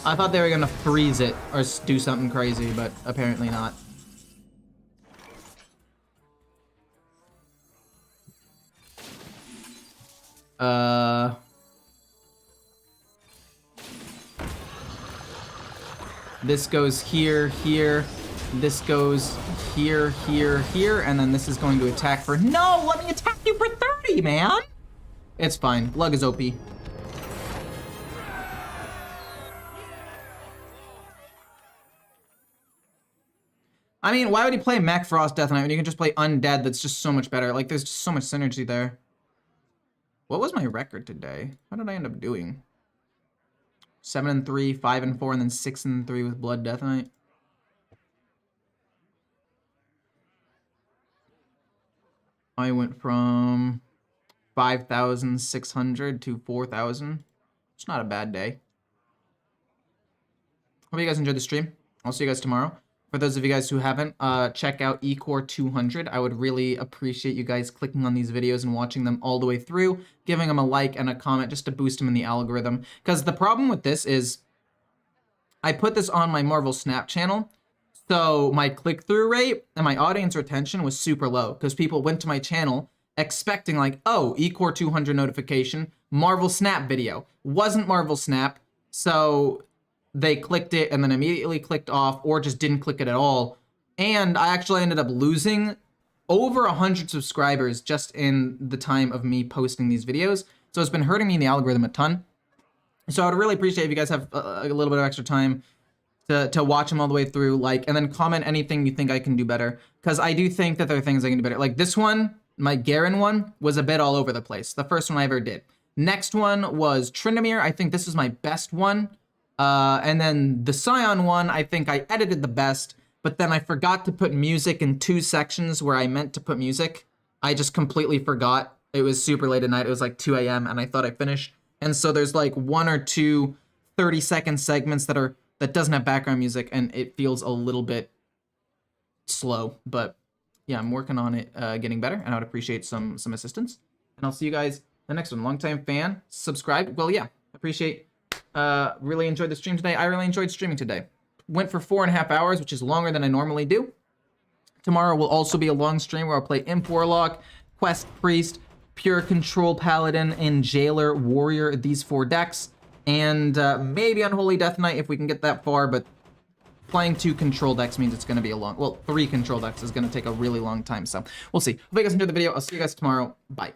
I thought they were gonna freeze it or do something crazy, but apparently not. This goes here, here. This goes here, here, here, and then this is going to attack for— No! Let me attack you for 30, man! It's fine. Glug is OP. I mean, why would he play Mac Frost Death Knight when you can just play Undead that's just so much better? Like, there's just so much synergy there. What was my record today? How did I end up doing? 7-3, 5-4, and then 6-3 with Blood Death Knight. I went from 5,600 to 4,000. It's not a bad day. Hope you guys enjoyed the stream. I'll see you guys tomorrow. For those of you guys who haven't, check out Ecore 200. I would really appreciate you guys clicking on these videos and watching them all the way through, giving them a like and a comment just to boost them in the algorithm. Because the problem with this is, I put this on my Marvel Snap channel, so my click-through rate and my audience retention was super low, because people went to my channel expecting like, oh, Ecore 200 notification, Marvel Snap video. Wasn't Marvel Snap, so they clicked it and then immediately clicked off, or just didn't click it at all. And I actually ended up losing over 100 subscribers just in the time of me posting these videos. So it's been hurting me in the algorithm a ton. So I'd really appreciate if you guys have a little bit of extra time to watch them all the way through, like, and then comment anything you think I can do better. Because I do think that there are things I can do better. Like this one, my Garen one, was a bit all over the place. The first one I ever did. Next one was Tryndamere. I think this is my best one. And then the Scion one, I think I edited the best, but then I forgot to put music in 2 sections where I meant to put music. I just completely forgot. It was super late at night. It was like 2 a.m. and I thought I finished. And so there's like 1 or 2 30-second segments that doesn't have background music, and it feels a little bit slow. But yeah, I'm working on it, getting better, and I would appreciate some assistance. And I'll see you guys the next one. Longtime fan, subscribe. Well, yeah, appreciate. Really enjoyed the stream today. I really enjoyed streaming today. Went for 4.5 hours, which is longer than I normally do. Tomorrow will also be a long stream where I'll play Imp Warlock, Quest Priest, Pure Control Paladin, and Jailer Warrior, these 4 decks. and maybe Unholy Death Knight if we can get that far, but playing 2 control decks means it's going to be a long, well, 3 control decks is going to take a really long time, so we'll see. Hope you guys enjoyed the video. I'll see you guys tomorrow. Bye.